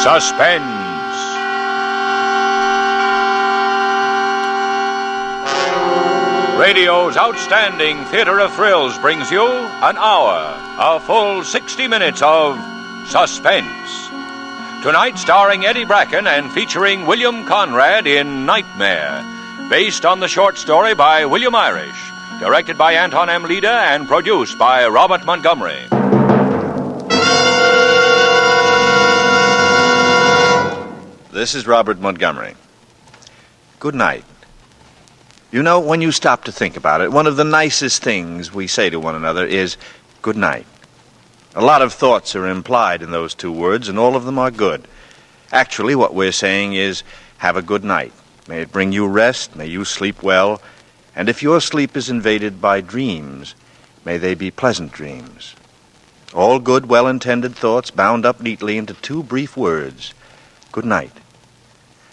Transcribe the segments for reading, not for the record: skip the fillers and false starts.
Suspense. Radio's outstanding theater of thrills brings you an hour, a full 60 minutes of suspense. Tonight starring Eddie Bracken and featuring William Conrad in Nightmare, based on the short story by William Irish, directed by Anton M. Leda and produced by Robert Montgomery. This is Robert Montgomery. Good night. You know, when you stop to think about it, one of the nicest things we say to one another is good night. A lot of thoughts are implied in those two words, and all of them are good. Actually, what we're saying is have a good night. May it bring you rest, may you sleep well, and if your sleep is invaded by dreams, may they be pleasant dreams. All good, well-intended thoughts bound up neatly into two brief words, good night.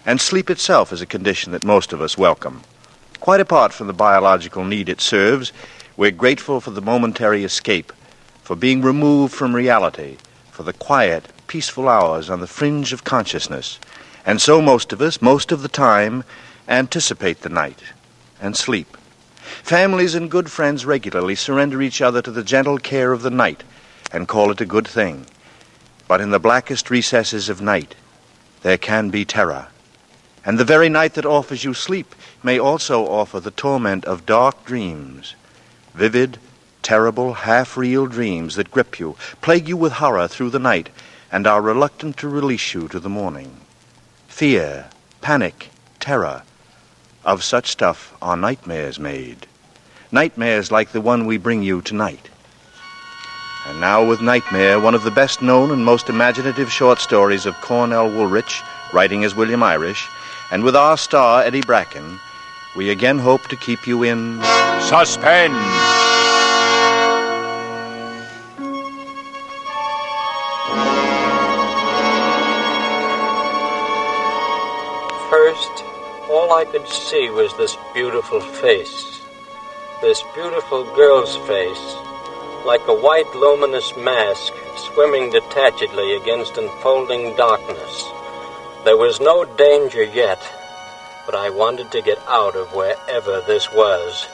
And sleep itself is a condition that most of us welcome. Quite apart from the biological need it serves, we're grateful for the momentary escape, for being removed from reality, for the quiet, peaceful hours on the fringe of consciousness. And so most of us, most of the time, anticipate the night and sleep. Families and good friends regularly surrender each other to the gentle care of the night and call it a good thing. But in the blackest recesses of night, there can be terror. And the very night that offers you sleep may also offer the torment of dark dreams, vivid, terrible, half-real dreams that grip you, plague you with horror through the night, and are reluctant to release you to the morning. Fear, panic, terror, of such stuff are nightmares made. Nightmares like the one we bring you tonight. And now with Nightmare, one of the best-known and most imaginative short stories of Cornell Woolrich, writing as William Irish, and with our star, Eddie Bracken, we again hope to keep you in suspense. First, all I could see was this beautiful face. This beautiful girl's face, like a white luminous mask swimming detachedly against enfolding darkness. There was no danger yet, but I wanted to get out of wherever this was.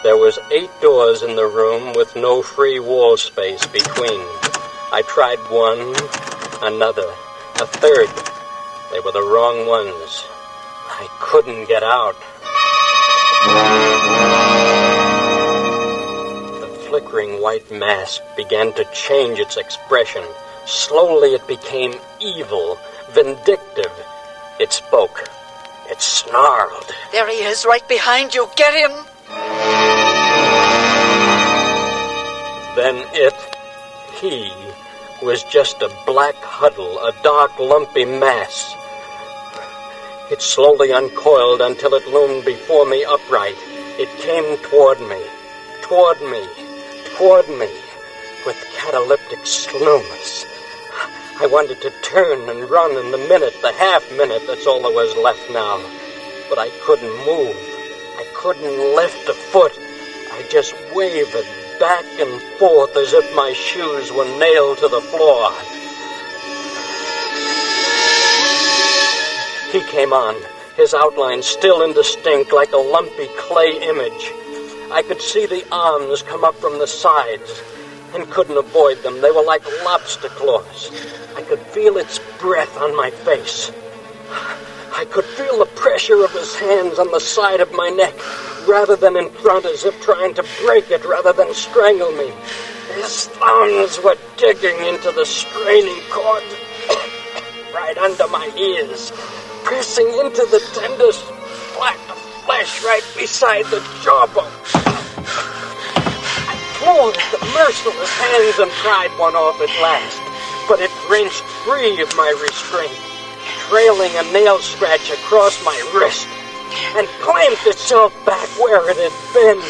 There was 8 doors in the room with no free wall space between. I tried one, another, a third. They were the wrong ones. I couldn't get out. The flickering white mask began to change its expression. Slowly it became evil, vindictive. It spoke. It snarled. There he is, right behind you. Get him! Then he, was just a black huddle, a dark, lumpy mass. It slowly uncoiled until it loomed before me upright. It came toward me, with cataleptic slowness. I wanted to turn and run in the minute, the half-minute, that's all there was left now. But I couldn't move. I couldn't lift a foot. I just wavered back and forth as if my shoes were nailed to the floor. He came on, his outline still indistinct like a lumpy clay image. I could see the arms come up from the sides and couldn't avoid them. They were like lobster claws. I could feel its breath on my face. I could feel the pressure of his hands on the side of my neck, rather than in front, as if trying to break it rather than strangle me. His thumbs were digging into the straining cord right under my ears, pressing into the tender black flesh right beside the jawbone. I closed the merciless hands and pried one off at last, but it wrenched free of my restraint, trailing a nail scratch across my wrist, and clamped itself back where it had been.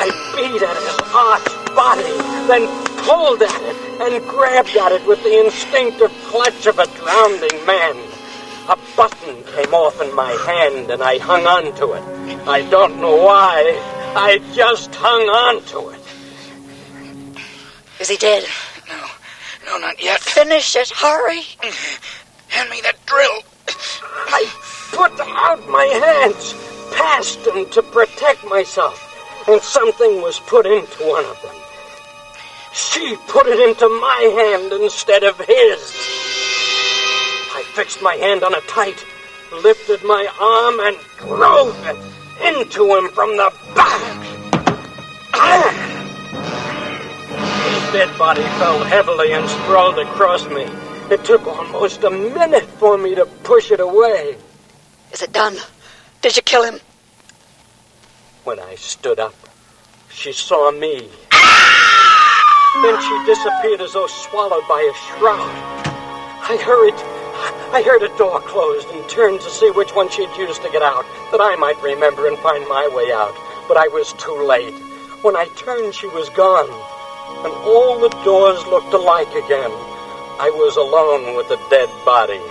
I beat at his arched body, then pulled at it and grabbed at it with the instinctive clutch of a drowning man. A button came off in my hand and I hung on to it. I don't know why. I just hung on to it. Is he dead? No, No, not yet. Finish it, hurry. Hand me that drill. I put out my hands past him to protect myself, and something was put into one of them. She put it into my hand instead of his. I fixed my hand on it tight, lifted my arm, and drove it into him from the back. His dead body fell heavily and sprawled across me. It took almost a minute for me to push it away. Is it done? Did you kill him? When I stood up, she saw me. Then she disappeared as though swallowed by a shroud. I heard a door closed and turned to see which one she'd used to get out, that I might remember and find my way out. But I was too late. When I turned, she was gone, and all the doors looked alike again. I was alone with the dead body.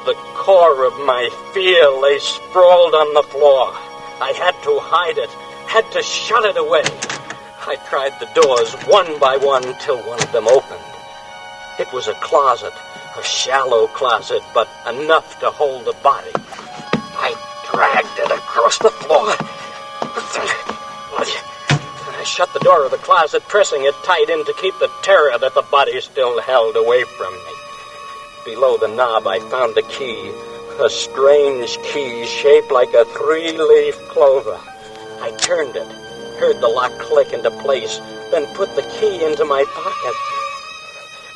The core of my fear lay sprawled on the floor. I had to hide it, had to shut it away. I tried the doors one by one till one of them opened. It was a closet, a shallow closet, but enough to hold the body. I dragged it across the floor. I shut the door of the closet, pressing it tight in to keep the terror that the body still held away from me. Below the knob, I found a key, a strange key shaped like a 3-leaf clover. I turned it, heard the lock click into place, then put the key into my pocket.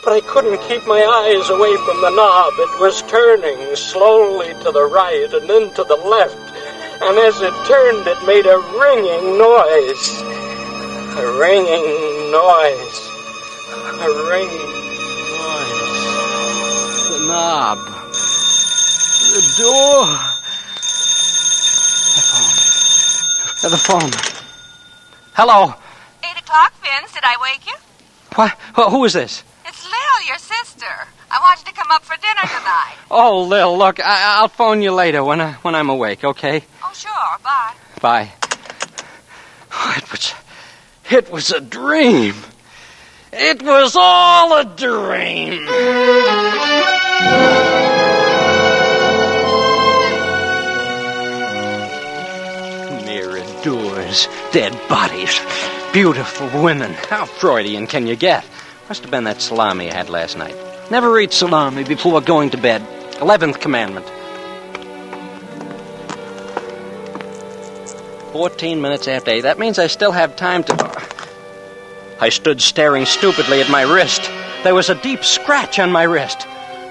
But I couldn't keep my eyes away from the knob. It was turning slowly to the right and then to the left, and as it turned, it made a ringing noise. A ringing noise. A ringing noise. The knob. The door. The phone. Hello. 8 o'clock, Vince. Did I wake you? What? Who is this? It's Lil, your sister. I want you to come up for dinner tonight. Oh, Lil, look, I'll phone you later when I'm awake, okay? Oh, sure. Bye. Bye. Oh, it was a dream. It was all a dream. Mirrored doors, dead bodies, beautiful women. How Freudian can you get? Must have been that salami I had last night. Never eat salami before going to bed. 11th commandment. 14 minutes after 8. That means I still have time to... I stood staring stupidly at my wrist. There was a deep scratch on my wrist.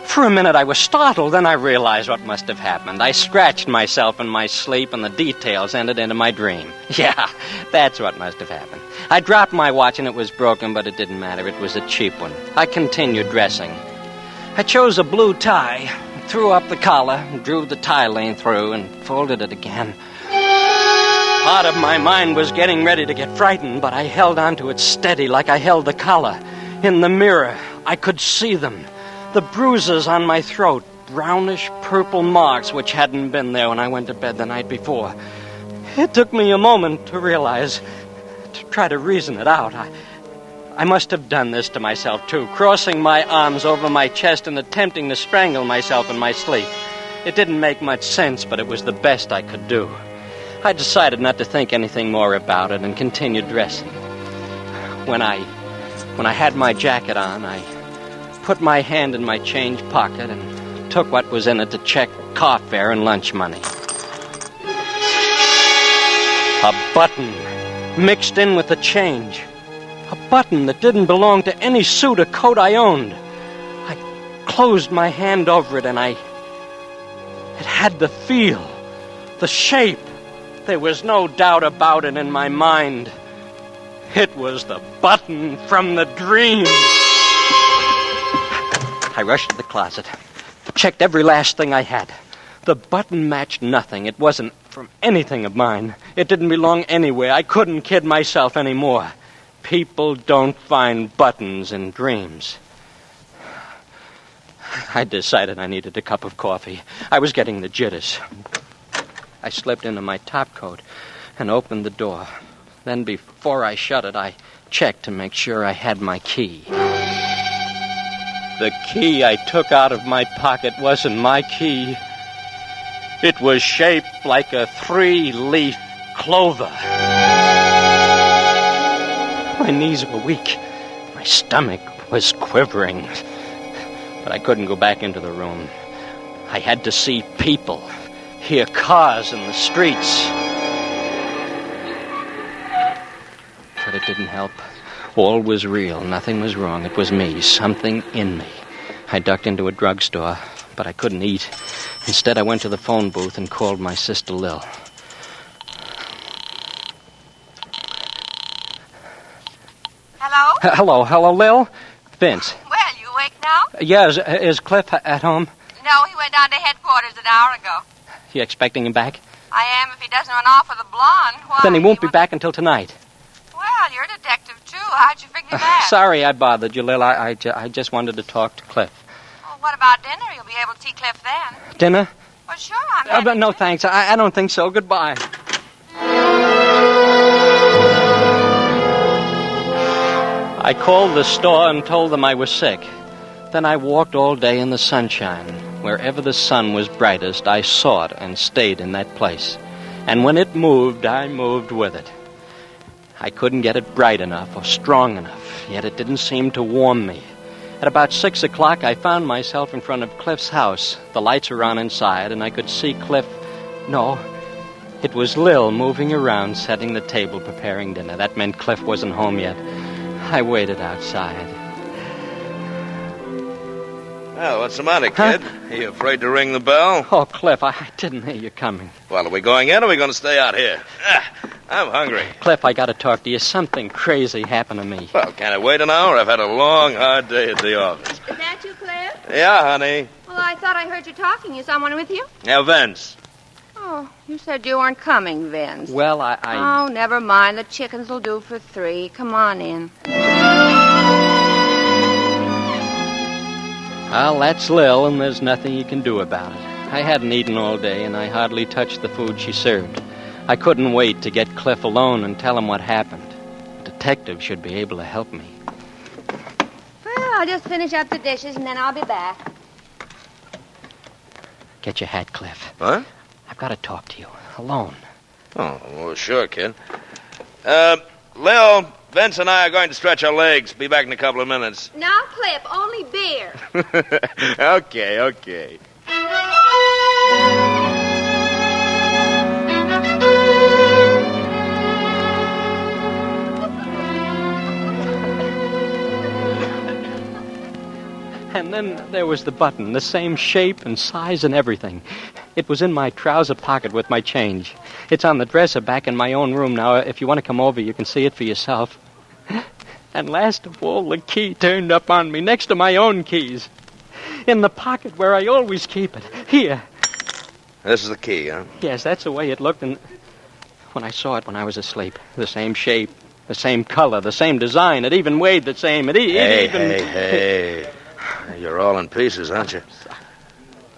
For a minute I was startled, then I realized what must have happened. I scratched myself in my sleep, and the details entered into my dream. Yeah, that's what must have happened. I dropped my watch and it was broken, but it didn't matter. It was a cheap one. I continued dressing. I chose a blue tie, threw up the collar, drew the tie lane through, and folded it again. Part of my mind was getting ready to get frightened, but I held onto it steady like I held the collar. In the mirror, I could see them. The bruises on my throat, brownish purple marks which hadn't been there when I went to bed the night before. It took me a moment to realize, to try to reason it out. I must have done this to myself, too, crossing my arms over my chest and attempting to strangle myself in my sleep. It didn't make much sense, but it was the best I could do. I decided not to think anything more about it and continued dressing. When I had my jacket on, I put my hand in my change pocket and took what was in it to check car fare and lunch money. A button mixed in with the change. A button that didn't belong to any suit or coat I owned. I closed my hand over it and it had the feel, the shape. There was no doubt about it in my mind. It was the button from the dream. I rushed to the closet, checked every last thing I had. The button matched nothing. It wasn't from anything of mine. It didn't belong anywhere. I couldn't kid myself anymore. People don't find buttons in dreams. I decided I needed a cup of coffee. I was getting the jitters. I slipped into my topcoat and opened the door. Then before I shut it, I checked to make sure I had my key. The key I took out of my pocket wasn't my key. It was shaped like a 3-leaf clover. My knees were weak. My stomach was quivering. But I couldn't go back into the room. I had to see people, hear cars in the streets. But it didn't help. All was real. Nothing was wrong. It was me. Something in me. I ducked into a drugstore, but I couldn't eat. Instead, I went to the phone booth and called my sister Lil. Hello? Hello, Lil? Vince. Well, you awake now? Yeah, is Cliff at home? No, he went down to headquarters an hour ago. You expecting him back? I am if he doesn't run off with a blonde. Why? Then he won't be back until tonight. Well, you're a detective, too. How'd you figure that? Sorry I bothered you, Lil. I just wanted to talk to Cliff. Well, what about dinner? You'll be able to see Cliff then. Dinner? Well, sure, I'm happy But no, to. thanks. I don't think so. Goodbye. I called the store and told them I was sick. Then I walked all day in the sunshine. Wherever the sun was brightest, I saw it and stayed in that place. And when it moved, I moved with it. I couldn't get it bright enough or strong enough, yet it didn't seem to warm me. At about 6 o'clock, I found myself in front of Cliff's house. The lights were on inside, and I could see Cliff... No, it was Lil moving around, setting the table, preparing dinner. That meant Cliff wasn't home yet. I waited outside. Well, what's the matter, kid? Are you afraid to ring the bell? Oh, Cliff, I didn't hear you coming. Well, are we going in or are we going to stay out here? I'm hungry. Cliff, I got to talk to you. Something crazy happened to me. Well, can I wait an hour? I've had a long, hard day at the office. Is that you, Cliff? Yeah, honey. Well, I thought I heard you talking. Is someone with you? Now, Vince. Oh, you said you weren't coming, Vince. Well, I... Oh, never mind. The chickens will do for 3. Come on in. Well, that's Lil, and there's nothing you can do about it. I hadn't eaten all day, and I hardly touched the food she served. I couldn't wait to get Cliff alone and tell him what happened. A detective should be able to help me. Well, I'll just finish up the dishes, and then I'll be back. Get your hat, Cliff. What? I've got to talk to you. Alone. Oh, well, sure, kid. Lil, Vince and I are going to stretch our legs. Be back in a couple of minutes. Now, Cliff, only beer. Okay. And then there was the button, the same shape and size and everything. It was in my trouser pocket with my change. It's on the dresser back in my own room now. If you want to come over, you can see it for yourself. And last of all, the key turned up on me next to my own keys. In the pocket where I always keep it. Here. This is the key, huh? Yes, that's the way it looked. And when I saw it when I was asleep, the same shape, the same color, the same design. It even weighed the same. Hey. You're all in pieces, aren't you?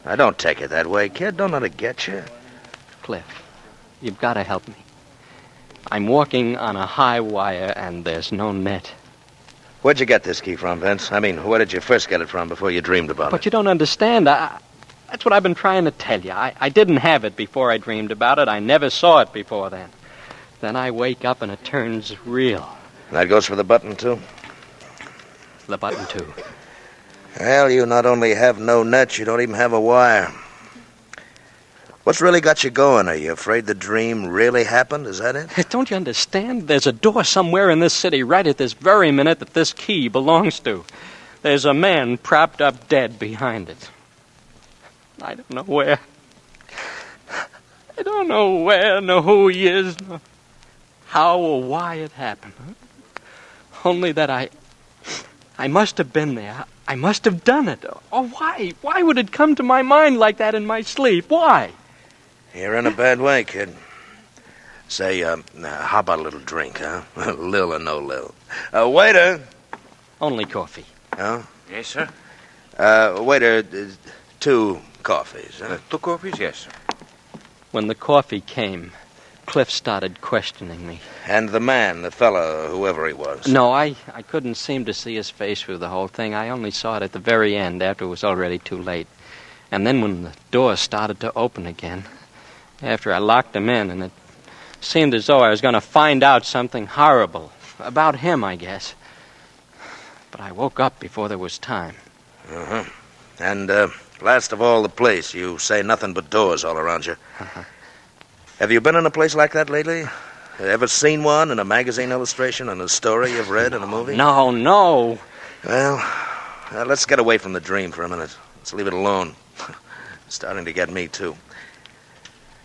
Now, don't take it that way, kid. Don't let it get you. Cliff, you've got to help me. I'm walking on a high wire, and there's no net. Where'd you get this key from, Vince? I mean, where did you first get it from before you dreamed about But it? you don't understand. That's what I've been trying to tell you. I didn't have it before I dreamed about it. I never saw it before then. Then I wake up, and it turns real. That goes for the button, too? The button, too. Well, you not only have no net, you don't even have a wire. What's really got you going? Are you afraid the dream really happened? Is that it? Don't you understand? There's a door somewhere in this city right at this very minute that this key belongs to. There's a man propped up dead behind it. I don't know where. I don't know where, nor who he is, nor how or why it happened. Only that I must have been there. I must have done it. Oh, why? Why would it come to my mind like that in my sleep? Why? You're in a bad way, kid. Say, how about a little drink, huh? Lil or no Lil. Waiter. Only coffee. Oh? Yes, sir. Waiter, 2 coffees, huh? 2 coffees? Yes, sir. When the coffee came, Cliff started questioning me. And the man, the fella, whoever he was? No, I couldn't seem to see his face through the whole thing. I only saw it at the very end, after it was already too late. And then when the door started to open again, after I locked him in, and it seemed as though I was going to find out something horrible. About him, I guess. But I woke up before there was time. Uh-huh. And, last of all, the place. You say nothing but doors all around you. Uh-huh. Have you been in a place like that lately? Ever seen one in a magazine illustration, in a story you've read in a movie? No. Well, let's get away from the dream for a minute. Let's leave it alone. It's starting to get me, too.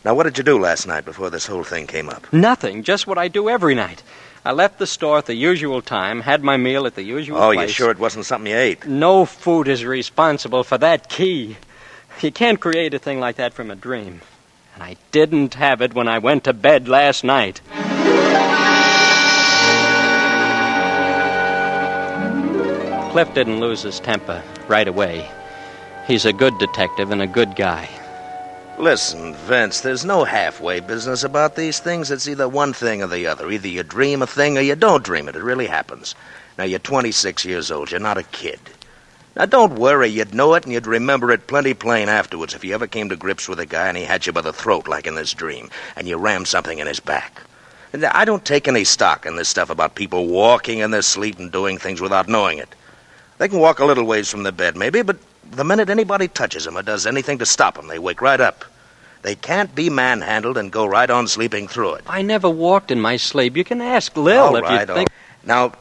Now, what did you do last night before this whole thing came up? Nothing. Just what I do every night. I left the store at the usual time, had my meal at the usual place. Oh, you sure it wasn't something you ate? No food is responsible for that key. You can't create a thing like that from a dream. And I didn't have it when I went to bed last night. Cliff didn't lose his temper right away. He's a good detective and a good guy. Listen, Vince, there's no halfway business about these things. It's either one thing or the other. Either you dream a thing or you don't dream it. It really happens. Now, you're 26 years old. You're not a kid. Now, don't worry. You'd know it and you'd remember it plenty plain afterwards if you ever came to grips with a guy and he had you by the throat like in this dream and you rammed something in his back. And I don't take any stock in this stuff about people walking in their sleep and doing things without knowing it. They can walk a little ways from the bed, maybe, but the minute anybody touches them or does anything to stop them, they wake right up. They can't be manhandled and go right on sleeping through it. I never walked in my sleep. You can ask Lil All if right, you think... Now,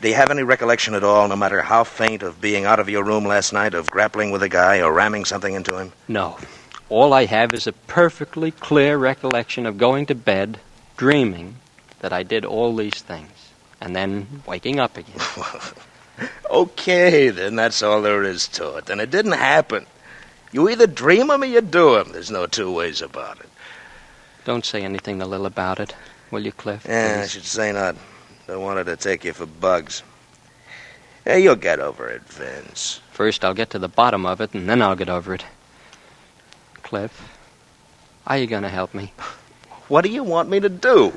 do you have any recollection at all, no matter how faint, of being out of your room last night, of grappling with a guy or ramming something into him? No. All I have is a perfectly clear recollection of going to bed, dreaming that I did all these things, and then waking up again. Okay, then that's all there is to it. And it didn't happen. You either dream them or you do them. There's no two ways about it. Don't say anything to Lil about it, will you, Cliff? Yeah, Please? I should say not. Don't want her to take you for bugs. Yeah, you'll get over it, Vince. First, I'll get to the bottom of it, and then I'll get over it. Cliff, are you going to help me? What do you want me to do?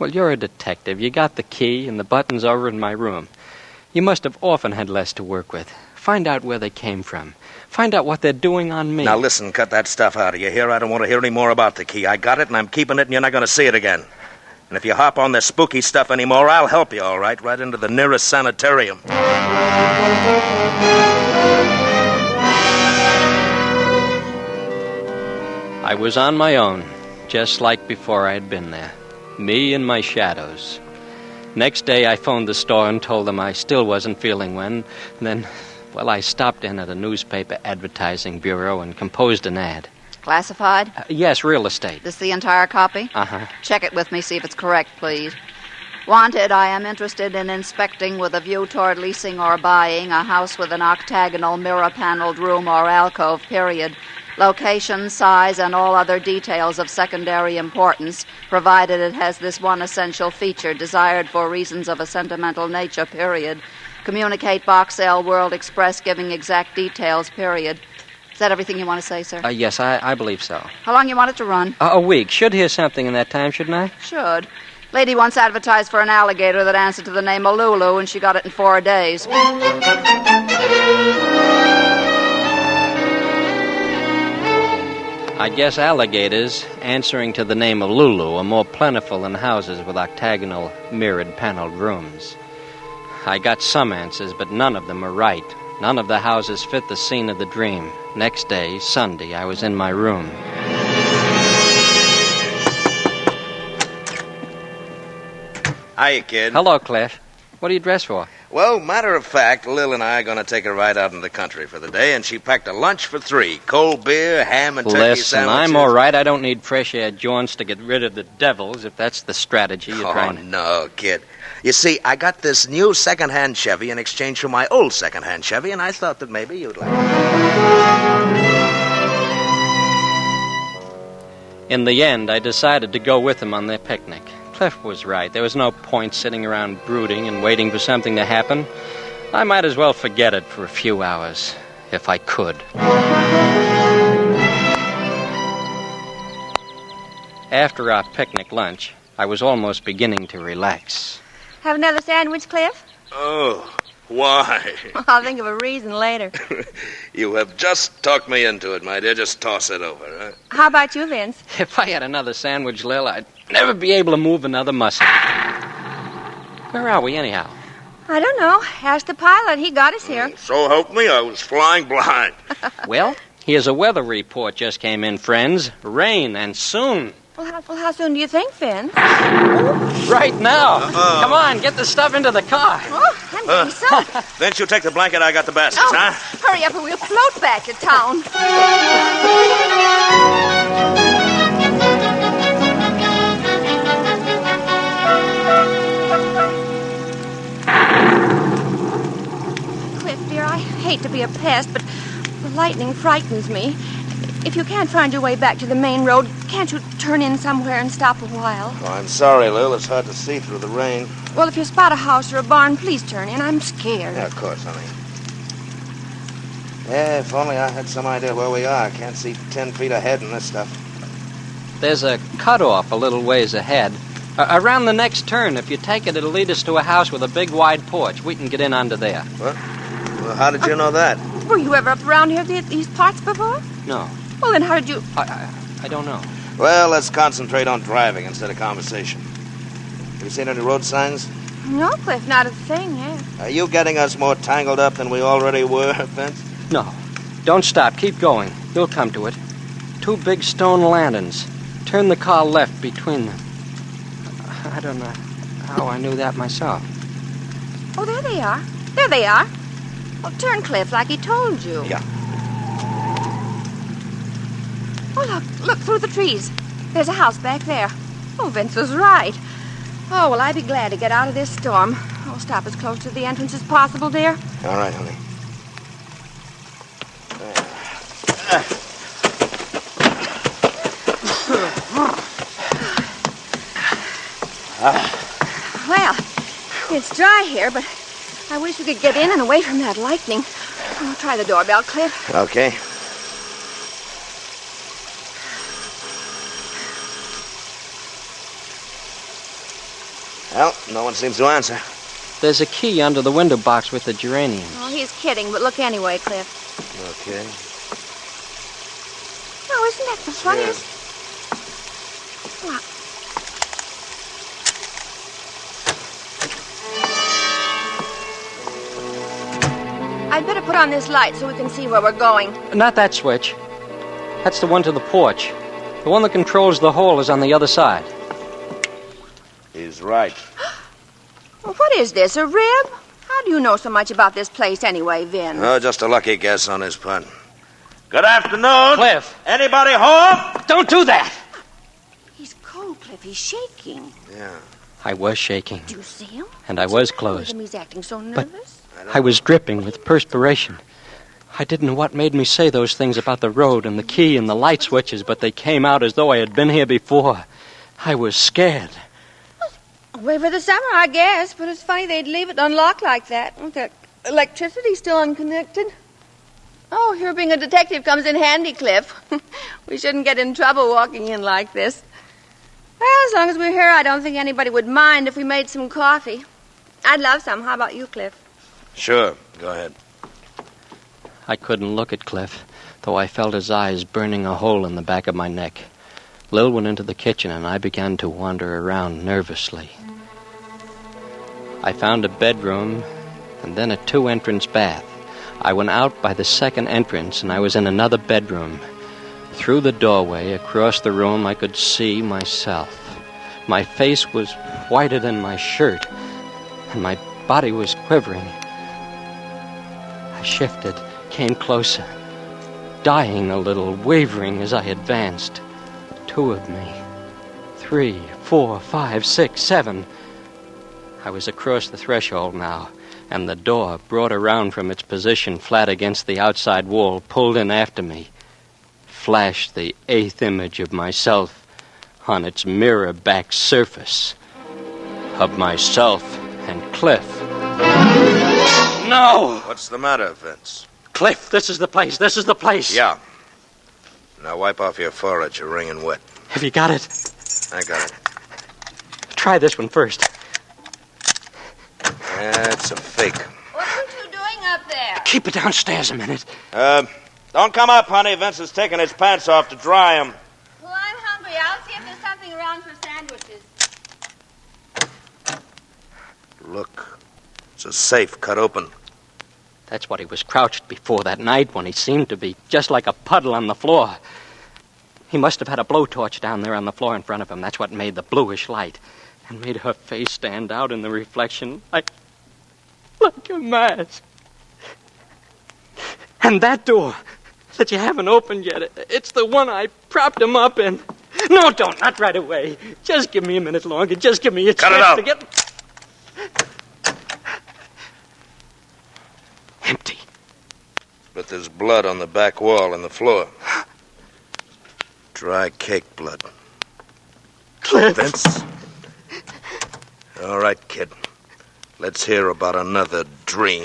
Well, you're a detective. You got the key, and the button's over in my room. You must have often had less to work with. Find out where they came from. Find out what they're doing on me. Now listen, cut that stuff out of you here. I don't want to hear any more about the key. I got it, and I'm keeping it, and you're not going to see it again. And if you hop on this spooky stuff anymore, I'll help you, all right? Right into the nearest sanitarium. I was on my own, just like before I had been there. Me and my shadows. Next day, I phoned the store and told them I still wasn't feeling well. Then, well, I stopped in at a newspaper advertising bureau and composed an ad. Classified? Yes, real estate. This the entire copy? Uh-huh. Check it with me, see if it's correct, please. Wanted, I am interested in inspecting with a view toward leasing or buying a house with an octagonal mirror-paneled room or alcove, period. Location, size, and all other details of secondary importance, provided it has this one essential feature desired for reasons of a sentimental nature, period. Communicate Box L World Express giving exact details, period. Is that everything you want to say, sir? Yes, I believe so. How long you want it to run? A week. Should hear something in that time, shouldn't I? Should. Lady once advertised for an alligator that answered to the name of Lulu, and she got it in 4 days. I guess alligators, answering to the name of Lulu, are more plentiful than houses with octagonal, mirrored, paneled rooms. I got some answers, but none of them are right. None of the houses fit the scene of the dream. Next day, Sunday, I was in my room. Hiya, kid. Hello, Cliff. What are you dressed for? Well, matter of fact, Lil and I are going to take a ride out in the country for the day, and she packed a lunch for 3. Cold beer, ham, and turkey Listen, sandwiches. I'm all right. I don't need fresh air jaunts to get rid of the devils, if that's the strategy you're trying to... No, kid. You see, I got this new second-hand Chevy in exchange for my old second-hand Chevy, and I thought that maybe you'd like it. In the end, I decided to go with them on their picnic. Cliff was right. There was no point sitting around brooding and waiting for something to happen. I might as well forget it for a few hours, if I could. After our picnic lunch, I was almost beginning to relax. Have another sandwich, Cliff? Oh, why? I'll think of a reason later. You have just talked me into it, my dear. Just toss it over, huh? How about you, Vince? If I had another sandwich, Lil, I'd never be able to move another muscle. Where are we, anyhow? I don't know. Ask the pilot. He got us here. So help me, I was flying blind. Well, here's a weather report just came in, friends. Rain, and soon. Well, how soon do you think, Vince? Right now. Come on, get the stuff into the car. Oh, I'm getting soaked. Vince, you take the blanket, I got the baskets, huh? Hurry up and we'll float back to town. Cliff, dear, I hate to be a pest, but the lightning frightens me. If you can't find your way back to the main road, can't you turn in somewhere and stop a while? Oh, I'm sorry, Lil. It's hard to see through the rain. Well, if you spot a house or a barn, please turn in. I'm scared. Yeah, of course, honey. Yeah, if only I had some idea where we are. I can't see 10 feet ahead in this stuff. There's a cutoff a little ways ahead. Around the next turn, if you take it, it'll lead us to a house with a big wide porch. We can get in under there. What? Well, how did you know that? Were you ever up around here, these parts before? No, Well, then how did you... I don't know. Well, let's concentrate on driving instead of conversation. Have you seen any road signs? No, Cliff, not a thing, yeah. Are you getting us more tangled up than we already were, Vince? No, don't stop. Keep going. You'll come to it. 2 big stone lanterns. Turn the car left between them. I don't know how I knew that myself. Oh, there they are. There they are. Well, turn, Cliff, like he told you. Yeah. Oh, look through the trees. There's a house back there. Oh, Vince was right. Oh, well, I'd be glad to get out of this storm. I'll stop as close to the entrance as possible, dear. All right, honey. Well, it's dry here, but I wish we could get in and away from that lightning. I'll try the doorbell, Cliff. Okay. Well, no one seems to answer. There's a key under the window box with the geraniums. Oh, he's kidding, but look anyway, Cliff. Okay. Oh, isn't that the funniest? What? I'd better put on this light so we can see where we're going. Not that switch. That's the one to the porch. The one that controls the hole is on the other side. He's right. Well, what is this, a rib? How do you know so much about this place anyway, Vin? Oh, just a lucky guess on his part. Good afternoon. Cliff! Anybody home? Don't do that! He's cold, Cliff. He's shaking. Yeah. I was shaking, Do you see him? and I was Look at closed. him. He's acting so nervous. I was dripping with perspiration. I didn't know what made me say those things about the road and the key and the light switches, but they came out as though I had been here before. I was scared. Wait for the summer, I guess, but it's funny they'd leave it unlocked like that. With the electricity still unconnected. Oh, here being a detective comes in handy, Cliff. We shouldn't get in trouble walking in like this. Well, as long as we're here, I don't think anybody would mind if we made some coffee. I'd love some. How about you, Cliff? Sure. Go ahead. I couldn't look at Cliff, though I felt his eyes burning a hole in the back of my neck. Lil went into the kitchen, and I began to wander around nervously. I found a bedroom, and then a 2-entrance bath. I went out by the second entrance, and I was in another bedroom. Through the doorway, across the room, I could see myself. My face was whiter than my shirt, and my body was quivering. I shifted, came closer, dying a little, wavering as I advanced. 2 of me. 3, 4, 5, 6, 7. I was across the threshold now, and the door, brought around from its position flat against the outside wall, pulled in after me, flashed the 8th image of myself on its mirror-back surface, of myself and Cliff. No! What's the matter, Vince? Cliff, this is the place. This is the place. Yeah. Now wipe off your forehead. You're wringing wet. Have you got it? I got it. Try this one first. It's a fake. What are you two doing up there? Keep it downstairs a minute. Don't come up, honey. Vince is taking his pants off to dry him. Well, I'm hungry. I'll see if there's something around for sandwiches. Look, it's a safe cut open. That's what he was crouched before that night when he seemed to be just like a puddle on the floor. He must have had a blowtorch down there on the floor in front of him. That's what made the bluish light and made her face stand out in the reflection like a mask. And that door that you haven't opened yet, it's the one I propped him up in. No, don't, not right away. Just give me a minute longer. Just give me a chance to get... Empty. But there's blood on the back wall and the floor. Dry cake blood. Cliff. Vince? All right, kid. Let's hear about another dream.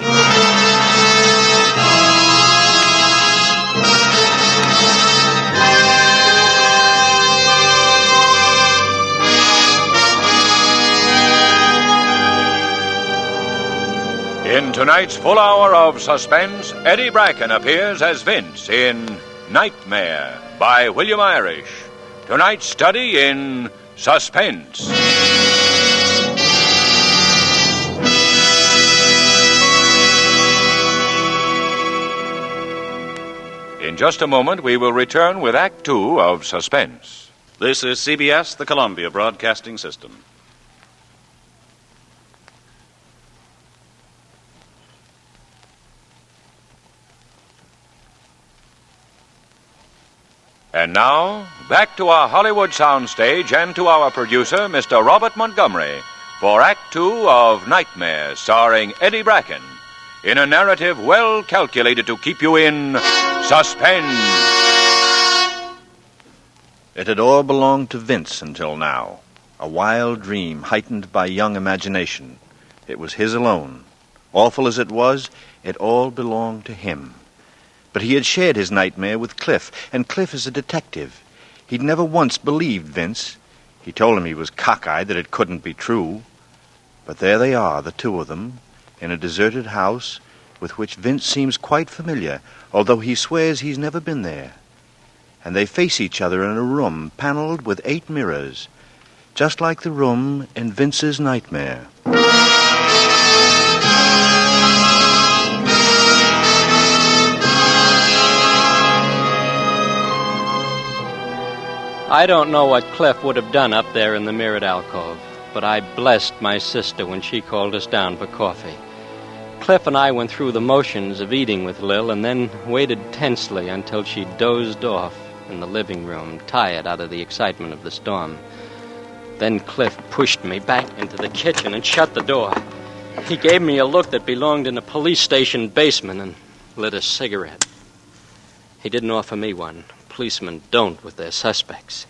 In tonight's full hour of suspense, Eddie Bracken appears as Vince in Nightmare by William Irish. Tonight's study in suspense. In just a moment, we will return with Act Two of Suspense. This is CBS, the Columbia Broadcasting System. And now, back to our Hollywood soundstage and to our producer, Mr. Robert Montgomery, for Act Two of Nightmare, starring Eddie Bracken, in a narrative well calculated to keep you in suspense. It had all belonged to Vince until now. A wild dream heightened by young imagination. It was his alone. Awful as it was, it all belonged to him. But he had shared his nightmare with Cliff, and Cliff is a detective. He'd never once believed Vince. He told him he was cockeyed, that it couldn't be true. But there they are, the two of them, in a deserted house with which Vince seems quite familiar, although he swears he's never been there. And they face each other in a room paneled with 8 mirrors, just like the room in Vince's nightmare. I don't know what Cliff would have done up there in the mirrored alcove, but I blessed my sister when she called us down for coffee. Cliff and I went through the motions of eating with Lil and then waited tensely until she dozed off in the living room, tired out of the excitement of the storm. Then Cliff pushed me back into the kitchen and shut the door. He gave me a look that belonged in a police station basement and lit a cigarette. He didn't offer me one. Policemen don't with their suspects.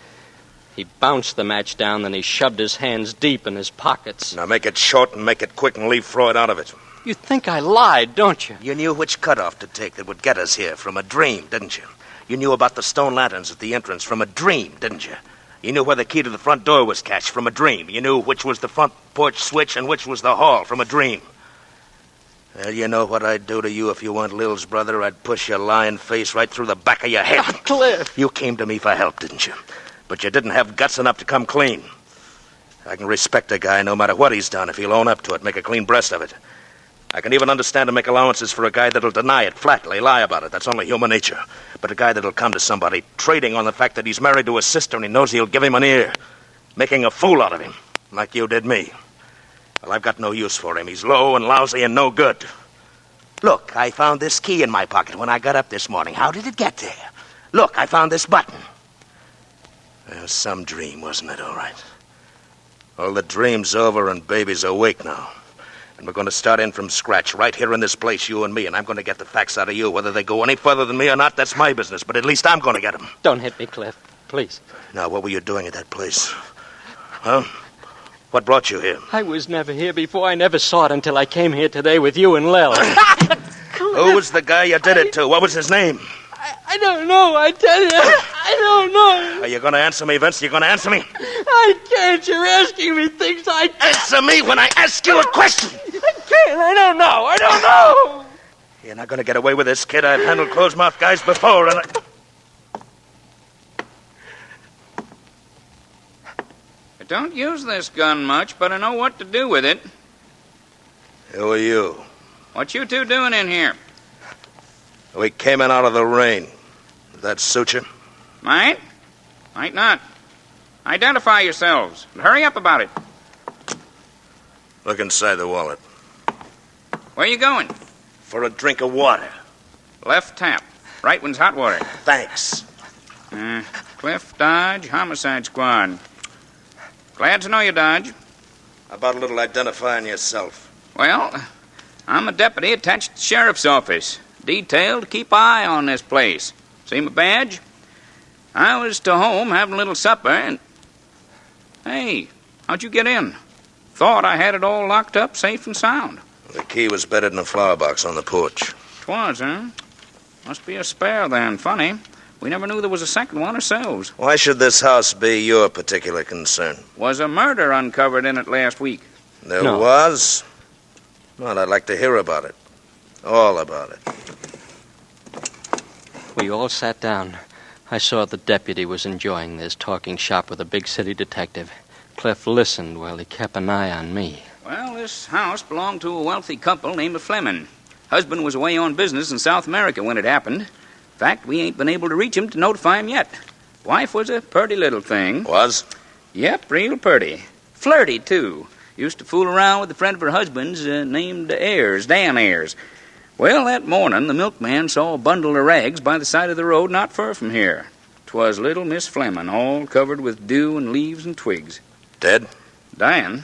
He bounced the match down, then he shoved his hands deep in his pockets. Now make it short and make it quick and leave Freud out of it. You think I lied, don't you? You knew which cutoff to take that would get us here from a dream, didn't you? You knew about the stone lanterns at the entrance from a dream, didn't you? You knew where the key to the front door was cached from a dream. You knew which was the front porch switch and which was the hall from a dream. Well, you know what I'd do to you if you weren't Lil's brother? I'd push your lying face right through the back of your head. Oh, Cliff! You came to me for help, didn't you? But you didn't have guts enough to come clean. I can respect a guy no matter what he's done if he'll own up to it, make a clean breast of it. I can even understand and make allowances for a guy that'll deny it flatly, lie about it. That's only human nature. But a guy that'll come to somebody trading on the fact that he's married to his sister and he knows he'll give him an ear, making a fool out of him, like you did me. Well, I've got no use for him. He's low and lousy and no good. Look, I found this key in my pocket when I got up this morning. How did it get there? Look, I found this button. Well, some dream, wasn't it, all right? Well, the dream's over and baby's awake now. And we're going to start in from scratch, right here in this place, you and me, and I'm going to get the facts out of you. Whether they go any further than me or not, that's my business, but at least I'm going to get them. Don't hit me, Cliff. Please. Now, what were you doing at that place? Huh? What brought you here? I was never here before. I never saw it until I came here today with you and Lil. Who was the guy you did it to? What was his name? I don't know, I tell you. I don't know. Are you going to answer me, Vince? You going to answer me? I can't. You're asking me things I can't. Answer me when I ask you a question. I can't. I don't know. You're not going to get away with this, kid. I've handled closed-mouth guys before, and I don't use this gun much, but I know what to do with it. Who are you? What you two doing in here? We came in out of the rain. Does that suit you? Might not. Identify yourselves. And hurry up about it. Look inside the wallet. Where you going? For a drink of water. Left tap. Right one's hot water. Thanks. Cliff Dodge, Homicide Squad. Glad to know you, Dodge. How about a little identifying yourself? Well, I'm a deputy attached to the sheriff's office. Detailed to keep eye on this place. See my badge? I was to home having a little supper and... Hey, how'd you get in? Thought I had it all locked up safe and sound. The key was bedded in a flower box on the porch. 'Twas, huh? Must be a spare then. Funny. We never knew there was a second one ourselves. Why should this house be your particular concern? Was a murder uncovered in it last week? There was? Well, I'd like to hear about it. All about it. We all sat down. I saw the deputy was enjoying this, talking shop with a big city detective. Cliff listened while he kept an eye on me. Well, this house belonged to a wealthy couple named Fleming. Husband was away on business in South America when it happened. In fact, we ain't been able to reach him to notify him yet. Wife was a purty little thing. Was? Yep, real purty. Flirty, too. Used to fool around with a friend of her husband's named Ayers, Dan Ayers. Well, that morning, the milkman saw a bundle of rags by the side of the road not far from here. 'Twas little Miss Fleming, all covered with dew and leaves and twigs. Dead? Dying.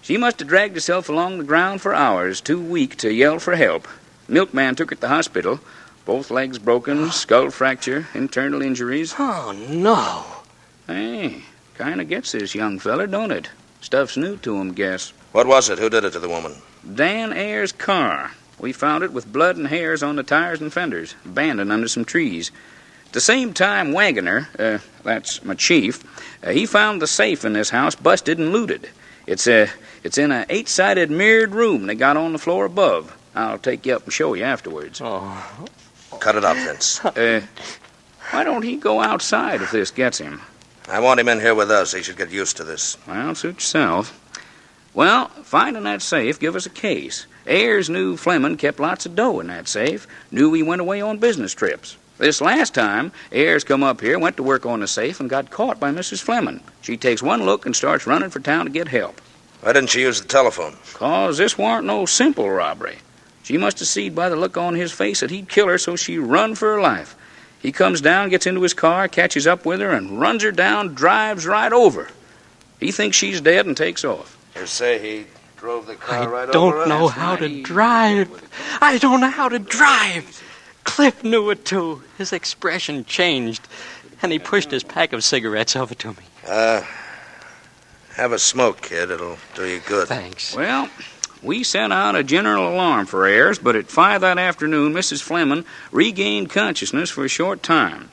She must have dragged herself along the ground for hours, too weak to yell for help. Milkman took her to the hospital. Both legs broken, skull fracture, internal injuries. Oh, no. Hey, kind of gets this young feller, don't it? Stuff's new to him, guess. What was it? Who did it to the woman? Dan Ayers' car. We found it with blood and hairs on the tires and fenders, abandoned under some trees. At the same time, Wagoner, that's my chief, he found the safe in this house busted and looted. It's in a 8-sided mirrored room they got on the floor above. I'll take you up and show you afterwards. Oh. Cut it out, Vince. Why don't he go outside if this gets him? I want him in here with us. He should get used to this. Well, suit yourself. Well, finding that safe, give us a case. Ayers knew Fleming kept lots of dough in that safe. Knew he went away on business trips. This last time, Ayers come up here, went to work on the safe, and got caught by Mrs. Fleming. She takes one look and starts running for town to get help. Why didn't she use the telephone? 'Cause this warn't no simple robbery. She must have seen by the look on his face that he'd kill her, so she run for her life. He comes down, gets into his car, catches up with her, and runs her down, drives right over. He thinks she's dead and takes off. You say he drove the car I right over don't her? know how to drive. I don't know how to drive. Cliff knew it, too. His expression changed, and he pushed his pack of cigarettes over to me. Have a smoke, kid. It'll do you good. Thanks. Well, we sent out a general alarm for Ayers, but at 5 that afternoon, Mrs. Fleming regained consciousness for a short time.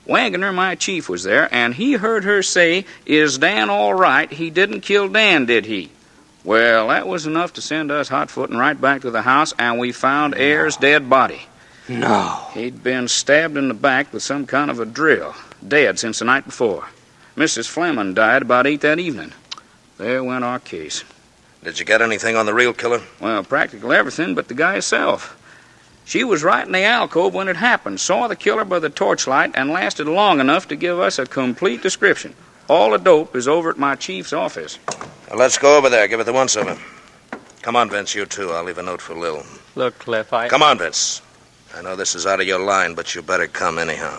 Wagoner, my chief, was there, and he heard her say, "Is Dan all right? He didn't kill Dan, did he?" Well, that was enough to send us hot-footing right back to the house, and we found Ayers' dead body. No. He'd been stabbed in the back with some kind of a drill, dead since the night before. Mrs. Fleming died about 8 that evening. There went our case. Did you get anything on the real killer? Well, practically everything but the guy himself. She was right in the alcove when it happened, saw the killer by the torchlight, and lasted long enough to give us a complete description. All the dope is over at my chief's office. Well, let's go over there. Give it the once-over. Come on, Vince, you too. I'll leave a note for Lil. Look, Cliff, Come on, Vince. I know this is out of your line, but you better come anyhow.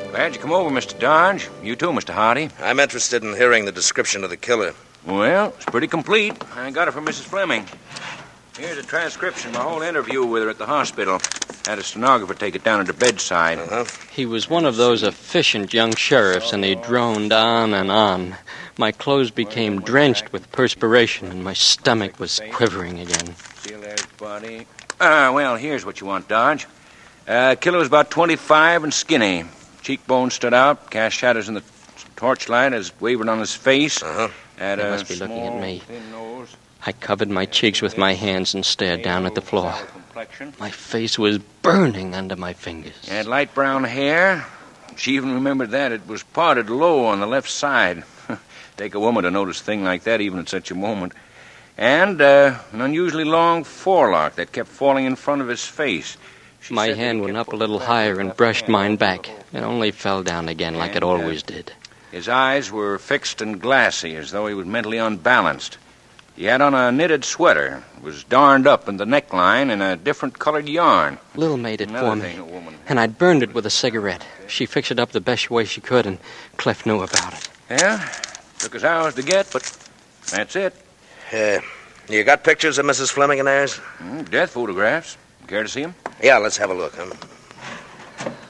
Glad you come over, Mr. Dodge. You too, Mr. Hardy. I'm interested in hearing the description of the killer. Well, it's pretty complete. I got it from Mrs. Fleming. Here's a transcription of my whole interview with her at the hospital. Had a stenographer take it down at her bedside. He was one of those efficient young sheriffs, and he droned on and on. My clothes became drenched with perspiration, and my stomach was quivering again. See, there's body. Well, here's what you want, Dodge. Killer was about 25 and skinny. Cheekbones stood out, cast shadows in the torchlight as wavered on his face. They must be looking at me. I covered my cheeks with my hands and stared down at the floor. My face was burning under my fingers. Had light brown hair. She even remembered that. It was parted low on the left side. Take a woman to notice a thing like that, even at such a moment. And an unusually long forelock that kept falling in front of his face. My hand went up a little higher and brushed mine back. It only fell down again like it always did. His eyes were fixed and glassy, as though he was mentally unbalanced. He had on a knitted sweater. It was darned up in the neckline in a different colored yarn. Lil made it for me, and I'd burned it with a cigarette. She fixed it up the best way she could, and Cliff knew about it. Yeah, took us hours to get, but that's it. You got pictures of Mrs. Fleming and Ayers? Death photographs. Care to see them? Yeah, let's have a look.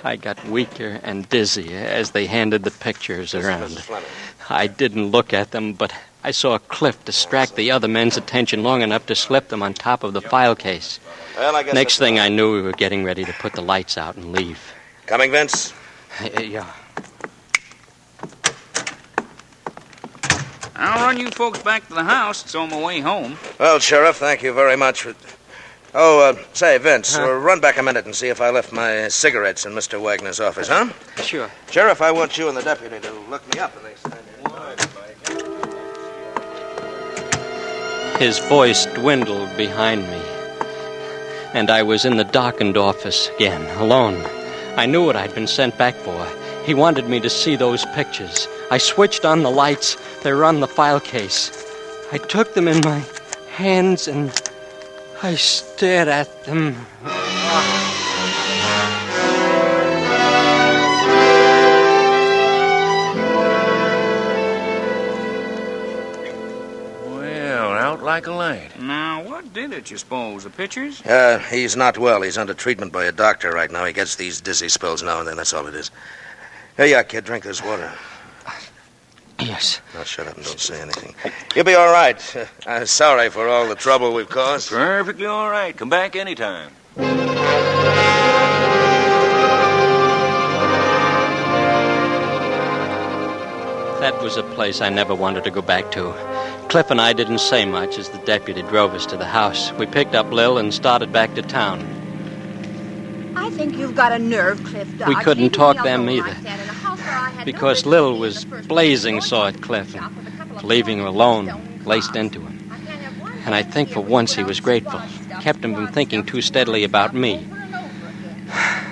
I got weaker and dizzy as they handed the pictures around. Mrs. Fleming. I didn't look at them, but I saw Cliff distract the other men's attention long enough to slip them on top of the file case. Well, I guess Next thing I knew, we were getting ready to put the lights out and leave. Coming, Vince? Yeah. I'll run you folks back to the house. It's on my way home. Well, Sheriff, thank you very much. Say, Vince, run back a minute and see if I left my cigarettes in Mr. Wagner's office, huh? Sure. Sheriff, I want you and the deputy to look me up the next time. His voice dwindled behind me, and I was in the darkened office again, alone. I knew what I'd been sent back for. He wanted me to see those pictures. I switched on the lights. They were on the file case. I took them in my hands and I stared at them. Well, out like a light. Now, what did it, you suppose? The pictures? He's not well. He's under treatment by a doctor right now. He gets these dizzy spells now and then. That's all it is. Here you are, kid. Drink this water. Yes. Now, shut up and don't say anything. You'll be all right. I'm sorry for all the trouble we've caused. Perfectly all right. Come back anytime. That was a place I never wanted to go back to. Cliff and I didn't say much as the deputy drove us to the house. We picked up Lil and started back to town. I think you've got a nerve, Cliff Dodge. We couldn't Leaving talk me them alone either, like that in a house where I had because no Lil business was being the first blazing person saw to at go Cliff to the shop with a and couple of leaving him stone alone cars. laced into him. I can't have one And I thing think to for do once he without was grateful. stuff Kept him from thinking too steadily about me.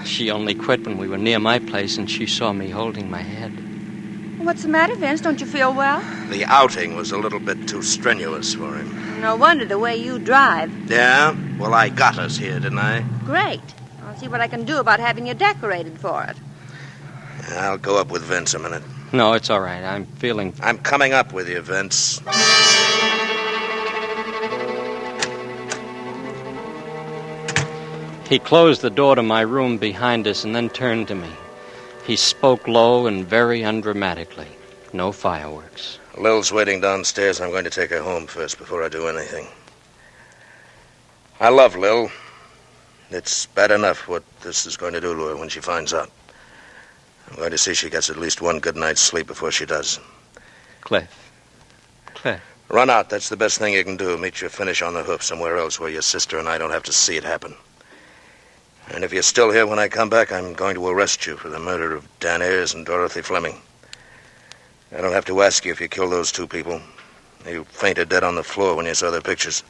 She only quit when we were near my place and she saw me holding my head. What's the matter, Vince? Don't you feel well? The outing was a little bit too strenuous for him. No wonder the way you drive. Yeah? Well, I got us here, didn't I? Great. I'll see what I can do about having you decorated for it. I'll go up with Vince a minute. No, it's all right. I'm coming up with you, Vince. He closed the door to my room behind us and then turned to me. He spoke low and very undramatically. No fireworks. Lil's waiting downstairs. I'm going to take her home first before I do anything. I love Lil. It's bad enough what this is going to do to her when she finds out. I'm going to see she gets at least one good night's sleep before she does. Cliff. Run out. That's the best thing you can do. Meet your finish on the hoof somewhere else where your sister and I don't have to see it happen. And if you're still here when I come back, I'm going to arrest you for the murder of Dan Ayers and Dorothy Fleming. I don't have to ask you if you killed those two people. You fainted dead on the floor when you saw their pictures.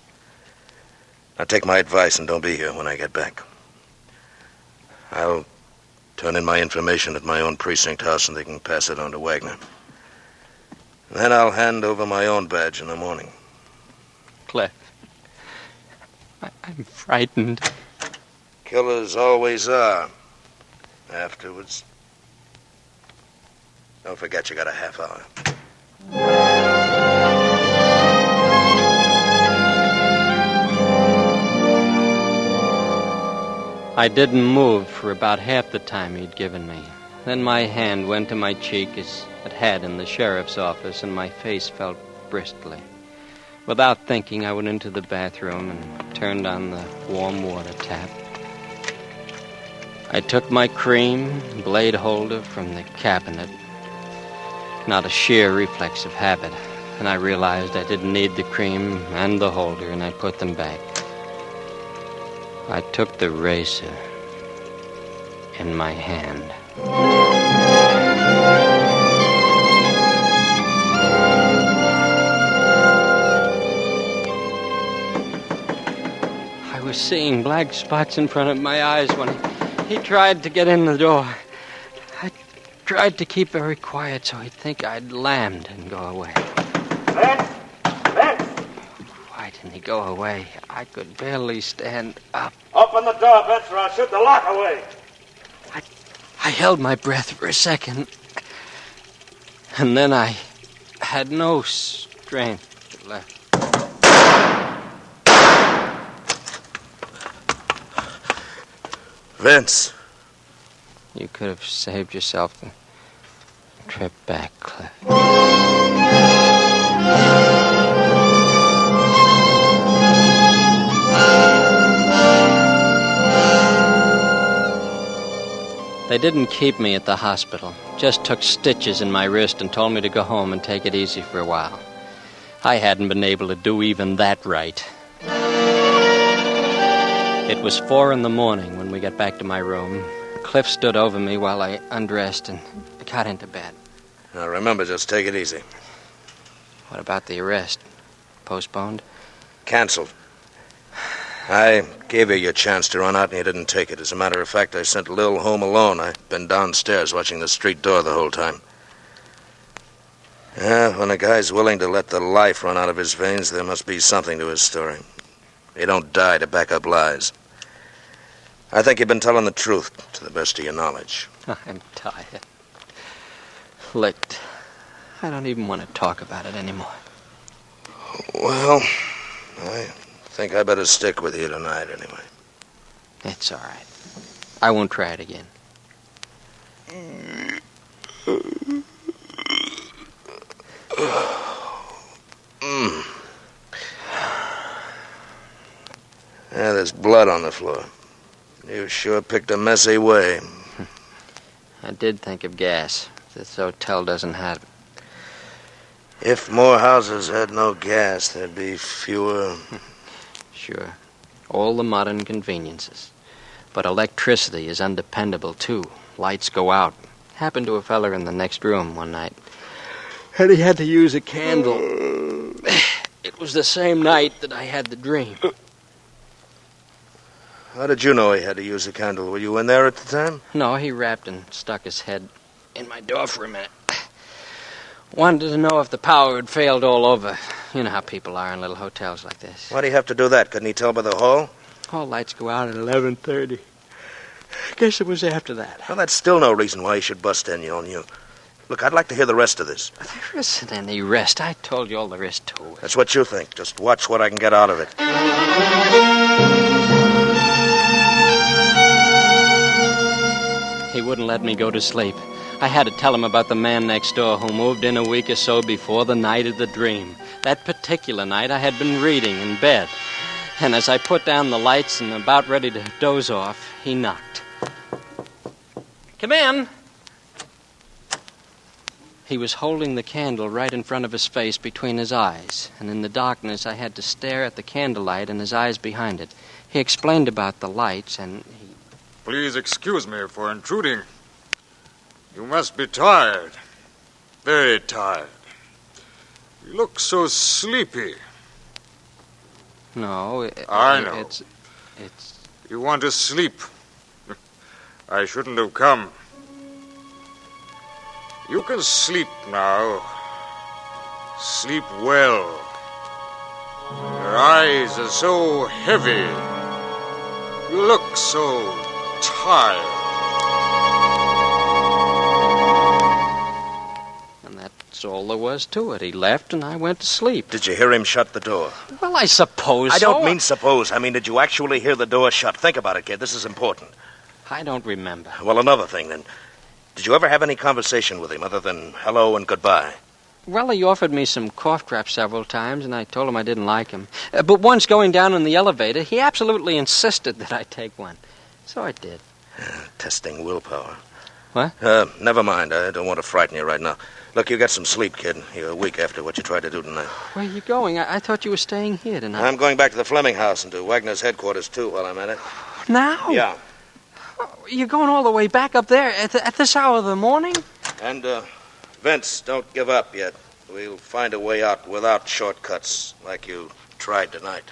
Now take my advice and don't be here when I get back. I'll turn in my information at my own precinct house and they can pass it on to Wagner. Then I'll hand over my own badge in the morning. Cliff. I'm frightened. Killers always are. Afterwards. Don't forget you got a half hour. I didn't move for about half the time he'd given me. Then my hand went to my cheek as it had in the sheriff's office, and my face felt bristly. Without thinking, I went into the bathroom and turned on the warm water tap. I took my cream blade holder from the cabinet, not a sheer reflex of habit, and I realized I didn't need the cream and the holder, and I put them back. I took the razor in my hand. I was seeing black spots in front of my eyes when he tried to get in the door. I tried to keep very quiet so he'd think I'd lammed and go away. Vince! Why didn't he go away? I could barely stand up. Open the door, Vince, or I'll shoot the lock away. I held my breath for a second, and then I had no strength left. Vince. You could have saved yourself the trip back, Cliff. They didn't keep me at the hospital, just took stitches in my wrist and told me to go home and take it easy for a while. I hadn't been able to do even that right. It was 4 a.m. when we got back to my room. Cliff stood over me while I undressed and got into bed. Now remember, just take it easy. What about the arrest? Postponed? Canceled. I gave you your chance to run out and you didn't take it. As a matter of fact, I sent Lil home alone. I've been downstairs watching the street door the whole time. Yeah, when a guy's willing to let the life run out of his veins, there must be something to his story. You don't die to back up lies. I think you've been telling the truth to the best of your knowledge. I'm tired. Licked. I don't even want to talk about it anymore. Well, I think I better stick with you tonight anyway. It's all right. I won't try it again. Yeah, there's blood on the floor. You sure picked a messy way. I did think of gas. This hotel doesn't have it. If more houses had no gas, there'd be fewer... Sure. All the modern conveniences. But electricity is undependable, too. Lights go out. Happened to a feller in the next room one night. And he had to use a candle. It was the same night that I had the dream. How did you know he had to use a candle? Were you in there at the time? No, he rapped and stuck his head in my door for a minute. Wanted to know if the power had failed all over. You know how people are in little hotels like this. Why'd he have to do that? Couldn't he tell by the hall? All lights go out at 11:30. Guess it was after that. Well, that's still no reason why he should bust in on you. Look, I'd like to hear the rest of this. There isn't any rest. I told you all there is to it. That's what you think. Just watch what I can get out of it. He wouldn't let me go to sleep. I had to tell him about the man next door who moved in a week or so before the night of the dream. That particular night, I had been reading in bed. And as I put down the lights and about ready to doze off, he knocked. Come in. He was holding the candle right in front of his face between his eyes, and in the darkness I had to stare at the candlelight and his eyes behind it. He explained about the lights, and he... Please excuse me for intruding. You must be tired. Very tired. You look so sleepy. No, I know. It's... You want to sleep. I shouldn't have come. You can sleep now. Sleep well. Your eyes are so heavy. You look so tired. And that's That's all there was to it. He left and I went to sleep. Did you hear him shut the door? Well, I suppose I don't so. mean suppose. I mean, did you actually hear the door shut? Think about it, kid. This is important. I don't remember. Well, another thing, then. Did you ever have any conversation with him other than hello and goodbye? Well, he offered me some cough drops several times, and I told him I didn't like him. But once going down in the elevator, he absolutely insisted that I take one. So I did. Testing willpower. What? Never mind. I don't want to frighten you right now. Look, you got some sleep, kid. You're weak after what you tried to do tonight. Where are you going? I thought you were staying here tonight. I'm going back to the Fleming house and to Wagner's headquarters, too, while I'm at it. Now? Yeah. You're going all the way back up there at this hour of the morning? And, Vince, don't give up yet. We'll find a way out without shortcuts, like you tried tonight.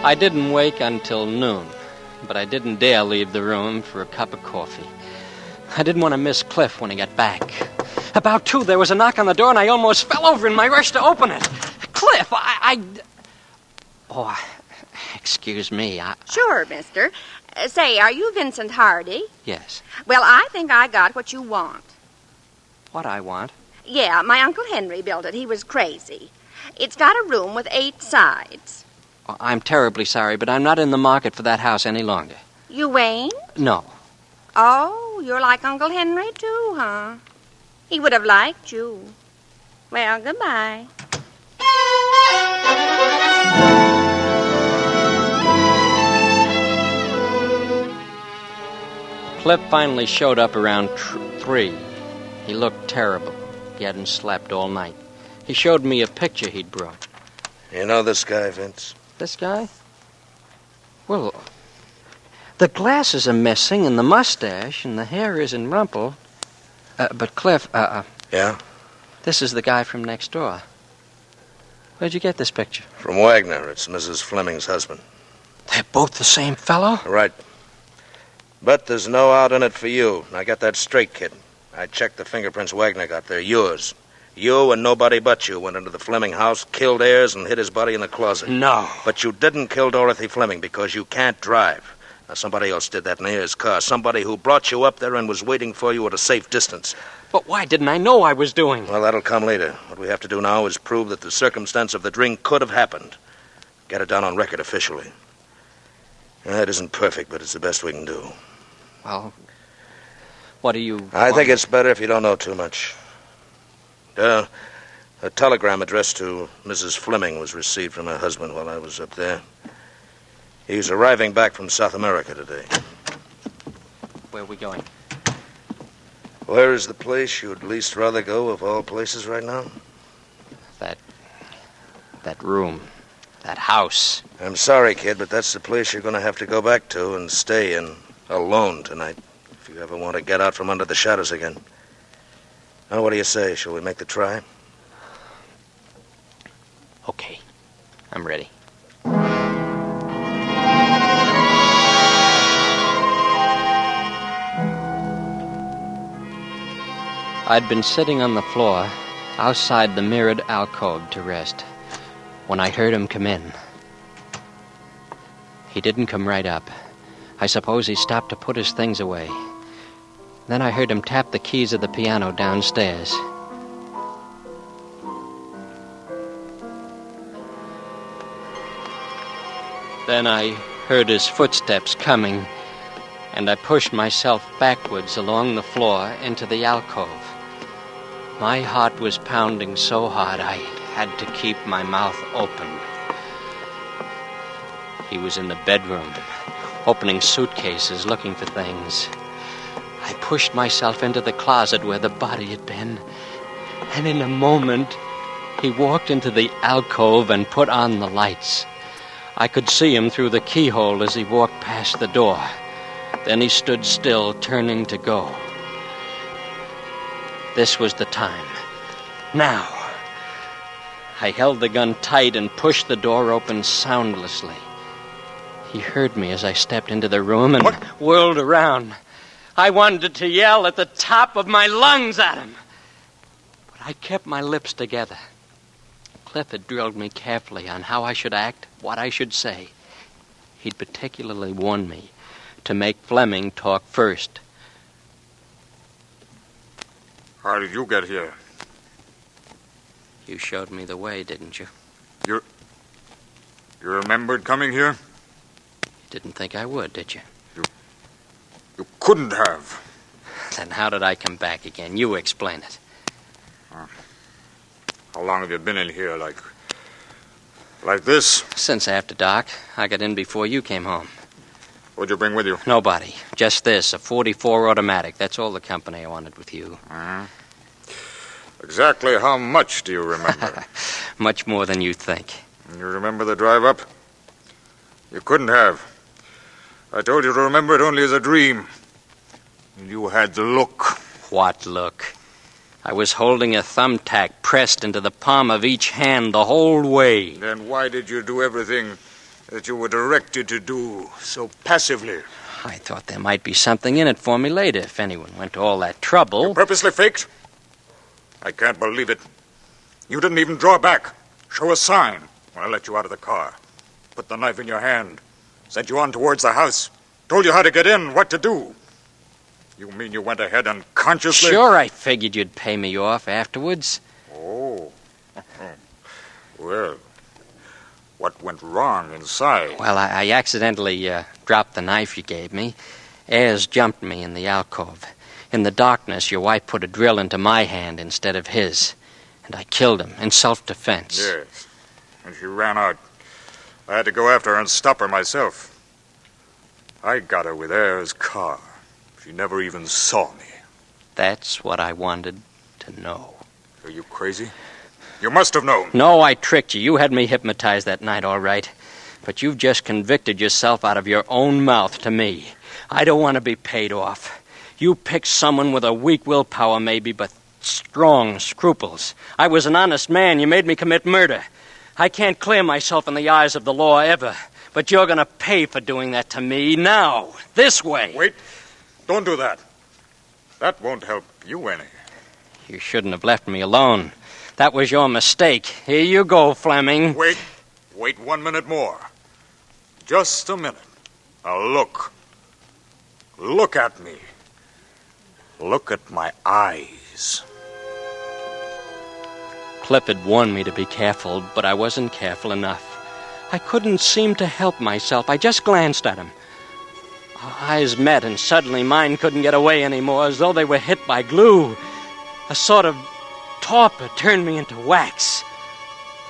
I didn't wake until noon, but I didn't dare leave the room for a cup of coffee. I didn't want to miss Cliff when he got back. About 2, there was a knock on the door, and I almost fell over in my rush to open it. Cliff, Oh, excuse me. Sure, mister. Say, are you Vincent Hardy? Yes. Well, I think I got what you want. What I want? Yeah, my Uncle Henry built it. He was crazy. It's got a room with 8 sides. Oh, I'm terribly sorry, but I'm not in the market for that house any longer. You ain't? No. Oh, you're like Uncle Henry, too, huh? He would have liked you. Well, goodbye. Cliff finally showed up around 3. He looked terrible. He hadn't slept all night. He showed me a picture he'd brought. You know this guy, Vince? This guy? Well, the glasses are missing, and the mustache, and the hair isn't rumpled. But Cliff, Yeah? This is the guy from next door. Where'd you get this picture? From Wagner. It's Mrs. Fleming's husband. They're both the same fellow? Right. But there's no out in it for you. I got that straight, kid. I checked the fingerprints Wagner got. They're yours. You and nobody but you went into the Fleming house, killed Ayers, and hid his body in the closet. No. But you didn't kill Dorothy Fleming because you can't drive. Now, somebody else did that in Ayers' car. Somebody who brought you up there and was waiting for you at a safe distance. But why didn't I know I was doing? Well, that'll come later. What we have to do now is prove that the circumstance of the drink could have happened. Get it down on record officially. It isn't perfect, but it's the best we can do. Well, what do you... I think it's better if you don't know too much. A telegram addressed to Mrs. Fleming was received from her husband while I was up there. He's arriving back from South America today. Where are we going? Where is the place you'd least rather go of all places right now? That room. That house. I'm sorry, kid, but that's the place you're going to have to go back to and stay in alone tonight if you ever want to get out from under the shadows again. Now, what do you say? Shall we make the try? Okay. I'm ready. I'd been sitting on the floor outside the mirrored alcove to rest when I heard him come in. He didn't come right up. I suppose he stopped to put his things away. Then I heard him tap the keys of the piano downstairs. Then I heard his footsteps coming, and I pushed myself backwards along the floor into the alcove. My heart was pounding so hard I had to keep my mouth open. He was in the bedroom, opening suitcases, looking for things. I pushed myself into the closet where the body had been, and in a moment, he walked into the alcove and put on the lights. I could see him through the keyhole as he walked past the door. Then he stood still, turning to go. This was the time. Now. I held the gun tight and pushed the door open soundlessly. He heard me as I stepped into the room and whirled around. I wanted to yell at the top of my lungs at him, but I kept my lips together. Cliff had drilled me carefully on how I should act, what I should say. He'd particularly warned me to make Fleming talk first. How did you get here? You showed me the way, didn't you? You remembered coming here? You didn't think I would, did you? You couldn't have. Then how did I come back again? You explain it. How long have you been in here, like this? Since after dark. I got in before you came home. What'd you bring with you? Nobody. Just this, a .44 automatic. That's all the company I wanted with you. Exactly how much do you remember? Much more than you think. You remember the drive up? You couldn't have. I told you to remember it only as a dream. And you had the look. What look? I was holding a thumbtack pressed into the palm of each hand the whole way. Then why did you do everything that you were directed to do so passively? I thought there might be something in it for me later if anyone went to all that trouble. You purposely faked? I can't believe it. You didn't even draw back, show a sign when I let you out of the car. Put the knife in your hand, sent you on towards the house, told you how to get in, what to do. You mean you went ahead unconsciously? Sure, I figured you'd pay me off afterwards. Oh. Well, what went wrong inside? Well, I accidentally dropped the knife you gave me. Ayers jumped me in the alcove. In the darkness, your wife put a drill into my hand instead of his. And I killed him in self-defense. Yes. And she ran out. I had to go after her and stop her myself. I got her with Ayers' car. She never even saw me. That's what I wanted to know. Are you crazy? You must have known. No, I tricked you. You had me hypnotized that night, all right. But you've just convicted yourself out of your own mouth to me. I don't want to be paid off. You picked someone with a weak willpower, maybe, but strong scruples. I was an honest man. You made me commit murder. I can't clear myself in the eyes of the law ever. But you're going to pay for doing that to me now, this way. Wait. Don't do that. That won't help you any. You shouldn't have left me alone. That was your mistake. Here you go, Fleming. Wait 1 minute more. Just a minute. Now look. Look at me. Look at my eyes. Cliff had warned me to be careful, but I wasn't careful enough. I couldn't seem to help myself. I just glanced at him. Our eyes met, and suddenly mine couldn't get away anymore, as though they were hit by glue. A sort of torpor turned me into wax.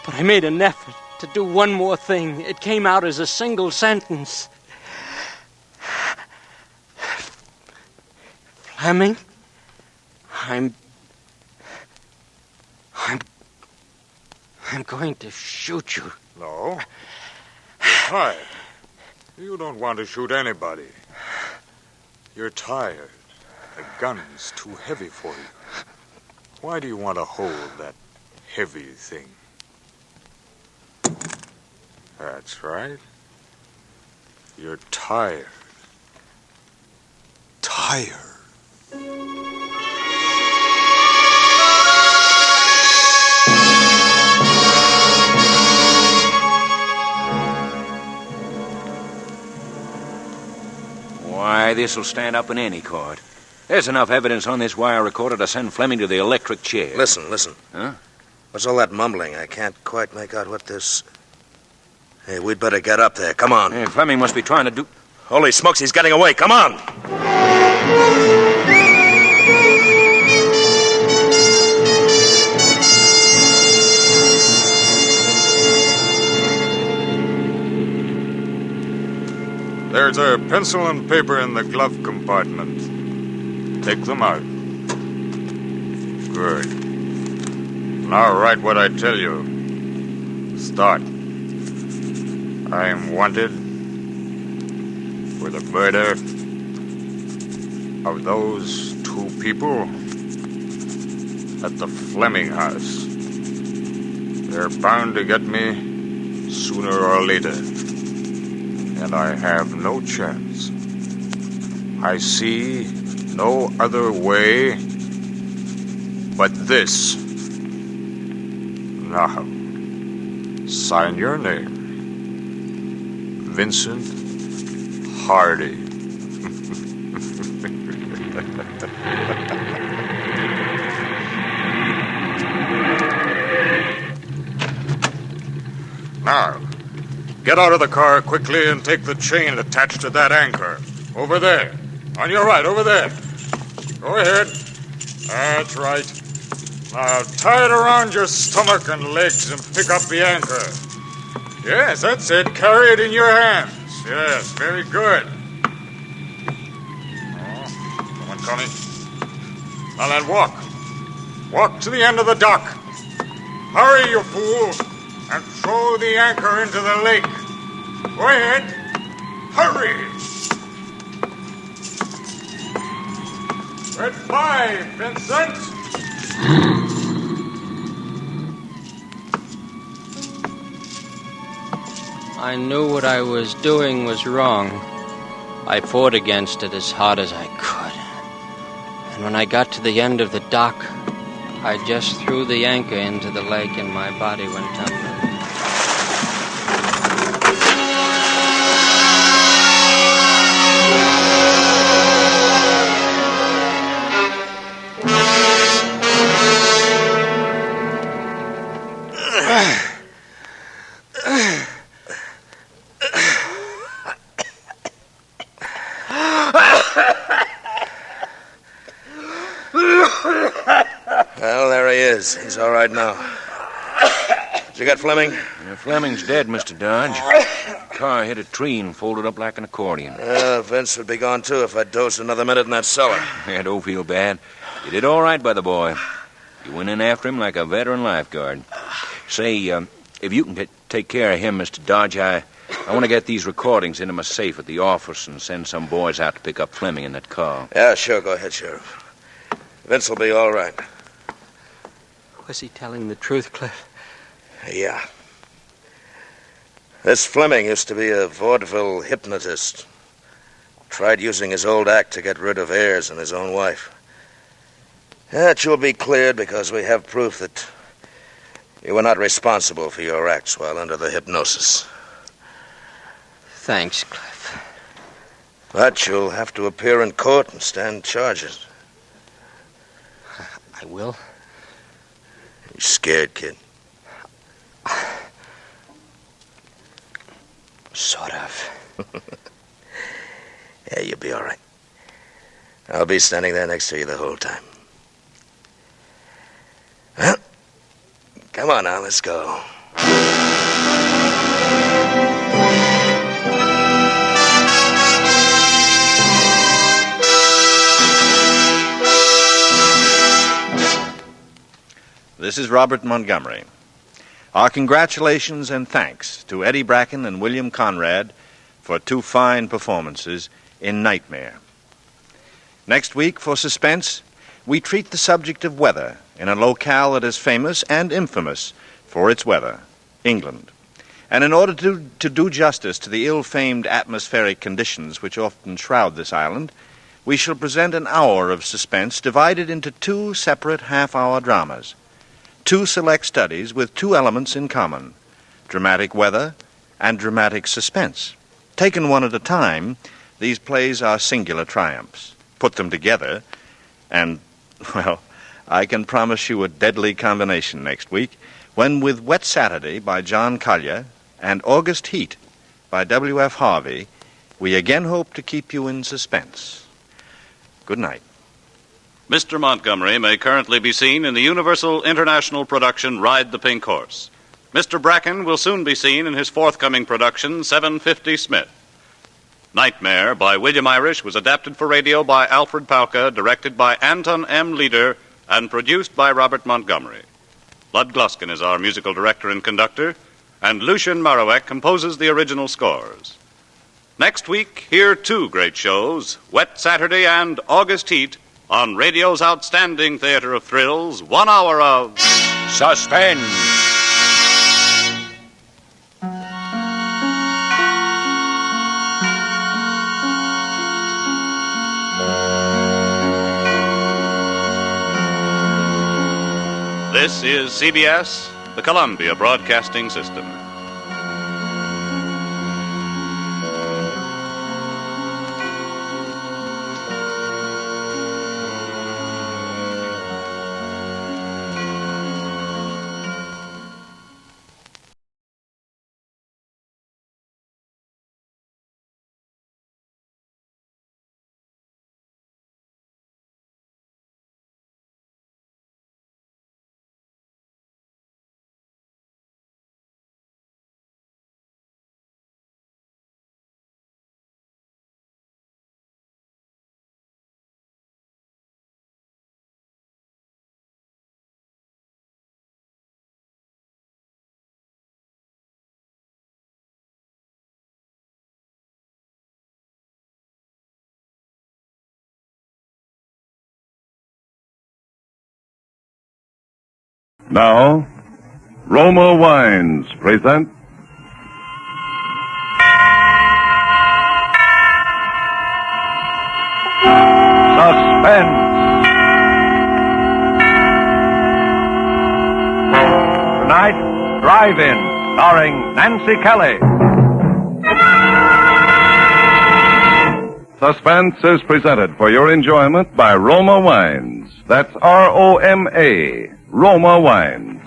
But I made an effort to do one more thing. It came out as a single sentence. Fleming, I'm going to shoot you. No. You're tired. You don't want to shoot anybody. You're tired. The gun's too heavy for you. Why do you want to hold that heavy thing? That's right. You're tired. Tired. Why, this'll stand up in any court. There's enough evidence on this wire recorder to send Fleming to the electric chair. Listen. Huh? What's all that mumbling? I can't quite make out what this... Hey, we'd better get up there. Come on. Hey, Fleming must be trying to do... Holy smokes, he's getting away. Come on. There's a pencil and paper in the glove compartment. Take them out. Good. Now write what I tell you. Start. I am wanted for the murder of those two people at the Fleming house. They're bound to get me sooner or later. And I have no chance. I see no other way but this. Now, sign your name. Vincent Hardy. Now, get out of the car quickly and take the chain attached to that anchor. Over there. On your right, over there. Go ahead. That's right. Now, tie it around your stomach and legs and pick up the anchor. Yes, that's it. Carry it in your hands. Yes, very good. Oh, someone coming. Now then, walk. Walk to the end of the dock. Hurry, you fool, and throw the anchor into the lake. Go ahead. Hurry. Goodbye, Vincent. I knew what I was doing was wrong. I fought against it as hard as I could. And when I got to the end of the dock, I just threw the anchor into the lake and my body went tumbling. Well, there he is. He's all right now. Did you get Fleming? Yeah, Fleming's dead, Mr. Dodge. Car hit a tree and folded up like an accordion. Vince would be gone, too, if I'd dozed another minute in that cellar. Yeah, don't feel bad. You did all right by the boy. You went in after him like a veteran lifeguard. Say, if you can take care of him, Mr. Dodge, I want to get these recordings into my safe at the office and send some boys out to pick up Fleming in that car. Yeah, sure. Go ahead, Sheriff. Vince will be all right. Was he telling the truth, Cliff? Yeah. This Fleming used to be a vaudeville hypnotist. Tried using his old act to get rid of Ayers and his own wife. That you'll be cleared because we have proof that you were not responsible for your acts while under the hypnosis. Thanks, Cliff. But you'll have to appear in court and stand charges. I will. You scared, kid? Sort of. Yeah, you'll be all right. I'll be standing there next to you the whole time. Well, come on now, let's go. This is Robert Montgomery. Our congratulations and thanks to Eddie Bracken and William Conrad for 2 fine performances in Nightmare. Next week, for Suspense, we treat the subject of weather in a locale that is famous and infamous for its weather, England. And in order to do justice to the ill-famed atmospheric conditions which often shroud this island, we shall present an hour of suspense divided into 2 separate half-hour dramas. 2 select studies with 2 elements in common, dramatic weather and dramatic suspense. Taken one at a time, these plays are singular triumphs. Put them together, and, well, I can promise you a deadly combination next week, when with Wet Saturday by John Collier and August Heat by W.F. Harvey, we again hope to keep you in suspense. Good night. Mr. Montgomery may currently be seen in the Universal International production Ride the Pink Horse. Mr. Bracken will soon be seen in his forthcoming production 750 Smith. Nightmare by William Irish was adapted for radio by Alfred Pauka, directed by Anton M. Leader, and produced by Robert Montgomery. Lud Gluskin is our musical director and conductor, and Lucien Marowek composes the original scores. Next week, hear 2 great shows, Wet Saturday and August Heat, on radio's outstanding theater of thrills, 1 hour of Suspense. This is CBS, the Columbia Broadcasting System. Now, Roma Wines present Suspense. Tonight, Drive-In, starring Nancy Kelly. Suspense is presented for your enjoyment by Roma Wines. That's R-O-M-A, Roma Wines.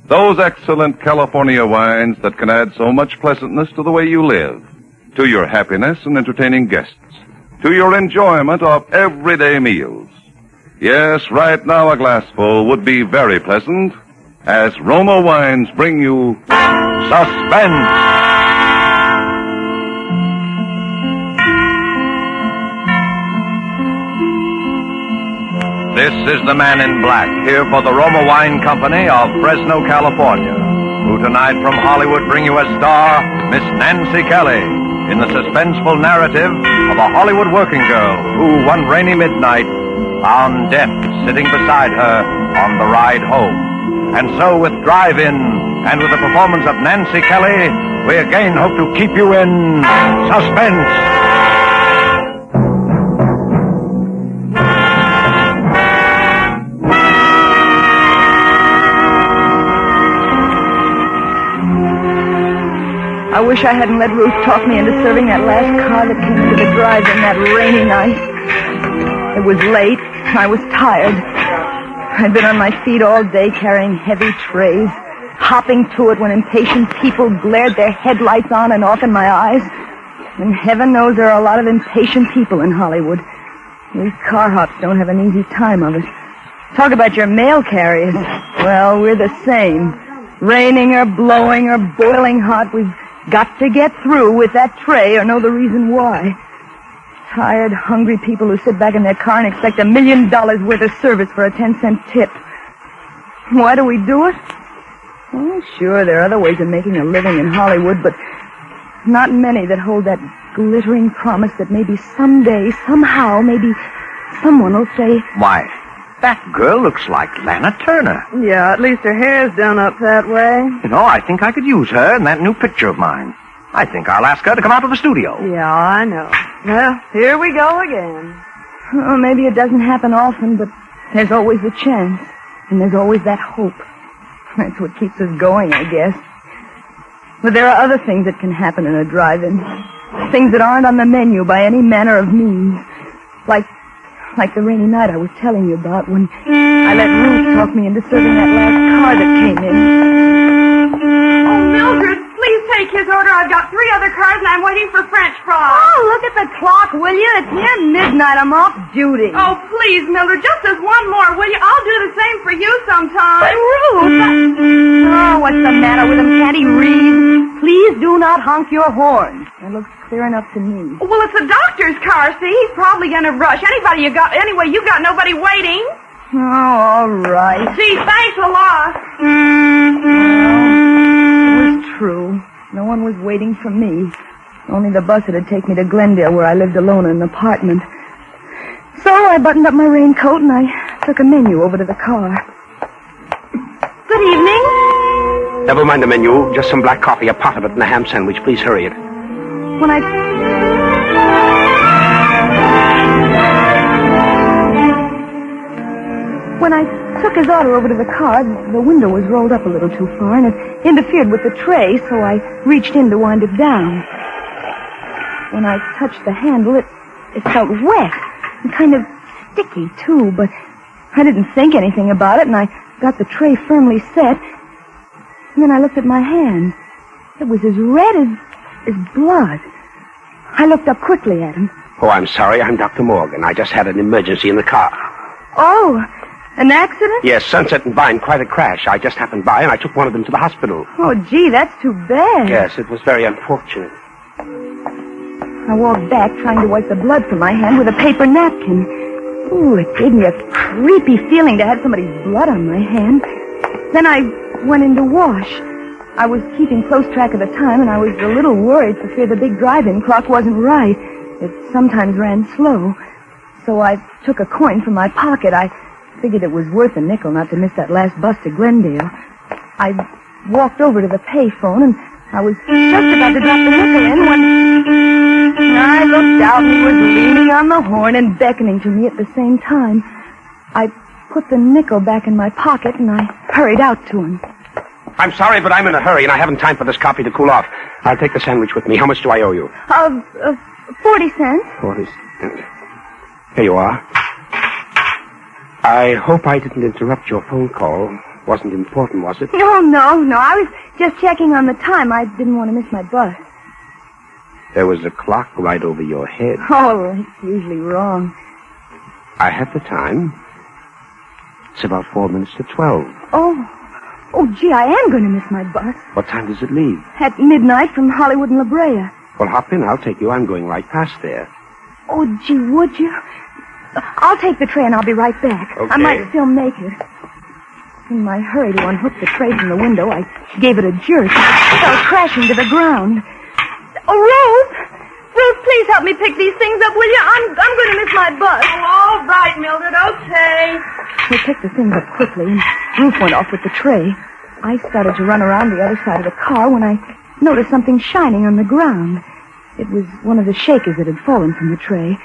Those excellent California wines that can add so much pleasantness to the way you live, to your happiness in entertaining guests, to your enjoyment of everyday meals. Yes, right now a glassful would be very pleasant as Roma Wines bring you Suspense. This is the Man in Black, here for the Roma Wine Company of Fresno, California, who tonight from Hollywood bring you as star Miss Nancy Kelly in the suspenseful narrative of a Hollywood working girl who one rainy midnight found death sitting beside her on the ride home. And so with Drive-In and with the performance of Nancy Kelly, we again hope to keep you in suspense. I wish I hadn't let Ruth talk me into serving that last car that came into the drive-in that rainy night. It was late. I was tired. I'd been on my feet all day carrying heavy trays, hopping to it when impatient people glared their headlights on and off in my eyes. And heaven knows there are a lot of impatient people in Hollywood. These car hops don't have an easy time of it. Talk about your mail carriers. Well, we're the same. Raining or blowing or boiling hot, we've got to get through with that tray or know the reason why. Tired, hungry people who sit back in their car and expect $1 million worth of service for a 10-cent tip. Why do we do it? Well, sure, there are other ways of making a living in Hollywood, but not many that hold that glittering promise that maybe someday, somehow, maybe someone will say, "Why, that girl looks like Lana Turner." Yeah, at least her hair's done up that way. You know, I think I could use her in that new picture of mine. I think I'll ask her to come out to the studio. Yeah, I know. Well, here we go again. Oh, maybe it doesn't happen often, but there's always a chance. And there's always that hope. That's what keeps us going, I guess. But there are other things that can happen in a drive-in. Things that aren't on the menu by any manner of means. Like the rainy night I was telling you about when I let Ruth talk me into serving that last car that came in. Oh, Mildred, please take his order. I've got 3 other cars and I'm waiting for French fries. Oh, look at the clock, will you? It's near midnight. I'm off duty. Oh, please, Mildred, just as one more, will you? I'll do the same for you sometime. But Ruth, Oh, what's the matter with him? Can't he read? Please do not honk your horn. It looks clear enough to me. Well, it's the doctor's car, see? He's probably going to rush. Anyway, you got nobody waiting. Oh, all right. Gee, thanks a lot. Well, it was true. No one was waiting for me. Only the bus that'd take me to Glendale, where I lived alone in an apartment. So I buttoned up my raincoat and I took a menu over to the car. Good evening. Never mind the menu. Just some black coffee, a pot of it, and a ham sandwich. Please hurry it. When I took his order over to the car, the window was rolled up a little too far, and it interfered with the tray, so I reached in to wind it down. When I touched the handle, it felt wet and kind of sticky, too, but I didn't think anything about it, and I got the tray firmly set. And then I looked at my hand. It was as red as blood. I looked up quickly at him. Oh, I'm sorry. I'm Dr. Morgan. I just had an emergency in the car. Oh, an accident? Yes, Sunset and Vine, quite a crash. I just happened by, and I took one of them to the hospital. Oh, gee, that's too bad. Yes, it was very unfortunate. I walked back, trying to wipe the blood from my hand with a paper napkin. Ooh, it gave me a creepy feeling to have somebody's blood on my hand. Then I went in to wash. I was keeping close track of the time, and I was a little worried for fear the big drive-in clock wasn't right. It sometimes ran slow. So I took a coin from my pocket. I figured it was worth a nickel not to miss that last bus to Glendale. I walked over to the payphone, and I was just about to drop the nickel in when I looked out, and he was leaning on the horn and beckoning to me at the same time. I put the nickel back in my pocket, and I hurried out to him. I'm sorry, but I'm in a hurry, and I haven't time for this coffee to cool off. I'll take the sandwich with me. How much do I owe you? 40 cents. 40 cents. Here you are. I hope I didn't interrupt your phone call. Wasn't important, was it? No. I was just checking on the time. I didn't want to miss my bus. There was a clock right over your head. Oh, it's usually wrong. I have the time. It's about 4 minutes to 12. Oh, gee, I am going to miss my bus. What time does it leave? At midnight from Hollywood and La Brea. Well, hop in. I'll take you. I'm going right past there. Oh, gee, would you? I'll take the tray and I'll be right back. Okay. I might still make it. In my hurry to unhook the tray from the window, I gave it a jerk. It fell crashing to the ground. Oh, Ruth! Ruth, please help me pick these things up, will you? I'm going to miss my bus. Oh, all right, Mildred, okay. We picked the things up quickly, and Ruth went off with the tray. I started to run around the other side of the car when I noticed something shining on the ground. It was one of the shakers that had fallen from the tray.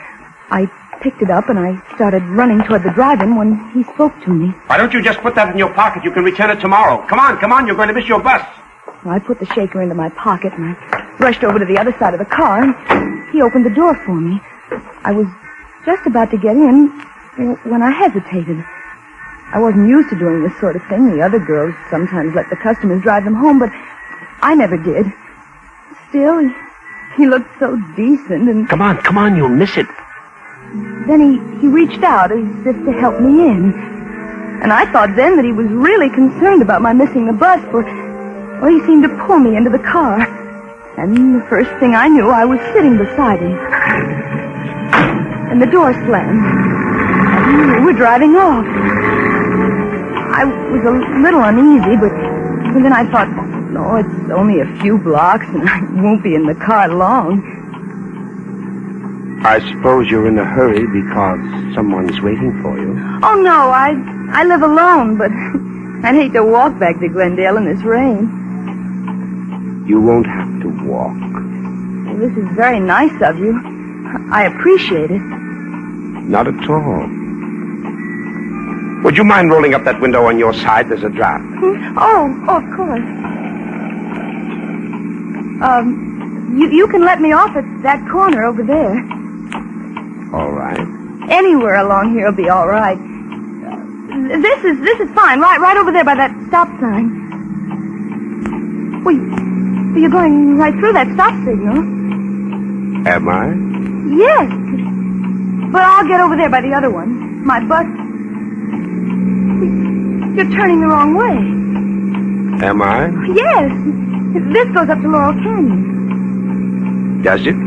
I picked it up, and I started running toward the drive-in when he spoke to me. Why don't you just put that in your pocket? You can return it tomorrow. Come on. You're going to miss your bus. Well, I put the shaker into my pocket, and I rushed over to the other side of the car, and he opened the door for me. I was just about to get in when I hesitated. I wasn't used to doing this sort of thing. The other girls sometimes let the customers drive them home, but I never did. Still, he looked so decent, and... Come on, you'll miss it. Then he reached out as if to help me in. And I thought then that he was really concerned about my missing the bus, for, well, he seemed to pull me into the car. And the first thing I knew, I was sitting beside him. And the door slammed. And we were driving off. I was a little uneasy, but then I thought, no, it's only a few blocks, and I won't be in the car long. I suppose you're in a hurry because someone's waiting for you. Oh, no, I live alone, but I'd hate to walk back to Glendale in this rain. You won't have to walk. Well, this is very nice of you. I appreciate it. Not at all. Would you mind rolling up that window on your side? There's a draft. Oh, of course. You can let me off at that corner over there. All right. Anywhere along here will be all right. This is fine. Right over there by that stop sign. Well, you're going right through that stop signal. Am I? Yes. But I'll get over there by the other one. My bus. You're turning the wrong way. Am I? Yes. This goes up to Laurel Canyon. Does it?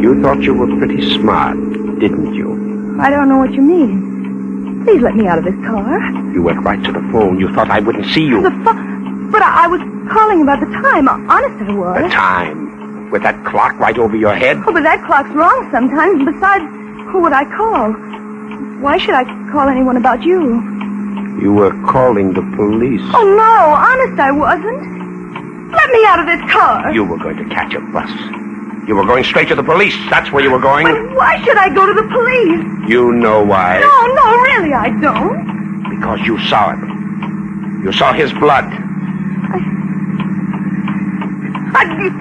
You thought you were pretty smart, didn't you? I don't know what you mean. Please let me out of this car. You went right to the phone. You thought I wouldn't see you. But I was calling about the time. Honest, I was. The time? With that clock right over your head? Oh, but that clock's wrong sometimes. Besides, who would I call? Why should I call anyone about you? You were calling the police. Oh, no. Honest, I wasn't. Let me out of this car. You were going to catch a bus. You were going straight to the police. That's where you were going. But why should I go to the police? You know why. No, really, I don't. Because you saw it. You saw his blood.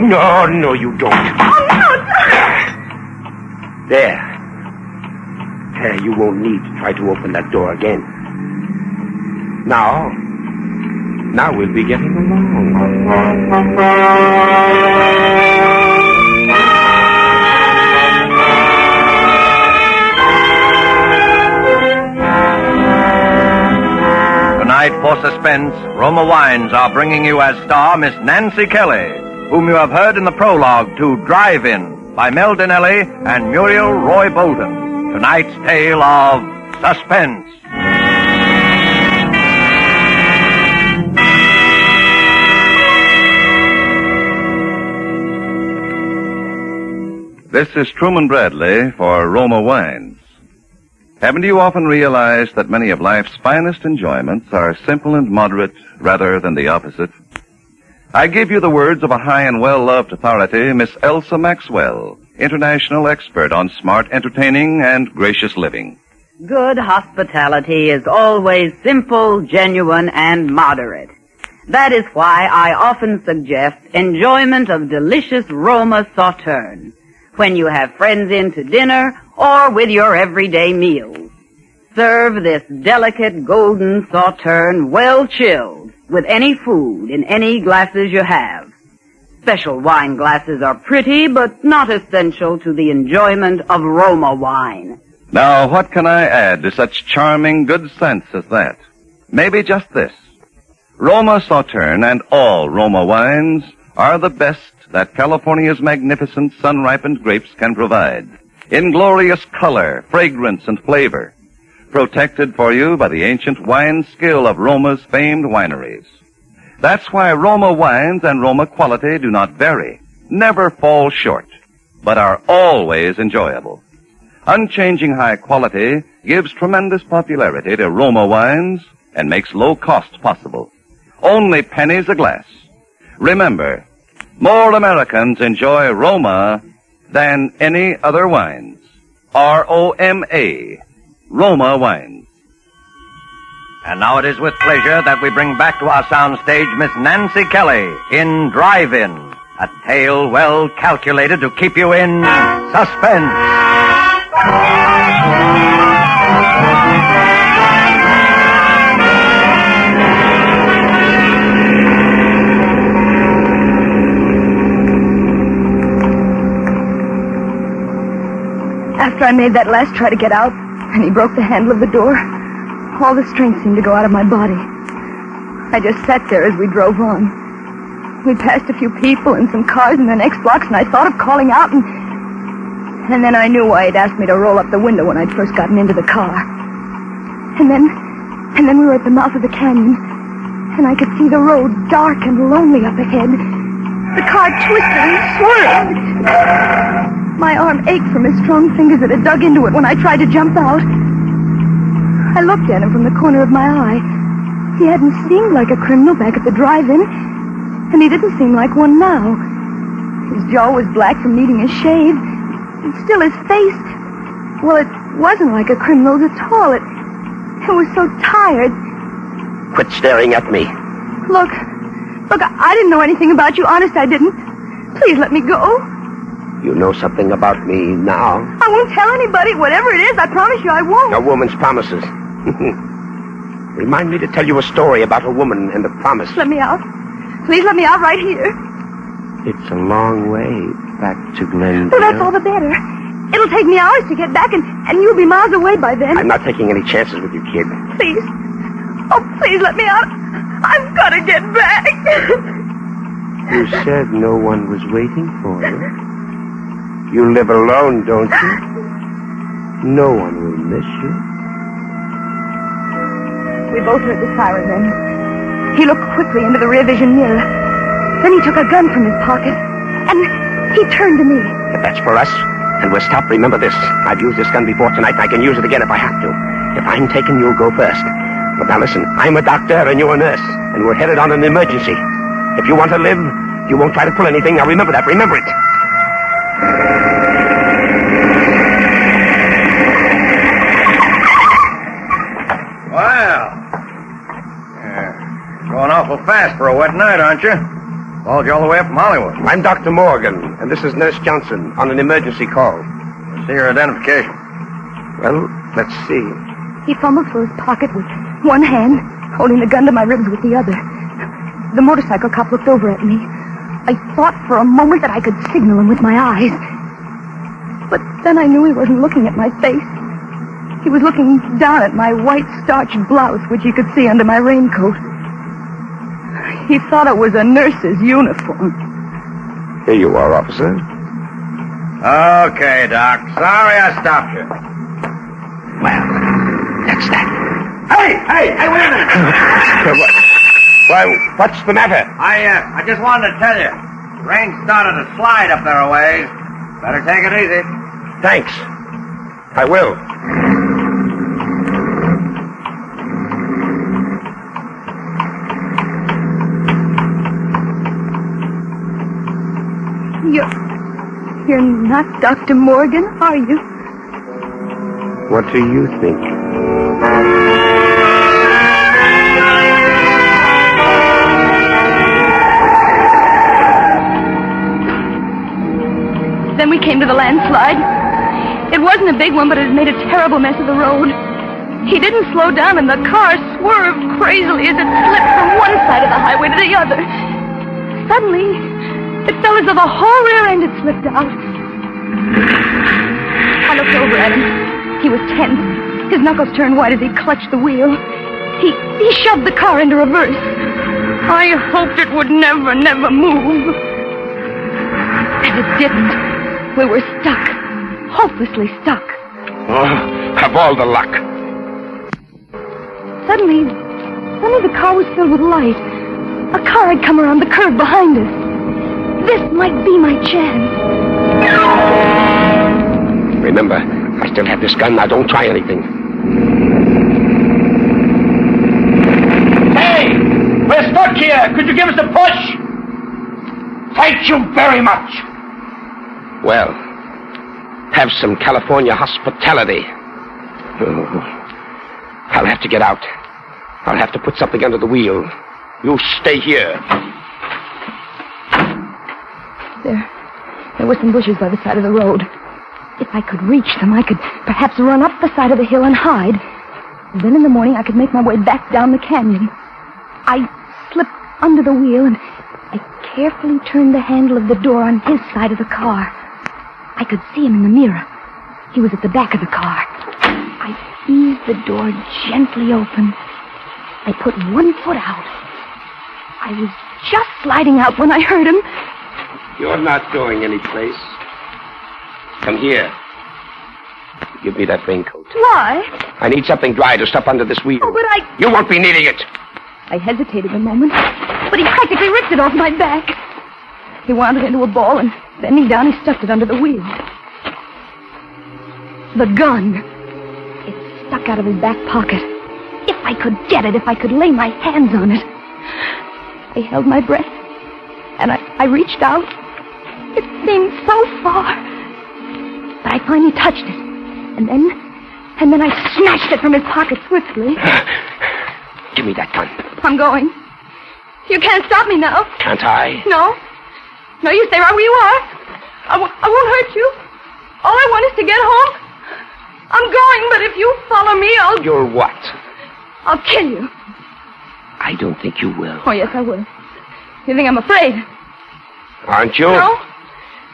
No, you don't. Oh, no. There, you won't need to try to open that door again. Now we'll be getting along. Tonight for Suspense, Roma Wines are bringing you as star Miss Nancy Kelly, whom you have heard in the prologue to Drive-In by Mel Dinelli and Muriel Roy Bolton. Tonight's tale of suspense. This is Truman Bradley for Roma Wines. Haven't you often realized that many of life's finest enjoyments are simple and moderate rather than the opposite? I give you the words of a high and well-loved authority, Miss Elsa Maxwell, international expert on smart entertaining and gracious living. Good hospitality is always simple, genuine, and moderate. That is why I often suggest enjoyment of delicious Roma Sauterne when you have friends in to dinner or with your everyday meals. Serve this delicate golden Sauterne well chilled with any food in any glasses you have. Special wine glasses are pretty but not essential to the enjoyment of Roma wine. Now, what can I add to such charming good sense as that? Maybe just this. Roma Sauterne and all Roma wines are the best that California's magnificent sun-ripened grapes can provide, in glorious color, fragrance, and flavor, protected for you by the ancient wine skill of Roma's famed wineries. That's why Roma wines and Roma quality do not vary, never fall short, but are always enjoyable. Unchanging high quality gives tremendous popularity to Roma wines and makes low cost possible. Only pennies a glass. Remember, more Americans enjoy Roma than any other wines. R-O-M-A, Roma wines. And now it is with pleasure that we bring back to our soundstage Miss Nancy Kelly in Drive-In, a tale well calculated to keep you in suspense. After I made that last try to get out, and he broke the handle of the door, all the strength seemed to go out of my body. I just sat there as we drove on. We passed a few people and some cars in the next blocks, and I thought of calling out, and then I knew why he'd asked me to roll up the window when I'd first gotten into the car. And then we were at the mouth of the canyon, and I could see the road dark and lonely up ahead. The car twisted and swerved. My arm ached from his strong fingers that had dug into it when I tried to jump out. I looked at him from the corner of my eye. He hadn't seemed like a criminal back at the drive-in, and he didn't seem like one now. His jaw was black from needing a shave, and still his face, well, it wasn't like a criminal's at all. It was so tired. Quit staring at me. Look, I didn't know anything about you. Honest, I didn't. Please let me go. You know something about me now. I won't tell anybody. Whatever it is, I promise you I won't. A woman's promises. Remind me to tell you a story about a woman and a promise. Let me out. Please let me out right here. It's a long way back to Glendale. Well, that's all the better. It'll take me hours to get back, and you'll be miles away by then. I'm not taking any chances with you, kid. Please. Oh, please let me out. I've got to get back. You said no one was waiting for you. You live alone, don't you? No one will miss you. We both heard the siren then. He looked quickly into the rear vision mirror. Then he took a gun from his pocket, and he turned to me. If that's for us, and we'll stop, remember this. I've used this gun before tonight, and I can use it again if I have to. If I'm taken, you'll go first. But now listen, I'm a doctor, and you're a nurse, and we're headed on an emergency. If you want to live, you won't try to pull anything. Now remember that. Remember it. Well, going awful fast for a wet night, aren't you? Followed you all the way up from Hollywood. I'm Dr. Morgan, and this is Nurse Johnson on an emergency call. See your identification. Well, let's see. He fumbled for his pocket with one hand, holding the gun to my ribs with the other. The motorcycle cop looked over at me. I thought for a moment that I could signal him with my eyes. But then I knew he wasn't looking at my face. He was looking down at my white starched blouse, which he could see under my raincoat. He thought it was a nurse's uniform. Here you are, officer. Okay, Doc. Sorry I stopped you. Well, that's that. Hey, wait a minute. Why, what's the matter? I just wanted to tell you. Rain started to slide up there a ways. Better take it easy. Thanks. I will. You're not Dr. Morgan, are you? What do you think? Then we came to the landslide. It wasn't a big one, but it had made a terrible mess of the road. He didn't slow down, and the car swerved crazily as it slipped from one side of the highway to the other. Suddenly, it felt as though the whole rear end had slipped out. I looked over at him. He was tense. His knuckles turned white as he clutched the wheel. He shoved the car into reverse. I hoped it would never move. And it didn't. We were stuck. Hopelessly stuck. Oh, have all the luck. Suddenly the car was filled with light. A car had come around the curve behind us. This might be my chance. Remember, I still have this gun. Now don't try anything. Hey! We're stuck here. Could you give us a push? Thank you very much. Well, have some California hospitality. Oh, I'll have to get out. I'll have to put something under the wheel. You stay here. There were some bushes by the side of the road. If I could reach them, I could perhaps run up the side of the hill and hide. And then in the morning, I could make my way back down the canyon. I slipped under the wheel, and I carefully turned the handle of the door on his side of the car. I could see him in the mirror. He was at the back of the car. I eased the door gently open. I put one foot out. I was just sliding out when I heard him. You're not going anyplace. Come here. Give me that raincoat. Why? I need something dry to stuff under this wheel. Oh, but You won't be needing it. I hesitated a moment, but he practically ripped it off my back. He wound it into a ball, and bending down, he stuffed it under the wheel. The gun. It stuck out of his back pocket. If I could get it, if I could lay my hands on it. I held my breath, and I reached out. It seemed so far. But I finally touched it, and then I snatched it from his pocket swiftly. Give me that gun. I'm going. You can't stop me now. Can't I? No. No, you stay right where you are. I won't hurt you. All I want is to get home. I'm going, but if you follow me, You're what? I'll kill you. I don't think you will. Oh, yes, I will. You think I'm afraid? Aren't you? No.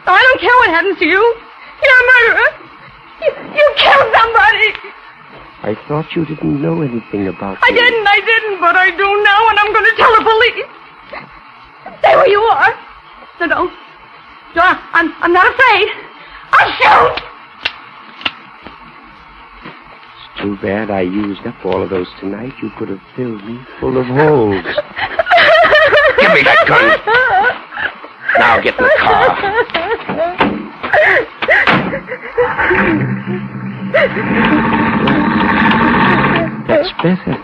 No, I don't care what happens to you. You're a murderer. You killed somebody. I thought you didn't know anything about I didn't, but I do now, and I'm going to tell the police. Stay where you are. No. I'm not afraid. I'll shoot. It's too bad I used up all of those tonight. You could have filled me full of holes. Give me that gun. Now get in the car. That's better.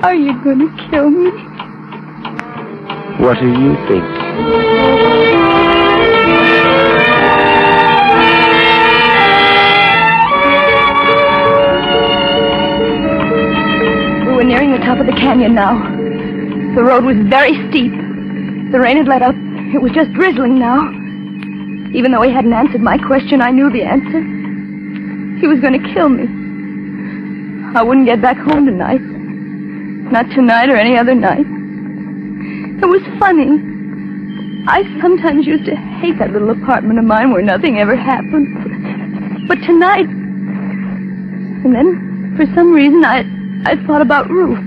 Are you going to kill me? What do you think? We were nearing the top of the canyon now. The road was very steep. The rain had let up. It was just drizzling now. Even though he hadn't answered my question, I knew the answer. He was going to kill me. I wouldn't get back home tonight. Not tonight or any other night. It was funny. I sometimes used to hate that little apartment of mine where nothing ever happened. But tonight... And then, for some reason, I thought about Ruth.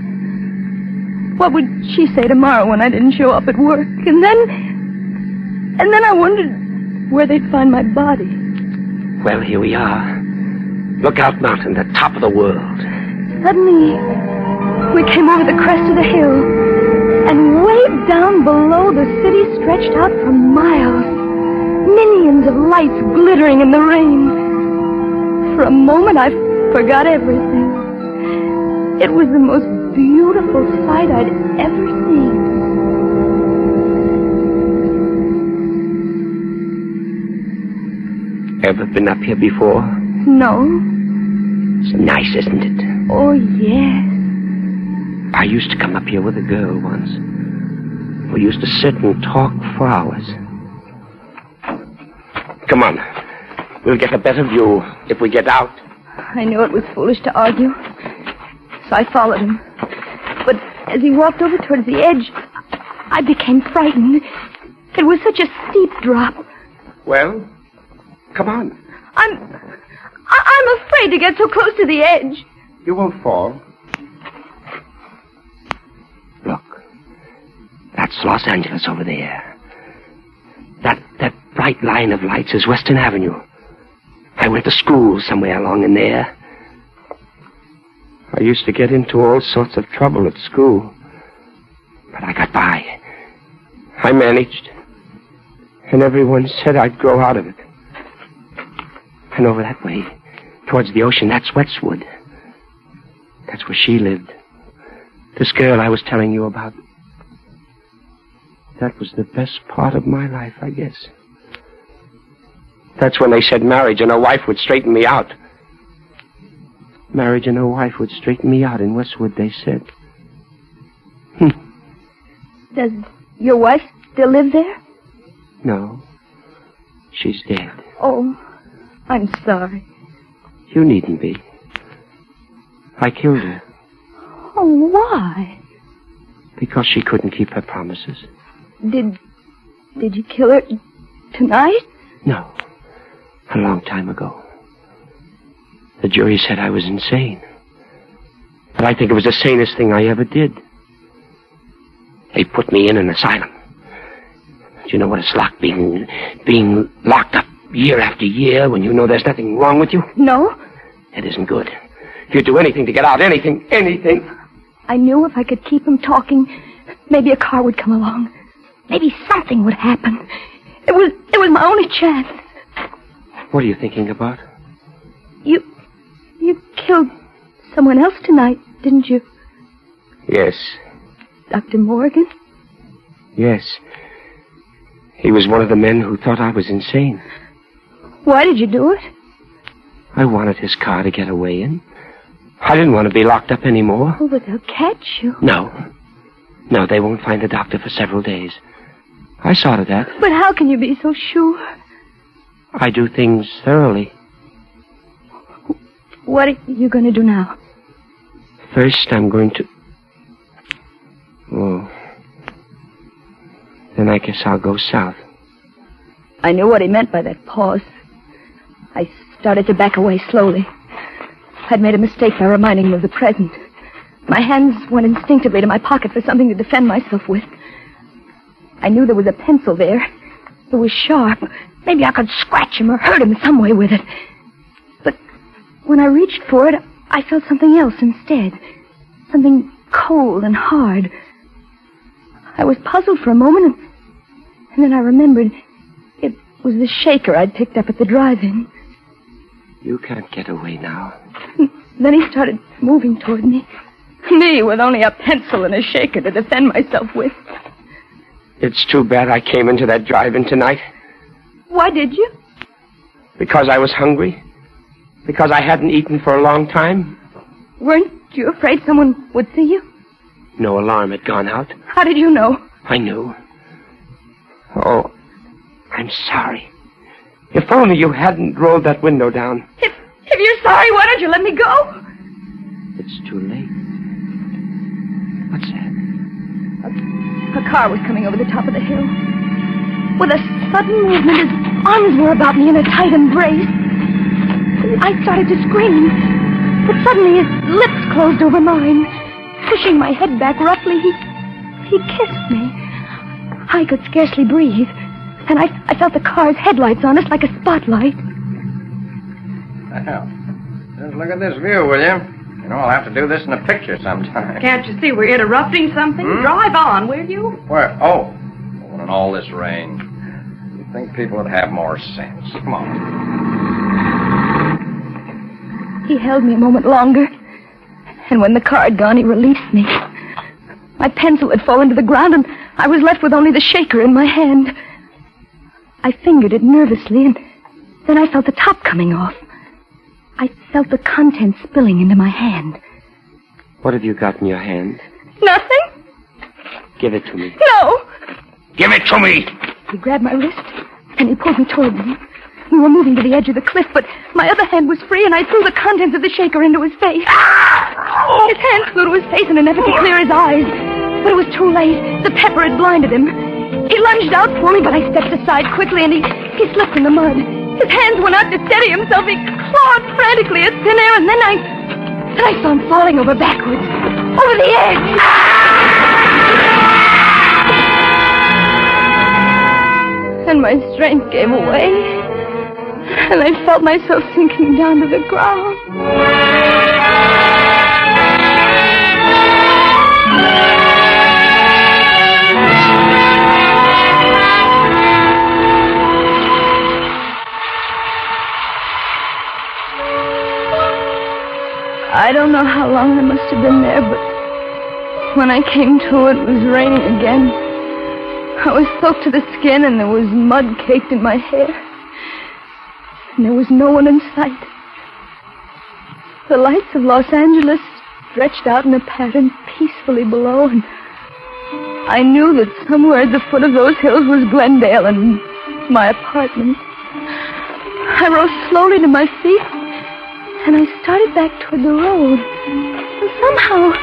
What would she say tomorrow when I didn't show up at work? And then I wondered where they'd find my body. Well, here we are. Lookout Mountain, the top of the world. Suddenly, we came over the crest of the hill, and way Way down below, the city stretched out for miles. Millions of lights glittering in the rain. For a moment, I forgot everything. It was the most beautiful sight I'd ever seen. Ever been up here before? No. It's nice, isn't it? Oh, yes. I used to come up here with a girl once. We used to sit and talk for hours. Come on. We'll get a better view if we get out. I knew it was foolish to argue, so I followed him. But as he walked over towards the edge, I became frightened. It was such a steep drop. Well, come on. I'm afraid to get so close to the edge. You won't fall. Look. That's Los Angeles over there. That bright line of lights is Western Avenue. I went to school somewhere along in there. I used to get into all sorts of trouble at school. But I got by. I managed. And everyone said I'd grow out of it. And over that way, towards the ocean, that's Westwood. That's where she lived. This girl I was telling you about. That was the best part of my life, I guess. That's when they said marriage and a wife would straighten me out. Marriage and a wife would straighten me out in Westwood, they said. Does your wife still live there? No. She's dead. Oh, I'm sorry. You needn't be. I killed her. Oh, why? Because she couldn't keep her promises. Did you kill her tonight? No. A long time ago. The jury said I was insane. But I think it was the sanest thing I ever did. They put me in an asylum. Do you know what it's like being locked up year after year when you know there's nothing wrong with you? No. It isn't good. You'd do anything to get out. Anything. I knew if I could keep him talking, maybe a car would come along. Maybe something would happen. It was my only chance. What are you thinking about? You killed someone else tonight, didn't you? Yes. Dr. Morgan? Yes. He was one of the men who thought I was insane. Why did you do it? I wanted his car to get away in. I didn't want to be locked up anymore. Oh, but they'll catch you. No, they won't find the doctor for several days. I saw to that. But how can you be so sure? I do things thoroughly. What are you going to do now? First, I'm going to... Oh. Then I guess I'll go south. I knew what he meant by that pause. I started to back away slowly. I'd made a mistake by reminding him of the present. My hands went instinctively to my pocket for something to defend myself with. I knew there was a pencil there. It was sharp. Maybe I could scratch him or hurt him some way with it. But when I reached for it, I felt something else instead. Something cold and hard. I was puzzled for a moment, and then I remembered it was the shaker I'd picked up at the drive-in. You can't get away now. Then he started moving toward me. Me, with only a pencil and a shaker to defend myself with. It's too bad I came into that drive-in tonight. Why did you? Because I was hungry. Because I hadn't eaten for a long time. Weren't you afraid someone would see you? No alarm had gone out. How did you know? I knew. Oh, I'm sorry. If only you hadn't rolled that window down. If you're sorry, why don't you let me go? It's too late. What's that? A car was coming over the top of the hill. With a sudden movement, his arms were about me in a tight embrace. I started to scream, but suddenly his lips closed over mine. Pushing my head back roughly, he kissed me. I could scarcely breathe, and I felt the car's headlights on us like a spotlight. Well, just look at this view, will you? You know, I'll have to do this in a picture sometime. Can't you see we're interrupting something? Drive on, will you? Where? Oh, in all this rain. You'd think people would have more sense. Come on. He held me a moment longer, and when the car had gone, he released me. My pencil had fallen to the ground, and I was left with only the shaker in my hand. I fingered it nervously, and then I felt the top coming off. I felt the contents spilling into my hand. What have you got in your hand? Nothing? Give it to me. No! Give it to me! He grabbed my wrist, and he pulled me toward him. We were moving to the edge of the cliff, but my other hand was free, and I threw the contents of the shaker into his face. His hand flew to his face in an effort to clear his eyes. But it was too late. The pepper had blinded him. He lunged out for me, but I stepped aside quickly, and he slipped in the mud. His hands went out to steady himself. He clawed frantically at thin air, and then I saw him falling over backwards, over the edge. And my strength gave away, and I felt myself sinking down to the ground. I don't know how long I must have been there, but when I came to, it was raining again. I was soaked to the skin, and there was mud caked in my hair. And there was no one in sight. The lights of Los Angeles stretched out in a pattern peacefully below, and I knew that somewhere at the foot of those hills was Glendale and my apartment. I rose slowly to my feet, and I started back toward the road. And somehow,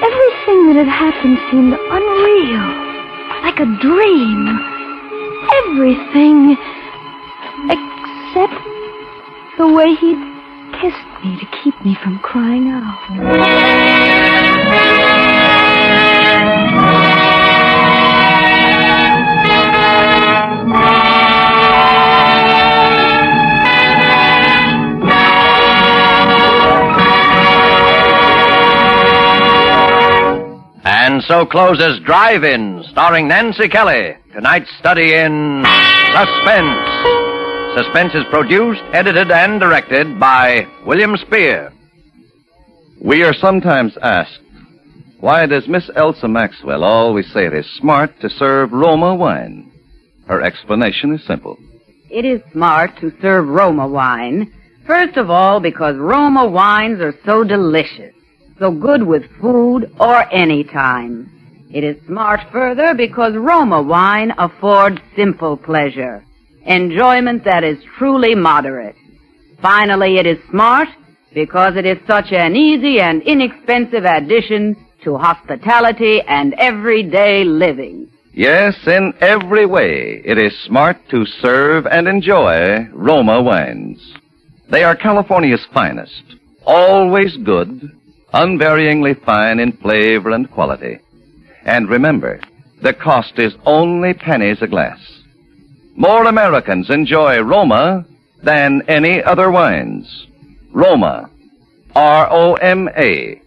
everything that had happened seemed unreal, like a dream. Everything except the way he'd kissed me to keep me from crying out. And so closes Drive-In, starring Nancy Kelly. Tonight's study in Suspense. Suspense is produced, edited, and directed by William Spear. We are sometimes asked, why does Miss Elsa Maxwell always say it is smart to serve Roma wine? Her explanation is simple. It is smart to serve Roma wine, first of all because Roma wines are so delicious, so good with food or any time. It is smart further because Roma wine affords simple pleasure, enjoyment that is truly moderate. Finally, it is smart because it is such an easy and inexpensive addition to hospitality and everyday living. Yes, in every way, it is smart to serve and enjoy Roma wines. They are California's finest, always good, unvaryingly fine in flavor and quality. And remember, the cost is only pennies a glass. More Americans enjoy Roma than any other wines. Roma. R-O-M-A.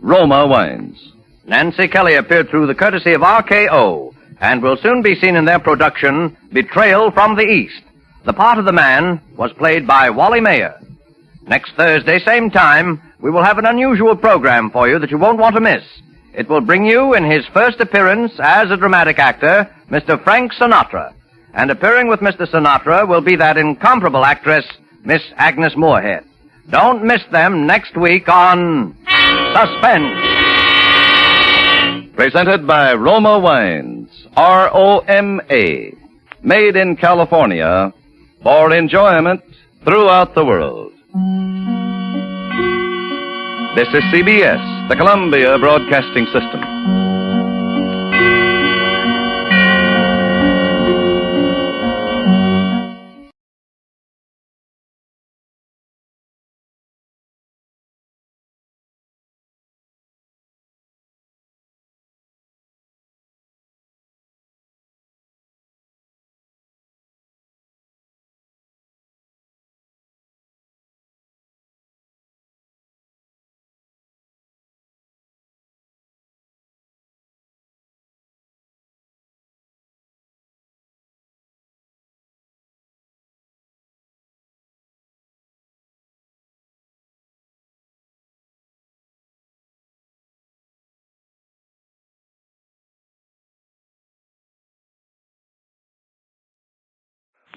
Roma wines. Nancy Kelly appeared through the courtesy of RKO and will soon be seen in their production, Betrayal from the East. The part of the man was played by Wally Mayer. Next Thursday, same time, we will have an unusual program for you that you won't want to miss. It will bring you, in his first appearance as a dramatic actor, Mr. Frank Sinatra. And appearing with Mr. Sinatra will be that incomparable actress, Miss Agnes Moorehead. Don't miss them next week on Suspense. Presented by Roma Wines. R-O-M-A. Made in California for enjoyment throughout the world. This is CBS, the Columbia Broadcasting System.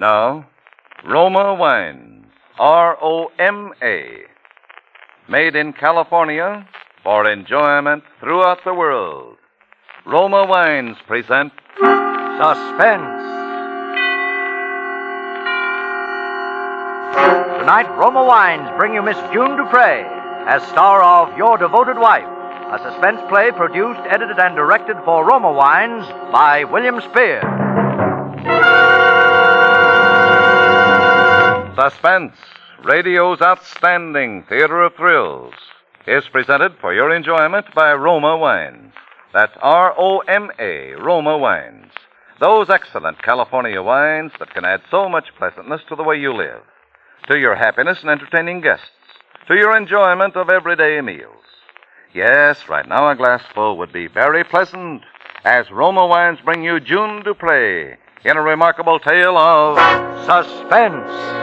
Now, Roma Wines, R-O-M-A. Made in California for enjoyment throughout the world. Roma Wines present Suspense. Tonight, Roma Wines bring you Miss June Dupre as star of Your Devoted Wife, a suspense play produced, edited, and directed for Roma Wines by William Spear. Suspense, radio's outstanding theater of thrills, is presented for your enjoyment by Roma Wines. That's R-O-M-A, Roma Wines. Those excellent California wines that can add so much pleasantness to the way you live, to your happiness in entertaining guests, to your enjoyment of everyday meals. Yes, right now a glassful would be very pleasant as Roma Wines bring you June Dupre in a remarkable tale of Suspense.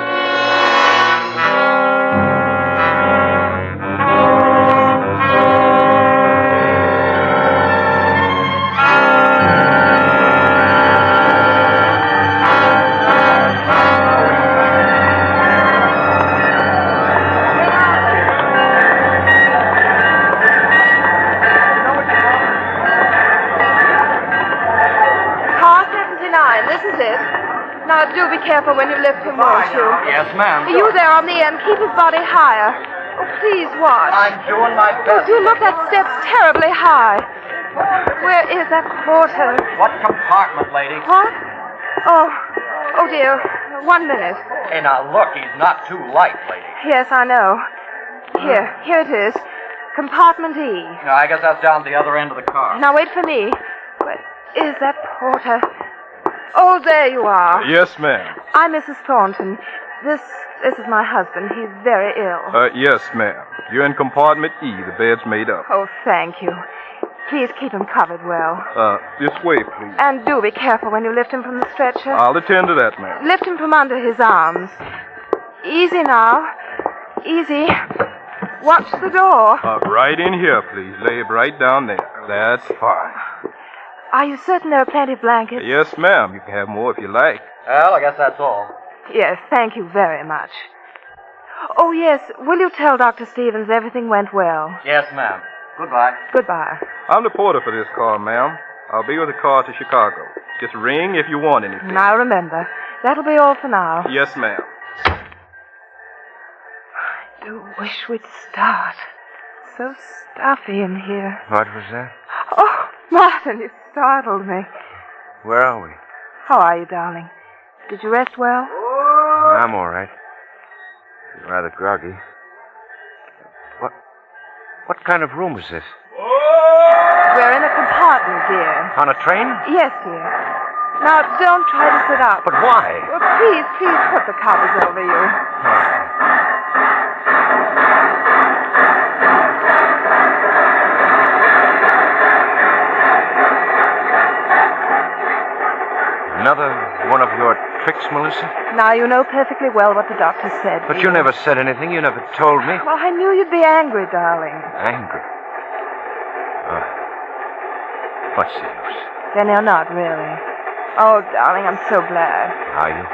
Now, do be careful when you lift him, won't you? Yes, ma'am. You there on the end, keep his body higher. Oh, please watch. I'm doing my best. Do look, that step's terribly high. Where is that porter? What compartment, lady? What? Oh dear. 1 minute. Hey, now look, he's not too light, lady. Yes, I know. Here it is. Compartment E. No, I guess that's down at the other end of the car. Now wait for me. Where is that porter? Oh, there you are. Yes, ma'am. I'm Mrs. Thornton. This is my husband. He's very ill. Yes, ma'am. You're in compartment E. The bed's made up. Oh, thank you. Please keep him covered well. This way, please. And do be careful when you lift him from the stretcher. I'll attend to that, ma'am. Lift him from under his arms. Easy now. Easy. Watch the door. Right in here, please. Lay it right down there. That's fine. Are you certain there are plenty of blankets? Yes, ma'am. You can have more if you like. Well, I guess that's all. Yes, thank you very much. Oh, yes. Will you tell Dr. Stevens everything went well? Yes, ma'am. Goodbye. Goodbye. I'm the porter for this car, ma'am. I'll be with the car to Chicago. Just ring if you want anything. I'll remember. That'll be all for now. Yes, ma'am. I do wish we'd start. So stuffy in here. What was that? Oh, Martin, you startled me. Where are we? How are you, darling? Did you rest well? I'm all right. Rather groggy. What kind of room is this? We're in a compartment, dear. On a train? Yes, dear. Now, don't try to sit up. But why? Well, please put the covers over you. Another one of your tricks, Melissa? Now, you know perfectly well what the doctor said. But you never said anything. You never told me. Well, I knew you'd be angry, darling. Angry? What's the use? Then you're not, really. Oh, darling, I'm so glad. Are you?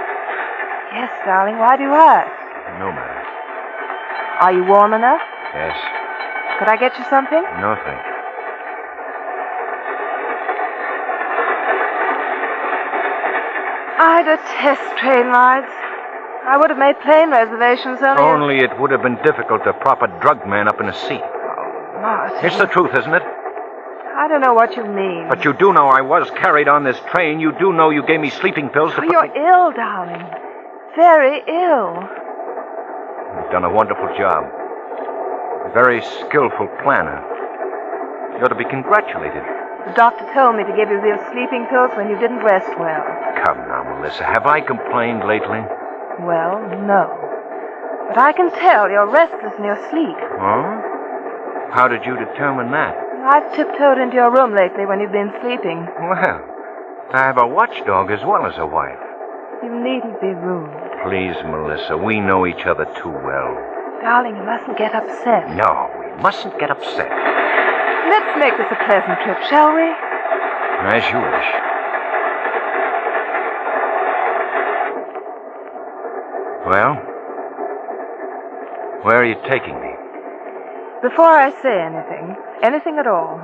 Yes, darling. Why do you ask? No matter. Are you warm enough? Yes. Could I get you something? No, thank you. I detest train rides. I would have made plane reservations earlier. Only it would have been difficult to prop a drug man up in a seat. Oh, Martin. It's the truth, isn't it? I don't know what you mean. But you do know I was carried on this train. You do know you gave me sleeping pills to You're ill, darling. Very ill. You've done a wonderful job. A very skillful planner. You ought to be congratulated. The doctor told me to give you those sleeping pills when you didn't rest well. Come now, Melissa. Have I complained lately? Well, no. But I can tell you're restless in your sleep. Oh? How did you determine that? I've tiptoed into your room lately when you've been sleeping. Well, I have a watchdog as well as a wife. You needn't be rude. Please, Melissa, we know each other too well. Darling, you mustn't get upset. No, we mustn't get upset. Let's make this a pleasant trip, shall we? As you wish. Well? Where are you taking me? Before I say anything at all,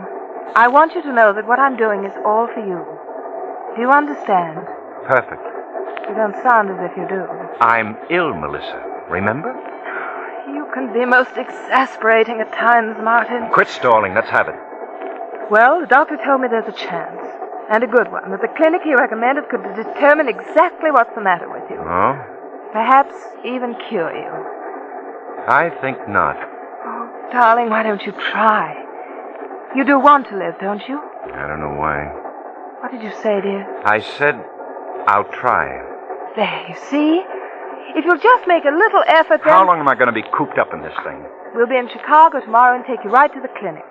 I want you to know that what I'm doing is all for you. Do you understand? Perfect. You don't sound as if you do. I'm ill, Melissa. Remember? You can be most exasperating at times, Martin. Quit stalling. Let's have it. Well, the doctor told me there's a chance, and a good one, that the clinic he recommended could determine exactly what's the matter with you. Oh? Perhaps even cure you. I think not. Oh, darling, why don't you try? You do want to live, don't you? I don't know why. What did you say, dear? I said I'll try. There, you see? If you'll just make a little effort, then... How long am I going to be cooped up in this thing? We'll be in Chicago tomorrow and take you right to the clinic.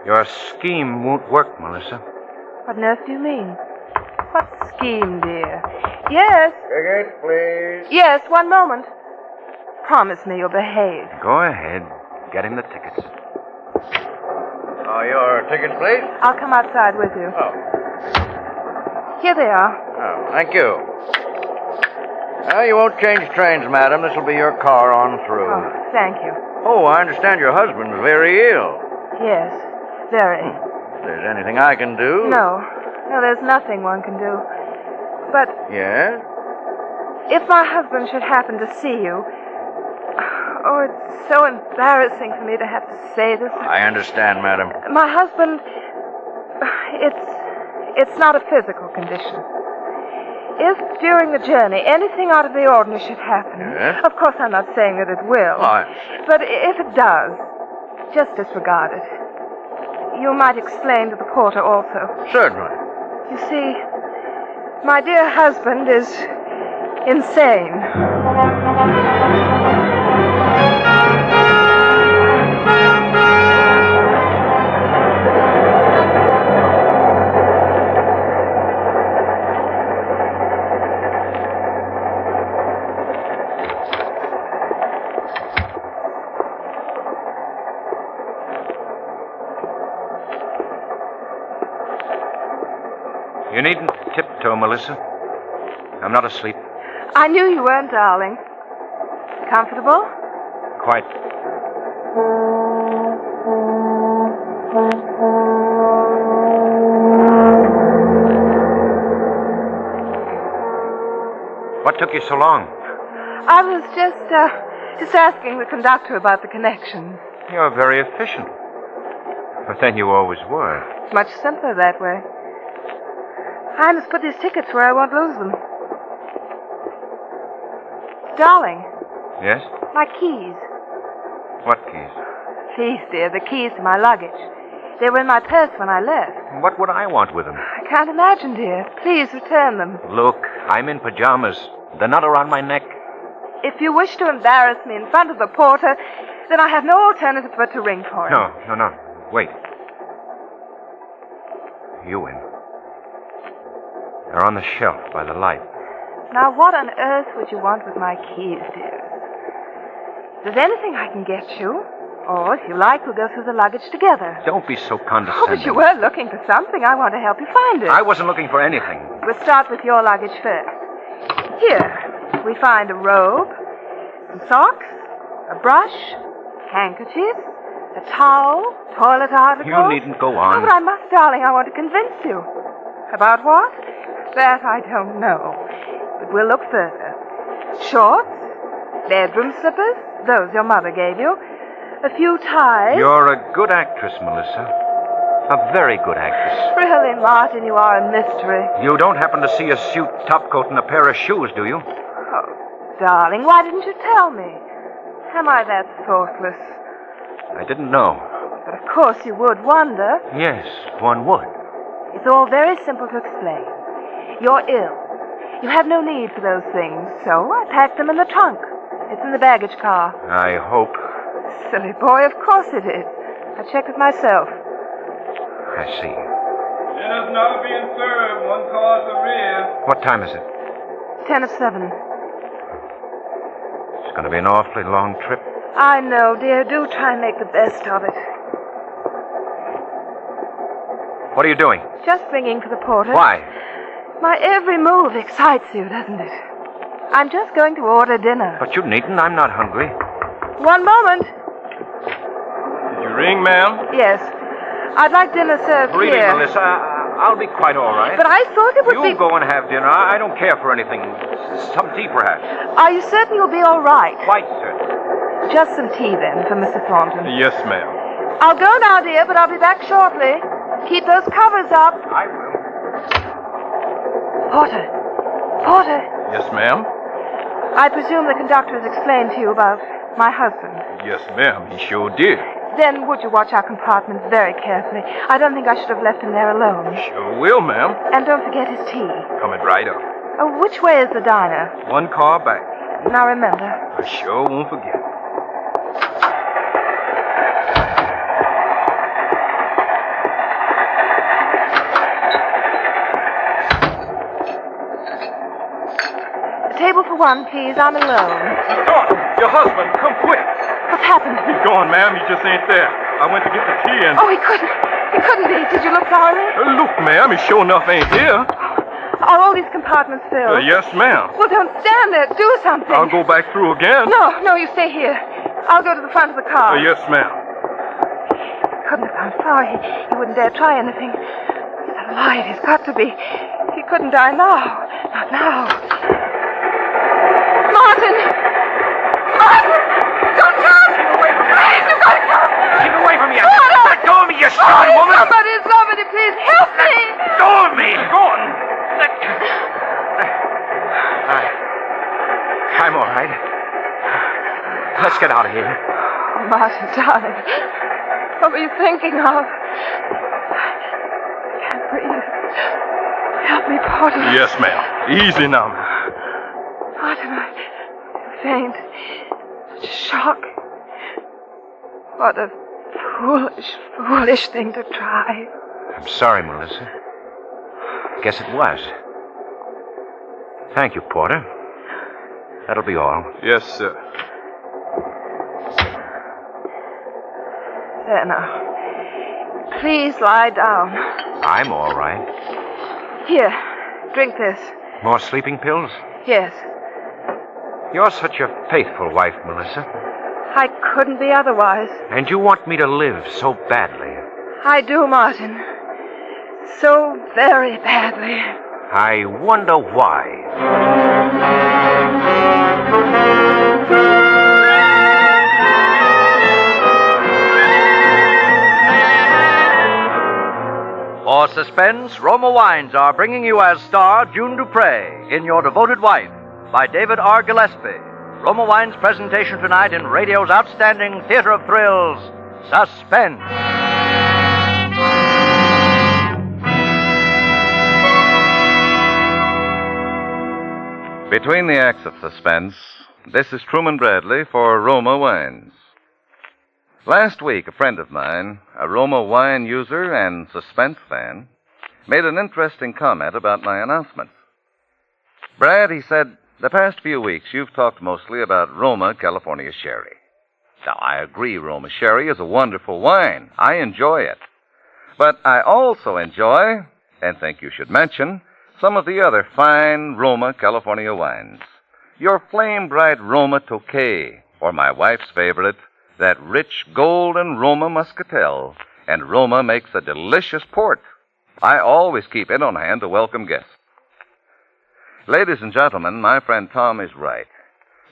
Your scheme won't work, Melissa. What on earth do you mean? What scheme, dear? Yes? Tickets, please. Yes, one moment. Promise me you'll behave. Go ahead. Get him the tickets. Your tickets, please? I'll come outside with you. Oh. Here they are. Oh, thank you. You won't change trains, madam. This will be your car on through. Oh, thank you. Oh, I understand your husband's very ill. Yes, very. If there's anything I can do... No, there's nothing one can do. But Yes? if my husband should happen to see you... Oh, it's so embarrassing for me to have to say this. I understand, madam. My husband... It's not a physical condition. If during the journey anything out of the ordinary should happen... Yes? Of course, I'm not saying that it will. Oh, I understand. But if it does, just disregard it. You might explain to the porter also. Certainly. You see, my dear husband is insane. You needn't tiptoe, Melissa. I'm not asleep. I knew you weren't, darling. Comfortable? Quite. What took you so long? I was just asking the conductor about the connections. You're very efficient. But then you always were. It's much simpler that way. I must put these tickets where I won't lose them. Darling, Yes? my keys. What keys? Please, dear, the keys to my luggage. They were in my purse when I left. What would I want with them? I can't imagine, dear. Please return them. Look, I'm in pajamas. They're not around my neck. If you wish to embarrass me in front of the porter, then I have no alternative but to ring for him. No. Wait. You in. They're on the shelf by the light. Now, what on earth would you want with my keys, dear? If there's anything I can get you, or if you like, we'll go through the luggage together. Don't be so Oh, condescending. but you were looking for something. I want to help you find it. I wasn't looking for anything. We'll start with your luggage first. Here, we find a robe, some socks, a brush, handkerchief, a towel, toilet articles. You needn't go on. Oh, but I must, darling. I want to convince you. About what? That I don't know. But we'll look further. Shorts, bedroom slippers, those your mother gave you, a few ties. You're a good actress, Melissa. A very good actress. Really, Martin, you are a mystery. You don't happen to see a suit, topcoat, and a pair of shoes, do you? Oh, darling, why didn't you tell me? Am I that thoughtless? I didn't know. But of course you would wonder. Yes, one would. It's all very simple to explain. You're ill. You have no need for those things, so I packed them in the trunk. It's in the baggage car. I hope. Silly boy, of course it is. I checked it myself. I see. Dinner's now being served. One course of rear. What time is it? 10 of 7. It's going to be an awfully long trip. I know, dear. Do try and make the best of it. What are you doing? Just ringing for the porter. Why? My every move excites you, doesn't it? I'm just going to order dinner. But you needn't. I'm not hungry. One moment. Did you ring, ma'am? Yes. I'd like dinner served Really, here. Melissa, I'll be quite all right. But I thought it would you be... go and have dinner. I don't care for anything. Some tea, perhaps. Are you certain you'll be all right? Quite certain. Just some tea, then, for Mr. Thornton. Yes, ma'am. I'll go now, dear, but I'll be back shortly. Keep those covers up. I will. Porter. Porter. Yes, ma'am. I presume the conductor has explained to you about my husband. Yes, ma'am. He sure did. Then would you watch our compartments very carefully? I don't think I should have left him there alone. Sure will, ma'am. And don't forget his tea. Coming right up. Oh, which way is the diner? One car back. Now remember. I sure won't forget. Table for one, please. I'm alone. Thornton, your husband, come quick. What's happened? He's gone, ma'am. He just ain't there. I went to get the tea and... Oh, he couldn't. He couldn't be. Did you look thoroughly? Look, ma'am, he sure enough ain't here. Are all these compartments filled? Yes, ma'am. Well, don't stand there. Do something. I'll go back through again. No, you stay here. I'll go to the front of the car. Yes, ma'am. Couldn't have gone far. He wouldn't dare try anything. He's alive. He's got to be. He couldn't die now. Not now. Martin! Martin! Don't come! Keep away from me! Please, you've got to come! Keep away from me! Martin! Let go of me, you stupid woman! Somebody, please help me! Let go of me! Gone! I'm all right. Let's get out of here. Oh, Martin, darling. What were you thinking of? I can't breathe. Help me, Porter. Yes, ma'am. Easy now, ma'am. Martin, I faint. Such a shock. What a foolish thing to try. I'm sorry, Melissa. Guess it was. Thank you, Porter. That'll be all. Yes, sir. There now. Please lie down. I'm all right. Here, drink this. More sleeping pills? Yes. You're such a faithful wife, Melissa. I couldn't be otherwise. And you want me to live so badly. I do, Martin. So very badly. I wonder why. For Suspense, Roma Wines are bringing you as star June Dupre in Your Devoted Wife by David R. Gillespie. Roma Wines' presentation tonight in radio's outstanding theater of thrills, Suspense. Between the acts of Suspense, this is Truman Bradley for Roma Wines. Last week, a friend of mine, a Roma wine user and Suspense fan, made an interesting comment about my announcement. Brad, he said, the past few weeks you've talked mostly about Roma California Sherry. Now, I agree Roma Sherry is a wonderful wine. I enjoy it. But I also enjoy, and think you should mention, some of the other fine Roma California wines. Your flame-bright Roma Tokay, or my wife's favorite, that rich golden Roma Muscatel, and Roma makes a delicious port. I always keep it on hand to welcome guests. Ladies and gentlemen, my friend Tom is right.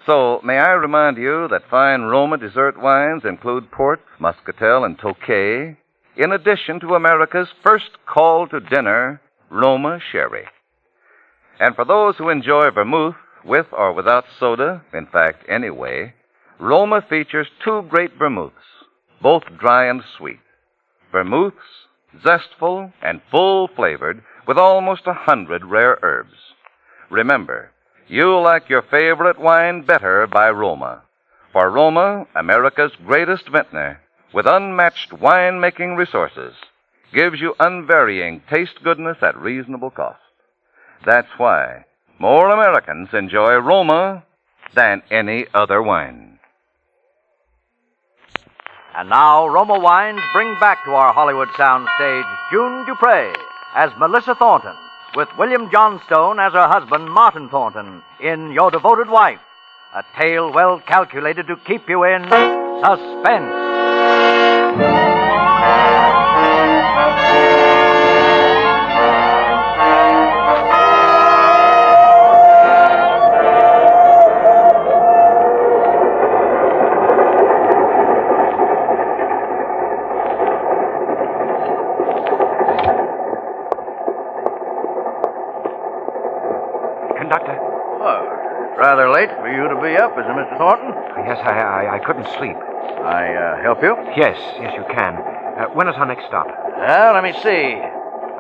So, may I remind you that fine Roma dessert wines include port, Muscatel, and Tokay, in addition to America's first call to dinner, Roma Sherry. And for those who enjoy vermouth, with or without soda, in fact, anyway, Roma features two great vermouths, both dry and sweet. Vermouths, zestful and full-flavored, with almost 100 rare herbs. Remember, you'll like your favorite wine better by Roma. For Roma, America's greatest vintner, with unmatched wine-making resources, gives you unvarying taste goodness at reasonable cost. That's why more Americans enjoy Roma than any other wine. And now, Roma Wines bring back to our Hollywood soundstage June Dupre as Melissa Thornton, with William Johnstone as her husband, Martin Thornton, in Your Devoted Wife, a tale well calculated to keep you in suspense. Conductor. Rather late for you to be up, is it, Mr. Thornton? Yes, I couldn't sleep. I help you? Yes, you can. When is our next stop? Well, let me see.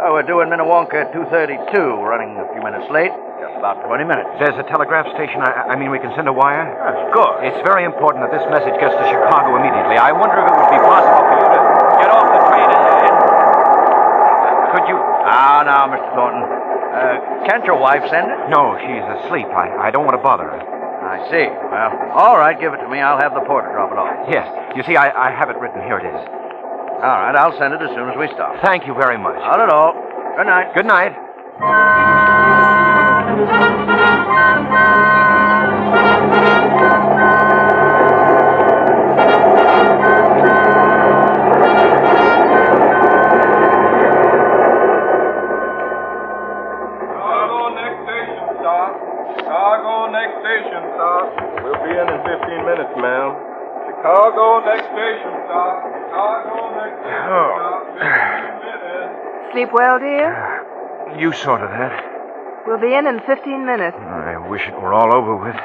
Oh, we're due in Minnewanka at 2:32, running a few minutes late. Just about 20 minutes. There's a telegraph station. I mean, we can send a wire? Of course. It's very important that this message gets to Chicago immediately. I wonder if it would be possible for you to get off the train and... Could you... Now, Mr. Thornton. Can't your wife send it? No, she's asleep. I don't want to bother her. I see. Well, all right, give it to me. I'll have the porter drop it off. Yes. You see, I have it written. Here it is. All right, I'll send it as soon as we stop. Thank you very much. Not at all. Good night. Good night. We'll be in 15 minutes, ma'am. Chicago, next station stop. Chicago, next station stop. 15 minutes. Sleep well, dear? You sorted that. We'll be in 15 minutes. I wish it were all over with.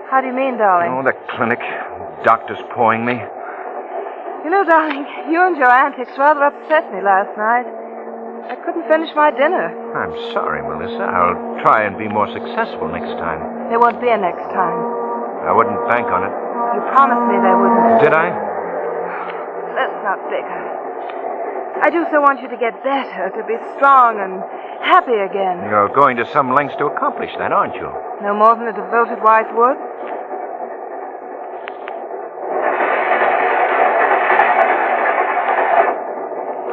How do you mean, darling? Oh, the clinic. Doctors pawing me. You know, darling, you and your antics rather upset me last night. I couldn't finish my dinner. I'm sorry, Melissa. I'll try and be more successful next time. There won't be a next time. I wouldn't bank on it. You promised me there wouldn't. Did I? Let's not bicker. I do so want you to get better, to be strong and happy again. You're going to some lengths to accomplish that, aren't you? No more than a devoted wife would.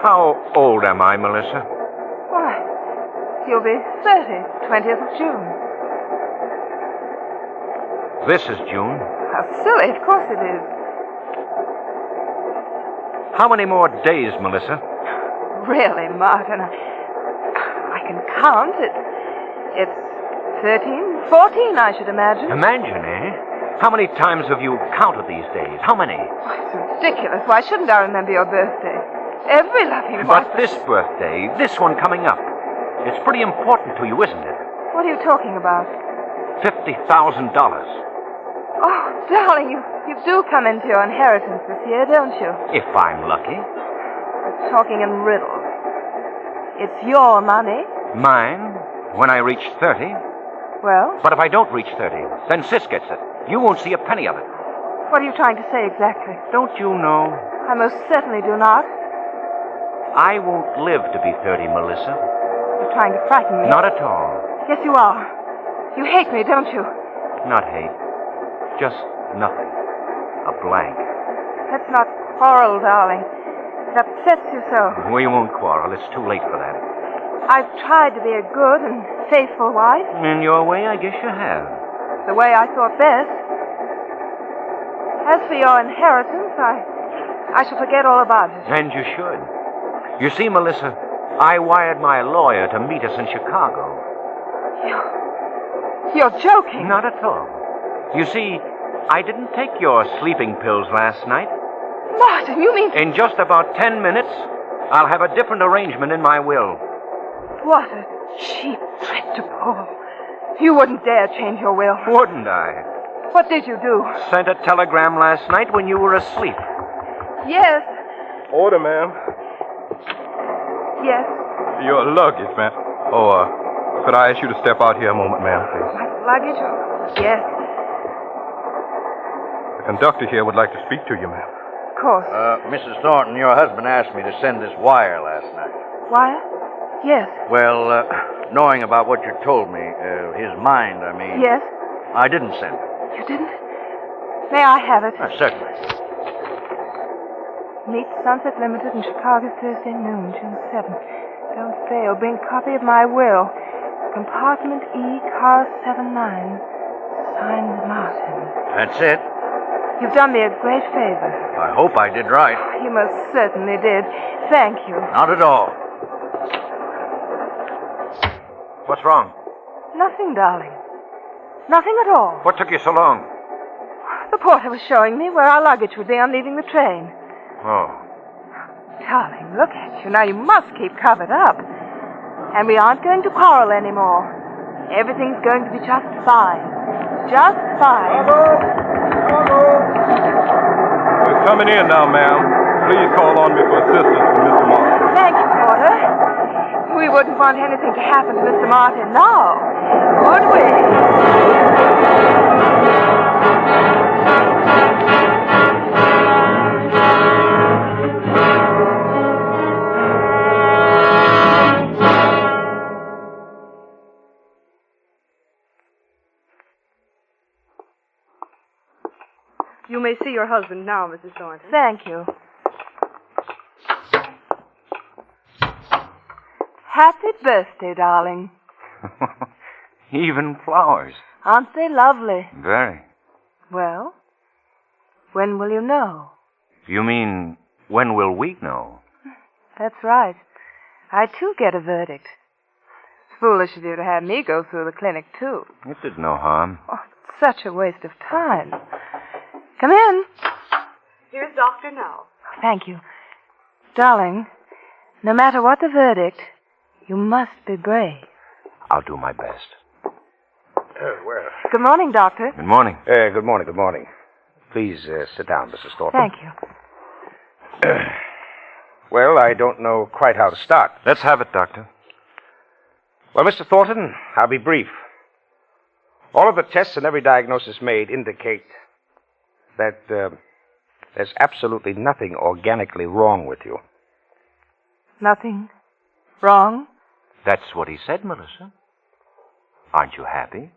How old am I, Melissa? Why, you'll be 30, 20th of June. This is June. How silly, of course it is. How many more days, Melissa? Really, Martin, I can count. It's 13, 14, I should imagine. Imagine, eh? How many times have you counted these days? How many? Oh, it's ridiculous. Why shouldn't I remember your birthday? Every loving wife. But this birthday, this one coming up, it's pretty important to you, isn't it? What are you talking about? $50,000. Oh, darling, you do come into your inheritance this year, don't you? If I'm lucky. You're talking in riddles. It's your money. Mine, when I reach 30. Well? But if I don't reach 30, then Sis gets it. You won't see a penny of it. What are you trying to say exactly? Don't you know? I most certainly do not. I won't live to be 30, Melissa. You're trying to frighten me. Not at all. Yes, you are. You hate me, don't you? Not hate. Just nothing. A blank. Let's not quarrel, darling. It upsets you so. We won't quarrel. It's too late for that. I've tried to be a good and faithful wife. In your way, I guess you have. The way I thought best. As for your inheritance, I shall forget all about it. And you should. You see, Melissa, I wired my lawyer to meet us in Chicago. You're joking. Not at all. You see, I didn't take your sleeping pills last night. Martin, you mean... In just about 10 minutes, I'll have a different arrangement in my will. What a cheap trick to pull. You wouldn't dare change your will. Wouldn't I? What did you do? Sent a telegram last night when you were asleep. Yes. Order, ma'am. Yes. Your luggage, ma'am. Oh, could I ask you to step out here a moment, ma'am, please? My luggage? Yes. The conductor here would like to speak to you, ma'am. Of course. Mrs. Thornton, your husband asked me to send this wire last night. Wire? Yes. Well, knowing about what you told me, his mind, I mean... Yes? I didn't send it. You didn't? May I have it? Certainly. Meet Sunset Limited in Chicago Thursday noon, June 7th. Don't fail. Bring copy of my will. Compartment E, car 79. Signed, Martin. That's it. You've done me a great favor. I hope I did right. You most certainly did. Thank you. Not at all. What's wrong? Nothing, darling. Nothing at all. What took you so long? The porter was showing me where our luggage would be on leaving the train. Oh. Darling, look at you. Now you must keep covered up. And we aren't going to quarrel anymore. Everything's going to be just fine. Just fine. We're coming in now, ma'am. Please call on me for assistance from Mr. Martin. Thank you, porter. We wouldn't want anything to happen to Mr. Martin now, would we? You may see your husband now, Mrs. Thornton. Thank you. Happy birthday, darling. Even flowers. Aren't they lovely? Very. Well, when will you know? You mean, when will we know? That's right. I, too, get a verdict. It's foolish of you to have me go through the clinic, too. It did no harm. Oh, such a waste of time. Come in. Here's Doctor now. Thank you. Darling, no matter what the verdict, you must be brave. I'll do my best. Well. Good morning, Doctor. Good morning. Good morning, good morning. Please sit down, Mrs. Thornton. Thank you. Well, I don't know quite how to start. Let's have it, Doctor. Well, Mr. Thornton, I'll be brief. All of the tests and every diagnosis made indicate that there's absolutely nothing organically wrong with you. Nothing wrong? That's what he said, Melissa. Aren't you happy?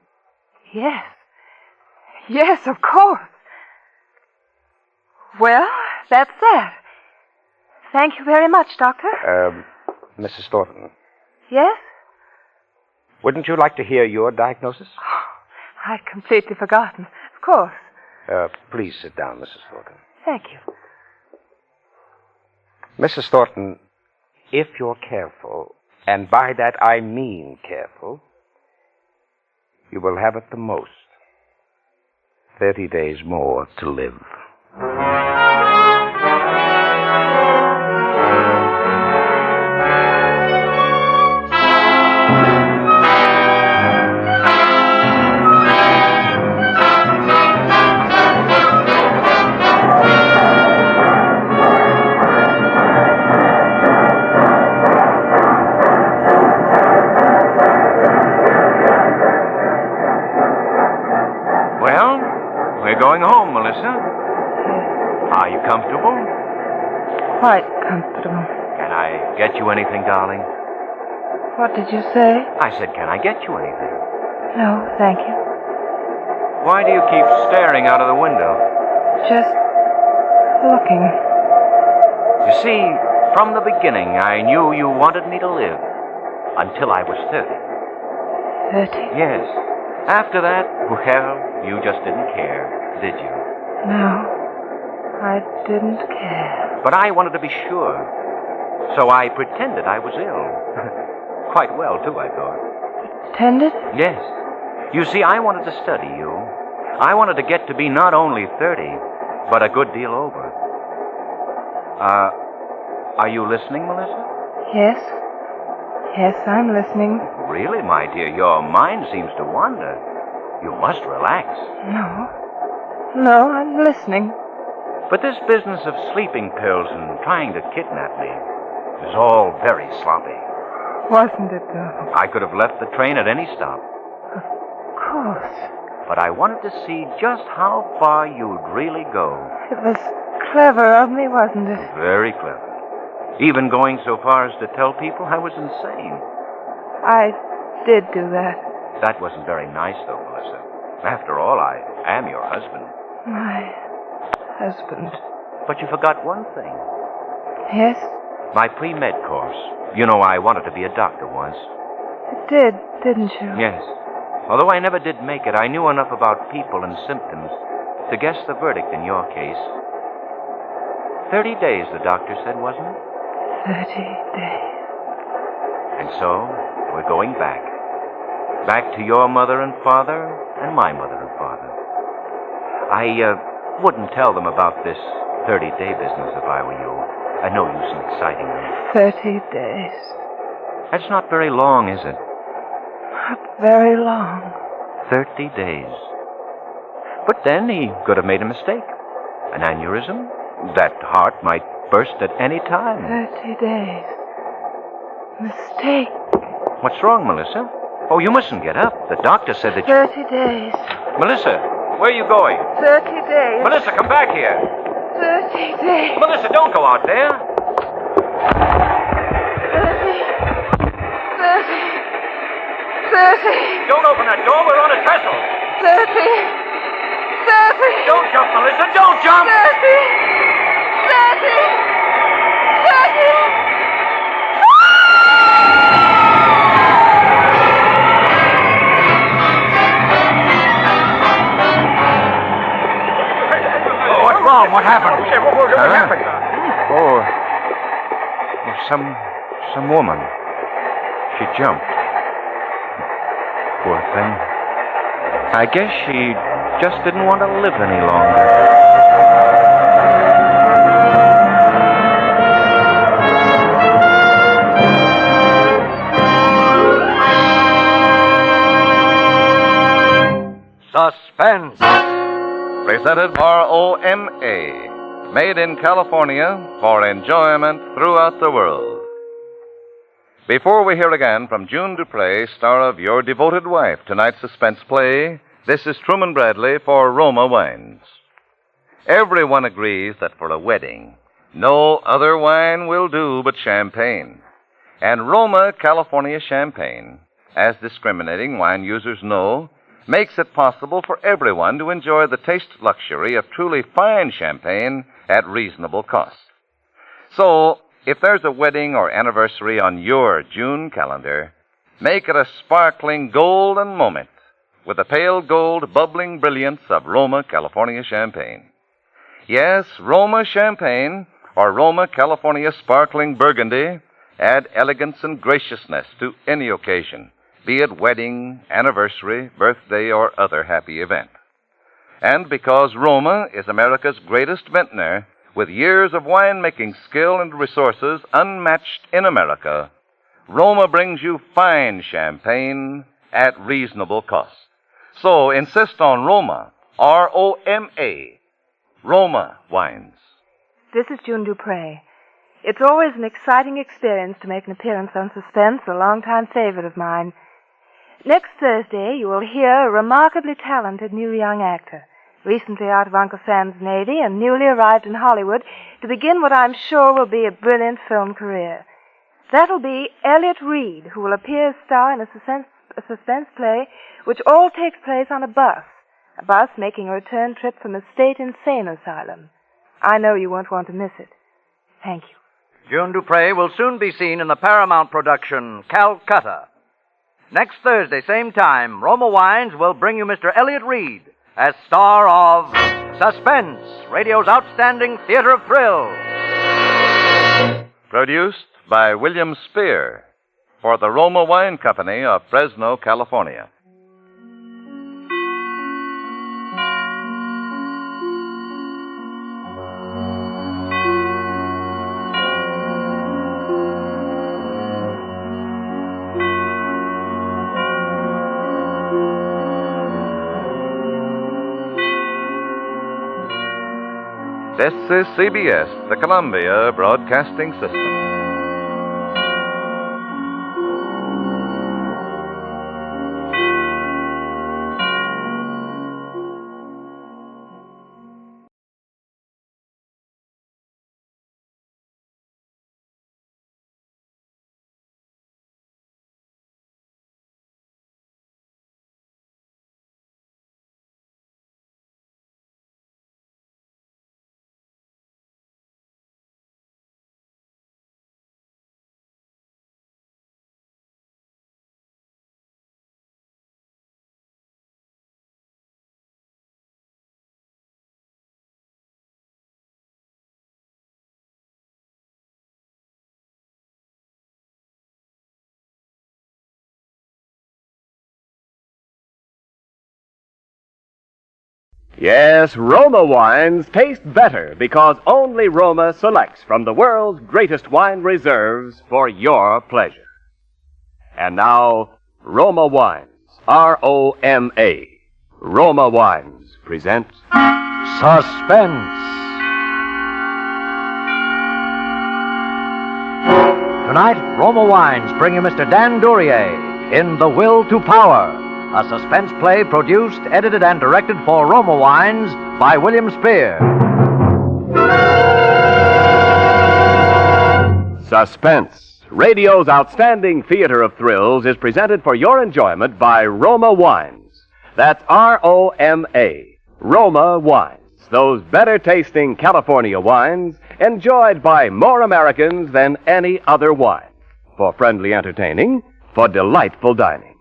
Yes. Yes, of course. Well, that's that. Thank you very much, Doctor. Mrs. Thornton, Yes? wouldn't you like to hear your diagnosis? I'd completely forgotten. Of course. Please sit down, Mrs. Thornton. Thank you. Mrs. Thornton, if you're careful, and by that I mean careful, you will have at the most 30 days more to live. Going home, Melissa. Are you comfortable? Quite comfortable. Can I get you anything, darling? What did you say? I said, can I get you anything? No, thank you. Why do you keep staring out of the window? Just looking. You see, from the beginning, I knew you wanted me to live. Until I was 30. 30? Yes. After that, well, you just didn't care. Did you? No, I didn't care. But I wanted to be sure. So I pretended I was ill. Quite well, too, I thought. Pretended? Yes. You see, I wanted to study you. I wanted to get to be not only 30, but a good deal over. Are you listening, Melissa? Yes. Yes, I'm listening. Really, my dear, your mind seems to wander. You must relax. No, I'm listening. But this business of sleeping pills and trying to kidnap me is all very sloppy. Wasn't it, though? I could have left the train at any stop. Of course. But I wanted to see just how far you'd really go. It was clever of me, wasn't it? Very clever. Even going so far as to tell people I was insane. I did do that. That wasn't very nice, though, Melissa. After all, I am your husband. My husband. But you forgot one thing. Yes? My pre-med course. You know, I wanted to be a doctor once. It did, didn't you? Yes. Although I never did make it, I knew enough about people and symptoms to guess the verdict in your case. 30 days, the doctor said, wasn't it? 30 days. And so, we're going back. Back to your mother and father, and my mother and father. I wouldn't tell them about this 30-day business if I were you. No use in exciting them. 30 days. That's not very long, is it? Not very long. 30 days. But then he could have made a mistake. An aneurysm. That heart might burst at any time. 30 days. Mistake. What's wrong, Melissa? Oh, you mustn't get up. The doctor said that 30 days. Melissa, where are you going? 30 days. Melissa, come back here. 30 days. Melissa, don't go out there. 30. 30. Don't open that door. We're on a trestle. 30. 30. Don't jump, Melissa. Don't jump. 30. 30. 30. What's wrong? What happened? What happened? Oh, some woman. She jumped. Poor thing. I guess she just didn't want to live any longer. Suspense. Presented ROMA. Made in California for enjoyment throughout the world. Before we hear again from June Dupre, star of Your Devoted Wife, tonight's suspense play, this is Truman Bradley for Roma Wines. Everyone agrees that for a wedding, no other wine will do but champagne. And Roma California Champagne, as discriminating wine users know, makes it possible for everyone to enjoy the taste luxury of truly fine champagne at reasonable cost. So, if there's a wedding or anniversary on your June calendar, make it a sparkling golden moment with the pale gold bubbling brilliance of Roma California Champagne. Yes, Roma Champagne or Roma California Sparkling Burgundy add elegance and graciousness to any occasion, be it wedding, anniversary, birthday, or other happy event. And because Roma is America's greatest vintner, with years of winemaking skill and resources unmatched in America, Roma brings you fine champagne at reasonable cost. So insist on Roma, R-O-M-A, Roma wines. This is June Dupre. It's always an exciting experience to make an appearance on Suspense, a longtime favorite of mine. Next Thursday, you will hear a remarkably talented new young actor, recently out of Uncle Sam's Navy and newly arrived in Hollywood to begin what I'm sure will be a brilliant film career. That'll be Elliot Reed, who will appear as star in a suspense play which all takes place on a bus making a return trip from a state insane asylum. I know you won't want to miss it. Thank you. June Dupre will soon be seen in the Paramount production Calcutta. Next Thursday, same time, Roma Wines will bring you Mr. Elliot Reed as star of Suspense, radio's outstanding theater of thrills. Produced by William Spear for the Roma Wine Company of Fresno, California. This is CBS, the Columbia Broadcasting System. Yes, Roma wines taste better because only Roma selects from the world's greatest wine reserves for your pleasure. And now, Roma Wines, R-O-M-A. Roma Wines present Suspense. Tonight, Roma Wines bring you Mr. Dan Duryea in The Will to Power, a suspense play produced, edited, and directed for Roma Wines by William Spear. Suspense, radio's outstanding theater of thrills, is presented for your enjoyment by Roma Wines. That's R-O-M-A, Roma Wines. Those better-tasting California wines enjoyed by more Americans than any other wine. For friendly entertaining, for delightful dining.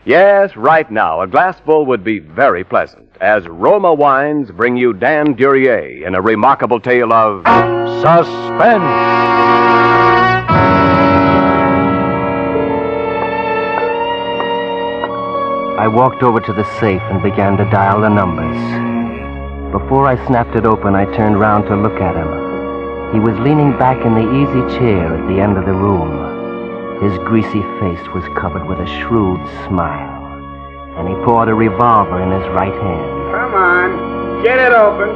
Yes, right now, a glassful would be very pleasant as Roma Wines bring you Dan Duryea in a remarkable tale of suspense. I walked over to the safe and began to dial the numbers. Before I snapped it open, I turned round to look at him. He was leaning back in the easy chair at the end of the room. His greasy face was covered with a shrewd smile, and he poured a revolver in his right hand. Come on, get it open.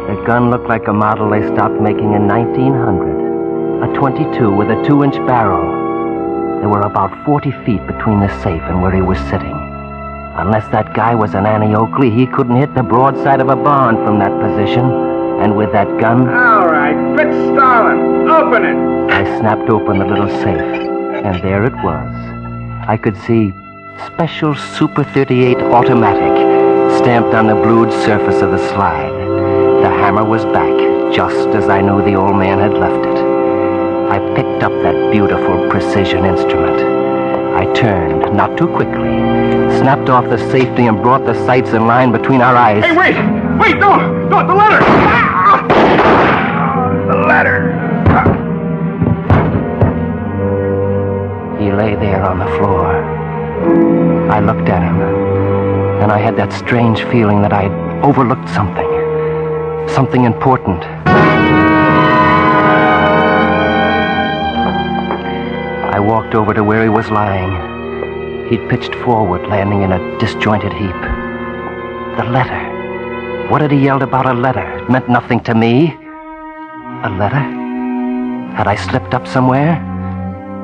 The gun looked like a model they stopped making in 1900. A .22 with a 2-inch barrel. There were about 40 feet between the safe and where he was sitting. Unless that guy was an Annie Oakley, he couldn't hit the broadside of a barn from that position. And with that gun... All right, quit stalling. Open it. I snapped open the little safe. And there it was. I could see Special Super 38 Automatic stamped on the blued surface of the slide. The hammer was back, just as I knew the old man had left it. I picked up that beautiful precision instrument. I turned, not too quickly, snapped off the safety and brought the sights in line between our eyes. Hey, wait! Wait, don't! The letter! The letter! He lay there on the floor. I looked at him, and I had that strange feeling that I'd overlooked something. Something important. I walked over to where he was lying. He'd pitched forward, landing in a disjointed heap. The letter. What had he yelled about a letter? It meant nothing to me. A letter? Had I slipped up somewhere?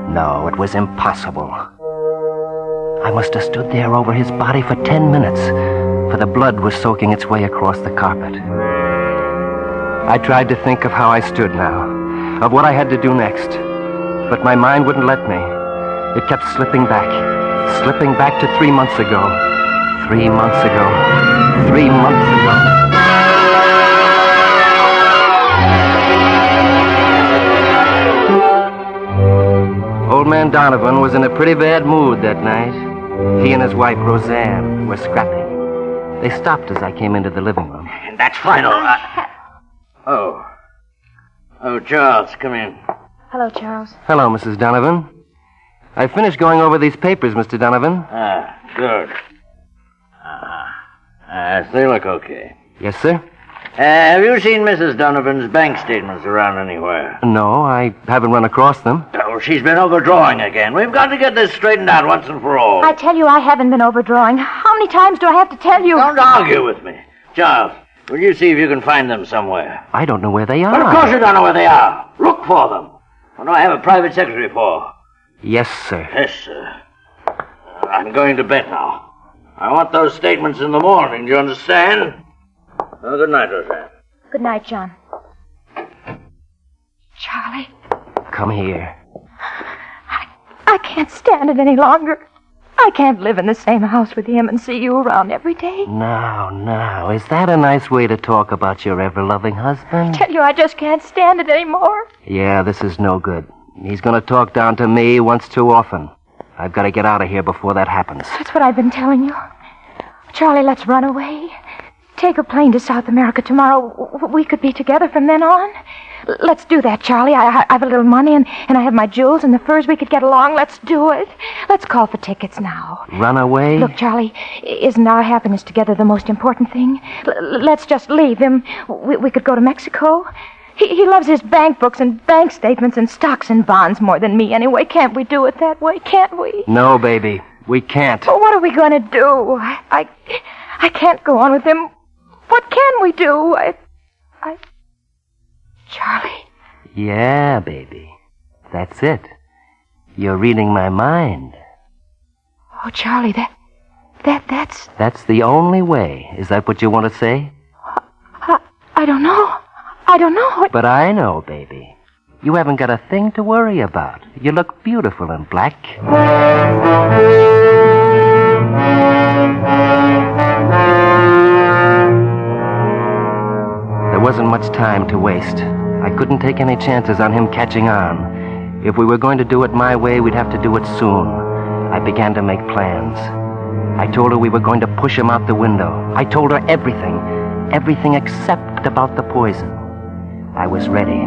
No, it was impossible. I must have stood there over his body for 10 minutes, for the blood was soaking its way across the carpet. I tried to think of how I stood now, of what I had to do next, but my mind wouldn't let me. It kept slipping back to 3 months ago. 3 months ago. 3 months ago. Old man Donovan was in a pretty bad mood that night. He and his wife, Roseanne, were scrapping. They stopped as I came into the living room. That's final. Oh, Charles, come in. Hello, Charles. Hello, Mrs. Donovan. I finished going over these papers, Mr. Donovan. Good. They look okay. Yes, sir? Have you seen Mrs. Donovan's bank statements around anywhere? No, I haven't run across them. Oh, she's been overdrawing again. We've got to get this straightened out once and for all. I tell you, I haven't been overdrawing. How many times do I have to tell you? Don't argue with me. Charles, will you see if you can find them somewhere? I don't know where they are. Well, of course you don't know where they are. Look for them. What do I have a private secretary for? Yes, sir. Yes, sir. I'm going to bed now. I want those statements in the morning, do you understand? Well, good night, Roseanne. Good night, John. Charlie, Come here. I can't stand it any longer. I can't live in the same house with him and see you around every day. Now, is that a nice way to talk about your ever-loving husband? I tell you, I just can't stand it anymore. Yeah, this is no good. He's going to talk down to me once too often. I've got to get out of here before that happens. That's what I've been telling you. Charlie, let's run away. take a plane to South America tomorrow, we could be together from then on. Let's do that, Charlie. I have a little money, and I have my jewels and the furs. We could get along. Let's do it. Let's call for tickets now. Run away? Look, Charlie, isn't our happiness together the most important thing? Let's just leave him. We could go to Mexico. He loves his bank books and bank statements and stocks and bonds more than me anyway. Can't we do it that way? Can't we? No, baby. We can't. Well, what are we going to do? I can't go on with him. What can we do? Charlie? Yeah, baby. That's it. You're reading my mind. Oh, Charlie, that's... That's the only way. Is that what you want to say? I don't know. I don't know. But I know, baby. You haven't got a thing to worry about. You look beautiful in black. There wasn't much time to waste. I couldn't take any chances on him catching on. If we were going to do it my way, we'd have to do it soon. I began to make plans. I told her we were going to push him out the window. I told her everything except about the poison. I was ready.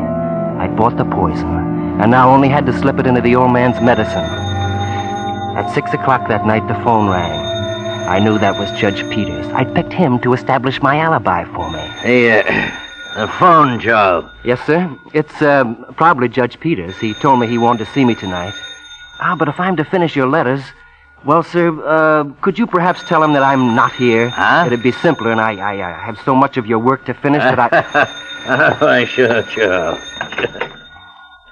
I bought the poison, and now only had to slip it into the old man's medicine. At 6 o'clock that night, the phone rang. I knew that was Judge Peters. I'd picked him to establish my alibi for me. Hey, the phone, Joe. Yes, sir. It's probably Judge Peters. He told me he wanted to see me tonight. But if I'm to finish your letters... Well, sir, could you perhaps tell him that I'm not here? Huh? It'd be simpler, and I have so much of your work to finish that I... Oh, sure, Joe.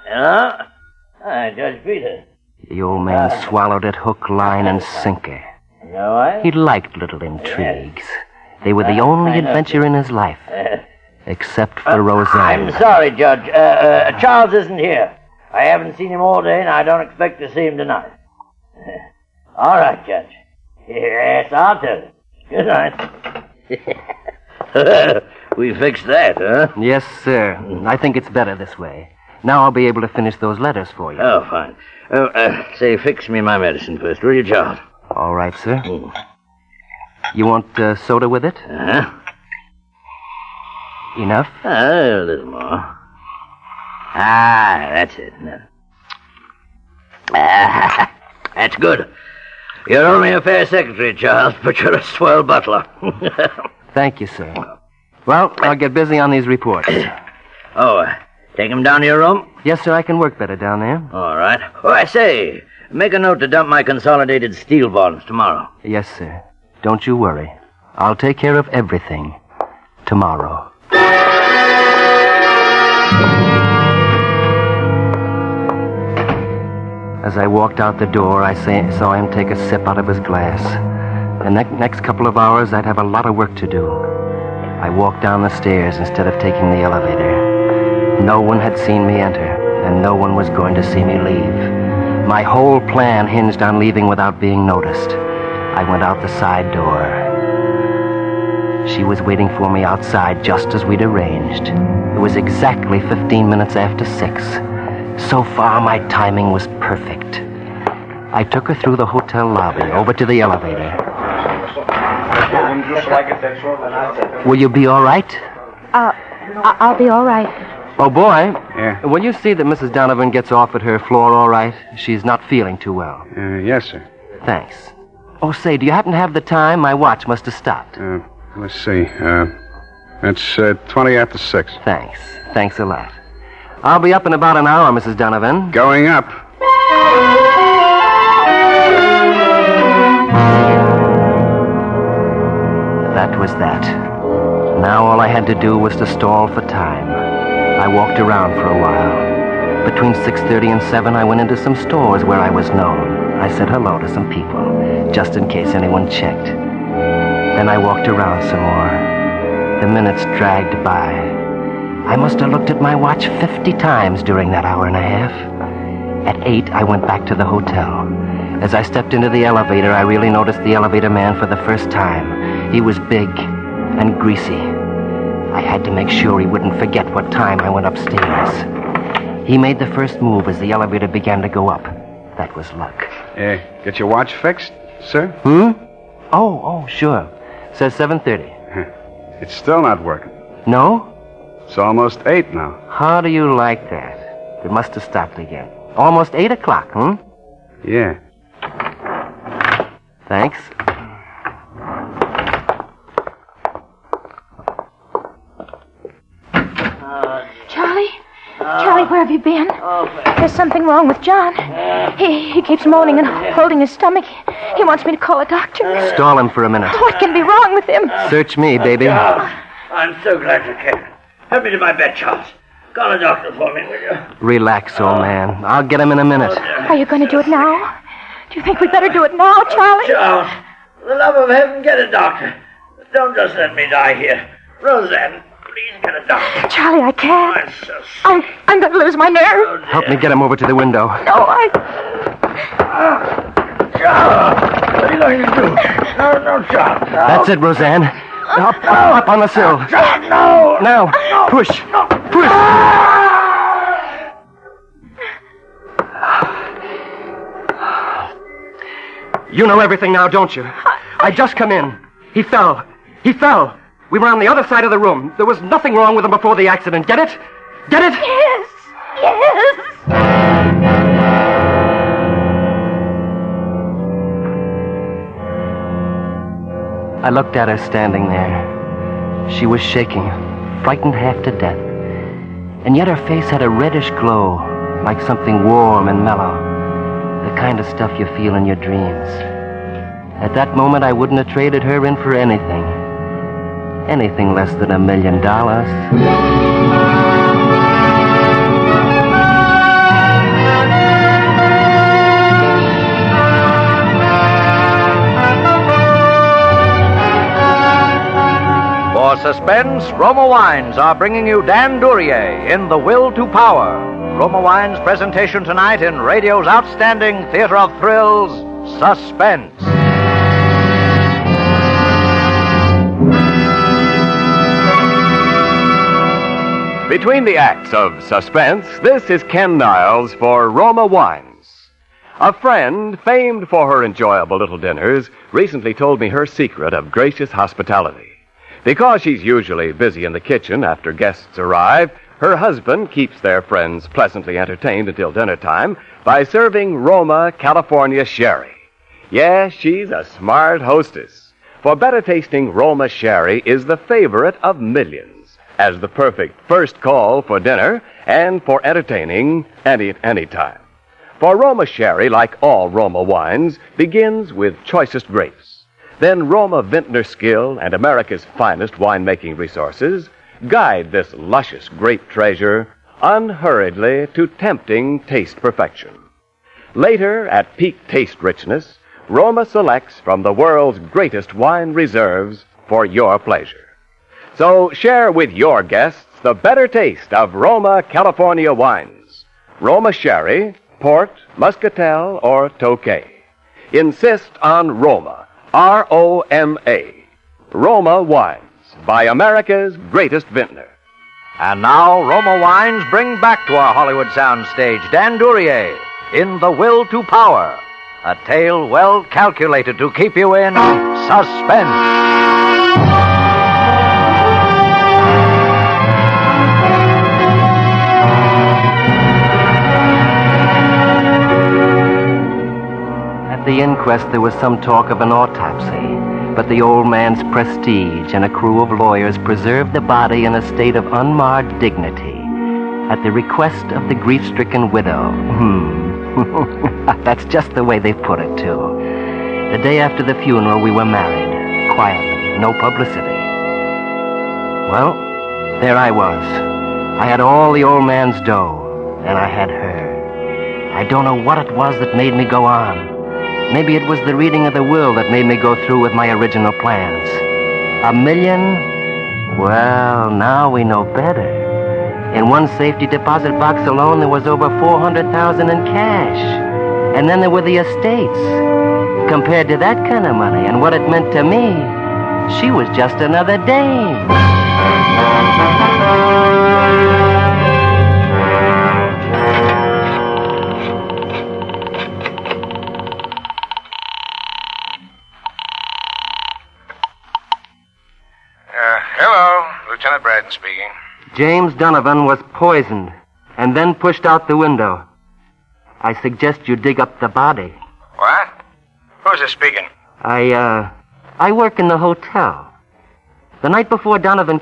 Hello? Hi, Judge Peters. The old man swallowed it hook, line, and sinker. He liked little intrigues. They were the only adventure in his life. Except for Roseanne. I'm sorry, Judge. Charles isn't here. I haven't seen him all day, and I don't expect to see him tonight. All right, Judge. Yes, I'll tell you. Good night. We fixed that, huh? Yes, sir. I think it's better this way. Now I'll be able to finish those letters for you. Oh, fine. Say, fix me my medicine first, will you, Charles? All right, sir. You want soda with it? Uh-huh. Enough? A little more. That's it. No. That's good. You're only a fair secretary, Charles, but you're a swell butler. Thank you, sir. Well, I'll get busy on these reports. Take him down to your room? Yes, sir, I can work better down there. All right. Oh, I say, make a note to dump my consolidated steel bonds tomorrow. Yes, sir. Don't you worry. I'll take care of everything tomorrow. As I walked out the door, I saw him take a sip out of his glass. The next couple of hours, I'd have a lot of work to do. I walked down the stairs instead of taking the elevator. No one had seen me enter, and no one was going to see me leave. My whole plan hinged on leaving without being noticed. I went out the side door. She was waiting for me outside just as we'd arranged. It was exactly 15 minutes after 6. So far, my timing was perfect. I took her through the hotel lobby, over to the elevator. Will you be all right? I'll be all right. Oh, boy. Yeah? Will you see that Mrs. Donovan gets off at her floor all right? She's not feeling too well. Yes, sir. Thanks. Oh, say, do you happen to have the time? My watch must have stopped. Let's see. It's 20 after 6. Thanks. Thanks a lot. I'll be up in about an hour, Mrs. Donovan. Going up. That was that. Now all I had to do was to stall for time. I walked around for a while. Between 6:30 and 7, I went into some stores where I was known. I said hello to some people, just in case anyone checked. Then I walked around some more. The minutes dragged by. I must have looked at my watch 50 times during that hour and a half. At 8, I went back to the hotel. As I stepped into the elevator, I really noticed the elevator man for the first time. He was big and greasy. I had to make sure he wouldn't forget what time I went upstairs. He made the first move as the elevator began to go up. That was luck. Get your watch fixed, sir? Oh, sure. Says 7:30. It's still not working. No? It's almost 8 now. How do you like that? It must have stopped again. Almost 8 o'clock, huh? Yeah. Thanks. Charlie? Charlie, where have you been? There's something wrong with John. He keeps moaning and holding his stomach. He wants me to call a doctor. Stall him for a minute. What can be wrong with him? Search me, baby. I'm so glad you came. Help me to my bed, Charles. Call a doctor for me, will you? Relax, old man. I'll get him in a minute. Are you going to do it now? Do you think we'd better do it now, Charlie? Charles, for the love of heaven, get a doctor. Don't just let me die here. Roseanne, please get a doctor. Charlie, I can't. I'm going to lose my nerve. Help me get him over to the window. No, Charles, what are you going to do? No, Charles. No. That's it, Roseanne. Up on the sill. Charles, no. Now, push. Push. You know everything now, don't you? I just come in. He fell. We were on the other side of the room. There was nothing wrong with him before the accident. Get it? Get it? Yes. I looked at her standing there. She was shaking, frightened half to death. And yet her face had a reddish glow, like something warm and mellow. The kind of stuff you feel in your dreams. At that moment, I wouldn't have traded her in for anything. Anything less than $1 million. For Suspense, Roma Wines are bringing you Dan Duryea in The Will to Power. Roma Wines' presentation tonight in radio's outstanding theater of thrills, Suspense. Between the acts of Suspense, this is Ken Niles for Roma Wines. A friend, famed for her enjoyable little dinners, recently told me her secret of gracious hospitality. Because she's usually busy in the kitchen after guests arrive, her husband keeps their friends pleasantly entertained until dinner time by serving Roma, California sherry. Yes, she's a smart hostess. For better-tasting Roma sherry is the favorite of millions as the perfect first call for dinner and for entertaining any time. For Roma sherry, like all Roma wines, begins with choicest grapes. Then Roma vintner skill and America's finest winemaking resources guide this luscious grape treasure unhurriedly to tempting taste perfection. Later, at peak taste richness, Roma selects from the world's greatest wine reserves for your pleasure. So share with your guests the better taste of Roma, California wines. Roma sherry, port, muscatel, or Tokay. Insist on Roma, R-O-M-A. Roma Wines, by America's greatest vintner. And now, Roma Wines bring back to our Hollywood soundstage Dan Duryea in The Will to Power, a tale well calculated to keep you in suspense. At the inquest, there was some talk of an autopsy, but the old man's prestige and a crew of lawyers preserved the body in a state of unmarred dignity at the request of the grief-stricken widow. That's just the way they put it, too. The day after the funeral, we were married, quietly, no publicity. Well, there I was. I had all the old man's dough, and I had her. I don't know what it was that made me go on. Maybe it was the reading of the will that made me go through with my original plans. $1 million? Well, now we know better. In one safety deposit box alone, there was over $400,000 in cash. And then there were the estates. Compared to that kind of money and what it meant to me, she was just another dame. Hello, Lieutenant Braden speaking. James Donovan was poisoned and then pushed out the window. I suggest you dig up the body. What? Who's this speaking? I work in the hotel. The night before Donovan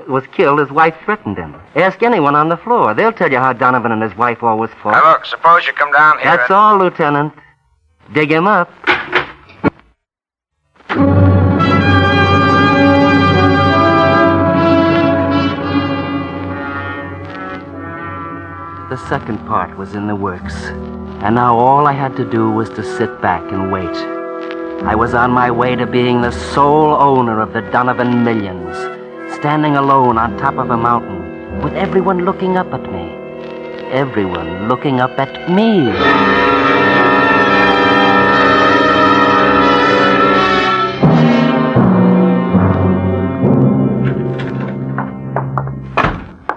was killed, his wife threatened him. Ask anyone on the floor. They'll tell you how Donovan and his wife always fought. Now, look, suppose you come down here. That's all, Lieutenant. Dig him up. The second part was in the works, and now all I had to do was to sit back and wait. I was on my way to being the sole owner of the Donovan millions, standing alone on top of a mountain, with everyone looking up at me. Everyone looking up at me.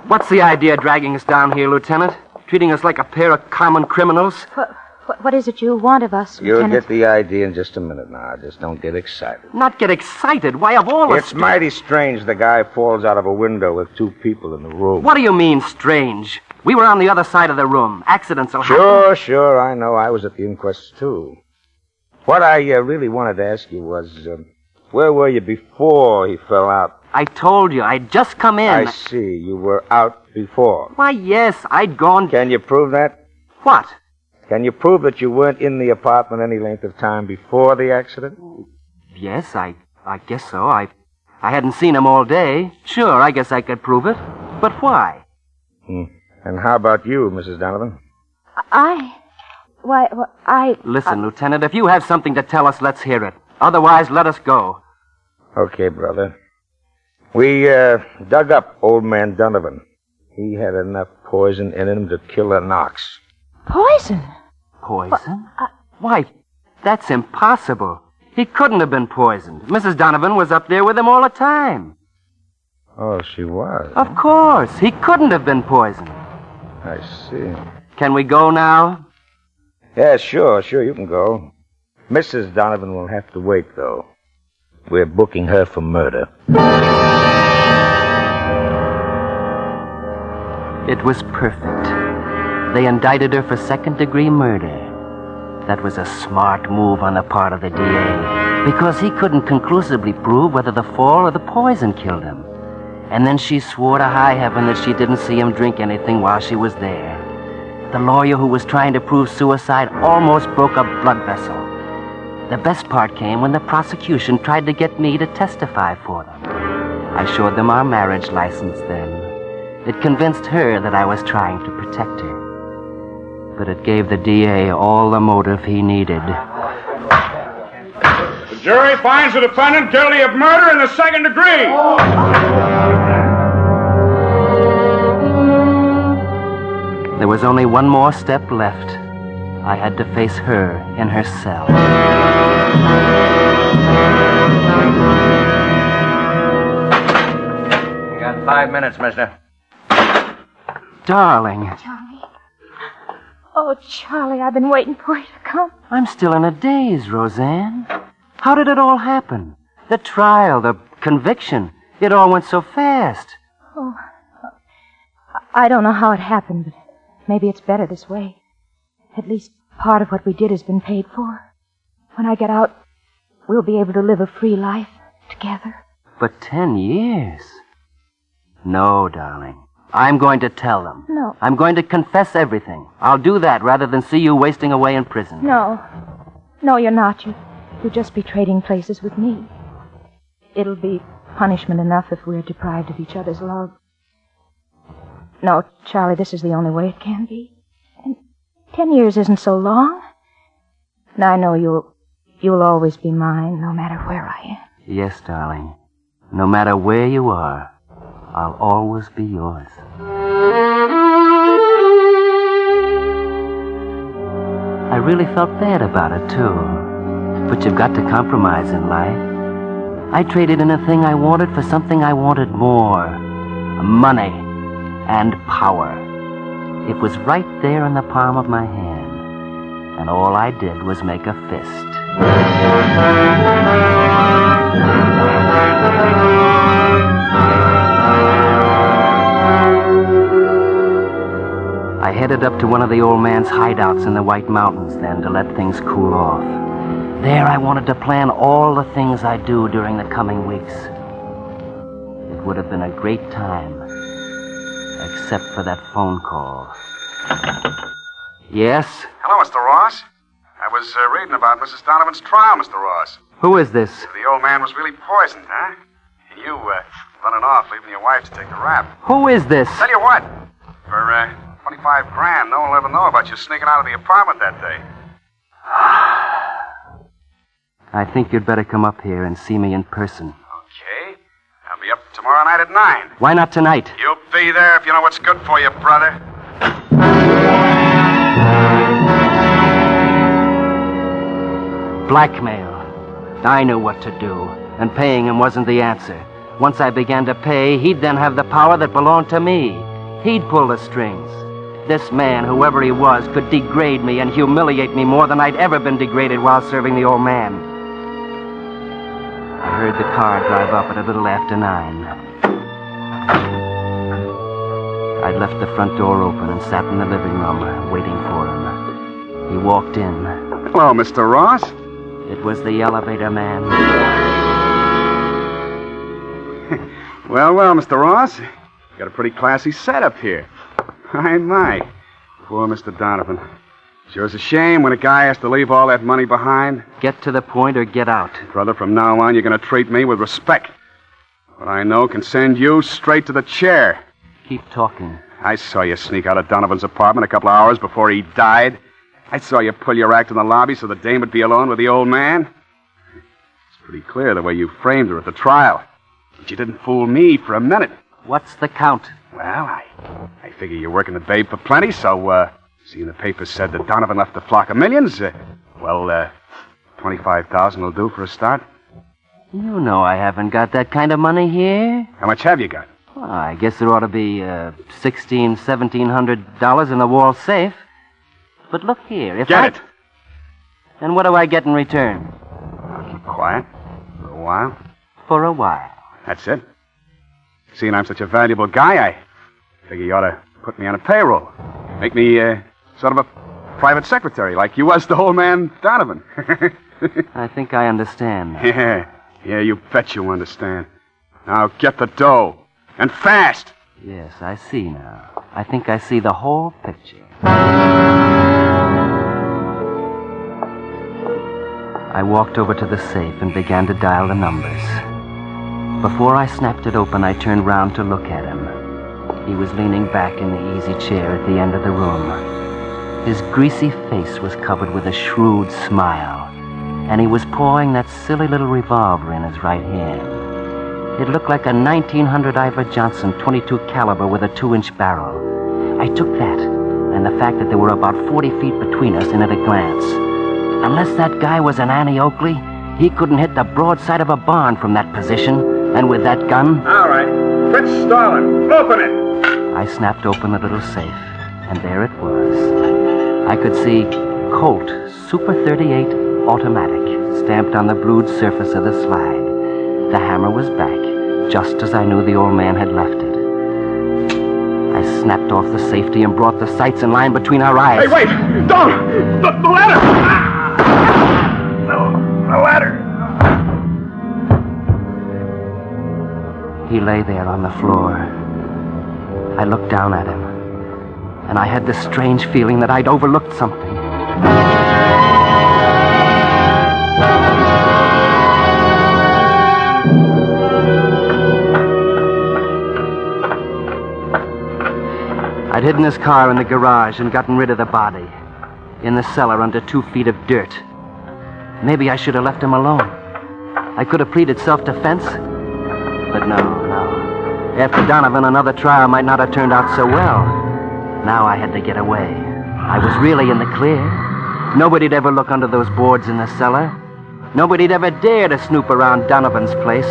What's the idea dragging us down here, Lieutenant? Treating us like a pair of common criminals? What is it you want of us, You'll Lieutenant? get the idea in just a minute now. Just don't get excited. Not get excited? Why, of all It's mighty strange the guy falls out of a window with two people in the room. What do you mean, strange? We were on the other side of the room. Accidents will happen. Sure, I know. I was at the inquest, too. What I really wanted to ask you was, where were you before he fell out? I told you, I'd just come in. I see. You were out before. Why, yes, I'd gone... Can you prove that? What? Can you prove that you weren't in the apartment any length of time before the accident? Yes, I guess so. I hadn't seen him all day. Sure, I guess I could prove it. But why? And how about you, Mrs. Donovan? Listen, Lieutenant, if you have something to tell us, let's hear it. Otherwise, let us go. Okay, brother. We dug up old man Donovan. He had enough poison in him to kill a Knox. Poison? Poison? Why, that's impossible. He couldn't have been poisoned. Mrs. Donovan was up there with him all the time. Oh, she was? Of course. He couldn't have been poisoned. I see. Can we go now? Yeah, sure, you can go. Mrs. Donovan will have to wait, though. We're booking her for murder. It was perfect. They indicted her for second-degree murder. That was a smart move on the part of the DA, because he couldn't conclusively prove whether the fall or the poison killed him. And then she swore to high heaven that she didn't see him drink anything while she was there. The lawyer who was trying to prove suicide almost broke a blood vessel. The best part came when the prosecution tried to get me to testify for them. I showed them our marriage license then. It convinced her that I was trying to protect her. But it gave the DA all the motive he needed. The jury finds the defendant guilty of murder in the second degree. There was only one more step left. I had to face her in her cell. You got 5 minutes, mister. Darling. Charlie. Oh, Charlie, I've been waiting for you to come. I'm still in a daze, Roseanne. How did it all happen? The trial, the conviction. It all went so fast. Oh, I don't know how it happened, but maybe it's better this way. At least part of what we did has been paid for. When I get out, we'll be able to live a free life together. But 10 years? No, darling. I'm going to tell them. No. I'm going to confess everything. I'll do that rather than see you wasting away in prison. No. No, you're not. You'll just be trading places with me. It'll be punishment enough if we're deprived of each other's love. No, Charlie, this is the only way it can be. And 10 years isn't so long. And I know you'll always be mine, no matter where I am. Yes, darling. No matter where you are, I'll always be yours. I really felt bad about it, too. But you've got to compromise in life. I traded in a thing I wanted for something I wanted more. Money and power. It was right there in the palm of my hand. And all I did was make a fist. headed up to one of the old man's hideouts in the White Mountains then to let things cool off. There I wanted to plan all the things I'd do during the coming weeks. It would have been a great time, except for that phone call. Yes? Hello, Mr. Ross. I was reading about Mrs. Donovan's trial, Mr. Ross. Who is this? The old man was really poisoned, huh? And you, running off, leaving your wife to take the rap. Who is this? Tell you what, for 25 grand, no one will ever know about you sneaking out of the apartment that day. I think you'd better come up here and see me in person. Okay. I'll be up tomorrow night at 9. Why not tonight? You'll be there if you know what's good for you, brother. Blackmail. I knew what to do, and paying him wasn't the answer. Once I began to pay, he'd then have the power that belonged to me. He'd pull the strings. This man, whoever he was, could degrade me and humiliate me more than I'd ever been degraded while serving the old man. I heard the car drive up at a little after 9. I'd left the front door open and sat in the living room, waiting for him. He walked in. Hello, Mr. Ross. It was the elevator man. Well, Mr. Ross. You got a pretty classy setup here. My. Poor Mr. Donovan. Sure is a shame when a guy has to leave all that money behind. Get to the point or get out. Brother, from now on, you're going to treat me with respect. What I know can send you straight to the chair. Keep talking. I saw you sneak out of Donovan's apartment a couple of hours before he died. I saw you pull your act in the lobby so the dame would be alone with the old man. It's pretty clear the way you framed her at the trial. But you didn't fool me for a minute. What's the count? Well, I figure you're working the babe for plenty, so, seeing the papers said that Donovan left a flock of millions, 25,000 will do for a start. You know I haven't got that kind of money here. How much have you got? Well, I guess there ought to be $1,700 in the wall safe. But look here, if Get it! And what do I get in return? I'll keep quiet for a while. For a while. That's it. Seeing I'm such a valuable guy, I figure you ought to put me on a payroll. Make me sort of a private secretary, like you was the old man Donovan. I think I understand. Yeah, you bet you understand. Now get the dough. And fast! Yes, I see now. I think I see the whole picture. I walked over to the safe and began to dial the numbers. Before I snapped it open, I turned round to look at him. He was leaning back in the easy chair at the end of the room. His greasy face was covered with a shrewd smile, and he was pawing that silly little revolver in his right hand. It looked like a 1900 Ivor Johnson .22 caliber with a 2-inch barrel. I took that, and the fact that there were about 40 feet between us in at a glance. Unless that guy was an Annie Oakley, he couldn't hit the broadside of a barn from that position, and with that gun... All right. Fritz Stalin, open it! I snapped open the little safe, and there it was. I could see Colt Super 38 Automatic stamped on the blued surface of the slide. The hammer was back, just as I knew the old man had left it. I snapped off the safety and brought the sights in line between our eyes. Hey, wait! Don't! The ladder! The ladder! He lay there on the floor. I looked down at him, and I had this strange feeling that I'd overlooked something. I'd hidden his car in the garage and gotten rid of the body. In the cellar under 2 feet of dirt. Maybe I should have left him alone. I could have pleaded self-defense. But no. After Donovan, another trial might not have turned out so well. Now I had to get away. I was really in the clear. Nobody'd ever look under those boards in the cellar. Nobody'd ever dare to snoop around Donovan's place.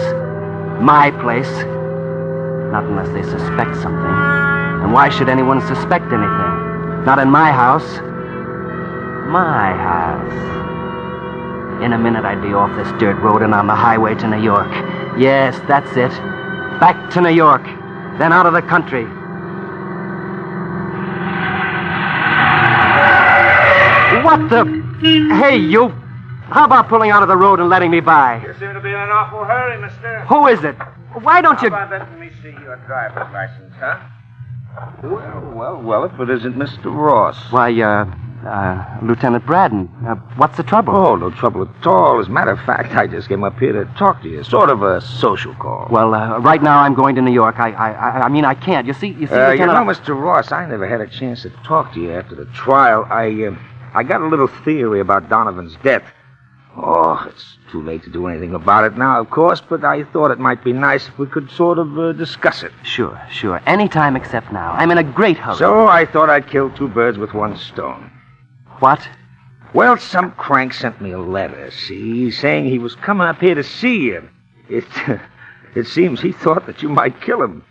My place. Not unless they suspect something. And why should anyone suspect anything? Not in my house. My house. In a minute, I'd be off this dirt road and on the highway to New York. Yes, that's it. Back to New York. Then out of the country. What the... Hey, you... How about pulling out of the road and letting me by? You seem to be in an awful hurry, mister. Who is it? Why don't you... How about letting me see your driver's license, huh? Well, if it isn't Mr. Ross. Why, Lieutenant Braddon, what's the trouble? Oh, no trouble at all. As a matter of fact, I just came up here to talk to you. Sort of a social call. Well, right now I'm going to New York. I mean, I can't. You see, Lieutenant... You know, Mr. Ross, I never had a chance to talk to you after the trial. I got a little theory about Donovan's death. Oh, it's too late to do anything about it now, of course, but I thought it might be nice if we could sort of discuss it. Sure. Any time except now. I'm in a great hurry. So I thought I'd kill two birds with one stone. What? Well, some crank sent me a letter, see, saying he was coming up here to see you. It seems he thought that you might kill him.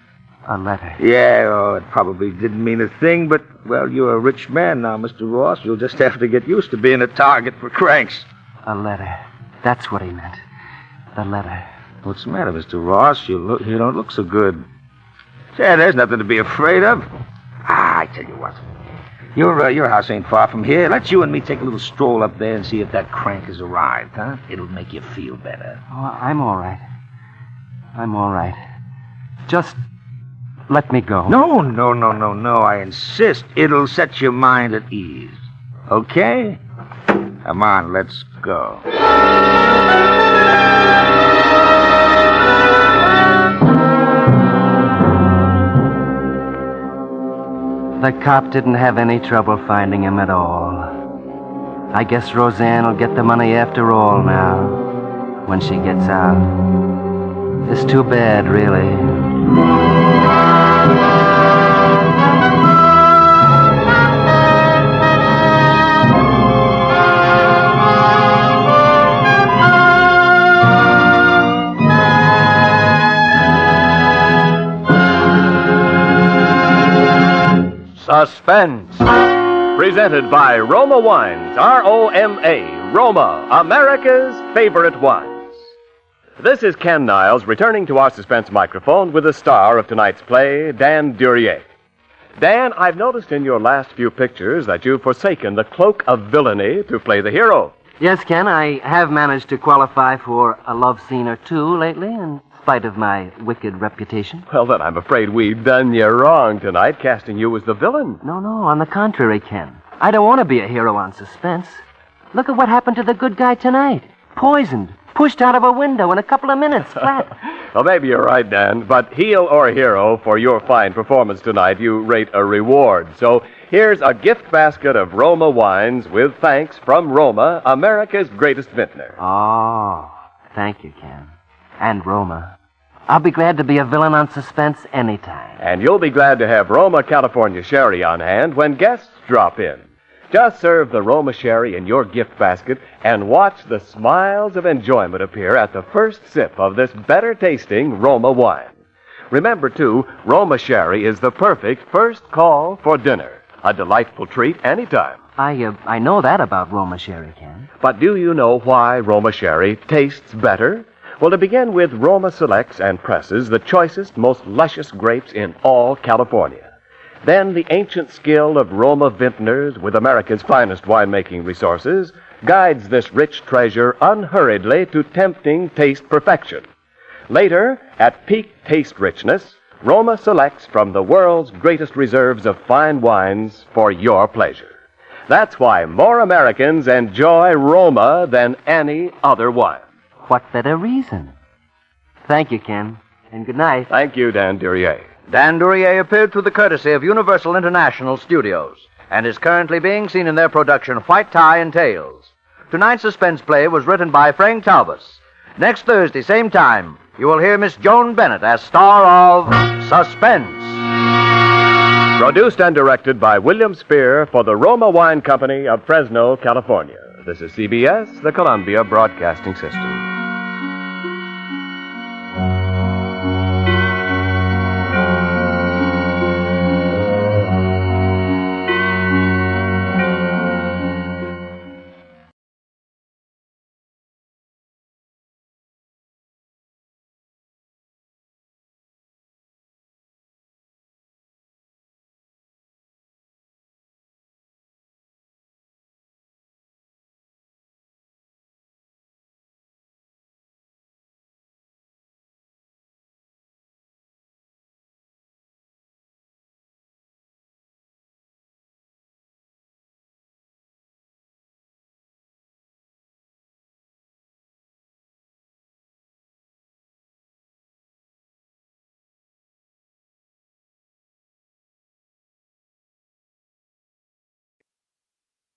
A letter? Yeah, it probably didn't mean a thing, but, well, you're a rich man now, Mr. Ross. You'll just have to get used to being a target for cranks. A letter. That's what he meant. The letter. What's the matter, Mr. Ross? You don't look so good. Say, there's nothing to be afraid of. I tell you what. Your house ain't far from here. Let's you and me take a little stroll up there and see if that crank has arrived, huh? It'll make you feel better. Oh, I'm all right. Just let me go. No. I insist. It'll set your mind at ease. Okay? Come on, let's go. The cop didn't have any trouble finding him at all. I guess Roseanne will get the money after all now, when she gets out. It's too bad, really. Suspense. Presented by Roma Wines, R-O-M-A, Roma, America's favorite wines. This is Ken Niles returning to our suspense microphone with the star of tonight's play, Dan Duryea. Dan, I've noticed in your last few pictures that you've forsaken the cloak of villainy to play the hero. Yes, Ken, I have managed to qualify for a love scene or two lately, in spite of my wicked reputation. Well, then I'm afraid we've done you wrong tonight, casting you as the villain. No, on the contrary, Ken. I don't want to be a hero on Suspense. Look at what happened to the good guy tonight. Poisoned. Pushed out of a window in a couple of minutes, flat. Well, maybe you're right, Dan, but heel or hero, for your fine performance tonight, you rate a reward. So here's a gift basket of Roma wines with thanks from Roma, America's greatest vintner. Oh, thank you, Ken. And Roma. I'll be glad to be a villain on Suspense anytime. And you'll be glad to have Roma California Sherry on hand when guests drop in. Just serve the Roma Sherry in your gift basket and watch the smiles of enjoyment appear at the first sip of this better-tasting Roma wine. Remember, too, Roma Sherry is the perfect first call for dinner. A delightful treat anytime. I know that about Roma Sherry, Ken. But do you know why Roma Sherry tastes better? Well, to begin with, Roma selects and presses the choicest, most luscious grapes in all California. Then the ancient skill of Roma vintners with America's finest winemaking resources guides this rich treasure unhurriedly to tempting taste perfection. Later, at peak taste richness, Roma selects from the world's greatest reserves of fine wines for your pleasure. That's why more Americans enjoy Roma than any other wine. What better reason? Thank you, Ken, and good night. Thank you, Dan Duryea. Dan Duryea appeared through the courtesy of Universal International Studios and is currently being seen in their production White Tie and Tails. Tonight's suspense play was written by Frank Talbus. Next Thursday, same time, you will hear Miss Joan Bennett as star of Suspense. Produced and directed by William Spear for the Roma Wine Company of Fresno, California. This is CBS, the Columbia Broadcasting System.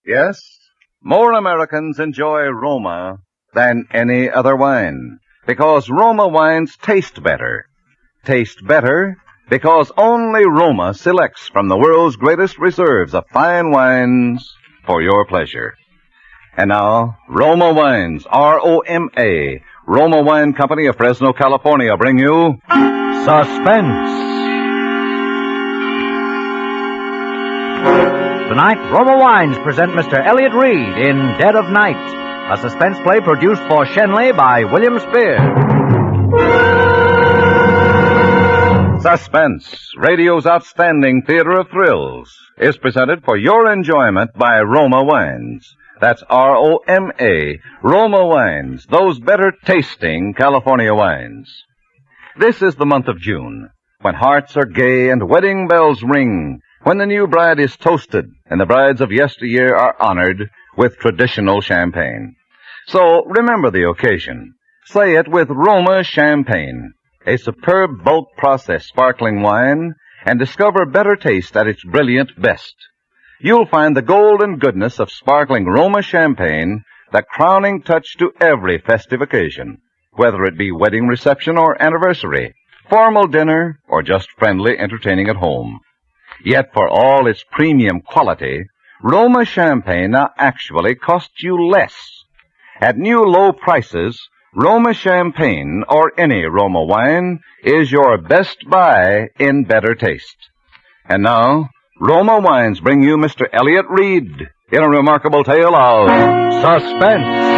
Yes, more Americans enjoy Roma than any other wine because Roma wines taste better. Taste better because only Roma selects from the world's greatest reserves of fine wines for your pleasure. And now, Roma Wines, R-O-M-A, Roma Wine Company of Fresno, California, bring you Suspense. Tonight, Roma Wines present Mr. Elliot Reed in Dead of Night, a suspense play produced for Shenley by William Spear. Suspense, radio's outstanding theater of thrills, is presented for your enjoyment by Roma Wines. That's R-O-M-A, Roma Wines, those better tasting California wines. This is the month of June, when hearts are gay and wedding bells ring, when the new bride is toasted and the brides of yesteryear are honored with traditional champagne. So remember the occasion. Say it with Roma Champagne, a superb bulk process sparkling wine, and discover better taste at its brilliant best. You'll find the golden goodness of sparkling Roma Champagne the crowning touch to every festive occasion, whether it be wedding reception or anniversary, formal dinner, or just friendly entertaining at home. Yet for all its premium quality, Roma Champagne now actually costs you less. At new low prices, Roma Champagne, or any Roma wine, is your best buy in better taste. And now, Roma Wines bring you Mr. Elliot Reed in a remarkable tale of suspense.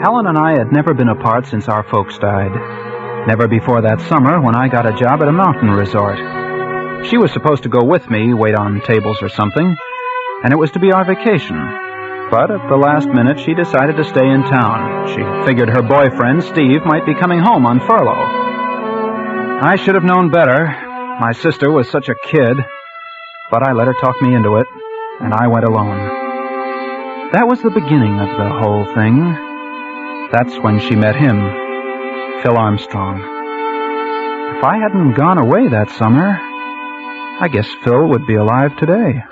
Helen and I had never been apart since our folks died. Never before that summer when I got a job at a mountain resort. She was supposed to go with me, wait on tables or something, and it was to be our vacation. But at the last minute, she decided to stay in town. She figured her boyfriend, Steve, might be coming home on furlough. I should have known better. My sister was such a kid. But I let her talk me into it, and I went alone. That was the beginning of the whole thing. That's when she met him, Phil Armstrong. If I hadn't gone away that summer, I guess Phil would be alive today.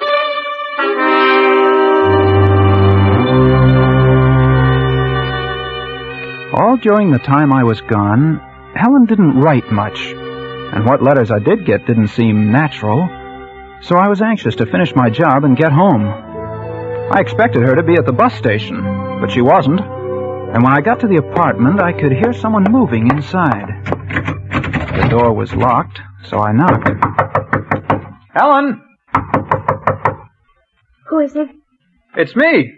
All during the time I was gone, Helen didn't write much, and what letters I did get didn't seem natural, so I was anxious to finish my job and get home. I expected her to be at the bus station, but she wasn't, and when I got to the apartment, I could hear someone moving inside. The door was locked, so I knocked. Helen! Who is it? It's me.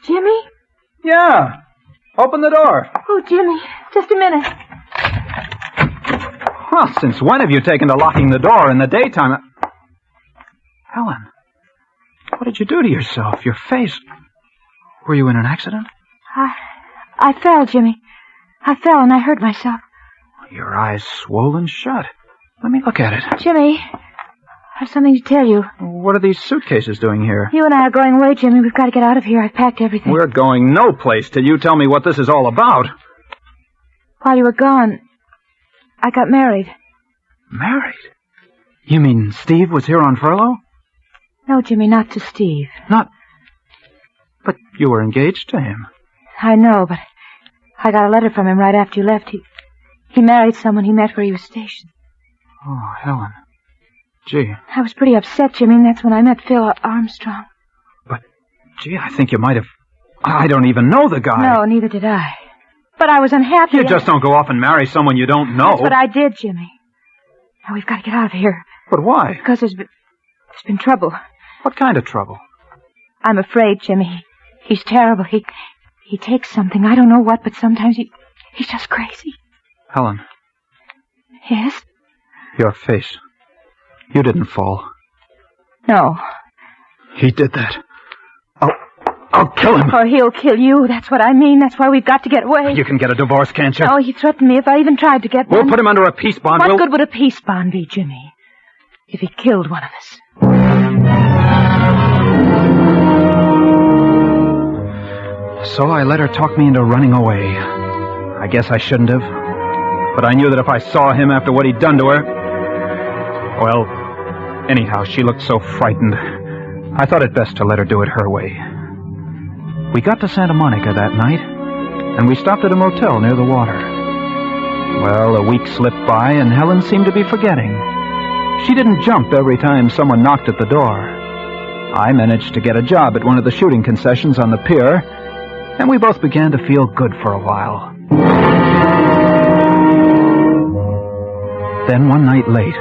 Jimmy? Yeah. Open the door. Oh, Jimmy, just a minute. Well, since when have you taken to locking the door in the daytime? Helen, what did you do to yourself? Your face. Were you in an accident? I fell, Jimmy. I fell and I hurt myself. Your eyes swollen shut. Let me look at it. Jimmy, I have something to tell you. What are these suitcases doing here? You and I are going away, Jimmy. We've got to get out of here. I've packed everything. We're going no place till you tell me what this is all about. While you were gone, I got married. Married? You mean Steve was here on furlough? No, Jimmy, not to Steve. Not... But you were engaged to him. I know, but I got a letter from him right after you left. He married someone he met where he was stationed. Oh, Helen. Gee. I was pretty upset, Jimmy, and that's when I met Phil Armstrong. But, gee, I think you might have... I don't even know the guy. No, neither did I. But I was unhappy. You just don't go off and marry someone you don't know. That's what I did, Jimmy. Now we've got to get out of here. But why? Because there's been trouble. What kind of trouble? I'm afraid, Jimmy. He's terrible. He takes something. I don't know what, but sometimes he's just crazy. Helen. Yes? Your face. You didn't fall. No. He did that. I'll kill him. Or he'll kill you. That's what I mean. That's why we've got to get away. You can get a divorce, can't you? No, he threatened me if I even tried to get one. We'll put him under a peace bond. What good would a peace bond be, Jimmy? If he killed one of us. So I let her talk me into running away. I I guess I shouldn't have. But I knew that if I saw him after what he'd done to her... Well, anyhow, she looked so frightened. I thought it best to let her do it her way. We got to Santa Monica that night, and we stopped at a motel near the water. Well, a week slipped by, and Helen seemed to be forgetting. She didn't jump every time someone knocked at the door. I managed to get a job at one of the shooting concessions on the pier, and we both began to feel good for a while. Then one night late,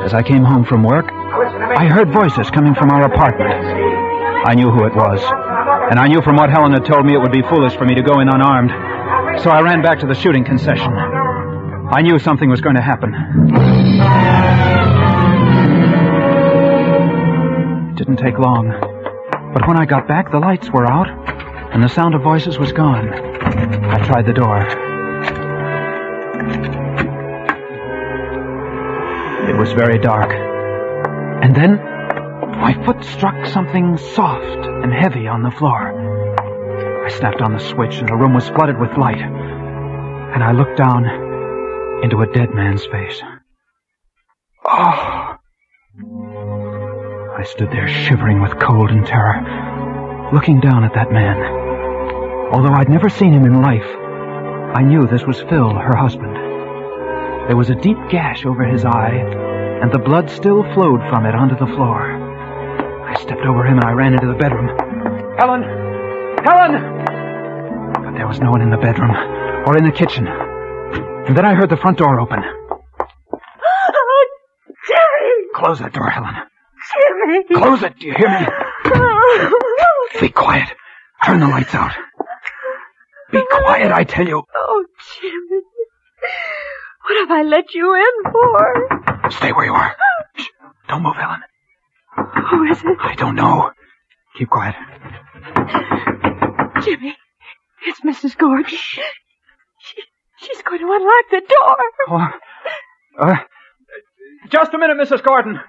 as I came home from work, I heard voices coming from our apartment. I knew who it was, and I knew from what Helen had told me it would be foolish for me to go in unarmed. So I ran back to the shooting concession. I knew something was going to happen. It didn't take long, but when I got back, the lights were out, and the sound of voices was gone. I tried the door. It was very dark. And then my foot struck something soft and heavy on the floor. I snapped on the switch, and the room was flooded with light. And I looked down into a dead man's face. Oh! I stood there shivering with cold and terror, looking down at that man. Although I'd never seen him in life, I knew this was Phil, her husband. There was a deep gash over his eye, and the blood still flowed from it onto the floor. I stepped over him and I ran into the bedroom. Helen! Helen! But there was no one in the bedroom or in the kitchen. And then I heard the front door open. Oh, Jerry! Close that door, Helen. Jimmy! Close it, do you hear me? Be quiet. Turn the lights out. Be quiet, I tell you. Oh, Jimmy. What have I let you in for? Stay where you are. Shh. Don't move, Helen. Who is it? I don't know. Keep quiet. Jimmy, it's Mrs. Gordon. She's going to unlock the door. Just a minute, Mrs. Gordon.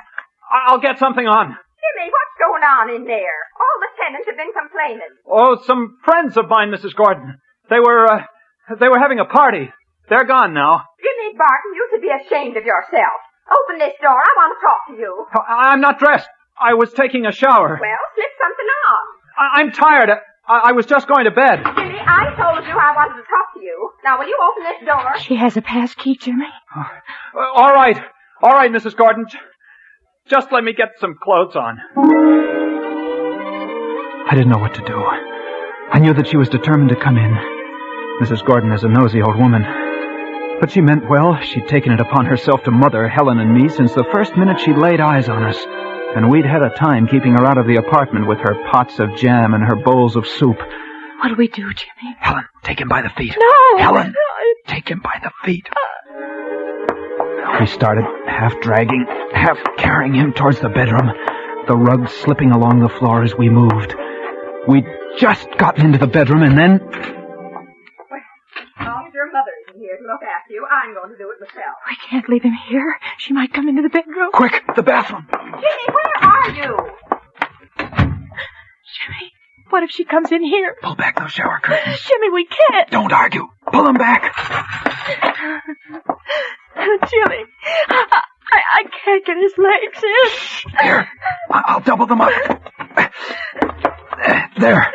I'll get something on. Jimmy, what's going on in there? All the tenants have been complaining. Oh, some friends of mine, Mrs. Gordon. They were having a party. They're gone now. Jimmy Barton, you should be ashamed of yourself. Open this door. I want to talk to you. I'm not dressed. I was taking a shower. Well, slip something on. I'm tired. I was just going to bed. Jimmy, I told you I wanted to talk to you. Now, will you open this door? She has a pass key, Jimmy. All right. All right, Mrs. Gordon. Just let me get some clothes on. I didn't know what to do. I knew that she was determined to come in. Mrs. Gordon is a nosy old woman. But she meant well. She'd taken it upon herself to mother Helen and me since the first minute she'd laid eyes on us. And we'd had a time keeping her out of the apartment with her pots of jam and her bowls of soup. What'll we do, Jimmy? Helen, take him by the feet. No! Helen, take him by the feet. We started half dragging, half carrying him towards the bedroom, the rug slipping along the floor as we moved. We'd just gotten into the bedroom, and then... As long as your mother isn't here to look after you, I'm going to do it myself. We can't leave him here. She might come into the bedroom. Quick, the bathroom. Jimmy, where are you? Jimmy, what if she comes in here? Pull back those shower curtains. Jimmy, we can't. Don't argue. Pull them back. Jimmy, I can't get his legs in. Here, I'll double them up. There.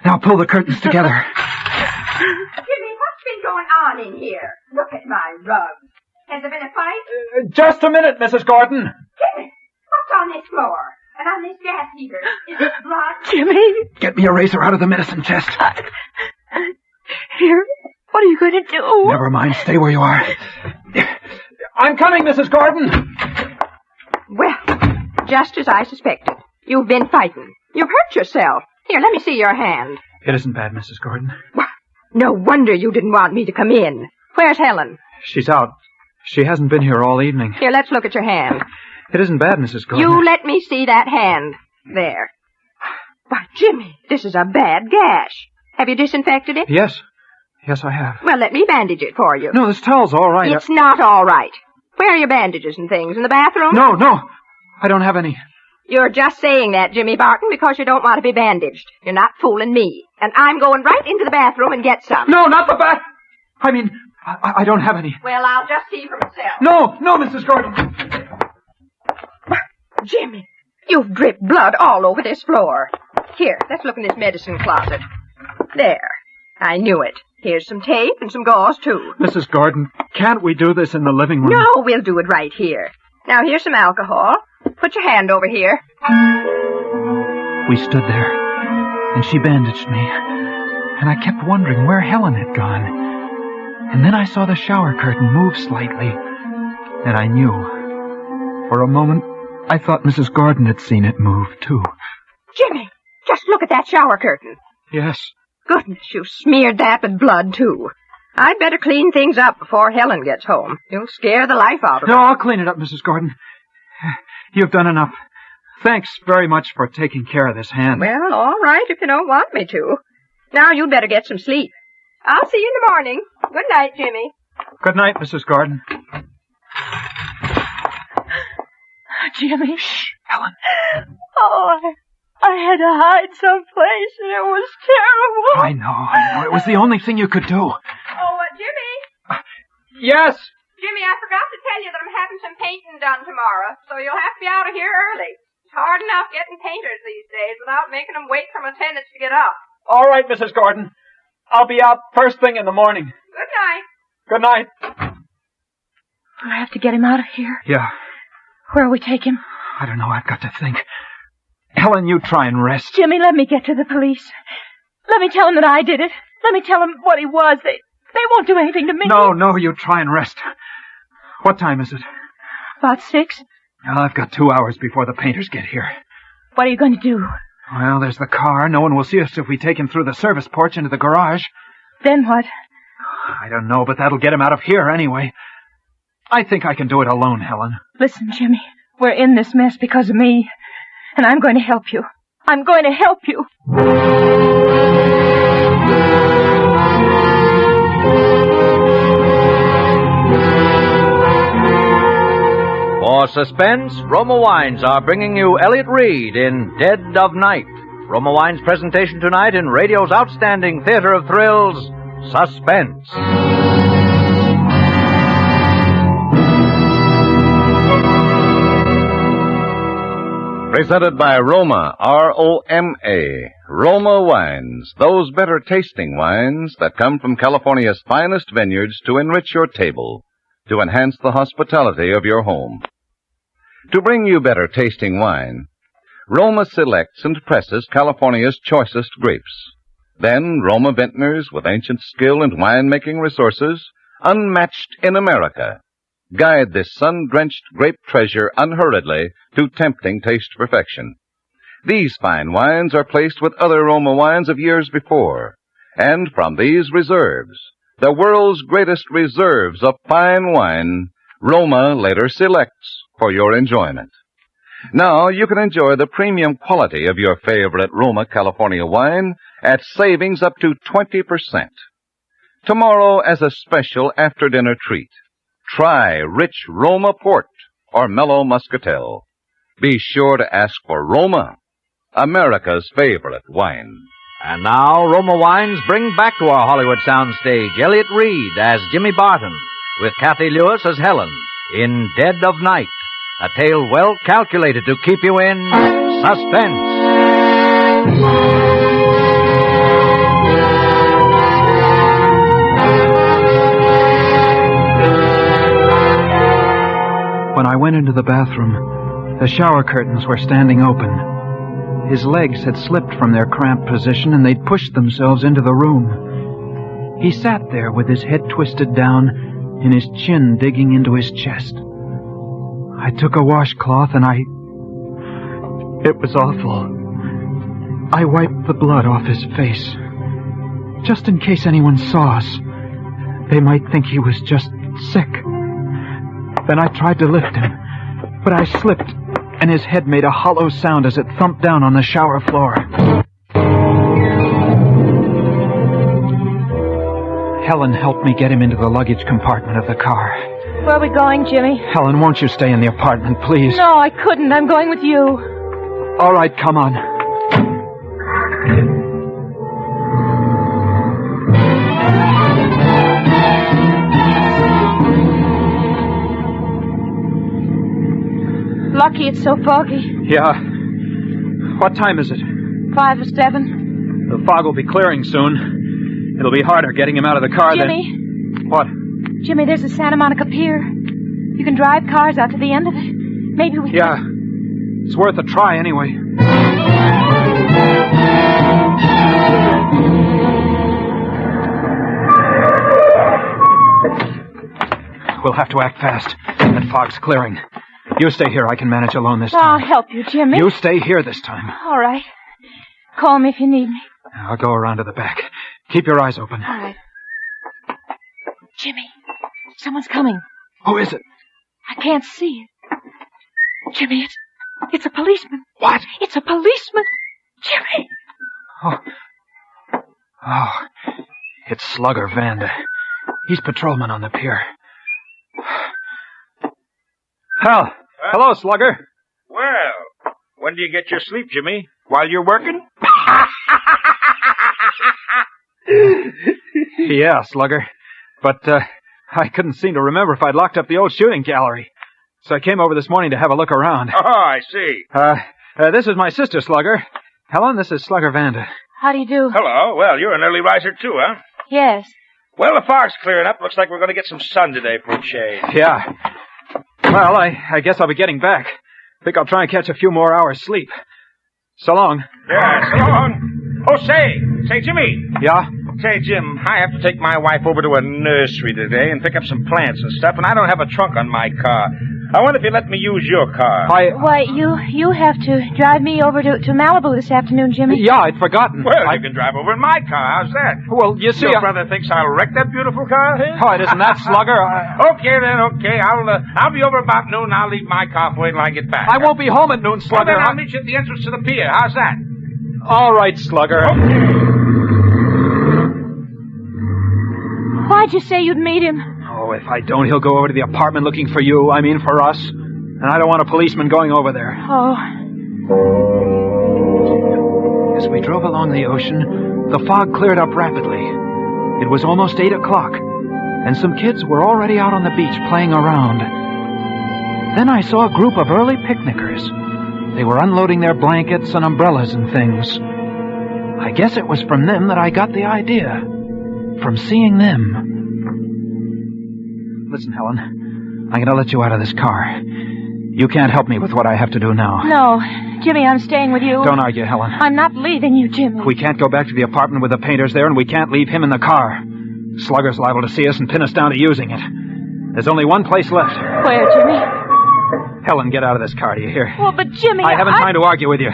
Now pull the curtains together. Jimmy, what's been going on in here? Look at my rug. Has there been a fight? Just a minute, Mrs. Gordon. Jimmy, what's on this floor? And on this gas heater? Is it blood? Jimmy! Get me a razor out of the medicine chest. Here, what are you going to do? Never mind, stay where you are. I'm coming, Mrs. Gordon. Well, just as I suspected. You've been fighting. You've hurt yourself. Here, let me see your hand. It isn't bad, Mrs. Gordon. No wonder you didn't want me to come in. Where's Helen? She's out. She hasn't been here all evening. Here, let's look at your hand. It isn't bad, Mrs. Gordon. You let me see that hand. There. Why, Jimmy, this is a bad gash. Have you disinfected it? Yes. Yes, I have. Well, let me bandage it for you. No, this towel's all right. It's not all right. Where are your bandages and things? In the bathroom? No. I don't have any. You're just saying that, Jimmy Barton, because you don't want to be bandaged. You're not fooling me. And I'm going right into the bathroom and get some. No, not the bath. I mean, I don't have any. Well, I'll just see for myself. No, Mrs. Gordon. Jimmy, you've dripped blood all over this floor. Here, let's look in this medicine closet. There. I knew it. Here's some tape and some gauze, too. Mrs. Gordon, can't we do this in the living room? No, we'll do it right here. Now, here's some alcohol. Put your hand over here. We stood there, and she bandaged me. And I kept wondering where Helen had gone. And then I saw the shower curtain move slightly. And I knew. For a moment, I thought Mrs. Gordon had seen it move, too. Jimmy, just look at that shower curtain. Yes. Goodness, you smeared that with blood, too. I'd better clean things up before Helen gets home. You'll scare the life out of her. No, I'll clean it up, Mrs. Gordon. You've done enough. Thanks very much for taking care of this hand. Well, all right, if you don't want me to. Now you'd better get some sleep. I'll see you in the morning. Good night, Jimmy. Good night, Mrs. Gordon. Jimmy. Shh, Helen. Oh, I had to hide someplace, and it was terrible. I know. It was the only thing you could do. Oh, Jimmy. Yes? Jimmy, I forgot to tell you that I'm having some painting done tomorrow, so you'll have to be out of here early. It's hard enough getting painters these days without making them wait for my tenants to get up. All right, Mrs. Gordon. I'll be out first thing in the morning. Good night. Good night. I have to get him out of here. Yeah. Where'll we take him? I don't know. I've got to think. Helen, you try and rest. Jimmy, let me get to the police. Let me tell them that I did it. Let me tell them what he was. They won't do anything to me. No, you try and rest. What time is it? About 6. Well, I've got 2 hours before the painters get here. What are you going to do? Well, there's the car. No one will see us if we take him through the service porch into the garage. Then what? I don't know, but that'll get him out of here anyway. I think I can do it alone, Helen. Listen, Jimmy, we're in this mess because of me. And I'm going to help you. I'm going to help you. For suspense, Roma Wines are bringing you Elliott Reed in Dead of Night. Roma Wines' presentation tonight in radio's outstanding theater of thrills, Suspense. Presented by Roma, R-O-M-A, Roma Wines, those better tasting wines that come from California's finest vineyards to enrich your table, to enhance the hospitality of your home. To bring you better tasting wine, Roma selects and presses California's choicest grapes. Then Roma vintners with ancient skill and winemaking resources, unmatched in America, guide this sun-drenched grape treasure unhurriedly to tempting taste perfection. These fine wines are placed with other Roma wines of years before, and from these reserves, the world's greatest reserves of fine wine, Roma later selects for your enjoyment. Now you can enjoy the premium quality of your favorite Roma California wine at savings up to 20%. Tomorrow, as a special after-dinner treat, try rich Roma Port or mellow Muscatel. Be sure to ask for Roma, America's favorite wine. And now, Roma Wines bring back to our Hollywood soundstage Elliott Reed as Jimmy Barton, with Kathy Lewis as Helen, in Dead of Night, a tale well calculated to keep you in suspense. When I went into the bathroom, the shower curtains were standing open. His legs had slipped from their cramped position, and they'd pushed themselves into the room. He sat there with his head twisted down and his chin digging into his chest. I took a washcloth and it was awful. I wiped the blood off his face. Just in case anyone saw us, they might think he was just sick. Then I tried to lift him, but I slipped, and his head made a hollow sound as it thumped down on the shower floor. Helen helped me get him into the luggage compartment of the car. Where are we going, Jimmy? Helen, won't you stay in the apartment, please? No, I couldn't. I'm going with you. All right, come on. lucky it's so foggy. Yeah. What time is it? 5 or 7. The fog will be clearing soon. It'll be harder getting him out of the car Jimmy. than... What? Jimmy, there's the Santa Monica Pier. You can drive cars out to the end of it. Maybe we Yeah. It's worth a try anyway. We'll have to act fast. That fog's clearing. You stay here. I can manage alone this I'll time. help you, Jimmy. You stay here this time. All right. Call me if you need me. I'll go around to the back. Keep your eyes open. All right. Jimmy, someone's coming. Who is it? I can't see it. Jimmy, it's a policeman. What? It's a policeman. Jimmy. Oh, it's Slugger Vanda. He's patrolman on the pier. Hal. Hello, Slugger. Well, when do you get your sleep, Jimmy? While you're working? Yeah, Slugger. But, I couldn't seem to remember if I'd locked up the old shooting gallery. So I came over this morning to have a look around. Oh, I see. This is my sister, Slugger. Helen, this is Slugger Vanda. How do you do? Hello. Well, you're an early riser, too, huh? Yes. Well, the fog's clearing up. Looks like we're going to get some sun today for a change. Yeah. Well, I guess I'll be getting back. Think I'll try and catch a few more hours sleep. So long. Yeah, so long. Oh, say, Jimmy. Yeah? Say, Jim, I have to take my wife over to a nursery today and pick up some plants and stuff, and I don't have a trunk on my car. I wonder if you let me use your car. Why, you have to drive me over to Malibu this afternoon, Jimmy. Yeah, I'd forgotten. Well, you can drive over in my car. How's that? Well, you see... Your brother thinks I'll wreck that beautiful car of his? Oh, it isn't that, Slugger. Okay, then, okay. I'll be over about noon. I'll leave my car for you till I get back. I won't be home at noon, Slugger. Well, then I'll meet you at the entrance to the pier. How's that? All right, Slugger. Why'd you say you'd meet him? Oh, if I don't, he'll go over to the apartment looking for you. I mean, for us. And I don't want a policeman going over there. Oh. As we drove along the ocean, the fog cleared up rapidly. It was almost 8 o'clock, and some kids were already out on the beach playing around. Then I saw a group of early picnickers. They were unloading their blankets and umbrellas and things. I guess it was from them that I got the idea. From seeing them. Listen, Helen, I'm going to let you out of this car. You can't help me with what I have to do now. No. Jimmy, I'm staying with you. Don't argue, Helen. I'm not leaving you, Jimmy. We can't go back to the apartment with the painters there, and we can't leave him in the car. Slugger's liable to see us and pin us down to using it. There's only one place left. Where, Jimmy? Helen, get out of this car, do you hear? Well, but Jimmy, I haven't time to argue with you.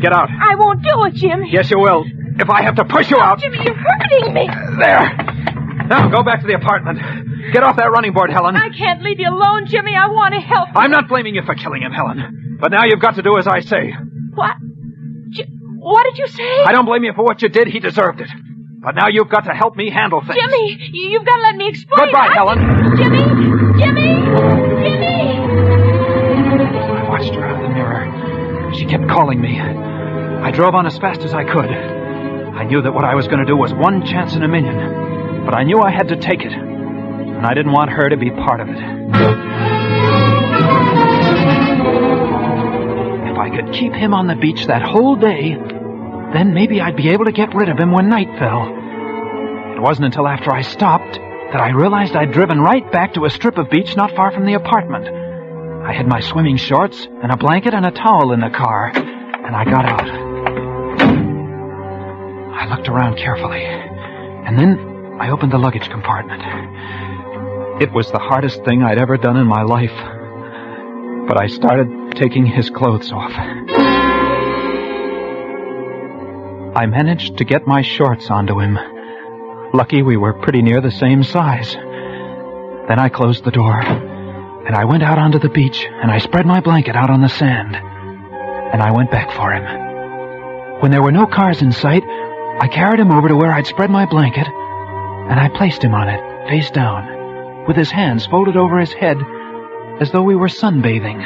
Get out. I won't do it, Jimmy. Yes, you will. If I have to push you out. Jimmy, you're hurting me. There. Now, go back to the apartment. Get off that running board, Helen. I can't leave you alone, Jimmy. I want to help you. I'm not blaming you for killing him, Helen. But now you've got to do as I say. What? What did you say? I don't blame you for what you did. He deserved it. But now you've got to help me handle things. Jimmy, you've got to let me explain. Goodbye, Helen. Jimmy! I watched her out of the mirror. She kept calling me. I drove on as fast as I could. I knew that what I was going to do was one chance in a million. But I knew I had to take it. And I didn't want her to be part of it. If I could keep him on the beach that whole day, then maybe I'd be able to get rid of him when night fell. It wasn't until after I stopped that I realized I'd driven right back to a strip of beach not far from the apartment. I had my swimming shorts and a blanket and a towel in the car, and I got out. I looked around carefully, and then I opened the luggage compartment. It was the hardest thing I'd ever done in my life, but I started taking his clothes off. I managed to get my shorts onto him. Lucky we were pretty near the same size. Then I closed the door, and I went out onto the beach, and I spread my blanket out on the sand, and I went back for him. When there were no cars in sight, I carried him over to where I'd spread my blanket, and I placed him on it, face down, with his hands folded over his head, as though we were sunbathing.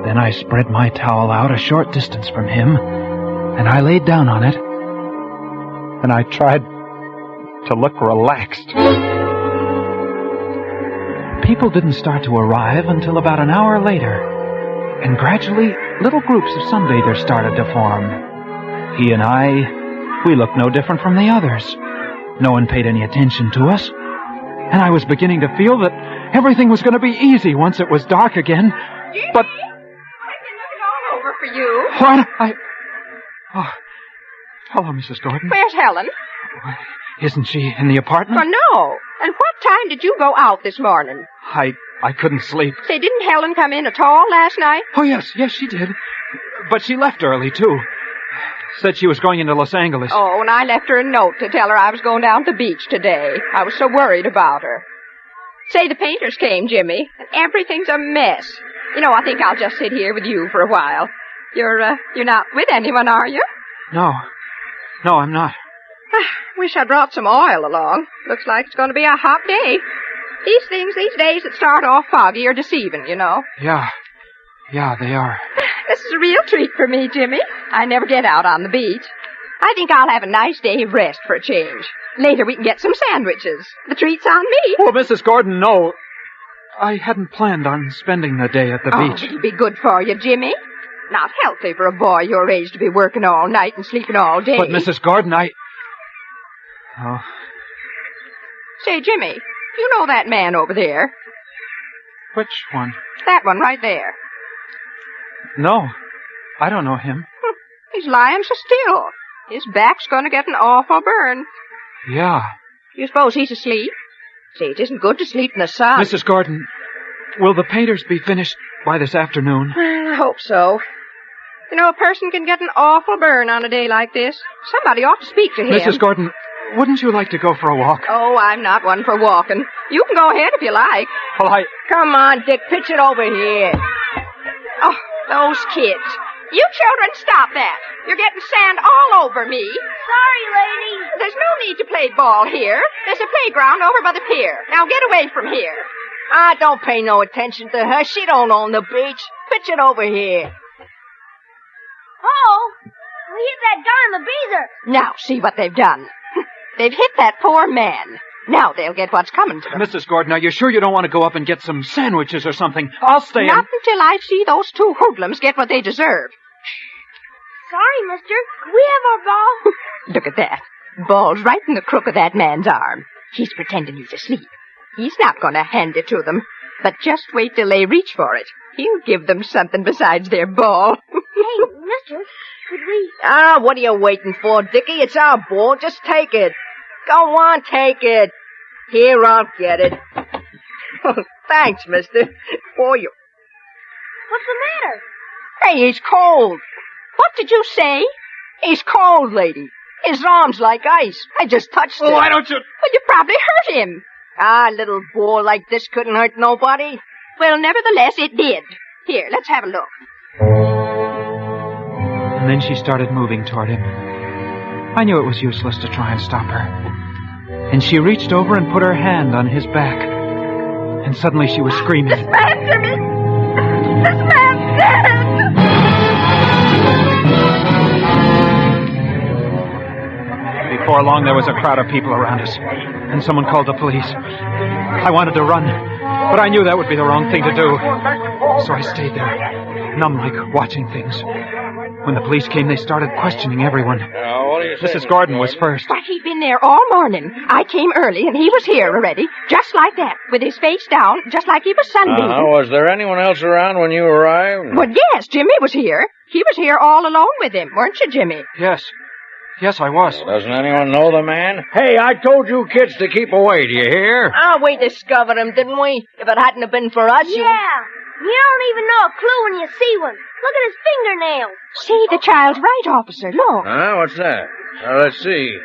Then I spread my towel out a short distance from him, and I laid down on it, and I tried to look relaxed. People didn't start to arrive until about an hour later. And gradually, little groups of sunbathers started to form. He and I, we looked no different from the others. No one paid any attention to us. And I was beginning to feel that everything was going to be easy once it was dark again. Jimmy, But... I've been looking all over for you. What? Oh, hello, Mrs. Gordon. Where's Helen? Isn't she in the apartment? Well, no. And what time did you go out this morning? I couldn't sleep. Say, didn't Helen come in at all last night? Oh, yes, she did. But she left early, too. Said she was going into Los Angeles. Oh, and I left her a note to tell her I was going down to the beach today. I was so worried about her. Say, the painters came, Jimmy, and everything's a mess. You know, I think I'll just sit here with you for a while. You're not with anyone, are you? No, I'm not. Wish I brought some oil along. Looks like it's going to be a hot day. These things, these days that start off foggy are deceiving, you know. Yeah, they are. This is a real treat for me, Jimmy. I never get out on the beach. I think I'll have a nice day of rest for a change. Later we can get some sandwiches. The treat's on me. Oh, Mrs. Gordon, no. I hadn't planned on spending the day at the beach. It'll be good for you, Jimmy. Not healthy for a boy your age to be working all night and sleeping all day. But, Mrs. Gordon, Oh. Say, Jimmy, you know that man over there? Which one? That one right there. No, I don't know him. He's lying so still. His back's going to get an awful burn. Yeah. You suppose he's asleep? Say, it isn't good to sleep in the sun. Mrs. Gordon, will the painters be finished by this afternoon? Well, I hope so. You know, a person can get an awful burn on a day like this. Somebody ought to speak to him. Mrs. Gordon, wouldn't you like to go for a walk? Oh, I'm not one for walking. You can go ahead if you like. Well, Come on, Dick, pitch it over here. Oh, those kids. You children, stop that. You're getting sand all over me. Sorry, lady. There's no need to play ball here. There's a playground over by the pier. Now get away from here. Don't pay no attention to her. She don't own the beach. Pitch it over here. Oh, we hit that guy in the beezer. Now, see what they've done. They've hit that poor man. Now they'll get what's coming to them. Mrs. Gordon, are you sure you don't want to go up and get some sandwiches or something? I'll stay Not until I see those two hoodlums get what they deserve. Sorry, mister. Can we have our ball? Look at that. Ball's right in the crook of that man's arm. He's pretending he's asleep. He's not going to hand it to them. But just wait till they reach for it. He'll give them something besides their ball. Hey, mister, could we... What are you waiting for, Dickie? It's our ball. Just take it. Go on, take it. Here, I'll get it. Thanks, mister. For you. What's the matter? Hey, he's cold. What did you say? He's cold, lady. His arm's like ice. I just touched him. Why don't you... Well, you probably hurt him. A little ball like this couldn't hurt nobody. Well, nevertheless, it did. Here, let's have a look. And then she started moving toward him. I knew it was useless to try and stop her. And she reached over and put her hand on his back. And suddenly she was screaming. This man, Jimmy! This man's dead! Before long, there was a crowd of people around us. And someone called the police. I wanted to run, but I knew that would be the wrong thing to do. So I stayed there, numb-like, watching things. When the police came, they started questioning everyone. Mrs. Gordon was first. But he'd been there all morning. I came early, and he was here already, just like that, with his face down, just like he was sunbathing. Was there anyone else around when you arrived? Well, yes, Jimmy was here. He was here all alone with him, weren't you, Jimmy? Yes, I was. Doesn't anyone know the man? Hey, I told you kids to keep away, do you hear? We discovered him, didn't we? If it hadn't have been for us, you don't even know a clue when you see one. Look at his fingernails. See, the child's right, officer. Look. What's that? Let's see.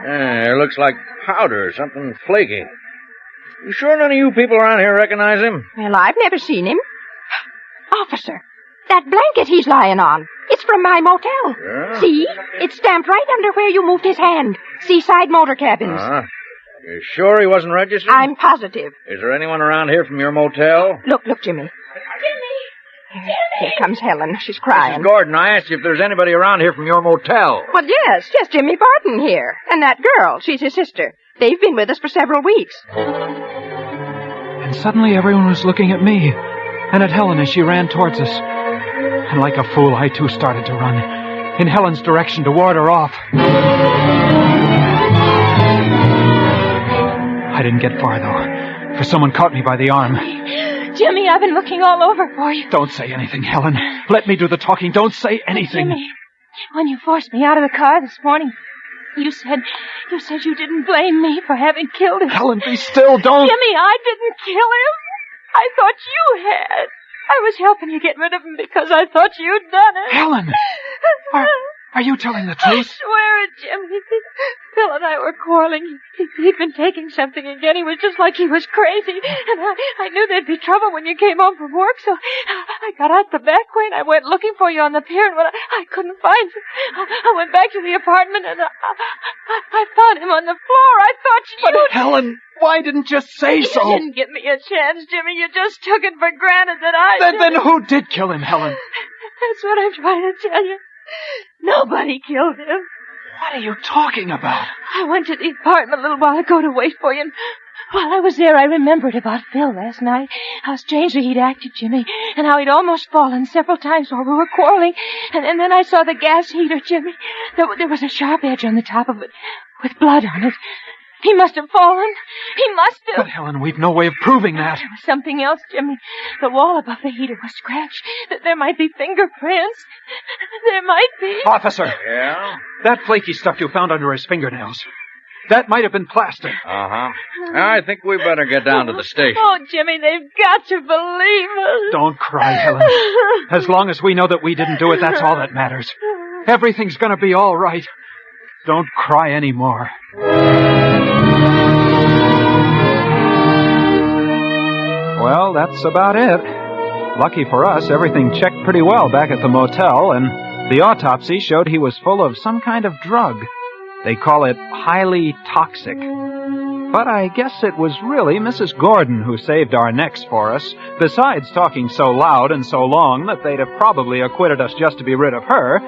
It looks like powder, something flaky. You sure none of you people around here recognize him? Well, I've never seen him. Officer, that blanket he's lying on, it's from my motel. Yeah? See? It's stamped right under where you moved his hand. Seaside Motor Cabins. You sure he wasn't registered? I'm positive. Is there anyone around here from your motel? Look, Jimmy. Here comes Helen. She's crying. Mrs. Gordon, I asked you if there's anybody around here from your motel. Well, yes, just Jimmy Barton here. And that girl, she's his sister. They've been with us for several weeks. And And suddenly everyone was looking at me and at Helen as she ran towards us. And like a fool, I too started to run in Helen's direction to ward her off. I didn't get far, though, for someone caught me by the arm. Jimmy, I've been looking all over for you. Don't say anything, Helen. Let me do the talking. Don't say anything. Jimmy, when you forced me out of the car this morning, you said you didn't blame me for having killed him. Helen, be still. Don't. Jimmy, I didn't kill him. I thought you had. I was helping you get rid of him because I thought you'd done it. Helen! Are you telling the I truth? swear it, Jimmy. Phil and I were quarreling. He'd been taking something again. He was just like he was crazy. And I knew there'd be trouble when you came home from work, so I got out the back way and I went looking for you on the pier, and when I couldn't find you, I went back to the apartment and I found him on the floor. I thought you... But Helen, why didn't you say so? You didn't give me a chance, Jimmy. You just took it for granted that I... Then who did kill him, Helen? That's what I'm trying to tell you. Nobody killed him. What are you talking about? I went to the apartment a little while ago to wait for you, and while I was there, I remembered about Phil last night. How strangely he'd acted, Jimmy, and how he'd almost fallen several times while we were quarreling. And then I saw the gas heater, Jimmy. There was a sharp edge on the top of it with blood on it. He must have fallen. He must have. But, Helen, we've no way of proving that. There was something else, Jimmy. The wall above the heater was scratched. There might be fingerprints. There might be. Officer. Yeah? That flaky stuff you found under his fingernails. That might have been plaster. Uh-huh. I think we better get down to the station. Oh, Jimmy, they've got to believe us. Don't cry, Helen. As long as we know that we didn't do it, that's all that matters. Everything's going to be all right. Don't cry anymore. Well, that's about it. Lucky for us, everything checked pretty well back at the motel, and the autopsy showed he was full of some kind of drug. They call it highly toxic. But I guess it was really Mrs. Gordon who saved our necks for us, besides talking so loud and so long that they'd have probably acquitted us just to be rid of her.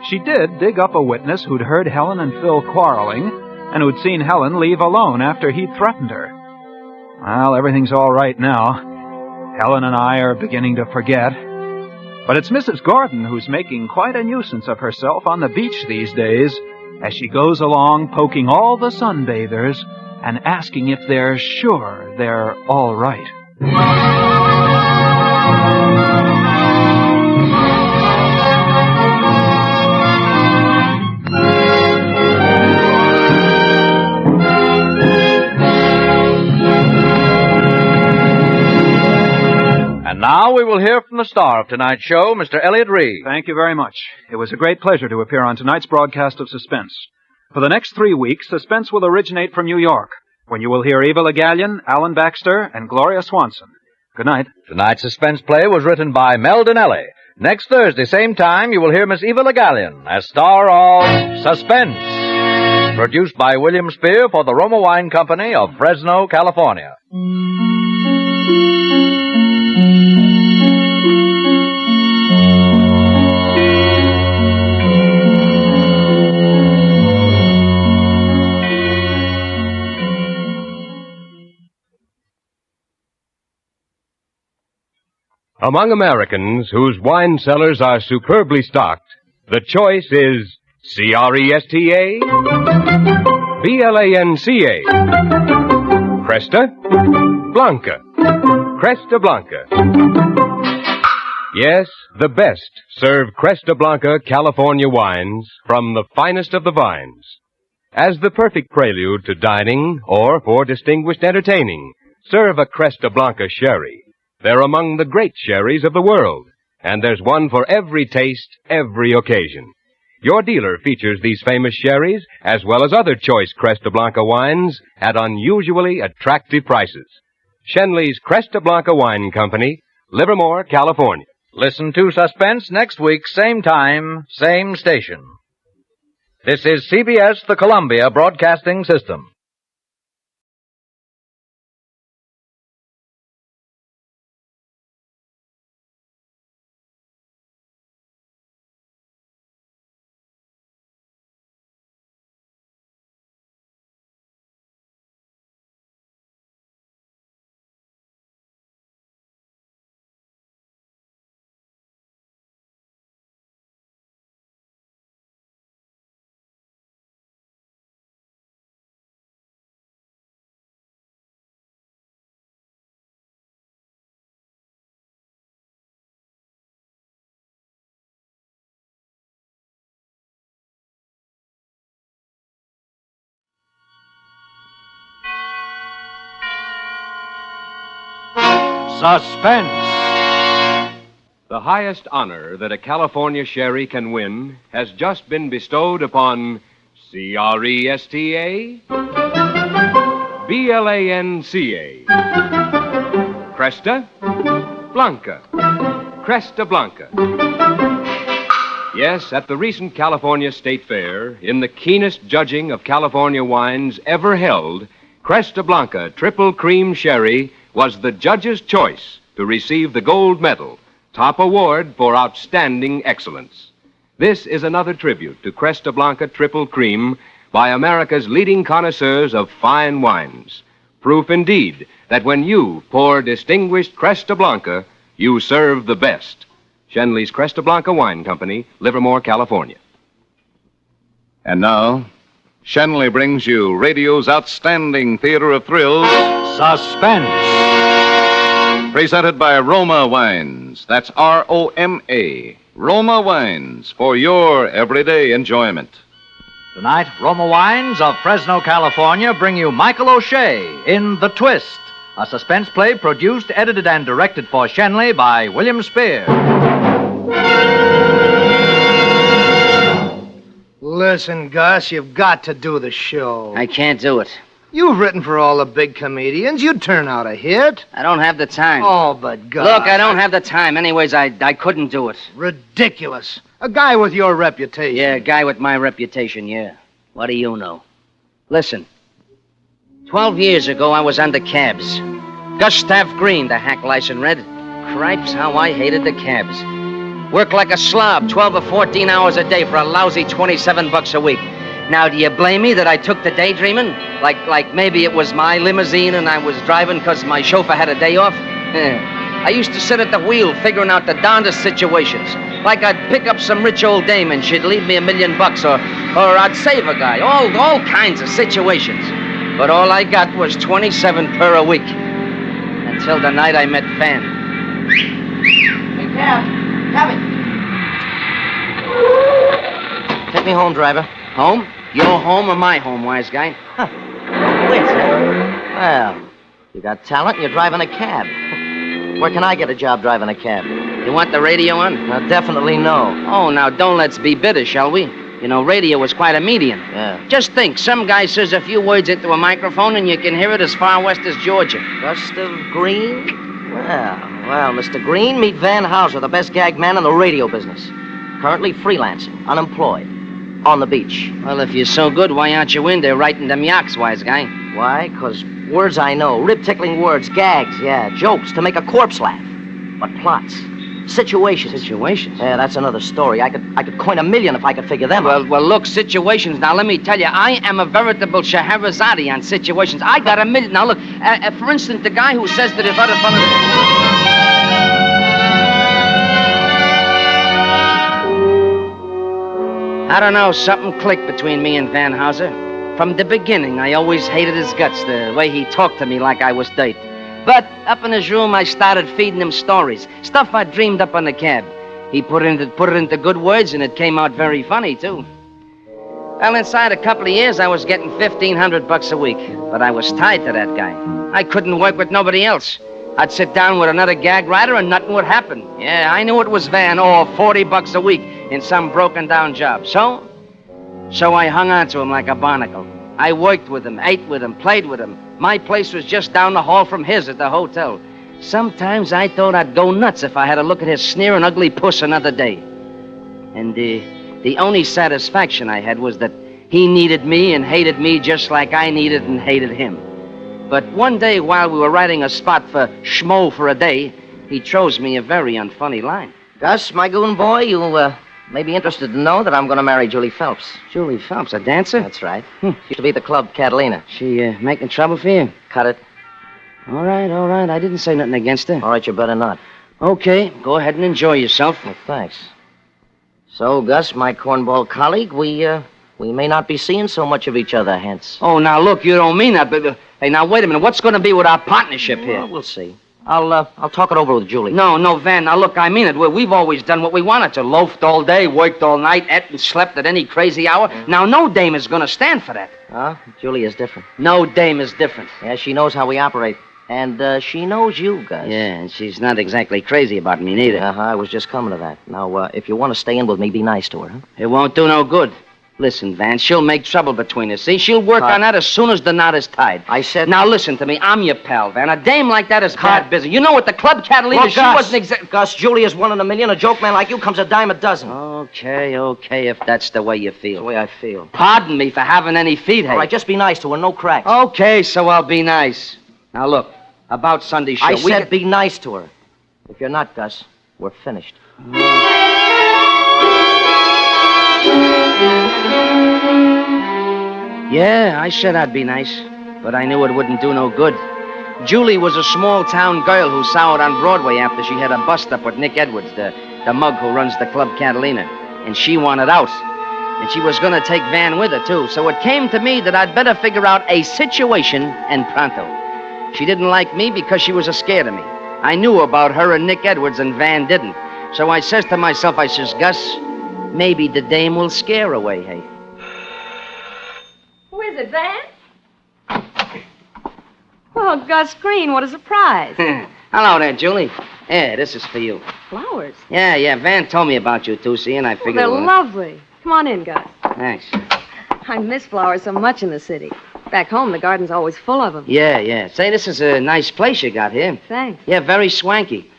She did dig up a witness who'd heard Helen and Phil quarreling, and who'd seen Helen leave alone after he'd threatened her. Well, everything's all right now. Helen and I are beginning to forget. But it's Mrs. Gordon who's making quite a nuisance of herself on the beach these days, as she goes along poking all the sunbathers and asking if they're sure they're all right. And now we will hear from the star of tonight's show, Mr. Elliot Reed. Thank you very much. It was a great pleasure to appear on tonight's broadcast of Suspense. For the next 3 weeks, Suspense will originate from New York, when you will hear Eva Le Gallienne, Alan Baxter, and Gloria Swanson. Good night. Tonight's suspense play was written by Mel Donnelly. Next Thursday, same time, you will hear Miss Eva Le Gallienne as star of Suspense. Produced by William Spear for the Roma Wine Company of Fresno, California. Among Americans whose wine cellars are superbly stocked, the choice is C-R-E-S-T-A, B-L-A-N-C-A, Cresta Blanca, Cresta Blanca. Yes, the best serve Cresta Blanca California wines from the finest of the vines. As the perfect prelude to dining or for distinguished entertaining, serve a Cresta Blanca sherry. They're among the great sherries of the world, and there's one for every taste, every occasion. Your dealer features these famous sherries, as well as other choice Cresta Blanca wines, at unusually attractive prices. Schenley's Cresta Blanca Wine Company, Livermore, California. Listen to Suspense next week, same time, same station. This is CBS, the Columbia Broadcasting System. Suspense. The highest honor that a California sherry can win has just been bestowed upon Cresta Blanca. Cresta Blanca. Cresta Blanca. Yes, at the recent California State Fair, in the keenest judging of California wines ever held, Cresta Blanca Triple Cream Sherry was the judge's choice to receive the gold medal, top award for outstanding excellence. This is another tribute to Cresta Blanca Triple Cream by America's leading connoisseurs of fine wines. Proof indeed that when you pour distinguished Cresta Blanca, you serve the best. Shenley's Cresta Blanca Wine Company, Livermore, California. And now, Shenley brings you radio's outstanding theater of thrills, Suspense. Presented by Roma Wines. That's R-O-M-A. Roma Wines, for your everyday enjoyment. Tonight, Roma Wines of Fresno, California bring you Michael O'Shea in The Twist, a suspense play produced, edited, and directed for Shenley by William Spear. Listen, Gus, you've got to do the show. I can't do it. You've written for all the big comedians. You'd turn out a hit. I don't have the time. Oh, but Gus. Look, I don't have the time. Anyways, I couldn't do it. Ridiculous. A guy with your reputation. Yeah, a guy with my reputation, yeah. What do you know? Listen. 12 years ago, I was under cabs. Gustav Green, the hack license read. Cripes, how I hated the cabs. Worked like a slob, 12 or 14 hours a day for a lousy $27 a week. Now, do you blame me that I took to daydreaming? Like maybe it was my limousine and I was driving because my chauffeur had a day off? I used to sit at the wheel figuring out the darndest situations. Like I'd pick up some rich old dame and she'd leave me $1 million, or I'd save a guy. All kinds of situations. But all I got was $27 per a week. Until the night I met Van. Hey, Cab it. Take me home, driver. Home? Your home or my home, wise guy? Huh. Wait, well, you got talent and you're driving a cab. Where can I get a job driving a cab? You want the radio on? Definitely no. Oh, now don't let's be bitter, shall we? You know, radio is quite a medium. Yeah. Just think, some guy says a few words into a microphone and you can hear it as far west as Georgia. Gustav Green? Well, Mr. Green, meet Van Houser, the best gag man in the radio business. Currently freelancing, unemployed, on the beach. Well, if you're so good, why aren't you in there writing them yaks, wise guy? Why? 'Cause words I know, rib-tickling words, gags, yeah, jokes to make a corpse laugh. But plots, situations. Situations? Yeah, that's another story. I could coin $1 million if I could figure them out. Well, look, situations. Now, let me tell you, I am a veritable Scheherazade on situations. I got $1 million. Now, look, for instance, the guy who says that if other fellas... I don't know, something clicked between me and Van Houser. From the beginning, I always hated his guts, the way he talked to me like I was dirt. But up in his room, I started feeding him stories, stuff I dreamed up on the cab. He put it into good words, and it came out very funny, too. Well, inside a couple of years, I was getting $1,500 a week, but I was tied to that guy. I couldn't work with nobody else. I'd sit down with another gag writer, and nothing would happen. Yeah, I knew it was Van, or $40 a week in some broken-down job. So I hung on to him like a barnacle. I worked with him, ate with him, played with him. My place was just down the hall from his at the hotel. Sometimes I thought I'd go nuts if I had to look at his sneering ugly puss another day. And the only satisfaction I had was that he needed me and hated me just like I needed and hated him. But one day while we were writing a spot for Schmo for a Day, he chose me a very unfunny line. Gus, my goon boy, you may be interested to know that I'm going to marry Julie Phelps. Julie Phelps, a dancer? That's right. She used to be at the club Catalina. She making trouble for you? Cut it. All right. I didn't say nothing against her. All right, you better not. Okay, go ahead and enjoy yourself. Well, thanks. So, Gus, my cornball colleague, we may not be seeing so much of each other hence. Oh, now, look, you don't mean that, but... hey, now, wait a minute. What's going to be with our partnership here? Well, we'll see. I'll talk it over with Julie. No, Van. Now, look, I mean it. We've always done what we wanted to. Loafed all day, worked all night, ate and slept at any crazy hour. Now, no dame is going to stand for that. Julie is different. No dame is different. Yeah, she knows how we operate. And she knows you, Gus. Yeah, and she's not exactly crazy about me neither. I was just coming to that. Now, if you want to stay in with me, be nice to her, huh? It won't do no good. Listen, Van, she'll make trouble between us. See, she'll work on that as soon as the knot is tied. I said... Now, listen to me. I'm your pal, Van. A dame like that is bad busy. You know what? The Club Catalina, Look, she Gus, wasn't exactly... Gus, Julia's 1 in a million. A joke man like you comes a dime a dozen. Okay, if that's the way you feel. That's the way I feel. Pardon me for having any feet, hey? All right, just be nice to her. No cracks. Okay, so I'll be nice. Now, look, about Sunday's show... I said be nice to her. If you're not, Gus, we're finished. Yeah, I said I'd be nice, but I knew it wouldn't do no good. Julie was a small-town girl who soured on Broadway after she had a bust-up with Nick Edwards, the mug who runs the Club Catalina, and she wanted out. And she was going to take Van with her, too, so it came to me that I'd better figure out a situation and pronto. She didn't like me because she was scared of me. I knew about her and Nick Edwards, and Van didn't. So I says to myself, I says, Gus, maybe the dame will scare her away, hey? Who is it, Van? Oh, Gus Green, what a surprise. Hello there, Julie. Yeah, this is for you. Flowers? Yeah, Van told me about you, too, see, and I figured... They're lovely. Come on in, Gus. Thanks. I miss flowers so much in the city. Back home, the garden's always full of them. Yeah. Say, this is a nice place you got here. Thanks. Yeah, very swanky.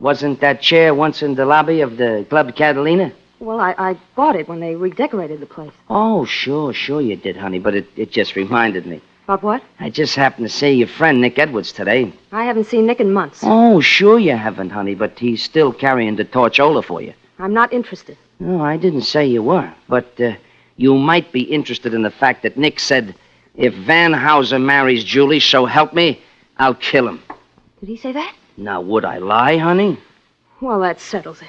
Wasn't that chair once in the lobby of the Club Catalina? Well, I bought it when they redecorated the place. Oh, sure you did, honey, but it just reminded me. About what? I just happened to see your friend Nick Edwards today. I haven't seen Nick in months. Oh, sure you haven't, honey, but he's still carrying the torch over for you. I'm not interested. No, I didn't say you were, but you might be interested in the fact that Nick said, if Van Houser marries Julie, so help me, I'll kill him. Did he say that? Now, would I lie, honey? Well, that settles it.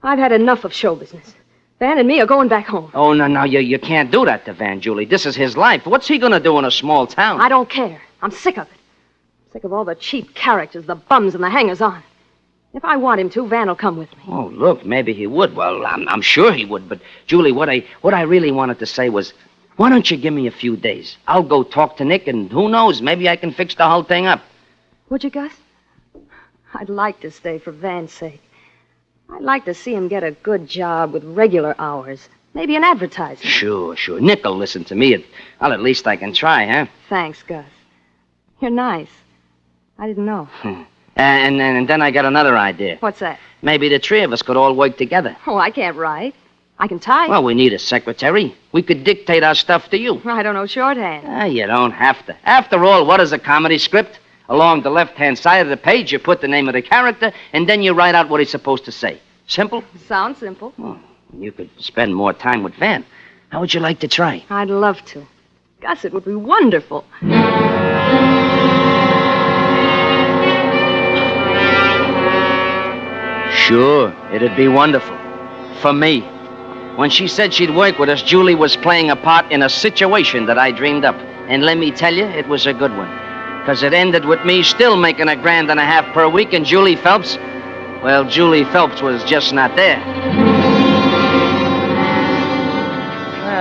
I've had enough of show business. Van and me are going back home. Oh, no, you can't do that to Van, Julie. This is his life. What's he going to do in a small town? I don't care. I'm sick of it. Sick of all the cheap characters, the bums, and the hangers-on. If I want him to, Van will come with me. Oh, look, maybe he would. Well, I'm sure he would. But, Julie, what I really wanted to say was, why don't you give me a few days? I'll go talk to Nick, and who knows, maybe I can fix the whole thing up. Would you, Gus? I'd like to stay for Van's sake. I'd like to see him get a good job with regular hours. Maybe an advertisement. Sure. Nick will listen to me. Well, at least I can try, huh? Thanks, Gus. You're nice. I didn't know. And then I got another idea. What's that? Maybe the three of us could all work together. Oh, I can't write. I can type. Well, we need a secretary. We could dictate our stuff to you. I don't know shorthand. You don't have to. After all, what is a comedy script? Along the left-hand side of the page, you put the name of the character, and then you write out what he's supposed to say. Simple? Sounds simple. Well, you could spend more time with Van. How would you like to try? I'd love to. Gus, it would be wonderful. Sure, it'd be wonderful. For me. When she said she'd work with us, Julie was playing a part in a situation that I dreamed up. And let me tell you, it was a good one. Because it ended with me still making $1.50 per week, and Julie Phelps, well, Julie Phelps was just not there.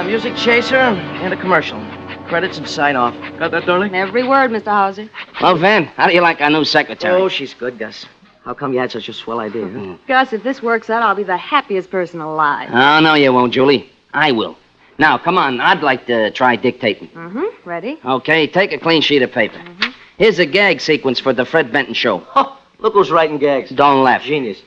Music chaser and a commercial. Credits and sign off. Got that, darling? Every word, Mr. Hauser. Well, Van, how do you like our new secretary? Oh, she's good, Gus. How come you had such a swell idea, huh? Gus, if this works out, I'll be the happiest person alive. Oh, no, you won't, Julie. I will. Now, come on. I'd like to try dictating. Mm-hmm. Ready? Okay, take a clean sheet of paper. Mm-hmm. Here's a gag sequence for the Fred Benton show. Oh, look who's writing gags. Don't laugh. Genius.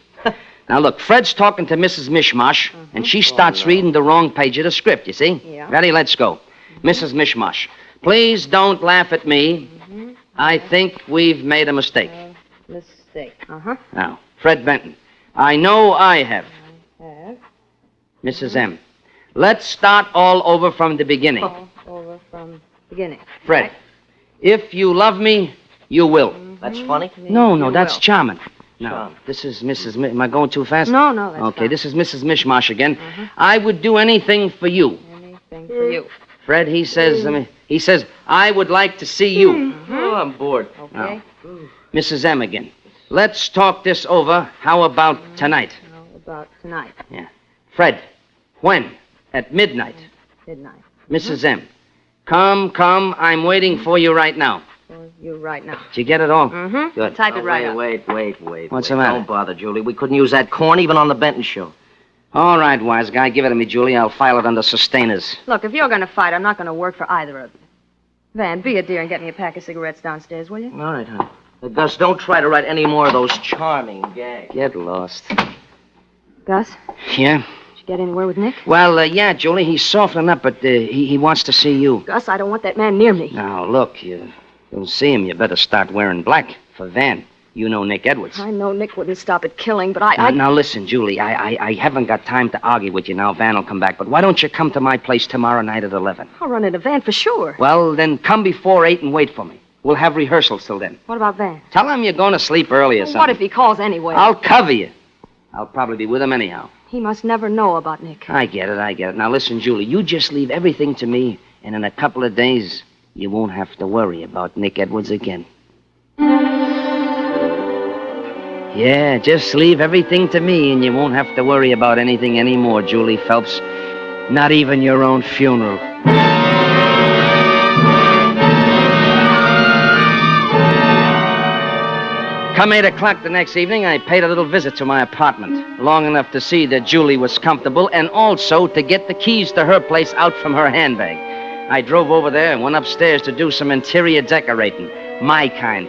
Now, look, Fred's talking to Mrs. Mishmash, and she starts reading the wrong page of the script, you see? Yeah. Ready? Let's go. Mrs. Mishmash, please don't laugh at me. Mm-hmm. I think we've made a mistake. Mistake. Uh-huh. Now, Fred Benton, I know I have. Have. Mrs. M, let's start all over from the beginning. All over from beginning. Fred, Right. if you love me, you will. That's funny? No, that's will. charming. No, this is Mrs. Am I going too fast? No, that's Okay, fine. this is Mrs. Mishmash again. I would do anything for you. Anything for you. Fred, he says, I would like to see you. Oh, I'm bored. Okay. Mrs. M again. Let's talk this over. How about tonight? How about tonight? Yeah. Fred, when? At midnight. Midnight. Mrs. M. Come, I'm waiting for you right now. for you right now. Did you get it all? Mm-hmm. Good. Type it right wait, up. Wait. What's the matter? Don't bother, Julie. We couldn't use that corn even on the Benton show. All right, wise guy. Give it to me, Julie. I'll file it under sustainers. Look, if you're going to fight, I'm not going to work for either of you. Van, be a dear and get me a pack of cigarettes downstairs, will you? All right, honey. Gus, don't try to write any more of those charming gags. Get lost. Gus, Yeah? did you get anywhere with Nick? Well, yeah, Julie, he's softening up, but he wants to see you. Gus, I don't want that man near me. Now, look, you'll see him. You better start wearing black for Van. You know Nick Edwards. I know Nick wouldn't stop at killing, but I... Now, listen, Julie, I haven't got time to argue with you now. Van will come back, but why don't you come to my place tomorrow night at 11? I'll run in a van for sure. Well, then come before 8 and wait for me. We'll have rehearsals till then. What about Van? Tell him you're going to sleep early or something. What if he calls anyway? I'll cover you. I'll probably be with him anyhow. He must never know about Nick. I get it. Now, listen, Julie, you just leave everything to me, and in a couple of days, you won't have to worry about Nick Edwards again. Yeah, just leave everything to me, and you won't have to worry about anything anymore, Julie Phelps. Not even your own funeral. Come 8 o'clock the next evening, I paid a little visit to my apartment, long enough to see that Julie was comfortable, and also to get the keys to her place out from her handbag. I drove over there and went upstairs to do some interior decorating. My kind.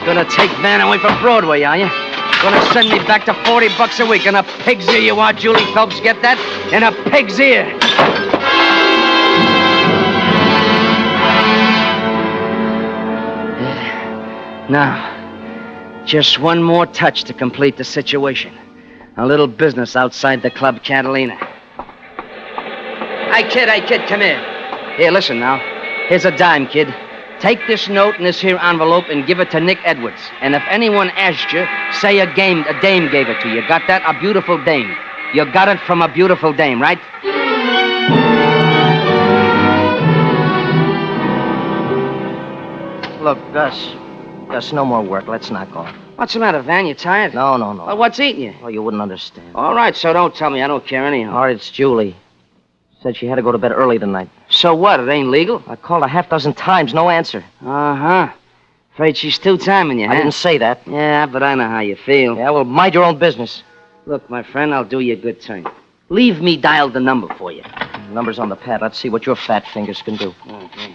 Gonna take Van away from Broadway, are you? Gonna send me back to $40 a week in a pig's ear, you are, Julie Phelps, get that? In a pig's ear. Now, just one more touch to complete the situation. A little business outside the Club Catalina. Hey, kid, come here. Here, listen now. Here's a dime, kid. Take this note in this here envelope and give it to Nick Edwards. And if anyone asks you, say a dame gave it to you. Got that? A beautiful dame. You got it from a beautiful dame, right? Look, Gus, no more work. Let's knock off. What's the matter, Van? You tired? No. Well, what's eating you? Oh, you wouldn't understand. All right, so don't tell me. I don't care anyhow. All right, it's Julie. Said she had to go to bed early tonight. So what? It ain't legal? I called a half dozen times, no answer. Uh-huh. Afraid she's two-timing you, huh? I didn't say that. Yeah, but I know how you feel. Yeah, well, mind your own business. Look, my friend, I'll do you a good turn. Leave me dial the number for you. The number's on the pad. Let's see what your fat fingers can do. Okay.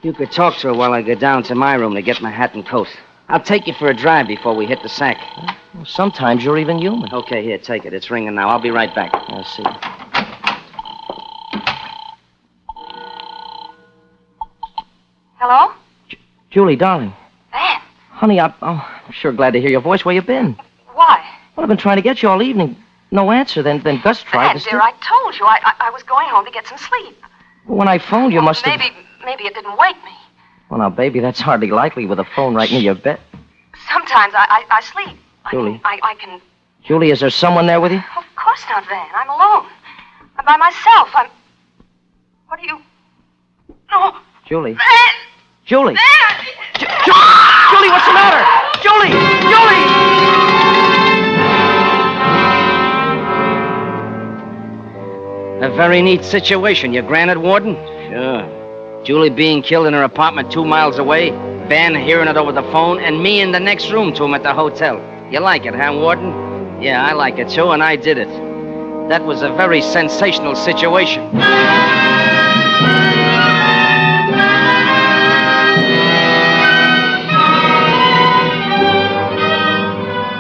You could talk to her while I go down to my room to get my hat and coat. I'll take you for a drive before we hit the sack. Well, sometimes you're even human. Okay, here, take it. It's ringing now. I'll be right back. I'll see. Hello? Julie, darling. Van, Honey, I'm sure glad to hear your voice. Where you been? why? Well, I've been trying to get you all evening. No answer. Then Gus tried Van, to... dear, I told you. I was going home to get some sleep. When I phoned, you must have... Maybe it didn't wake me. Well, now, baby, that's hardly likely with a phone right near your bed. Sometimes I sleep. Julie. I can... Julie, is there someone there with you? Of course not, Van. I'm alone. I'm by myself. What are you... No. Julie. Van! Julie! Van! Julie, what's the matter? Julie! A very neat situation, you granted, Warden? Sure. Julie being killed in her apartment 2 miles away, Van hearing it over the phone, and me in the next room to him at the hotel. You like it, huh, Warden? Yeah, I like it, too, and I did it. That was a very sensational situation.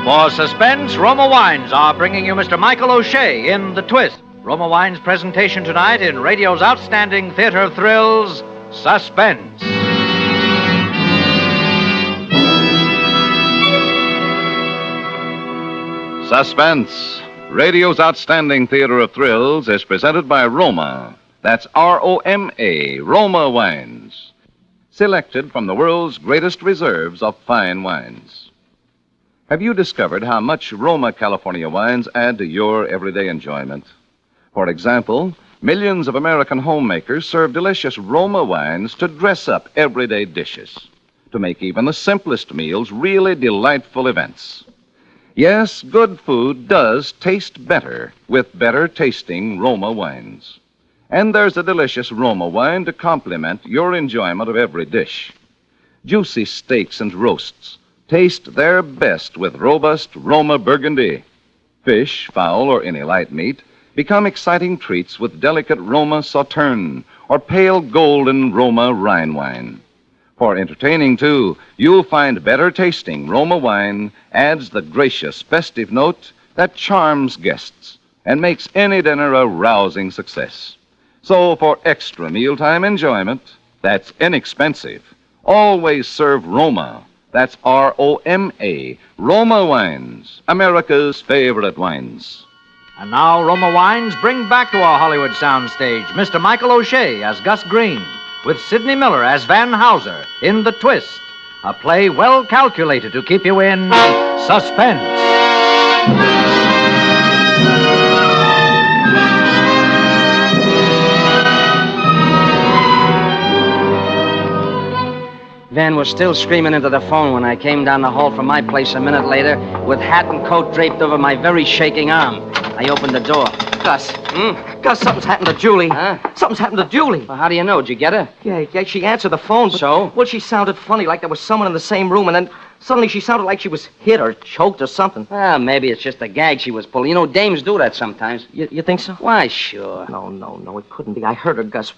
For Suspense, Roma Wines are bringing you Mr. Michael O'Shea in The Twist. Roma Wines' presentation tonight in radio's outstanding theater of thrills, Suspense. Suspense, radio's outstanding theater of thrills, is presented by Roma. That's R-O-M-A, Roma Wines. Selected from the world's greatest reserves of fine wines. Have you discovered how much Roma California wines add to your everyday enjoyment? For example, millions of American homemakers serve delicious Roma wines to dress up everyday dishes, to make even the simplest meals really delightful events. Yes, good food does taste better with better-tasting Roma wines. And there's a delicious Roma wine to complement your enjoyment of every dish. Juicy steaks and roasts taste their best with robust Roma Burgundy. Fish, fowl, or any light meat become exciting treats with delicate Roma Sauterne or pale golden Roma Rhine wine. For entertaining, too, you'll find better-tasting Roma wine adds the gracious, festive note that charms guests and makes any dinner a rousing success. So, for extra mealtime enjoyment that's inexpensive, always serve Roma. That's R-O-M-A, Roma Wines, America's favorite wines. And now Roma Wines bring back to our Hollywood soundstage Mr. Michael O'Shea as Gus Green, with Sidney Miller as Van Hauser in The Twist, a play well calculated to keep you in suspense. Van was still screaming into the phone when I came down the hall from my place a minute later with hat and coat draped over my very shaking arm. I opened the door. Gus. Gus, something's happened to Julie. Huh? Something's happened to Julie. Well, how do you know? Did you get her? Yeah, she answered the phone. But, so? Well, she sounded funny, like there was someone in the same room, and then suddenly she sounded like she was hit or choked or something. Well, maybe it's just a gag she was pulling. You know, dames do that sometimes. You think so? Why, sure. No, it couldn't be. I heard her, Gus.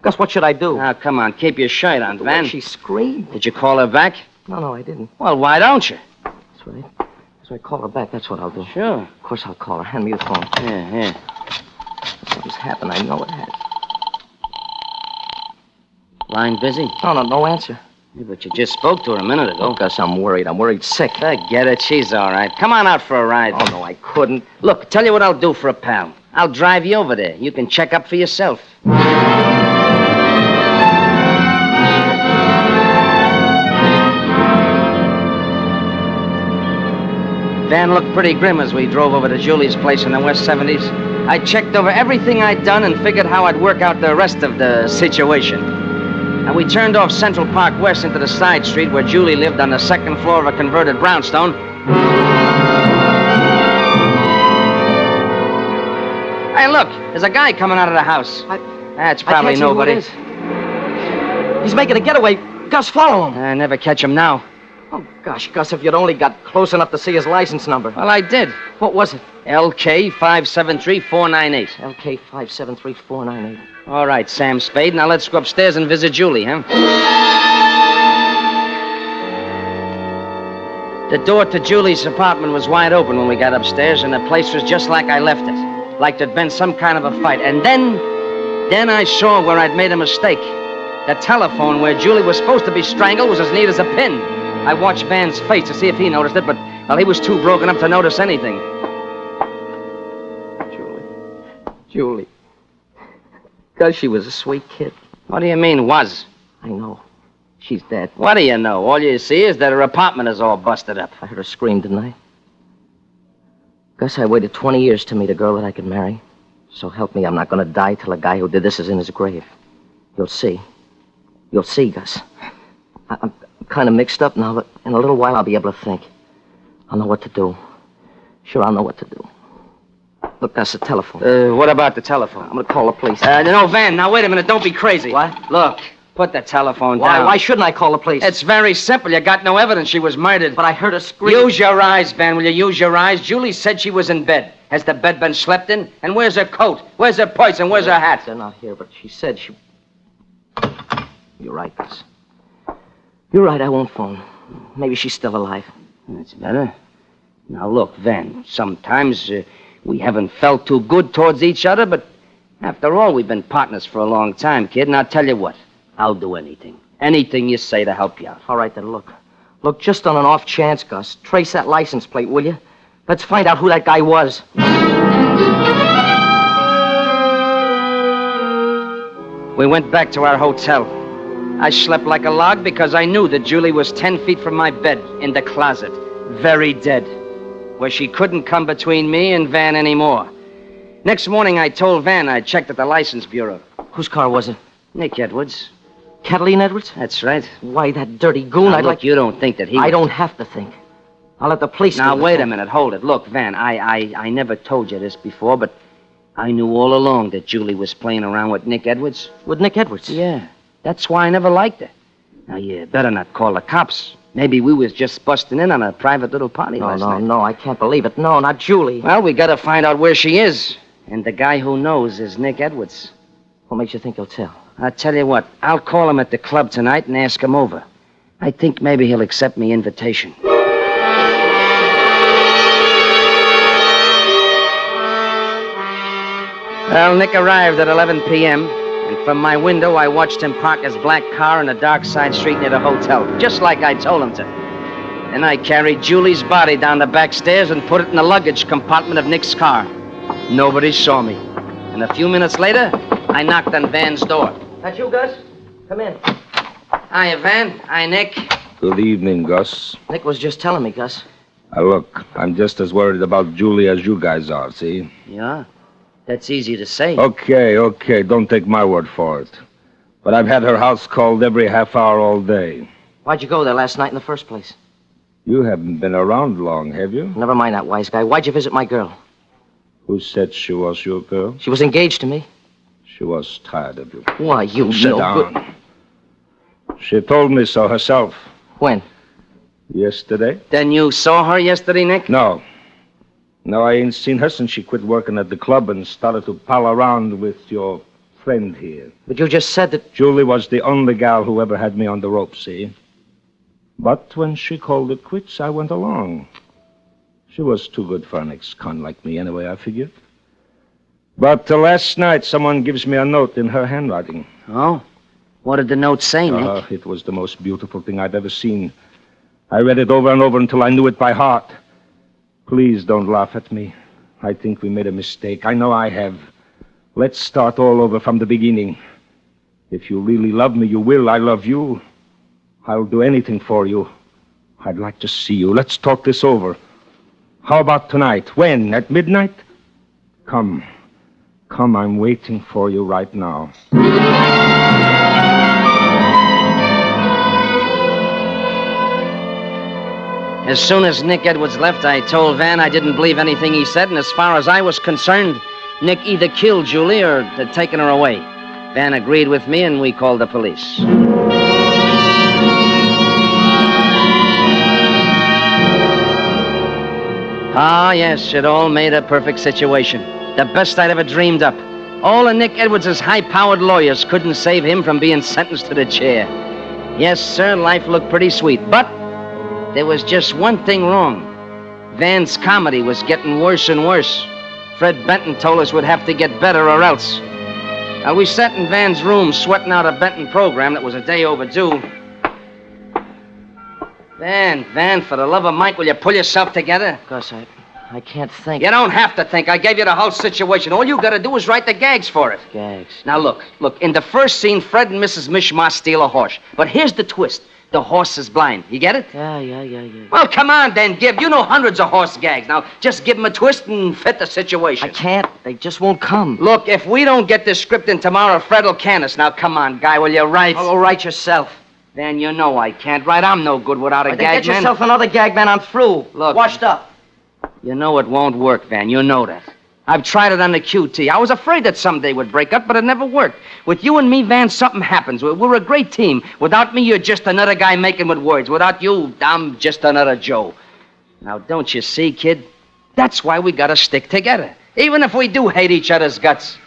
Gus, what should I do? Now, come on, keep your shirt on, The Van. way she screamed. Did you call her back? No, I didn't. Well, why don't you? That's right. So I call her back. That's what I'll do. Sure. Of course, I'll call her. Hand me the phone. Here. Something's happened. I know it has. Line busy? No answer. Yeah, but you just spoke to her a minute ago. Oh, Gus, I'm worried. I'm worried sick. Forget it. She's all right. Come on out for a ride. Oh, no, I couldn't. Look, tell you what I'll do for a pal. I'll drive you over there. You can check up for yourself. Van looked pretty grim as we drove over to Julie's place in the West 70s. I checked over everything I'd done and figured how I'd work out the rest of the situation. And we turned off Central Park West into the side street where Julie lived on the second floor of a converted brownstone. Hey, look, there's a guy coming out of the house. That's probably nobody. I can't see who it is. He's making a getaway. Gus, follow him. I never catch him now. Oh, gosh, Gus, if you'd only got close enough to see his license number. Well, I did. What was it? LK573498. LK573498. All right, Sam Spade. Now let's go upstairs and visit Julie, huh? The door to Julie's apartment was wide open when we got upstairs, and the place was just like I left it. Like there'd been some kind of a fight. And then I saw where I'd made a mistake. The telephone where Julie was supposed to be strangled was as neat as a pin. I watched Van's face to see if he noticed it, but, well, he was too broken up to notice anything. Julie. Gus, she was a sweet kid. What do you mean, was? I know. She's dead. What do you know? All you see is that her apartment is all busted up. I heard her scream, didn't I? Gus, I waited 20 years to meet a girl that I could marry. So help me, I'm not going to die till the guy who did this is in his grave. You'll see. You'll see, Gus. I'm kind of mixed up now, but in a little while I'll be able to think. I'll know what to do. Sure, I'll know what to do. Look, that's the telephone. What about the telephone? I'm going to call the police. No, Van, now wait a minute. Don't be crazy. What? Look, put the telephone down. Why shouldn't I call the police? It's very simple. You got no evidence she was murdered. But I heard her scream. Use your eyes, Van. Will you use your eyes? Julie said she was in bed. Has the bed been slept in? And where's her coat? Where's her purse? And where's her hat? They're not here, but she said she... You're right, Gus. You're right, I won't phone. Maybe she's still alive. That's better. Now, look, Van, sometimes we haven't felt too good towards each other, but after all, we've been partners for a long time, kid, and I'll tell you what. I'll do anything. Anything you say to help you out. All right, then, look. Look, just on an off chance, Gus, trace that license plate, will you? Let's find out who that guy was. We went back to our hotel. I slept like a log because I knew that Julie was 10 feet from my bed in the closet, very dead, where she couldn't come between me and Van anymore. Next morning, I told Van I'd checked at the license bureau. Whose car was it? Nick Edwards. Catalina Edwards? That's right. Why, that dirty goon, Now, look, you don't think that he... I don't have to think. I'll let the police Now, do it. wait a minute. Hold it. Look, Van, I never told you this before, but I knew all along that Julie was playing around with Nick Edwards. With Nick Edwards? Yeah. That's why I never liked her. Now, you better not call the cops. Maybe we was just busting in on a private little party last night. No, I can't believe it. No, not Julie. Well, we gotta find out where she is. And the guy who knows is Nick Edwards. What makes you think he'll tell? I'll tell you what. I'll call him at the club tonight and ask him over. I think maybe he'll accept me invitation. Well, Nick arrived at 11 p.m., and from my window, I watched him park his black car on a dark side street near the hotel, just like I told him to. Then I carried Julie's body down the back stairs and put it in the luggage compartment of Nick's car. Nobody saw me. And a few minutes later, I knocked on Van's door. That you, Gus? Come in. Hiya, Van. Hi, Nick. Good evening, Gus. Nick was just telling me, Gus. Look, I'm just as worried about Julie as you guys are, see? Yeah? That's easy to say. Okay, don't take my word for it. But I've had her house called every half hour all day. Why'd you go there last night in the first place? You haven't been around long, have you? Never mind that, wise guy. Why'd you visit my girl? Who said she was your girl? She was engaged to me. She was tired of you. Why, you Sit no down. good... She told me so herself. When? Yesterday. Then you saw her yesterday, Nick? No, I ain't seen her since she quit working at the club and started to pal around with your friend here. But you just said that... Julie was the only gal who ever had me on the rope, see? But when she called it quits, I went along. She was too good for an ex-con like me anyway, I figured. But last night, someone gives me a note in her handwriting. Oh? What did the note say, Nick? It was the most beautiful thing I've ever seen. I read it over and over until I knew it by heart. Please don't laugh at me. I think we made a mistake. I know I have. Let's start all over from the beginning. If you really love me, you will. I love you. I'll do anything for you. I'd like to see you. Let's talk this over. How about tonight? When? At midnight? Come, I'm waiting for you right now. As soon as Nick Edwards left, I told Van I didn't believe anything he said, and as far as I was concerned, Nick either killed Julie or had taken her away. Van agreed with me, and we called the police. Ah, yes, it all made a perfect situation. The best I'd ever dreamed up. All of Nick Edwards' high-powered lawyers couldn't save him from being sentenced to the chair. Yes, sir, life looked pretty sweet, but there was just one thing wrong. Van's comedy was getting worse and worse. Fred Benton told us we'd have to get better or else. Now, we sat in Van's room sweating out a Benton program that was a day overdue. Van, for the love of Mike, will you pull yourself together? Gus, I can't think. You don't have to think. I gave you the whole situation. All you gotta do is write the gags for it. Gags? Now, look. In the first scene, Fred and Mrs. Mishmash steal a horse. But here's the twist. The horse is blind. You get it? Yeah. Well, come on, then, Gib. You know hundreds of horse gags. Now, just give them a twist and fit the situation. I can't. They just won't come. Look, if we don't get this script in tomorrow, Fred will can us. Now, come on, guy, will you write? I'll write yourself. Then you know I can't write. I'm no good without a gag man. Get yourself another gag man. I'm through. Look. Washed up. You know it won't work, Van. You know that. I've tried it on the QT. I was afraid that someday would break up, but it never worked. With you and me, Van, something happens. We're a great team. Without me, you're just another guy making with words. Without you, I'm just another Joe. Now, don't you see, kid? That's why we gotta stick together. Even if we do hate each other's guts.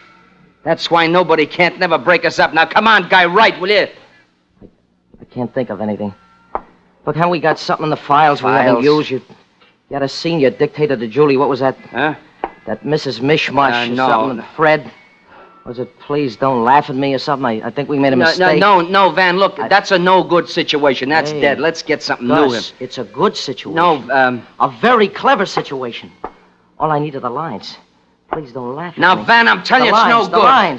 That's why nobody can't never break us up. Now, come on, guy, write, will you? I can't think of anything. Look, how we got something in the files we haven't used. You had a scene you dictated to Julie. What was that? Huh? That Mrs. Mishmash or no. something. Fred. Was it Please Don't Laugh at Me or something? I think we made a mistake. No, Van, look, that's a no-good situation. That's dead. Let's get something new. It's a good situation. No, a very clever situation. All I need are the lines. Please don't laugh at me. Now, Van, I'm telling you, it's no good.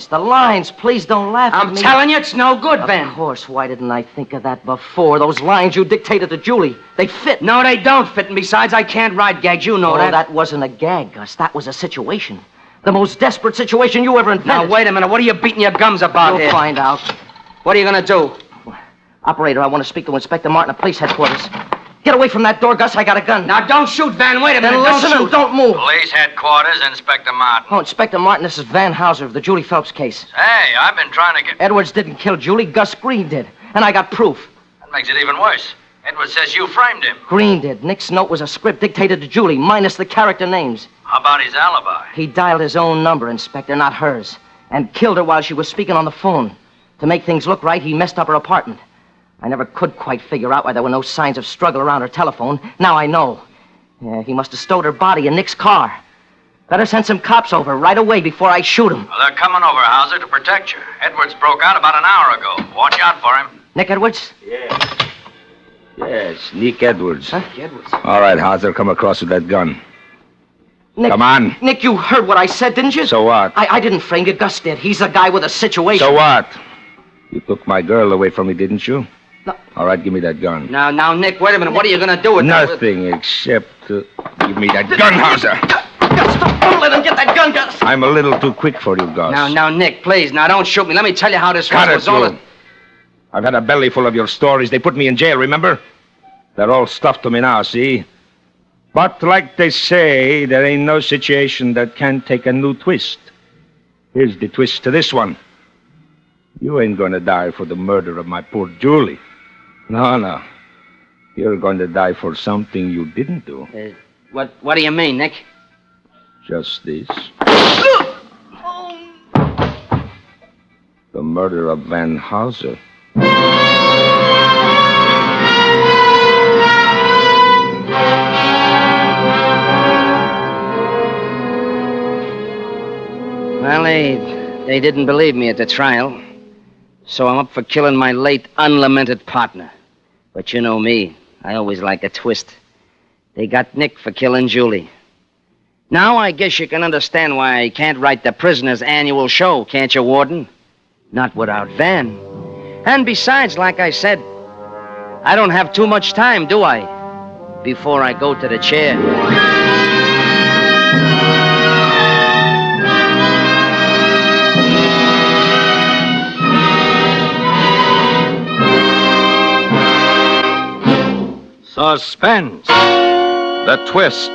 The lines. Please don't laugh at me. I'm telling you, it's no good, Van. Of course. Why didn't I think of that before? Those lines you dictated to Julie, they fit. No, they don't fit. And besides, I can't write gags. You know that. That wasn't a gag, Gus. That was a situation. The most desperate situation you ever invented. Now, wait a minute. What are you beating your gums about here? You'll find out. What are you going to do? Operator, I want to speak to Inspector Martin at police headquarters. Get away from that door, Gus. I got a gun. Now, don't shoot, Van. Wait a minute. Then listen and don't move. Police headquarters, Inspector Martin. Oh, Inspector Martin, this is Van Hauser of the Julie Phelps case. Hey, I've been trying to get... Edwards didn't kill Julie. Gus Green did. And I got proof. That makes it even worse. Edwards says you framed him. Green did. Nick's note was a script dictated to Julie, minus the character names. How about his alibi? He dialed his own number, Inspector, not hers, and killed her while she was speaking on the phone. To make things look right, he messed up her apartment. I never could quite figure out why there were no signs of struggle around her telephone. Now I know. Yeah, he must have stowed her body in Nick's car. Better send some cops over right away before I shoot him. Well, they're coming over, Hauser, to protect you. Edwards broke out about an hour ago. Watch out for him. Nick Edwards? Yes, Nick Edwards. Huh? Edwards. All right, Hauser, come across with that gun. Nick, Come on. Nick, you heard what I said, didn't you? So what? I didn't frame you. Gus did. He's the guy with a situation. So what? You took my girl away from me, didn't you? No. All right, give me that gun. Now, Nick, wait a minute. What are you going to do with that? Nothing except give me that gun, Hauser. Gus, don't let him get that gun, Gus. I'm a little too quick for you, Gus. Now, Nick, please. Now, don't shoot me. Let me tell you how this Cut was it, all... you. I've had a belly full of your stories. They put me in jail, remember? They're all stuffed to me now, see? But like they say, there ain't no situation that can't take a new twist. Here's the twist to this one. You ain't going to die for the murder of my poor Julie. No. You're going to die for something you didn't do. What do you mean, Nick? Just this. The murder of Van Hauser. Well, they didn't believe me at the trial. So I'm up for killing my late unlamented partner. But you know me. I always like a twist. They got Nick for killing Julie. Now I guess you can understand why I can't write the prisoner's annual show, can't you, Warden? Not without Van. And besides, like I said, I don't have too much time, do I? Before I go to the chair. Suspense. The Twist,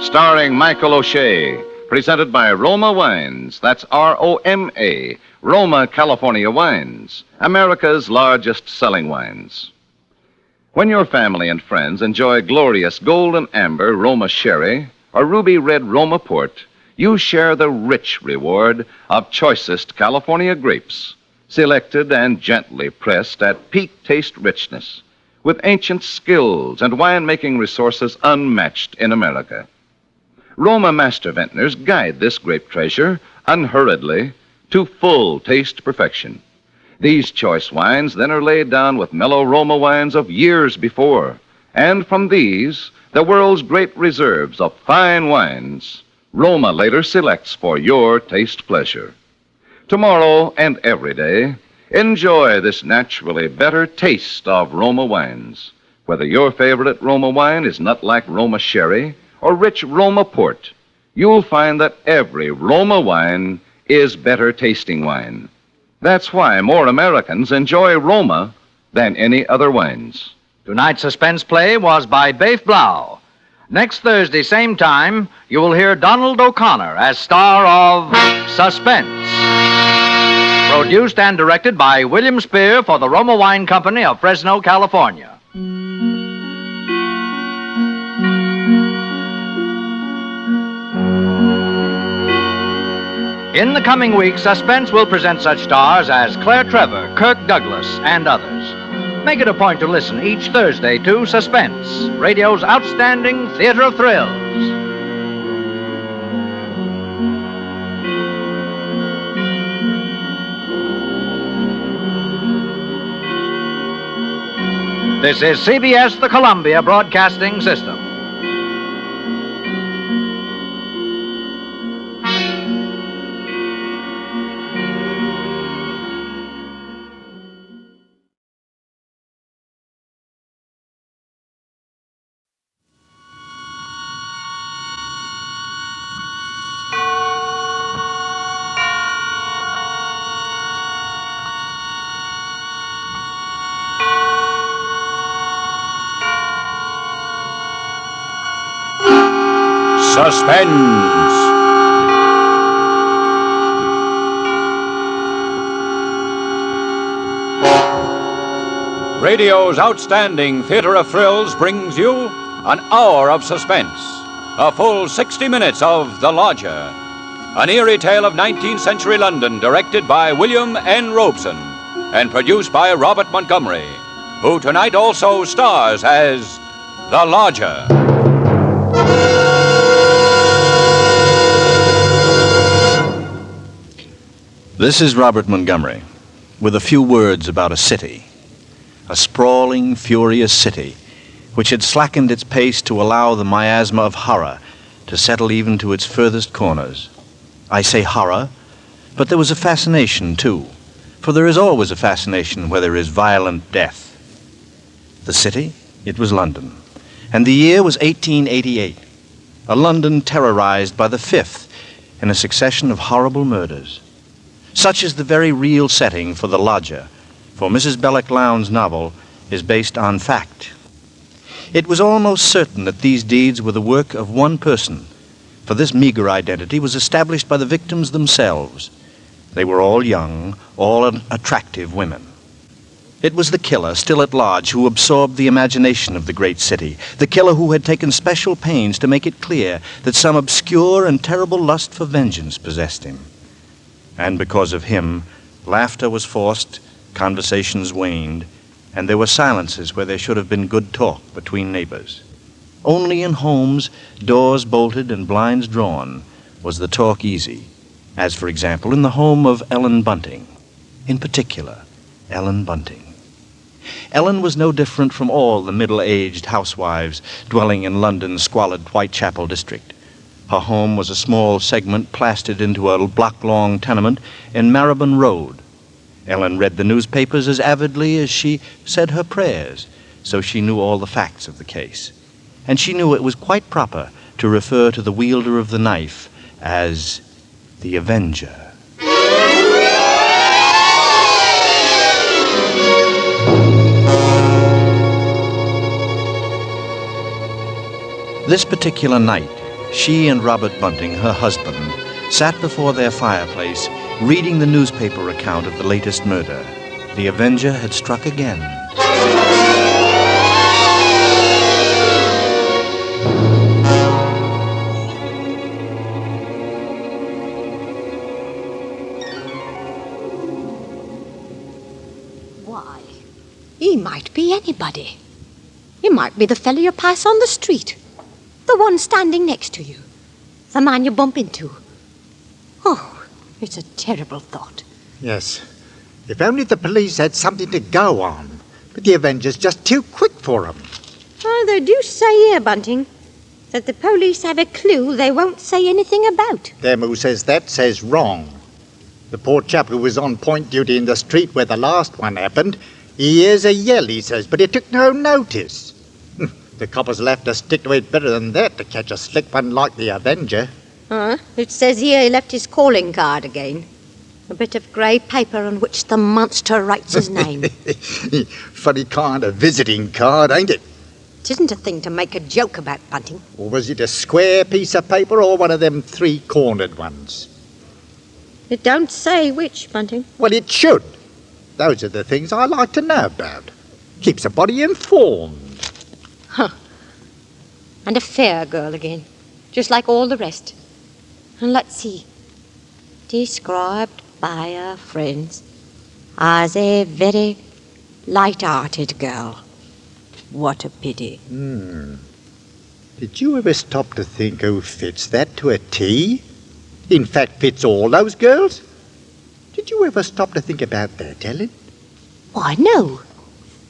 starring Michael O'Shea, presented by Roma Wines. That's R-O-M-A, Roma, California Wines, America's largest selling wines. When your family and friends enjoy glorious golden amber Roma sherry or ruby red Roma port, you share the rich reward of choicest California grapes, selected and gently pressed at peak taste richness, with ancient skills and winemaking resources unmatched in America. Roma master vintners guide this grape treasure unhurriedly to full taste perfection. These choice wines then are laid down with mellow Roma wines of years before, and from these, the world's great reserves of fine wines, Roma later selects for your taste pleasure. Tomorrow and every day, enjoy this naturally better taste of Roma wines. Whether your favorite Roma wine is nut like Roma sherry or rich Roma port, you'll find that every Roma wine is better tasting wine. That's why more Americans enjoy Roma than any other wines. Tonight's suspense play was by Baif Blau. Next Thursday, same time, you will hear Donald O'Connor as star of Suspense. Produced and directed by William Spear for the Roma Wine Company of Fresno, California. In the coming weeks, Suspense will present such stars as Claire Trevor, Kirk Douglas, and others. Make it a point to listen each Thursday to Suspense, radio's outstanding theater of thrills. This is CBS, the Columbia Broadcasting System. Suspense. Radio's outstanding theater of thrills brings you an hour of suspense. A full 60 minutes of The Lodger. An eerie tale of 19th century London directed by William N. Robeson and produced by Robert Montgomery, who tonight also stars as The Lodger. This is Robert Montgomery, with a few words about a city. A sprawling, furious city, which had slackened its pace to allow the miasma of horror to settle even to its furthest corners. I say horror, but there was a fascination, too, for there is always a fascination where there is violent death. The city, it was London, and the year was 1888, a London terrorized by the fifth in a succession of horrible murders. Such is the very real setting for The Lodger, for Mrs. Belloc Lowndes' novel is based on fact. It was almost certain that these deeds were the work of one person, for this meager identity was established by the victims themselves. They were all young, all attractive women. It was the killer, still at large, who absorbed the imagination of the great city, the killer who had taken special pains to make it clear that some obscure and terrible lust for vengeance possessed him. And because of him, laughter was forced, conversations waned, and there were silences where there should have been good talk between neighbors. Only in homes, doors bolted and blinds drawn, was the talk easy, as, for example, in the home of Ellen Bunting. In particular, Ellen Bunting. Ellen was no different from all the middle-aged housewives dwelling in London's squalid Whitechapel district. Her home was a small segment plastered into a block-long tenement in Marylebone Road. Ellen read the newspapers as avidly as she said her prayers, so she knew all the facts of the case. And she knew it was quite proper to refer to the wielder of the knife as the Avenger. This particular night, she and Robert Bunting, her husband, sat before their fireplace reading the newspaper account of the latest murder. The Avenger had struck again. Why, he might be anybody. He might be the fellow you pass on the street. The one standing next to you. The man you bump into. Oh, it's a terrible thought. Yes. If only the police had something to go on. But the Avenger's just too quick for them. Oh, they do say here, Bunting, that the police have a clue they won't say anything about. Them who says that says wrong. The poor chap who was on point duty in the street where the last one happened, he hears a yell, he says, but he took no notice. The coppers will have to stick to it better than that to catch a slick one like the Avenger. It says here he left his calling card again. A bit of grey paper on which the monster writes his name. Funny kind of visiting card, ain't it? It isn't a thing to make a joke about, Bunting. Or was it a square piece of paper or one of them three-cornered ones? It don't say which, Bunting. Well, it should. Those are the things I like to know about. Keeps a body informed. Huh. And a fair girl again, just like all the rest. And let's see. Described by her friends as a very light-hearted girl. What a pity. Did you ever stop to think who fits that to a T? In fact, fits all those girls? Did you ever stop to think about that, Ellen? Why, no.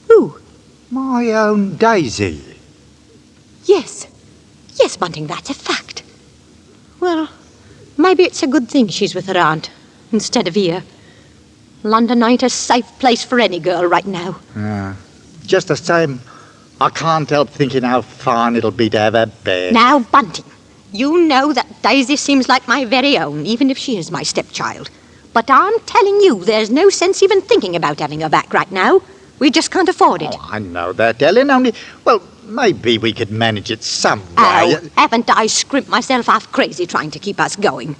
Who? My own Daisy. Yes. Yes, Bunting, that's a fact. Well, maybe it's a good thing she's with her aunt instead of here. London ain't a safe place for any girl right now. Just the same, I can't help thinking how fine it'll be to have her back. Now, Bunting, you know that Daisy seems like my very own, even if she is my stepchild. But I'm telling you, there's no sense even thinking about having her back right now. We just can't afford it. Oh, I know that, Ellen, only, well, maybe we could manage it some way. Oh, haven't I scrimped myself half crazy trying to keep us going?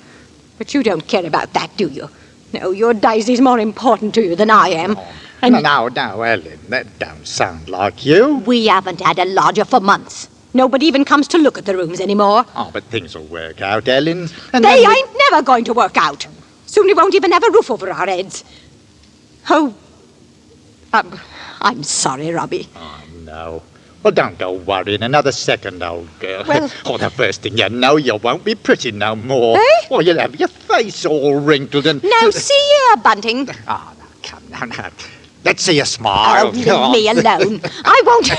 But you don't care about that, do you? No, your Daisy's more important to you than I am. And No, Ellen, that don't sound like you. we haven't had a lodger for months. Nobody even comes to look at the rooms anymore. Oh, but things will work out, Ellen. And They then we- ain't never going to work out. Soon we won't even have a roof over our heads. Oh, I'm sorry, Robbie. No. Well, don't go worrying another second, old girl. Well- the first thing you know, you won't be pretty no more. Eh? Well, you'll have your face all wrinkled and... Now, see here, Bunting. Now, let's see you smile. Oh, leave me alone. I won't.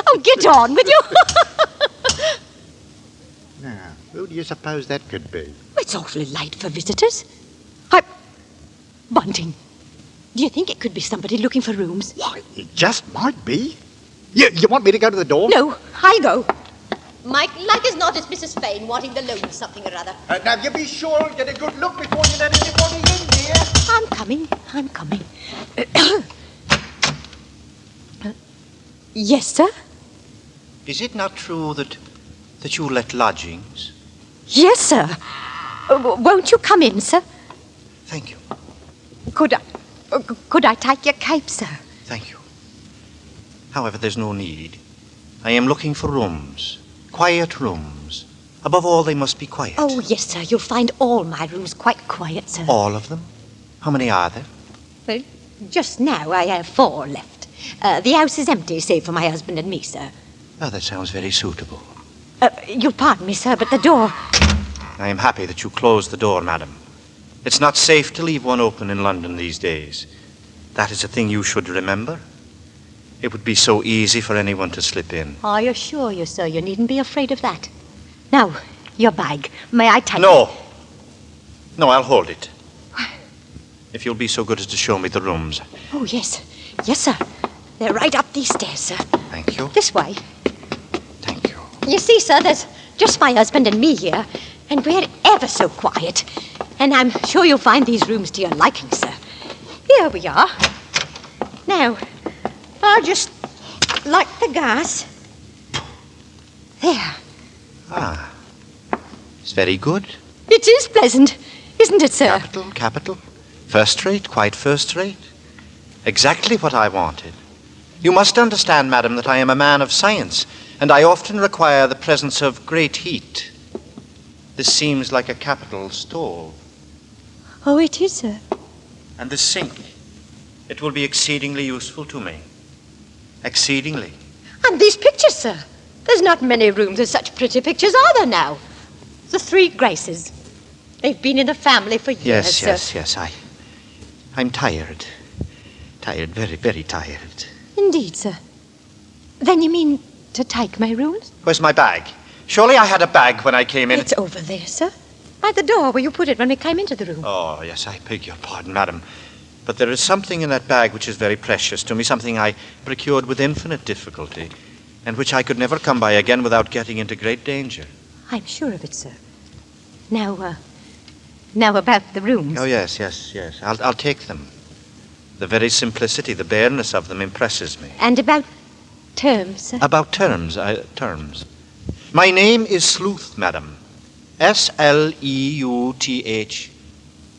Oh, get on with you. Now, who do you suppose that could be? It's awfully late for visitors. Bunting, do you think it could be somebody looking for rooms? Why, it just might be. You want me to go to the door? No, I'll go. Mike, like as not, it's Mrs. Fane wanting to loan something or other. Now, you be sure and get a good look before you let anybody in, dear. I'm coming. Yes, sir? Is it not true that you let lodgings? Yes, sir. Won't you come in, sir? Thank you. Could I take your cape, sir? Thank you. However, there's no need. I am looking for rooms. Quiet rooms. Above all, they must be quiet. Oh, yes, sir. You'll find all my rooms quite quiet, sir. All of them? How many are there? Well, just now I have 4 left. The house is empty, save for my husband and me, sir. Oh, that sounds very suitable. You'll pardon me, sir, but the door... I am happy that you closed the door, madam. It's not safe to leave one open in London these days. That is a thing you should remember. It would be so easy for anyone to slip in. I assure you, sir, you needn't be afraid of that. Now, your bag. May I take No. No, I'll hold it. If you'll be so good as to show me the rooms. Oh, yes. Yes, sir. They're right up these stairs, sir. Thank you. This way. Thank you. You see, sir, there's just my husband and me here, and we're ever so quiet. And I'm sure you'll find these rooms to your liking, sir. Here we are. Now, I'll just light the gas. There. Ah. It's very good. It is pleasant, isn't it, sir? Capital. First rate, quite first rate. Exactly what I wanted. You must understand, madam, that I am a man of science, and I often require the presence of great heat. This seems like a capital stove. Oh, it is, sir. And the sink. It will be exceedingly useful to me. Exceedingly. And these pictures, sir. There's not many rooms with such pretty pictures, are there now? The 3 Graces. They've been in the family for years, Yes. I'm tired. Tired, very, very tired. Indeed, sir. Then you mean to take my rooms? Where's my bag? Surely I had a bag when I came in. It's over there, sir. By the door where you put it when we came into the room. Oh, yes, I beg your pardon, madam. But there is something in that bag which is very precious to me, something I procured with infinite difficulty, and which I could never come by again without getting into great danger. I'm sure of it, sir. Now about the rooms. Oh, yes. I'll take them. The very simplicity, the bareness of them impresses me. And about terms, sir. About terms. My name is Sleuth, madam. Sleuth.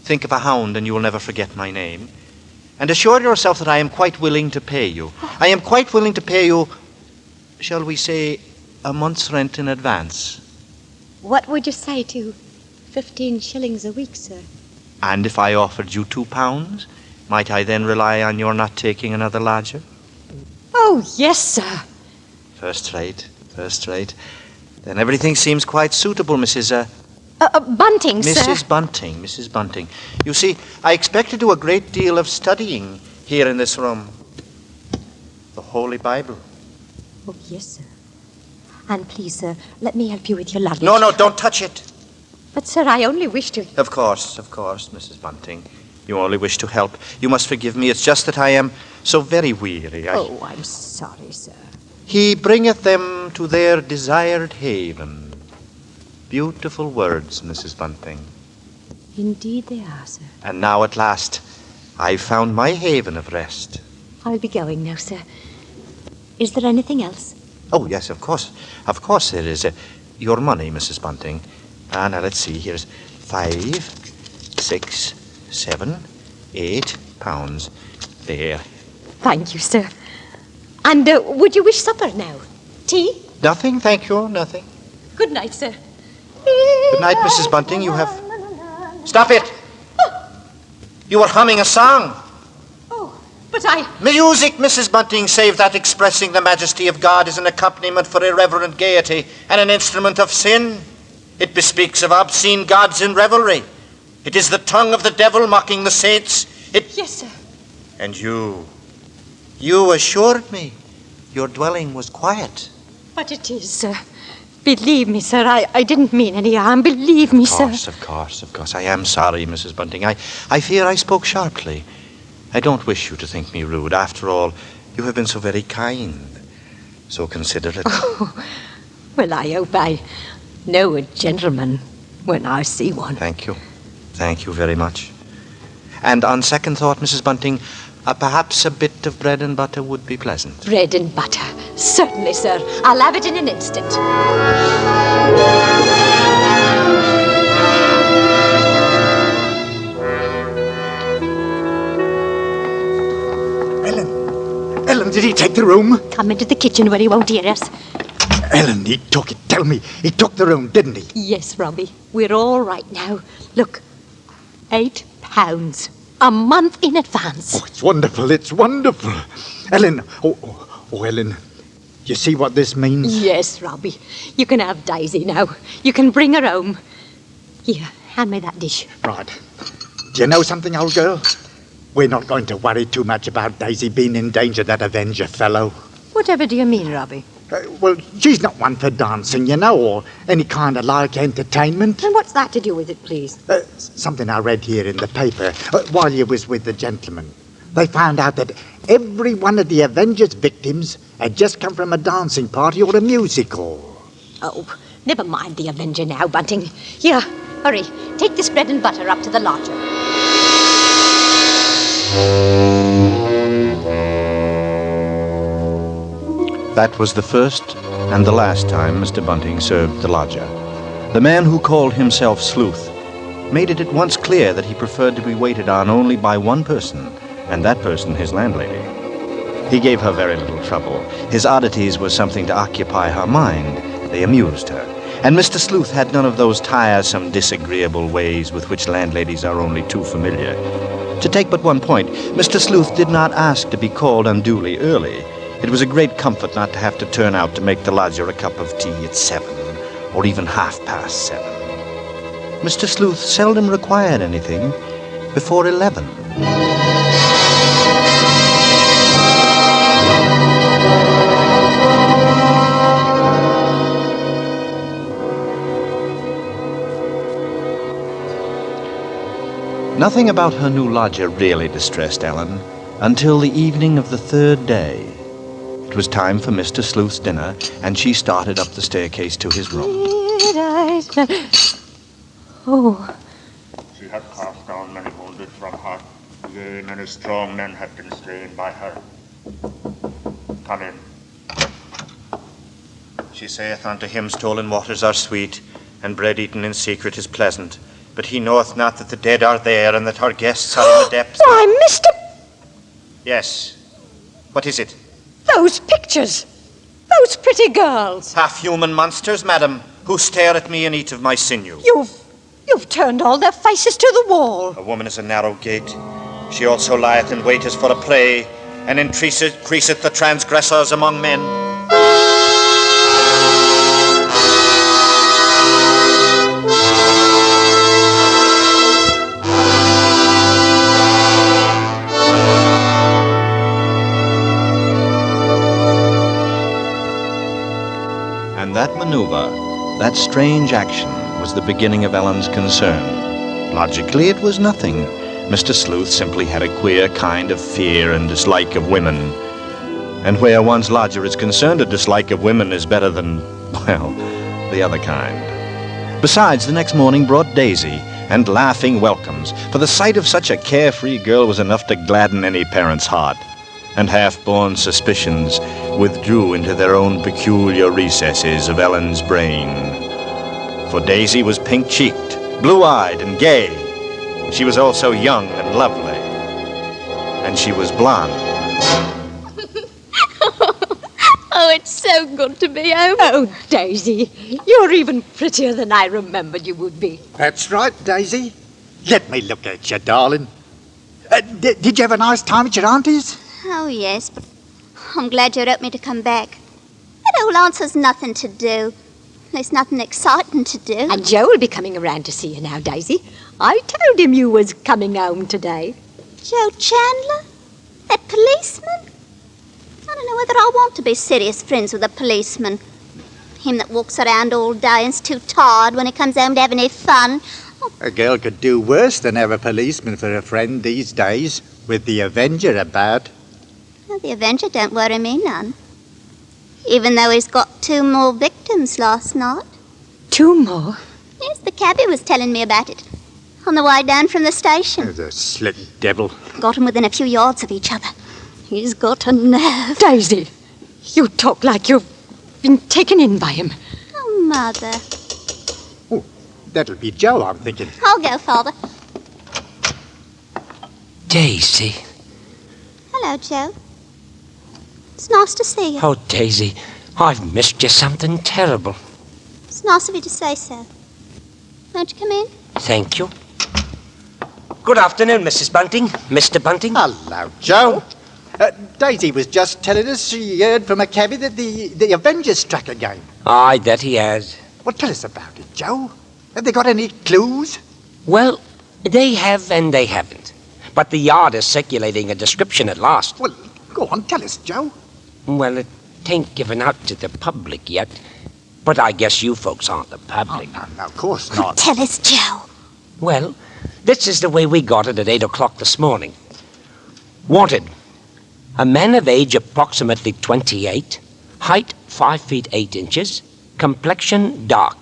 Think of a hound and you will never forget my name. And assure yourself that I am quite willing to pay you. I am quite willing to pay you, shall we say, a month's rent in advance. What would you say to 15 shillings a week, sir? And if I offered you £2, might I then rely on your not taking another lodger? Oh, yes, sir. First rate. Then everything seems quite suitable, Mrs. Bunting, sir. Mrs. Bunting. You see, I expect to do a great deal of studying here in this room. The Holy Bible. Oh, yes, sir. And please, sir, let me help you with your luggage. No, don't touch it. But, sir, I only wish to... Of course, Mrs. Bunting. You only wish to help. You must forgive me. It's just that I am so very weary. Oh, I'm sorry, sir. He bringeth them to their desired haven. Beautiful words, Mrs. Bunting. Indeed they are, sir. And now at last, I've found my haven of rest. I'll be going now, sir. Is there anything else? Oh, yes, of course. Of course there is. Your money, Mrs. Bunting. Now, let's see. Here's 5, 6, 7, 8 pounds. There. Thank you, sir. And would you wish supper now? Tea? Nothing, thank you, nothing. Good night, sir. Good night, Mrs. Bunting. You have... Stop it! You were humming a song. But I... Music, Mrs. Bunting, save that expressing the majesty of God is an accompaniment for irreverent gaiety and an instrument of sin. It bespeaks of obscene gods in revelry. It is the tongue of the devil mocking the saints. Yes, sir. And you assured me your dwelling was quiet. But it is, sir. Believe me, sir, I didn't mean any harm. Believe me, sir. Of course. I am sorry, Mrs. Bunting. I fear I spoke sharply. I don't wish you to think me rude. After all, you have been so very kind, so considerate. Oh, well, I hope I know a gentleman when I see one. Thank you. Thank you very much. And on second thought, Mrs. Bunting, perhaps a bit of bread and butter would be pleasant. Bread and butter. Certainly, sir. I'll have it in an instant. Ellen, did he take the room? Come into the kitchen where he won't hear us. Ellen, he took it. Tell me, he took the room, didn't he? Yes, Robbie. We're all right now. Look, £8. A month in advance. Oh, it's wonderful, it's wonderful. Ellen, Ellen, you see what this means? Yes, Robbie. You can have Daisy now. You can bring her home. Here, hand me that dish. Right. Do you know something, old girl? We're not going to worry too much about Daisy being in danger, that Avenger fellow. Whatever do you mean, Robbie? Well, she's not one for dancing, you know, or any kind of like entertainment. And what's that to do with it, please? Something I read here in the paper while you was with the gentleman. They found out that every one of the Avengers' victims had just come from a dancing party or a musical. Oh, never mind the Avenger now, Bunting. Here, hurry. Take this bread and butter up to the lodger. That was the first and the last time Mr. Bunting served the lodger. The man who called himself Sleuth made it at once clear that he preferred to be waited on only by one person, and that person his landlady. He gave her very little trouble. His oddities were something to occupy her mind. They amused her. And Mr. Sleuth had none of those tiresome, disagreeable ways with which landladies are only too familiar. To take but one point, Mr. Sleuth did not ask to be called unduly early. It was a great comfort not to have to turn out to make the lodger a cup of tea at 7, or even 7:30. Mr. Sleuth seldom required anything before 11. Nothing about her new lodger really distressed Ellen until the evening of the third day. It was time for Mr. Sleuth's dinner, and she started up the staircase to his room. Oh. She had cast down many wounded from her. Yea, many strong men have been slain by her. Come in. She saith unto him, stolen waters are sweet, and bread eaten in secret is pleasant. But he knoweth not that the dead are there, and that our guests are in the depths. Why, Mr. Yes. What is it? Those pictures. Those pretty girls. Half-human monsters, madam, who stare at me and eat of my sinew. You've turned all their faces to the wall. A woman is a narrow gate. She also lieth in wait as for a prey, and increaseth the transgressors among men. And that maneuver, that strange action, was the beginning of Ellen's concern. Logically, it was nothing. Mr. Sleuth simply had a queer kind of fear and dislike of women. And where one's lodger is concerned, a dislike of women is better than, well, the other kind. Besides, the next morning brought Daisy and laughing welcomes, for the sight of such a carefree girl was enough to gladden any parent's heart. And half-born suspicions withdrew into their own peculiar recesses of Ellen's brain. For Daisy was pink-cheeked, blue-eyed, and gay. She was also young and lovely. And she was blonde. Oh, it's so good to be home. Oh, Daisy, you're even prettier than I remembered you would be. That's right, Daisy. Let me look at you, darling. Did you have a nice time at your auntie's? Oh, yes, but I'm glad you wrote me to come back. That old aunt's has nothing to do. There's nothing exciting to do. And Joe will be coming around to see you now, Daisy. I told him you was coming home today. Joe Chandler? That policeman? I don't know whether I want to be serious friends with a policeman. Him that walks around all day and's too tired when he comes home to have any fun. A girl could do worse than have a policeman for a friend these days, with the Avenger about. Well, the Avenger don't worry me none. Even though he's got 2 more victims last night. 2 more? Yes, the cabbie was telling me about it. On the way down from the station. The slick devil. Got 'em within a few yards of each other. He's got a nerve. Daisy, you talk like you've been taken in by him. Oh, Mother. That'll be Joe, I'm thinking. I'll go, Father. Daisy. Hello, Joe. It's nice to see you. Oh, Daisy, I've missed you something terrible. It's nice of you to say so. Won't you come in? Thank you. Good afternoon, Mrs. Bunting. Mr. Bunting. Hello, Joe. Daisy was just telling us she heard from a cabbie that the Avengers struck again. Aye, that he has. Well, tell us about it, Joe. Have they got any clues? Well, they have and they haven't. But the Yard is circulating a description at last. Well, go on, tell us, Joe. Well, it ain't given out to the public yet. But I guess you folks aren't the public. Oh, no, of course not. Tell us, Joe. Well, this is the way we got it at 8 o'clock this morning. Wanted. A man of age approximately 28, height 5 feet 8 inches, complexion dark,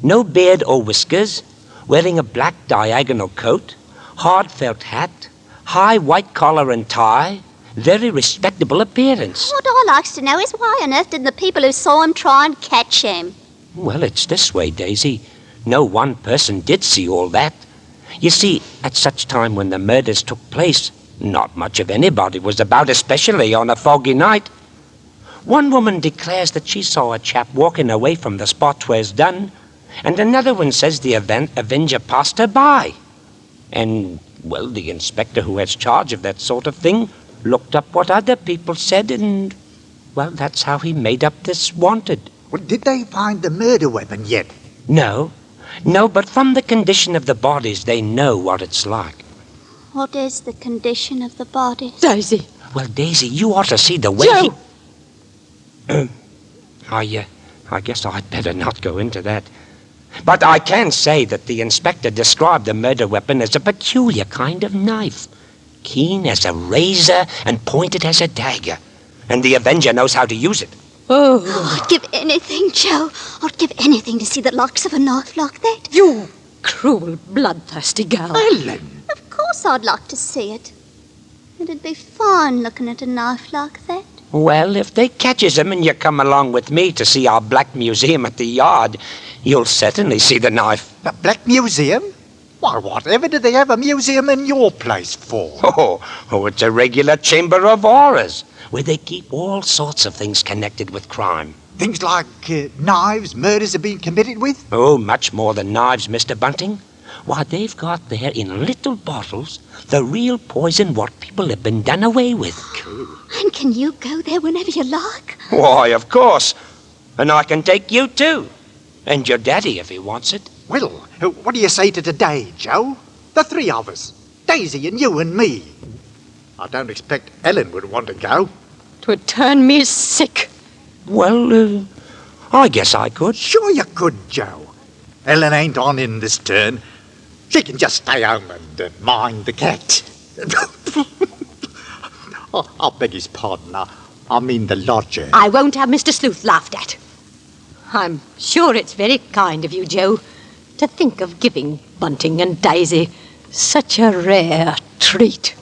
no beard or whiskers, wearing a black diagonal coat, hard felt hat, high white collar and tie, very respectable appearance. What I likes to know is why on earth didn't the people who saw him try and catch him? Well, it's this way, Daisy. No one person did see all that. You see, at such time when the murders took place, not much of anybody was about, especially on a foggy night. One woman declares that she saw a chap walking away from the spot where it's done, and another one says the Avenger passed her by. And, well, the inspector who has charge of that sort of thing looked up what other people said, and, well, that's how he made up this wanted. Well, did they find the murder weapon yet? No, but from the condition of the bodies, they know what it's like. What is the condition of the body? Daisy. Well, Daisy, you ought to see the way Joe! I guess I'd better not go into that. But I can say that the inspector described the murder weapon as a peculiar kind of knife. Keen as a razor and pointed as a dagger. And the Avenger knows how to use it. Oh. I'd give anything, Joe. I'd give anything to see the likes of a knife like that. You cruel, bloodthirsty girl. Ellen! Of course I'd like to see it. It'd be fine looking at a knife like that. Well, if they catches him and you come along with me to see our Black Museum at the Yard, you'll certainly see the knife. The Black Museum? Why, whatever do they have a museum in your place for? Oh, it's a regular chamber of horrors, where they keep all sorts of things connected with crime. Things like knives murders have been committed with? Oh, much more than knives, Mr. Bunting. Why, they've got there in little bottles the real poison what people have been done away with. And can you go there whenever you like? Why, of course. And I can take you, too. And your daddy, if he wants it. Well, what do you say to today, Joe? The 3 of us. Daisy and you and me. I don't expect Ellen would want to go. 'Twould turn me sick. Well, I guess I could. Sure you could, Joe. Ellen ain't on in this turn. She can just stay home and mind the cat. I beg his pardon. I mean the lodger. I won't have Mr. Sleuth laughed at. I'm sure it's very kind of you, Joe, to think of giving Bunting and Daisy such a rare treat.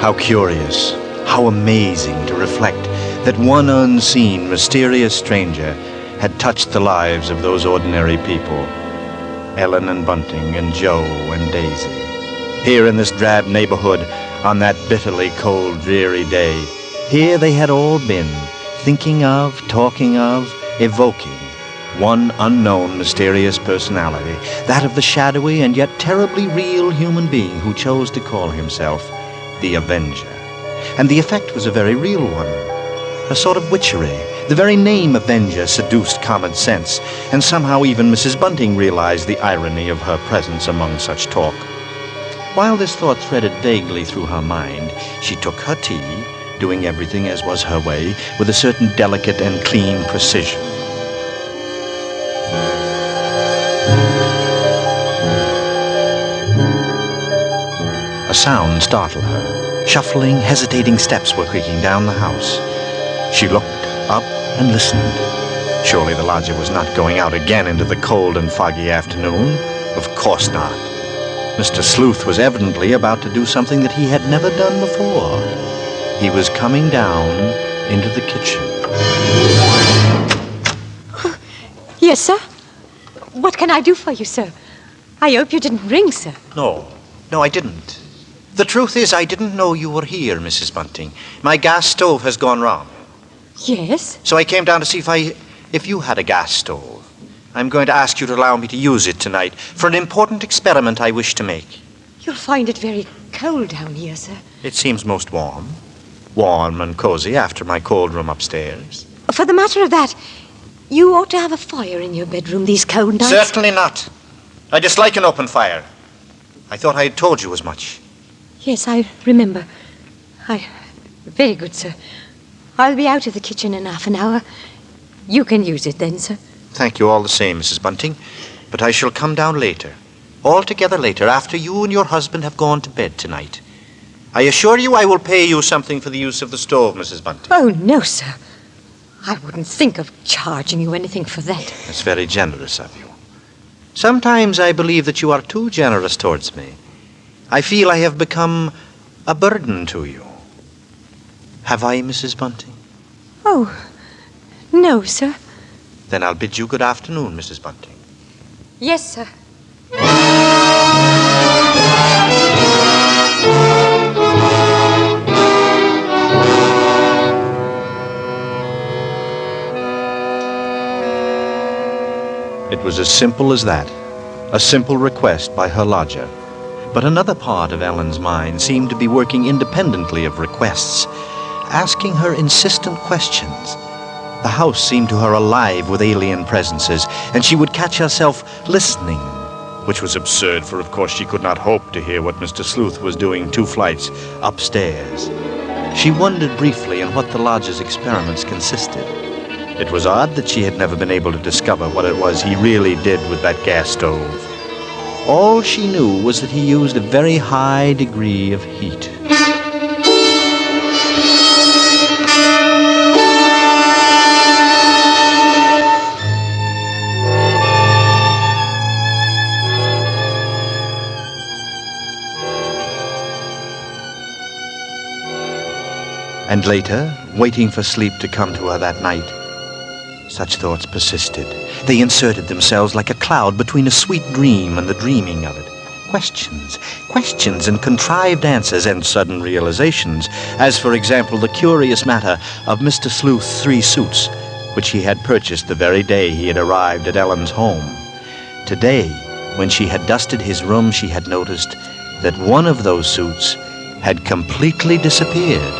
How curious, how amazing to reflect that one unseen, mysterious stranger had touched the lives of those ordinary people. Ellen and Bunting and Joe and Daisy. Here in this drab neighborhood, on that bitterly cold, dreary day, here they had all been, thinking of, talking of, evoking one unknown, mysterious personality, that of the shadowy and yet terribly real human being who chose to call himself the Avenger. And the effect was a very real one, a sort of witchery. The very name Avenger seduced common sense, and somehow even Mrs. Bunting realized the irony of her presence among such talk. While this thought threaded vaguely through her mind, she took her tea, doing everything as was her way, with a certain delicate and clean precision. A sound startled her. Shuffling, hesitating steps were creaking down the house. She looked up and listened. Surely the lodger was not going out again into the cold and foggy afternoon. Of course not. Mr. Sleuth was evidently about to do something that he had never done before. He was coming down into the kitchen. Yes, sir? What can I do for you, sir? I hope you didn't ring, sir. No, I didn't. The truth is, I didn't know you were here, Mrs. Bunting. My gas stove has gone wrong. Yes? So I came down to see if you had a gas stove. I'm going to ask you to allow me to use it tonight for an important experiment I wish to make. You'll find it very cold down here, sir. It seems most warm. Warm and cozy after my cold room upstairs. For the matter of that, you ought to have a fire in your bedroom these cold nights. Certainly not. I dislike an open fire. I thought I had told you as much. Yes, I remember. Very good, sir. I'll be out of the kitchen in half an hour. You can use it then, sir. Thank you all the same, Mrs. Bunting. But I shall come down later. Altogether later, after you and your husband have gone to bed tonight. I assure you I will pay you something for the use of the stove, Mrs. Bunting. Oh, no, sir. I wouldn't think of charging you anything for that. That's very generous of you. Sometimes I believe that you are too generous towards me. I feel I have become a burden to you. Have I, Mrs. Bunting? Oh, no, sir. Then I'll bid you good afternoon, Mrs. Bunting. Yes, sir. It was as simple as that, a simple request by her lodger. But another part of Ellen's mind seemed to be working independently of requests, asking her insistent questions. The house seemed to her alive with alien presences, and she would catch herself listening, which was absurd, for of course she could not hope to hear what Mr. Sleuth was doing 2 flights upstairs. She wondered briefly in what the lodger's experiments consisted. It was odd that she had never been able to discover what it was he really did with that gas stove. All she knew was that he used a very high degree of heat. And later, waiting for sleep to come to her that night, such thoughts persisted. They inserted themselves like a cloud between a sweet dream and the dreaming of it. Questions and contrived answers and sudden realizations, as for example the curious matter of Mr. Sleuth's 3 suits, which he had purchased the very day he had arrived at Ellen's home. Today, when she had dusted his room, she had noticed that one of those suits had completely disappeared.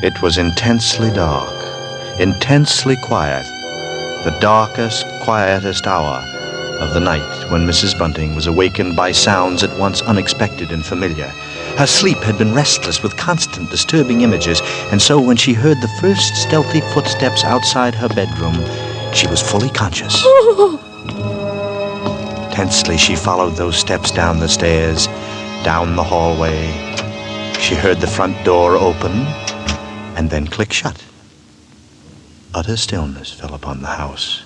It was intensely dark, intensely quiet, the darkest, quietest hour of the night when Mrs. Bunting was awakened by sounds at once unexpected and familiar. Her sleep had been restless with constant disturbing images, and so when she heard the first stealthy footsteps outside her bedroom, she was fully conscious. Tensely, she followed those steps down the stairs, down the hallway. She heard the front door open and then click shut. utter stillness fell upon the house.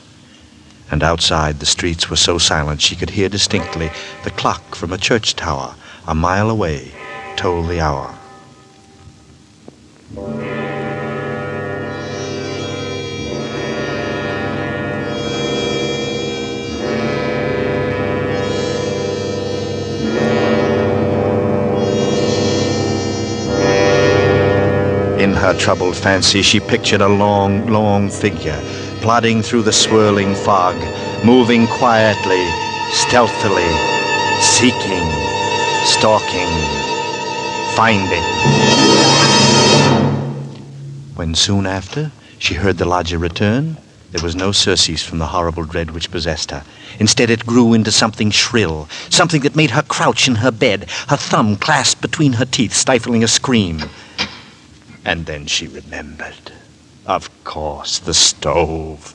And outside, the streets were so silent she could hear distinctly the clock from a church tower a mile away toll the hour. In her troubled fancy, she pictured a long, long figure plodding through the swirling fog, moving quietly, stealthily, seeking, stalking, finding. When soon after she heard the lodger return, there was no surcease from the horrible dread which possessed her. Instead, it grew into something shrill, something that made her crouch in her bed, her thumb clasped between her teeth, stifling a scream. And then she remembered. Of course, the stove.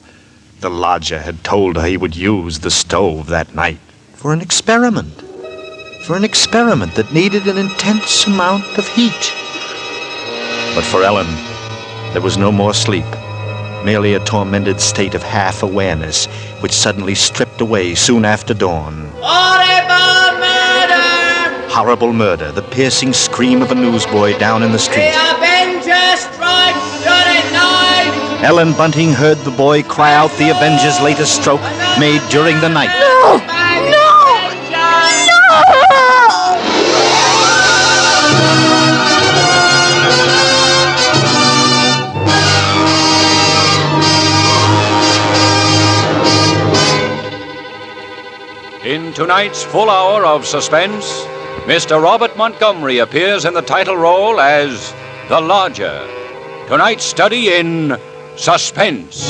The lodger had told her he would use the stove that night for an experiment. For an experiment that needed an intense amount of heat. But for Ellen, there was no more sleep. Merely a tormented state of half-awareness, which suddenly stripped away soon after dawn. Horrible murder! Horrible murder, the piercing scream of a newsboy down in the street. The Avengers strike tonight! Ellen Bunting heard the boy cry out the Avengers' latest stroke made during the night. No! In tonight's full hour of suspense, Mr. Robert Montgomery appears in the title role as the Lodger. Tonight's study in suspense.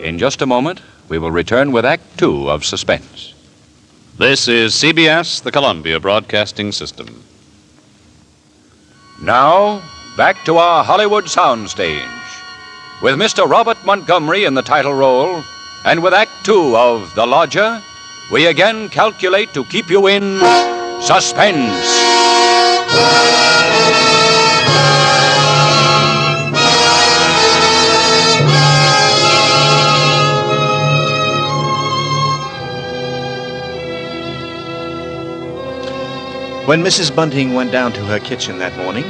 In just a moment, we will return with Act Two of Suspense. This is CBS, the Columbia Broadcasting System. Now, back to our Hollywood soundstage. With Mr. Robert Montgomery in the title role, and with Act Two of The Lodger, we again calculate to keep you in suspense. When Mrs. Bunting went down to her kitchen that morning,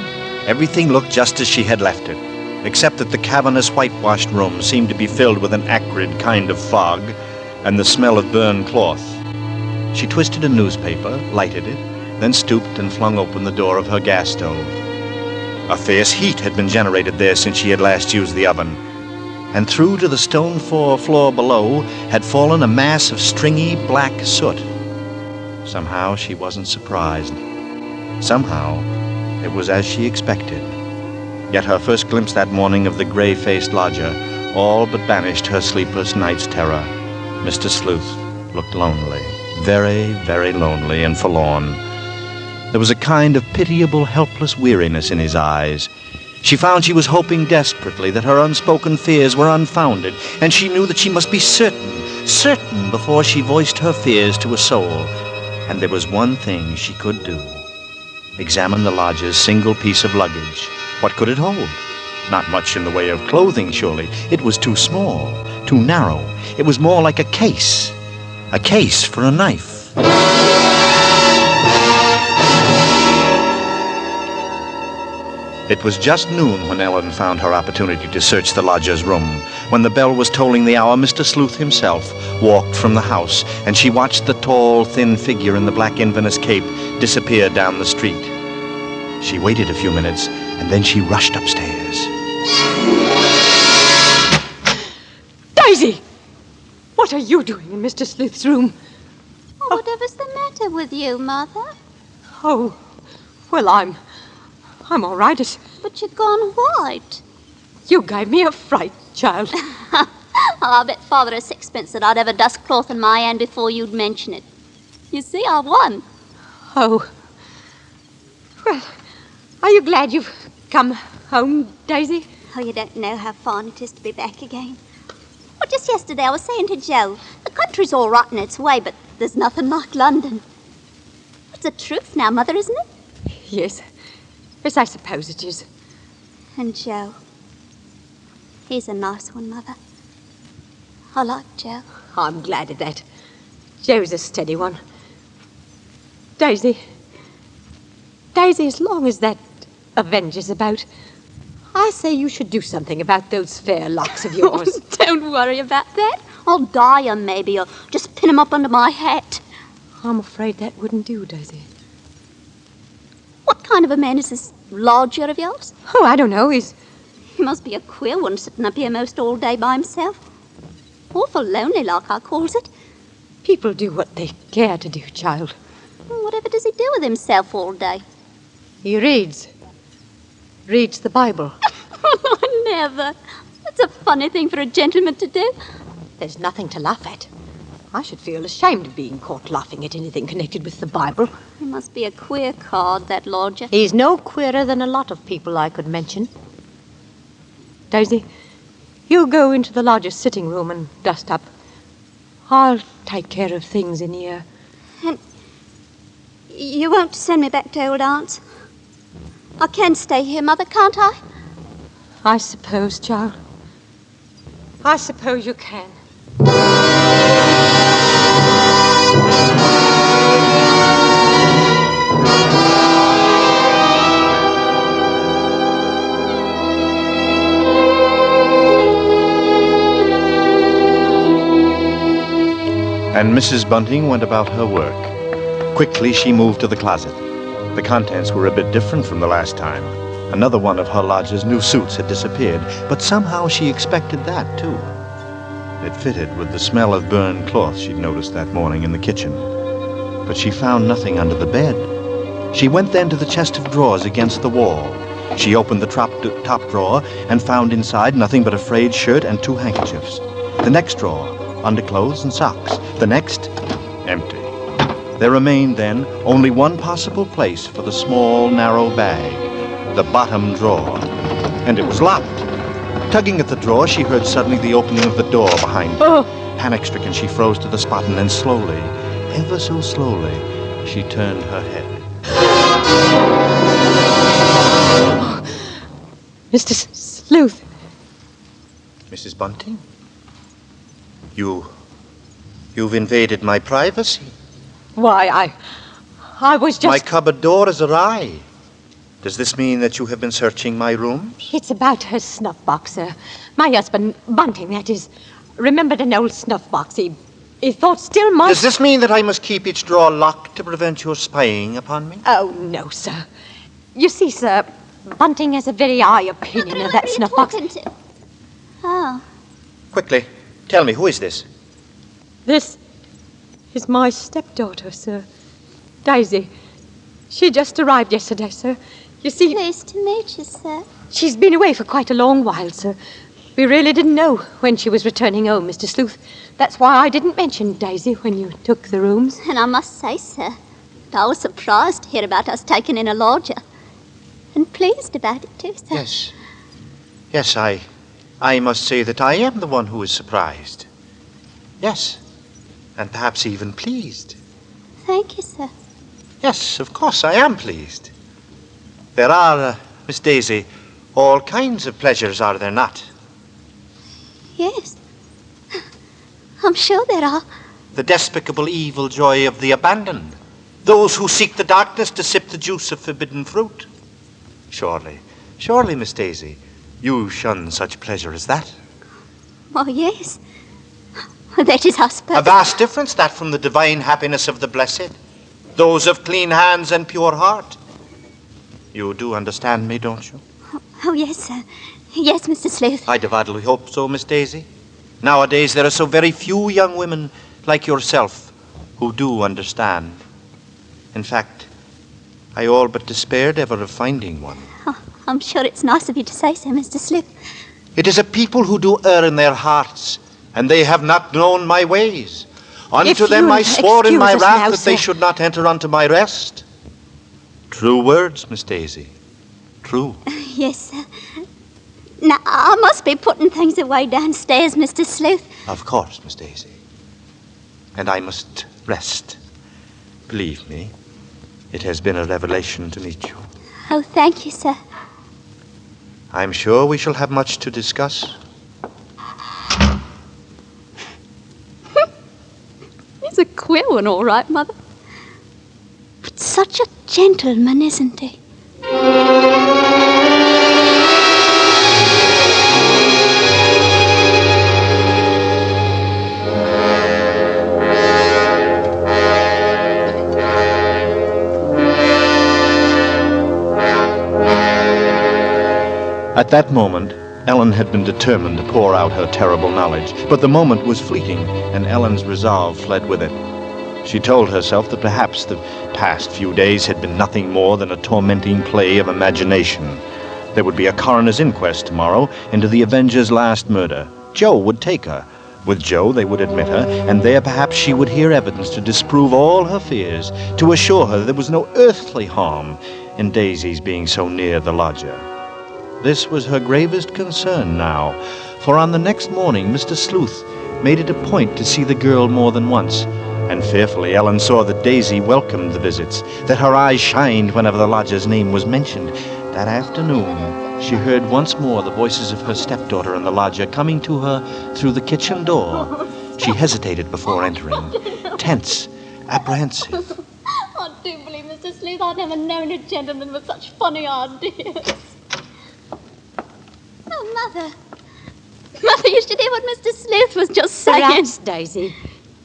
everything looked just as she had left it, except that the cavernous whitewashed room seemed to be filled with an acrid kind of fog and the smell of burned cloth. She twisted a newspaper, lighted it, then stooped and flung open the door of her gas stove. A fierce heat had been generated there since she had last used the oven, and through to the stone floor below had fallen a mass of stringy black soot. Somehow she wasn't surprised. Somehow it was as she expected. Yet her first glimpse that morning of the gray-faced lodger all but banished her sleepless night's terror. Mr. Sleuth looked lonely, very, very lonely and forlorn. There was a kind of pitiable, helpless weariness in his eyes. She found she was hoping desperately that her unspoken fears were unfounded, and she knew that she must be certain before she voiced her fears to a soul. And there was one thing she could do. Examine the lodger's single piece of luggage. What could it hold? Not much in the way of clothing, surely. It was too small, too narrow. It was more like a case for a knife. It was just noon when Ellen found her opportunity to search the lodger's room. When the bell was tolling the hour, Mr. Sleuth himself walked from the house, and she watched the tall, thin figure in the black Inverness cape disappear down the street. She waited a few minutes, and then she rushed upstairs. Daisy! What are you doing in Mr. Sleuth's room? Oh, whatever's the matter with you, Mother? Oh, well, I'm all right. But you've gone white. You gave me a fright, child. Oh, I bet Father a sixpence that I'd ever dust cloth in my hand before you'd mention it. You see, I won. Oh. Well, are you glad you've come home, Daisy? Oh, you don't know how fine it is to be back again. Well, just yesterday I was saying to Joe, the country's all right in its way, but there's nothing like London. the truth now, Mother, isn't it? Yes. Yes, I suppose it is. And Joe. He's a nice one, Mother. I like Joe. I'm glad of that. Joe's a steady one. Daisy, as long as that Avenger's about, I say you should do something about those fair locks of yours. Don't worry about that. I'll dye 'em, maybe, or just pin 'em up under my hat. I'm afraid that wouldn't do, Daisy. What kind of a man is this lodger of yours? Oh, I don't know. He must be a queer one, sitting up here most all day by himself. Awful lonely like, I calls it. People do what they care to do, child. Whatever does he do with himself all day? He reads the Bible. Oh, never. That's a funny thing for a gentleman to do. There's nothing to laugh at. I should feel ashamed of being caught laughing at anything connected with the Bible. He must be a queer card, that lodger. He's no queerer than a lot of people I could mention. Daisy, you go into the lodger's sitting room and dust up. I'll take care of things in here. And you won't send me back to old aunt's? I can stay here, Mother, can't I? I suppose, child. I suppose you can. And Mrs. Bunting went about her work. Quickly, she moved to the closet. The contents were a bit different from the last time. Another one of her lodger's new suits had disappeared, but somehow she expected that, too. It fitted with the smell of burned cloth she'd noticed that morning in the kitchen. But she found nothing under the bed. She went then to the chest of drawers against the wall. She opened the top drawer and found inside nothing but a frayed shirt and 2 handkerchiefs. The next drawer, underclothes and socks. The next, empty. There remained, then, only one possible place for the small, narrow bag, the bottom drawer. And it was locked. Tugging at the drawer, she heard suddenly the opening of the door behind her. Panic-stricken, she froze to the spot, and then slowly, ever so slowly, she turned her head. Mr. Sleuth. Mrs. Bunting? You've invaded my privacy. Why, I was just... My cupboard door is awry. Does this mean that you have been searching my rooms? It's about her snuff box, sir. My husband, Bunting, that is, remembered an old snuff box. He thought still might... Does this mean that I must keep each drawer locked to prevent your spying upon me? Oh, no, sir. You see, sir, Bunting has a very high opinion of that snuff box. Oh. Quickly, tell me, who is this? This is my stepdaughter, sir. Daisy. She just arrived yesterday, sir. You see... Pleased to meet you, sir. She's been away for quite a long while, sir. We really didn't know when she was returning home, Mr. Sleuth. That's why I didn't mention Daisy when you took the rooms. And I must say, sir, that I was surprised to hear about us taking in a lodger. And pleased about it, too, sir. Yes. Yes, I must say that I am the one who is surprised. Yes. And perhaps even pleased. Thank you, sir. Yes, of course, I am pleased. There are, Miss Daisy, all kinds of pleasures, are there not? Yes. I'm sure there are. The despicable evil joy of the abandoned. Those who seek the darkness to sip the juice of forbidden fruit. Surely, Miss Daisy, you shun such pleasure as that. Well, yes. That is, I suppose. A vast difference, that, from the divine happiness of the blessed. Those of clean hands and pure heart. You do understand me, don't you? Oh, yes, sir. Yes, Mr. Sleuth. I devoutly hope so, Miss Daisy. Nowadays, there are so very few young women like yourself who do understand. In fact, I all but despaired ever of finding one. Oh, I'm sure it's nice of you to say so, Mr. Sleuth. It is a people who do err in their hearts, and they have not known my ways. Unto them I swore in my wrath that they should not enter unto my rest. True words, Miss Daisy. True. Yes, sir. Now, I must be putting things away downstairs, Mr. Sleuth. Of course, Miss Daisy. And I must rest. Believe me, It has been a revelation to meet you. Oh, thank you, sir. I'm sure we shall have much to discuss. He's a queer one, all right, Mother. But such a gentleman, isn't he? At that moment, Ellen had been determined to pour out her terrible knowledge, but the moment was fleeting, and Ellen's resolve fled with it. She told herself that perhaps the past few days had been nothing more than a tormenting play of imagination. There would be a coroner's inquest tomorrow into the Avenger's last murder. Joe would take her. With Joe, they would admit her, and there perhaps she would hear evidence to disprove all her fears, to assure her there was no earthly harm in Daisy's being so near the lodger. This was her gravest concern now, for on the next morning Mr. Sleuth made it a point to see the girl more than once, and fearfully Ellen saw that Daisy welcomed the visits, that her eyes shined whenever the lodger's name was mentioned. That afternoon, she heard once more the voices of her stepdaughter and the lodger coming to her through the kitchen door. She hesitated before entering, tense, apprehensive. I do believe, Mr. Sleuth, I've never known a gentleman with such funny ideas. Oh, Mother. Mother, you should hear what Mr. Sleuth was just saying. Perhaps, Daisy,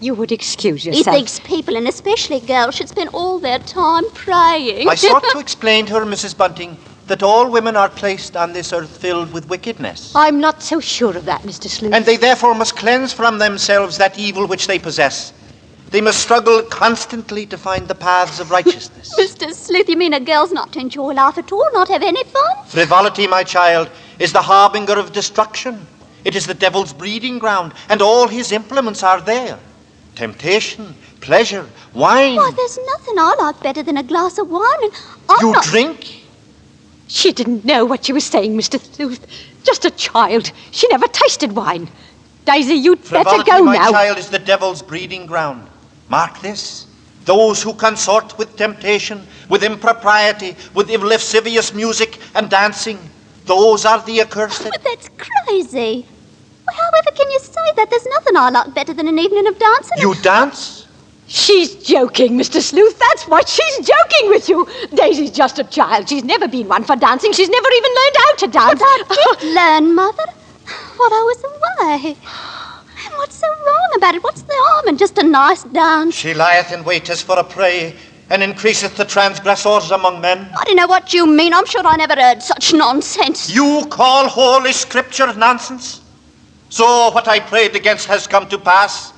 you would excuse He yourself. thinks people, and especially girls, should spend all their time praying. I sought to explain to her, Mrs. Bunting, that all women are placed on this earth filled with wickedness. I'm not so sure of that, Mr. Sleuth. And they therefore must cleanse from themselves that evil which they possess. They must struggle constantly to find the paths of righteousness. Mr. Sleuth, you mean a girl's not to enjoy life at all, not have any fun? Frivolity, my child, is the harbinger of destruction. It is the devil's breeding ground, and all his implements are there. Temptation, pleasure, wine. Why, there's nothing I like better than a glass of wine, and You drink? She didn't know what she was saying, Mr. Sleuth. Just a child. She never tasted wine. Daisy, you'd better Frivolity, go my now. child, is the devil's breeding ground. Mark this. Those who consort with temptation, with impropriety, with lascivious music and dancing, those are the accursed. But that's crazy. Well, however can you say that? There's nothing I like better than an evening of dancing. You dance? She's joking, Mr. Sleuth. That's what she's joking with you. Daisy's just a child. She's never been one for dancing. She's never even learned how to dance. But I did learn, Mother, while I was away. And what's so wrong about it? What's the harm in just a nice dance? She lieth in wait as for a prey, and increaseth the transgressors among men. I don't know what you mean. I'm sure I never heard such nonsense. You call Holy Scripture nonsense? So what I prayed against has come to pass.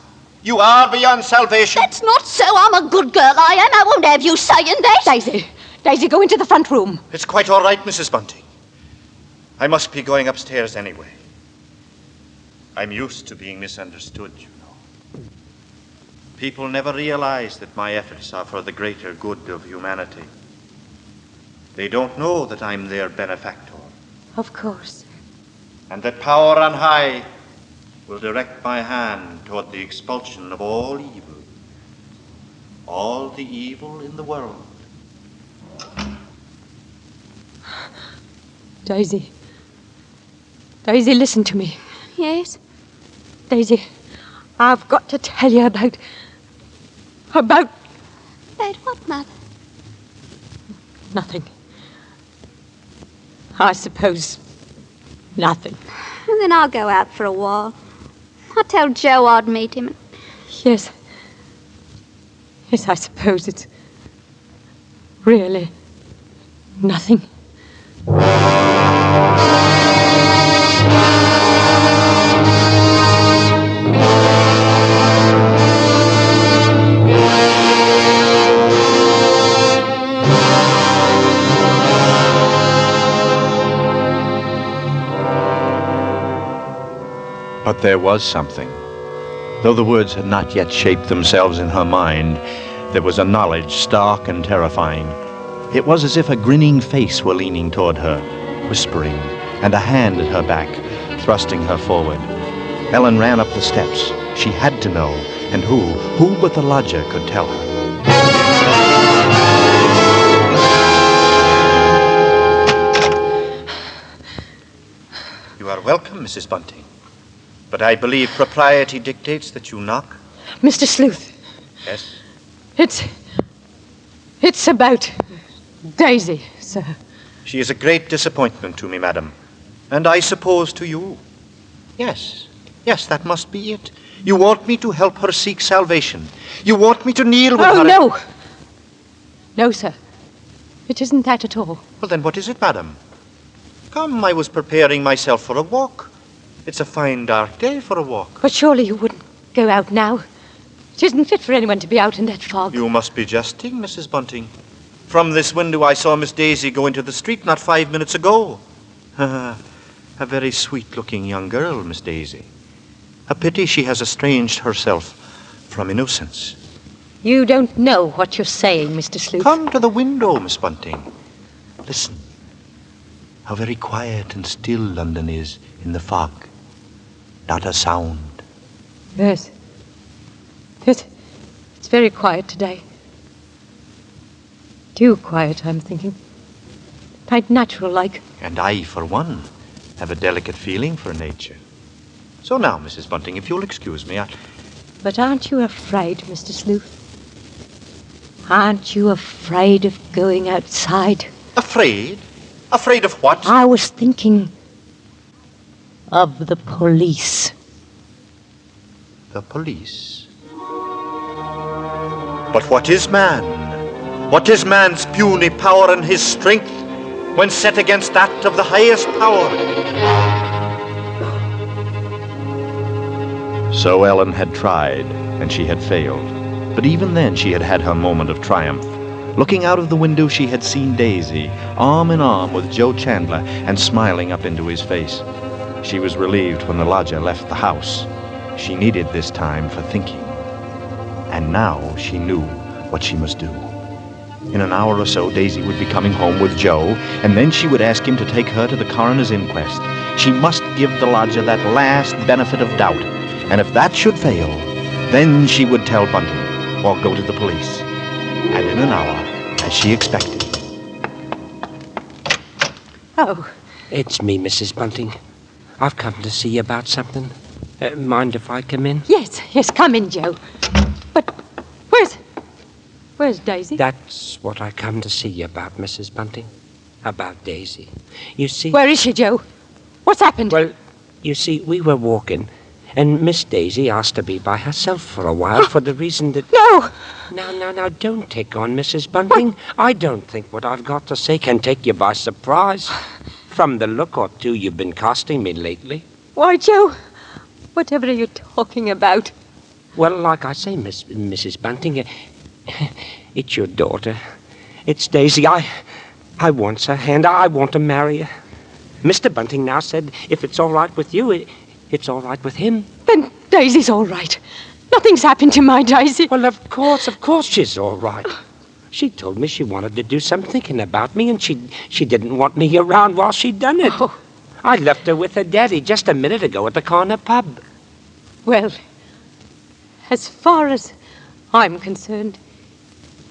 You are beyond salvation. That's not so. I'm a good girl, I am. I won't have you saying that. Daisy, go into the front room. It's quite all right, Mrs. Bunting. I must be going upstairs anyway. I'm used to being misunderstood, you know. People never realize that my efforts are for the greater good of humanity. They don't know that I'm their benefactor, Of course. and that power on high will direct my hand toward the expulsion of all the evil in the world. Daisy. Daisy, listen to me. Yes? Daisy, I've got to tell you about... About what, Mother? Nothing. I suppose nothing. And then I'll go out for a while. I'll tell Joe I'd meet him. Yes. Yes, I suppose it's really nothing. But there was something. Though the words had not yet shaped themselves in her mind, there was a knowledge stark and terrifying. It was as if a grinning face were leaning toward her, whispering, and a hand at her back, thrusting her forward. Ellen ran up the steps. She had to know, and who but the lodger could tell her? welcome, Mrs. Bunting. But I believe propriety dictates that you knock. Mr. Sleuth. Yes? It's about Daisy, sir. She is a great disappointment to me, madam. And I suppose to you. Yes, that must be it. You want me to help her seek salvation. You want me to kneel with her... Oh, no! No, sir. It isn't that at all. Well, then what is it, madam? Come, I was preparing myself for a walk. It's a fine dark day for a walk. But surely you wouldn't go out now. It isn't fit for anyone to be out in that fog. You must be jesting, Mrs. Bunting. From this window I saw Miss Daisy go into the street not 5 minutes ago. A very sweet-looking young girl, Miss Daisy. A pity she has estranged herself from innocence. You don't know what you're saying, Mr. Sleuth. Come to the window, Miss Bunting. Listen. How very quiet and still London is in the fog. Not a sound. Yes. It's very quiet today. Too quiet, I'm thinking. Quite natural-like. And I, for one, have a delicate feeling for nature. So now, Mrs. Bunting, if you'll excuse me, But aren't you afraid, Mr. Sleuth? Aren't you afraid of going outside? Afraid? Afraid of what? I was thinking of the police. The police? But what is man? What is man's puny power and his strength when set against that of the highest power? So Ellen had tried, and she had failed. But even then she had had her moment of triumph. Looking out of the window, she had seen Daisy, arm in arm with Joe Chandler, and smiling up into his face. She was relieved when the lodger left the house. She needed this time for thinking. And now she knew what she must do. In an hour or so, Daisy would be coming home with Joe, and then she would ask him to take her to the coroner's inquest. She must give the lodger that last benefit of doubt. And if that should fail, then she would tell Bunting, or go to the police. And in an hour, as she expected. Oh. It's me, Mrs. Bunting. I've come to see you about something. Mind if I come in? Yes, come in, Joe. But where's Daisy? That's what I come to see you about, Mrs. Bunting. About Daisy. You see... Where is she, Joe? What's happened? Well, you see, we were walking, and Miss Daisy asked to be by herself for a while for the reason that... No! Now, don't take on, Mrs. Bunting. I don't think what I've got to say can take you by surprise. From the look or two you've been casting me lately. Why, Joe, whatever are you talking about? Well, like I say, Mrs. Bunting, it's your daughter. It's Daisy. I want her hand. I want to marry her. Mr. Bunting now said if it's all right with you, it's all right with him. Then Daisy's all right. Nothing's happened to my Daisy. Well, of course she's all right. She told me she wanted to do some thinking about me, and she didn't want me around while she'd done it. Oh. I left her with her daddy just a minute ago at the corner pub. Well, as far as I'm concerned,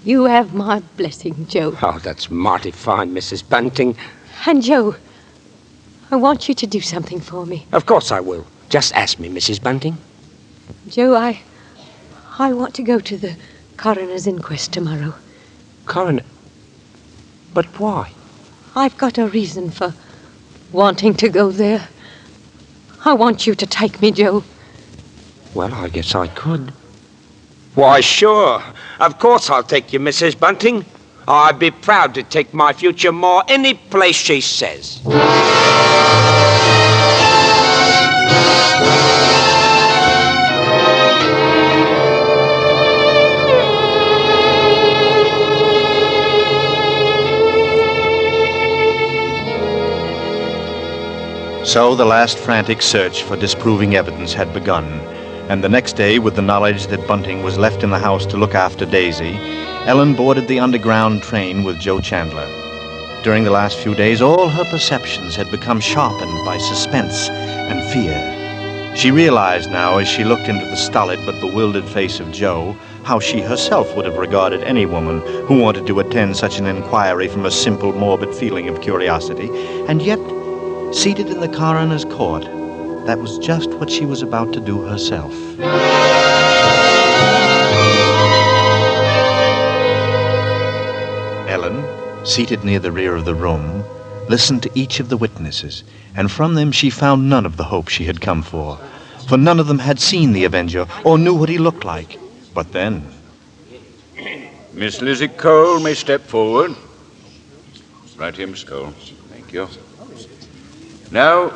you have my blessing, Joe. Oh, that's mighty fine, Mrs. Bunting. And, Joe, I want you to do something for me. Of course I will. Just ask me, Mrs. Bunting. Joe, I want to go to the coroner's inquest tomorrow. Coroner? But why? I've got a reason for wanting to go there. I want you to take me, Joe. Well, I guess I could. Why, sure. Of course I'll take you, Mrs. Bunting. I'd be proud to take my future Ma any place she says. So the last frantic search for disproving evidence had begun, and the next day, with the knowledge that Bunting was left in the house to look after Daisy, Ellen boarded the underground train with Joe Chandler. During the last few days, all her perceptions had become sharpened by suspense and fear. She realized now, as she looked into the stolid but bewildered face of Joe, how she herself would have regarded any woman who wanted to attend such an inquiry from a simple, morbid feeling of curiosity, and yet seated in the coroner's court, that was just what she was about to do herself. Ellen, seated near the rear of the room, listened to each of the witnesses, and from them she found none of the hope she had come for none of them had seen the Avenger or knew what he looked like. But then... Miss Lizzie Cole may step forward. Right here, Miss Cole. Thank you. Now,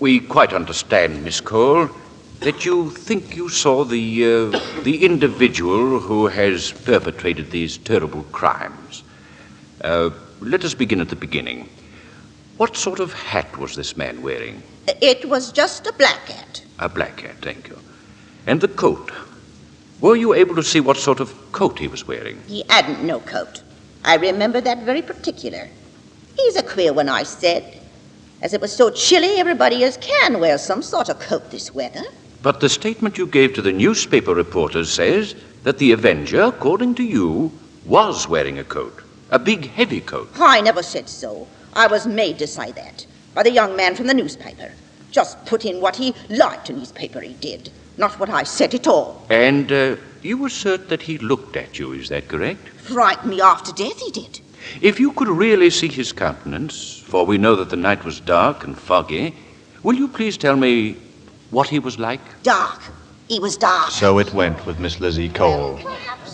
we quite understand, Miss Cole, that you think you saw the individual who has perpetrated these terrible crimes. Let us begin at the beginning. What sort of hat was this man wearing? It was just a black hat. A black hat, thank you. And the coat? Were you able to see what sort of coat he was wearing? He hadn't no coat. I remember that very particular. He's a queer one, I said. As it was so chilly, everybody as can wear some sort of coat this weather. But the statement you gave to the newspaper reporters says that the Avenger, according to you, was wearing a coat. A big, heavy coat. I never said so. I was made to say that by the young man from the newspaper. Just put in what he liked in his paper, he did. Not what I said at all. And you assert that he looked at you, is that correct? Frightened me half to death, he did. If you could really see his countenance, for we know that the night was dark and foggy, will you please tell me what he was like? Dark. He was dark. So it went with Miss Lizzie Cole.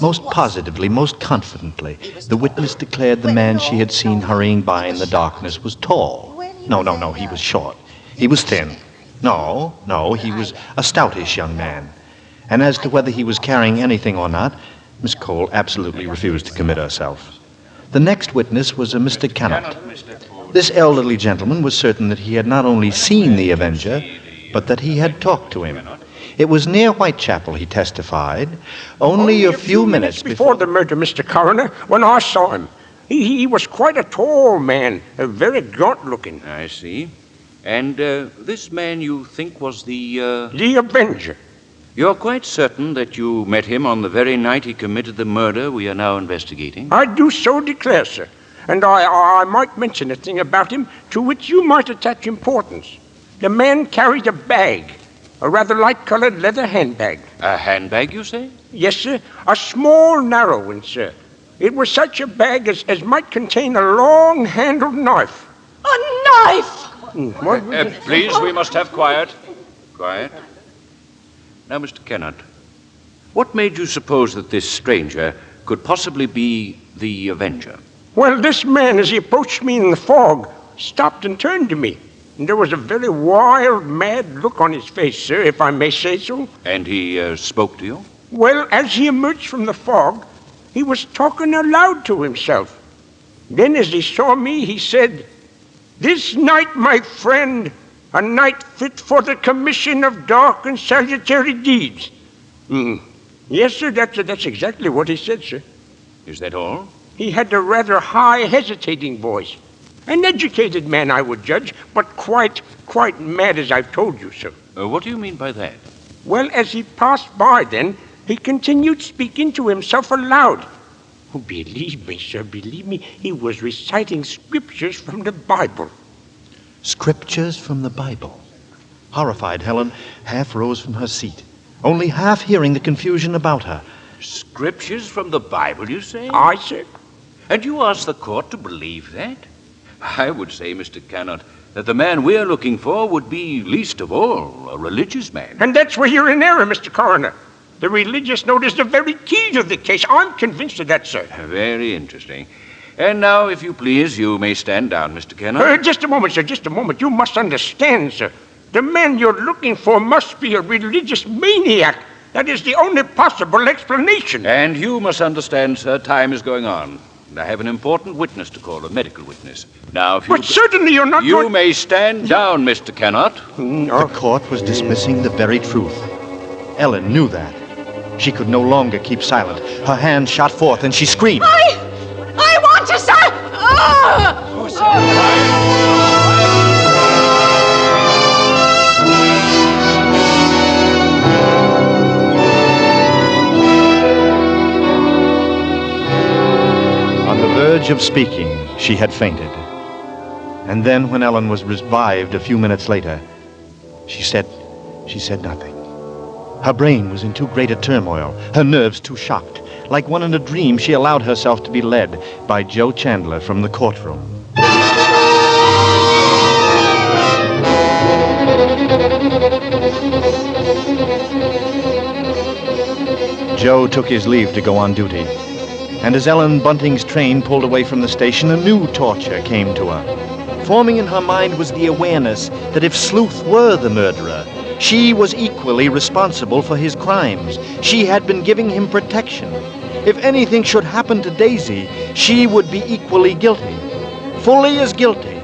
Most positively, most confidently, the witness declared the man she had seen hurrying by in the darkness was tall. No, he was short. He was thin. No, he was a stoutish young man. And as to whether he was carrying anything or not, Miss Cole absolutely refused to commit herself. The next witness was a Mr. Cannot. This elderly gentleman was certain that he had not only seen the Avenger, but that he had talked to him. It was near Whitechapel, he testified, only a few minutes before the murder, Mr. Coroner, when I saw him. He was quite a tall man, very gaunt-looking. I see. And this man you think was the Avenger. You're quite certain that you met him on the very night he committed the murder we are now investigating? I do so declare, sir. And I might mention a thing about him to which you might attach importance. The man carried a bag, a rather light-colored leather handbag. A handbag, you say? Yes, sir. A small, narrow one, sir. It was such a bag as might contain a long-handled knife. A knife! Please, we must have quiet. Quiet. Now, Mr. Kennard, what made you suppose that this stranger could possibly be the Avenger? Well, this man, as he approached me in the fog, stopped and turned to me. And there was a very wild, mad look on his face, sir, if I may say so. And he spoke to you? Well, as he emerged from the fog, he was talking aloud to himself. Then, as he saw me, he said, "This night, my friend, a night fit for the commission of dark and salutary deeds." Yes, sir, that's exactly what he said, sir. Is that all? He had a rather high, hesitating voice. An educated man, I would judge, but quite mad, as I've told you, sir. What do you mean by that? Well, as he passed by then, he continued speaking to himself aloud. Oh, believe me, sir, believe me, he was reciting scriptures from the Bible. Scriptures from the Bible. Horrified, Helen half rose from her seat, only half hearing the confusion about her. Scriptures from the Bible, you say? Aye, sir. And you ask the court to believe that? I would say, Mr. Cannot, that the man we're looking for would be, least of all, a religious man. And that's where you're in error, Mr. Coroner. The religious note is the very key to the case. I'm convinced of that, sir. Very interesting. And now, if you please, you may stand down, Mr. Kennard. Just a moment, sir, just a moment. You must understand, sir. The man you're looking for must be a religious maniac. That is the only possible explanation. And you must understand, sir, time is going on. And I have an important witness to call, a medical witness. Now, if you... But certainly you're not... You may stand down, Mr. Kennard. The court was dismissing the very truth. Ellen knew that. She could no longer keep silent. Her hand shot forth and she screamed. I want to say... On the verge of speaking, she had fainted. And then when Ellen was revived a few minutes later, she said nothing. Her brain was in too great a turmoil, her nerves too shocked. Like one in a dream, she allowed herself to be led by Joe Chandler from the courtroom. Joe took his leave to go on duty. And as Ellen Bunting's train pulled away from the station, a new torture came to her. Forming in her mind was the awareness that if Sleuth were the murderer, she was equally responsible for his crimes. She had been giving him protection. If anything should happen to Daisy, she would be equally guilty, fully as guilty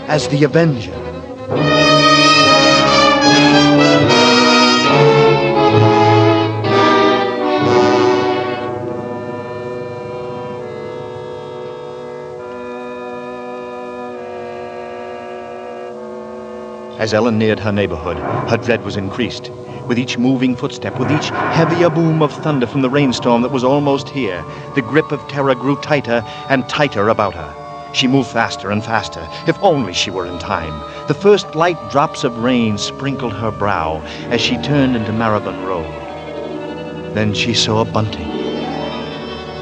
as the Avenger. As Ellen neared her neighborhood, her dread was increased. With each moving footstep, with each heavier boom of thunder from the rainstorm that was almost here, the grip of terror grew tighter and tighter about her. She moved faster and faster. If only she were in time. The first light drops of rain sprinkled her brow as she turned into Maribon Road. Then she saw Bunting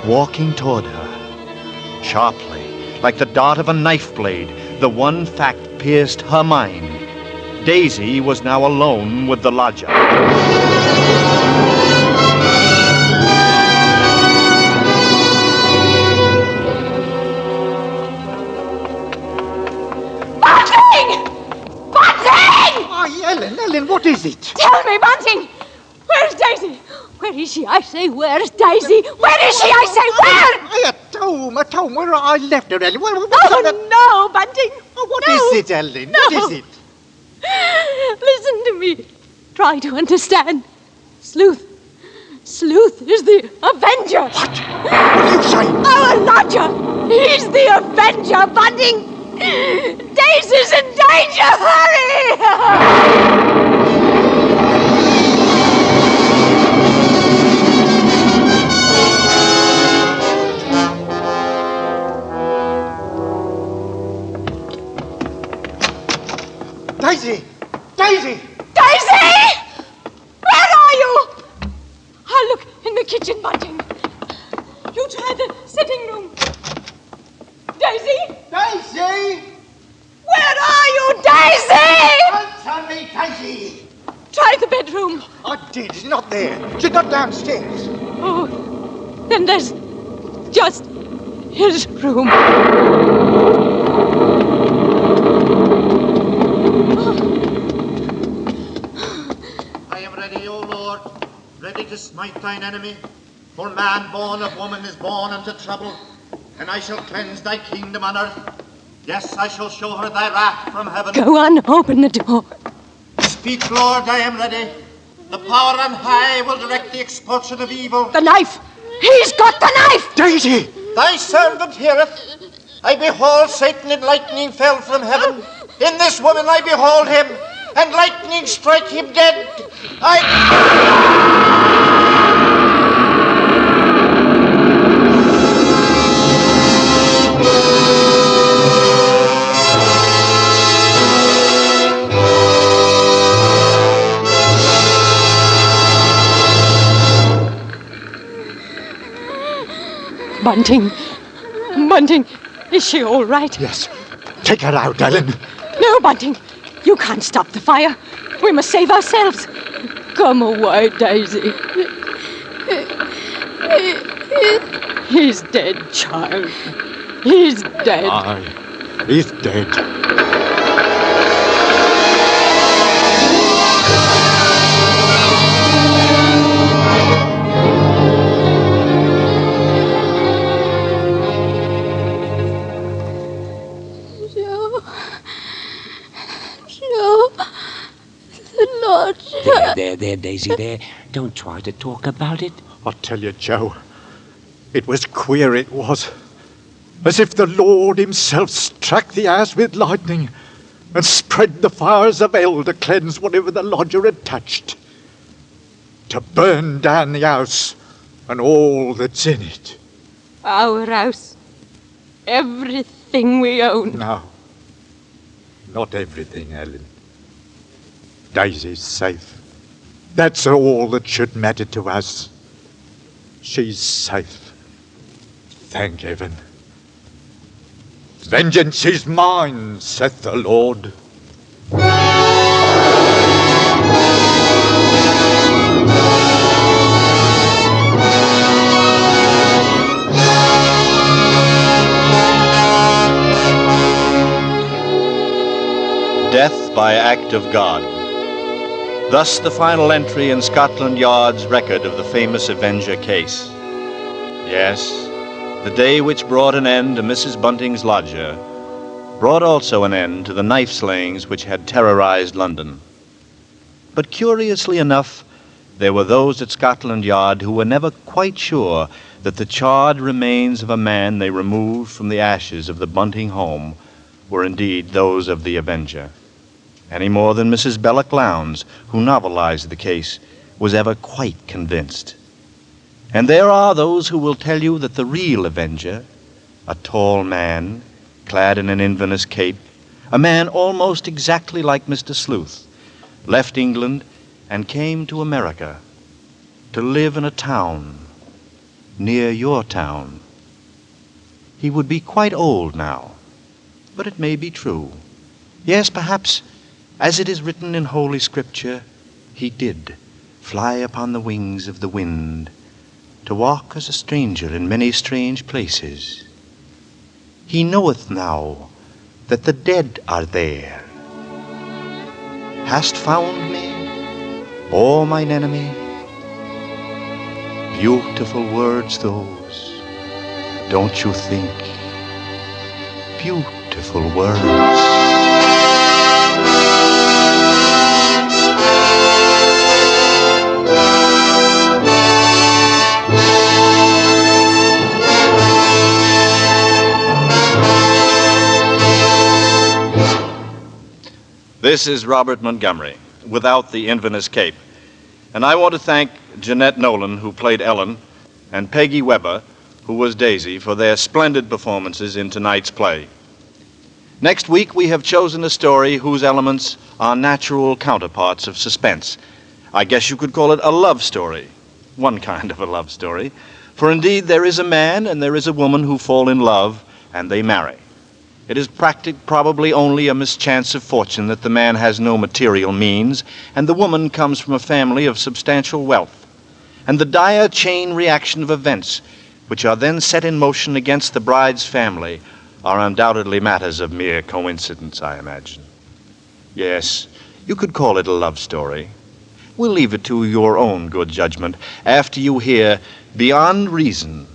walking toward her. Sharply, like the dart of a knife blade, the one fact pierced her mind. Daisy was now alone with the lodger. Ellen, what is it? Tell me, Bunting! Where's Daisy? Where is she? I say, where's Daisy? Where is she? I say, where? At home, where I left her, Ellen. No, Bunting. What is it, Ellen? No. What is it? Listen to me. Try to understand. Sleuth is the Avenger. What are you saying? Our lodger. He's the Avenger, Bunting. Daisy's in danger. Hurry! Daisy! Daisy! Daisy! Where are you? I'll look in the kitchen, Bunting. You try the sitting room. Daisy? Daisy! Where are you, Daisy? Answer me, Daisy! Try the bedroom. I did. She's not there. She's not downstairs. Oh, then there's just his room. I am ready, O Lord, ready to smite thine enemy. For man born of woman is born unto trouble, and I shall cleanse thy kingdom on earth. Yes, I shall show her thy wrath from heaven. Go on, open the door. Speak, Lord, I am ready. The power on high will direct the expulsion of evil. The knife! He's got the knife! Daisy! Thy servant heareth. I behold Satan and lightning fell from heaven. In this woman I behold him, and lightning strike him dead. Bunting, is she all right? Yes. Take her out, Ellen. No, Bunting, you can't stop the fire. We must save ourselves. Come away, Daisy. He's dead, child. He's dead. Aye, he's dead. There, Daisy, there. Don't try to talk about it. I'll tell you, Joe, it was queer, it was. As if the Lord himself struck the ass with lightning and spread the fires of hell to cleanse whatever the lodger had touched. To burn down the house and all that's in it. Our house. Everything we own. No. Not everything, Ellen. Daisy's safe. That's all that should matter to us. She's safe. Thank heaven. Vengeance is mine, saith the Lord. Death by act of God. Thus the final entry in Scotland Yard's record of the famous Avenger case. Yes, the day which brought an end to Mrs. Bunting's lodger brought also an end to the knife slayings which had terrorized London. But curiously enough, there were those at Scotland Yard who were never quite sure that the charred remains of a man they removed from the ashes of the Bunting home were indeed those of the Avenger, any more than Mrs. Belloc Lowndes, who novelized the case, was ever quite convinced. And there are those who will tell you that the real Avenger, a tall man, clad in an Inverness cape, a man almost exactly like Mr. Sleuth, left England and came to America to live in a town near your town. He would be quite old now, but it may be true. Yes, perhaps, as it is written in Holy Scripture, he did fly upon the wings of the wind, to walk as a stranger in many strange places. He knoweth now that the dead are there. Hast found me, O mine enemy? Beautiful words those, don't you think? Beautiful words. This is Robert Montgomery, without the Inverness cape. And I want to thank Jeanette Nolan, who played Ellen, and Peggy Weber, who was Daisy, for their splendid performances in tonight's play. Next week, we have chosen a story whose elements are natural counterparts of suspense. I guess you could call it a love story, one kind of a love story. For indeed, there is a man and there is a woman who fall in love, and they marry. It is probably only a mischance of fortune that the man has no material means, and the woman comes from a family of substantial wealth. And the dire chain reaction of events, which are then set in motion against the bride's family, are undoubtedly matters of mere coincidence, I imagine. Yes, you could call it a love story. We'll leave it to your own good judgment after you hear Beyond Reason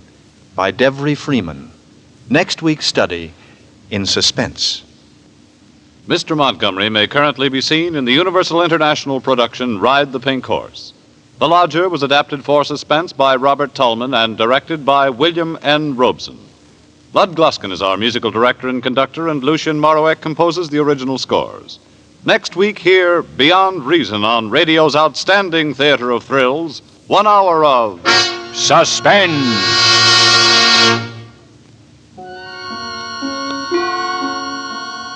by Devery Freeman, next week's study in suspense. Mr. Montgomery may currently be seen in the Universal International production Ride the Pink Horse. The Lodger was adapted for suspense by Robert Tullman and directed by William N. Robeson. Lud Gluskin is our musical director and conductor, and Lucien Morawek composes the original scores. Next week, hear Beyond Reason on radio's outstanding theater of thrills, 1 hour of suspense.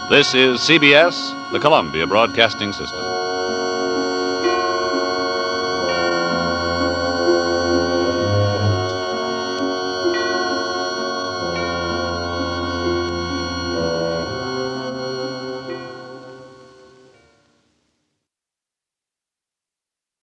This is CBS, the Columbia Broadcasting System.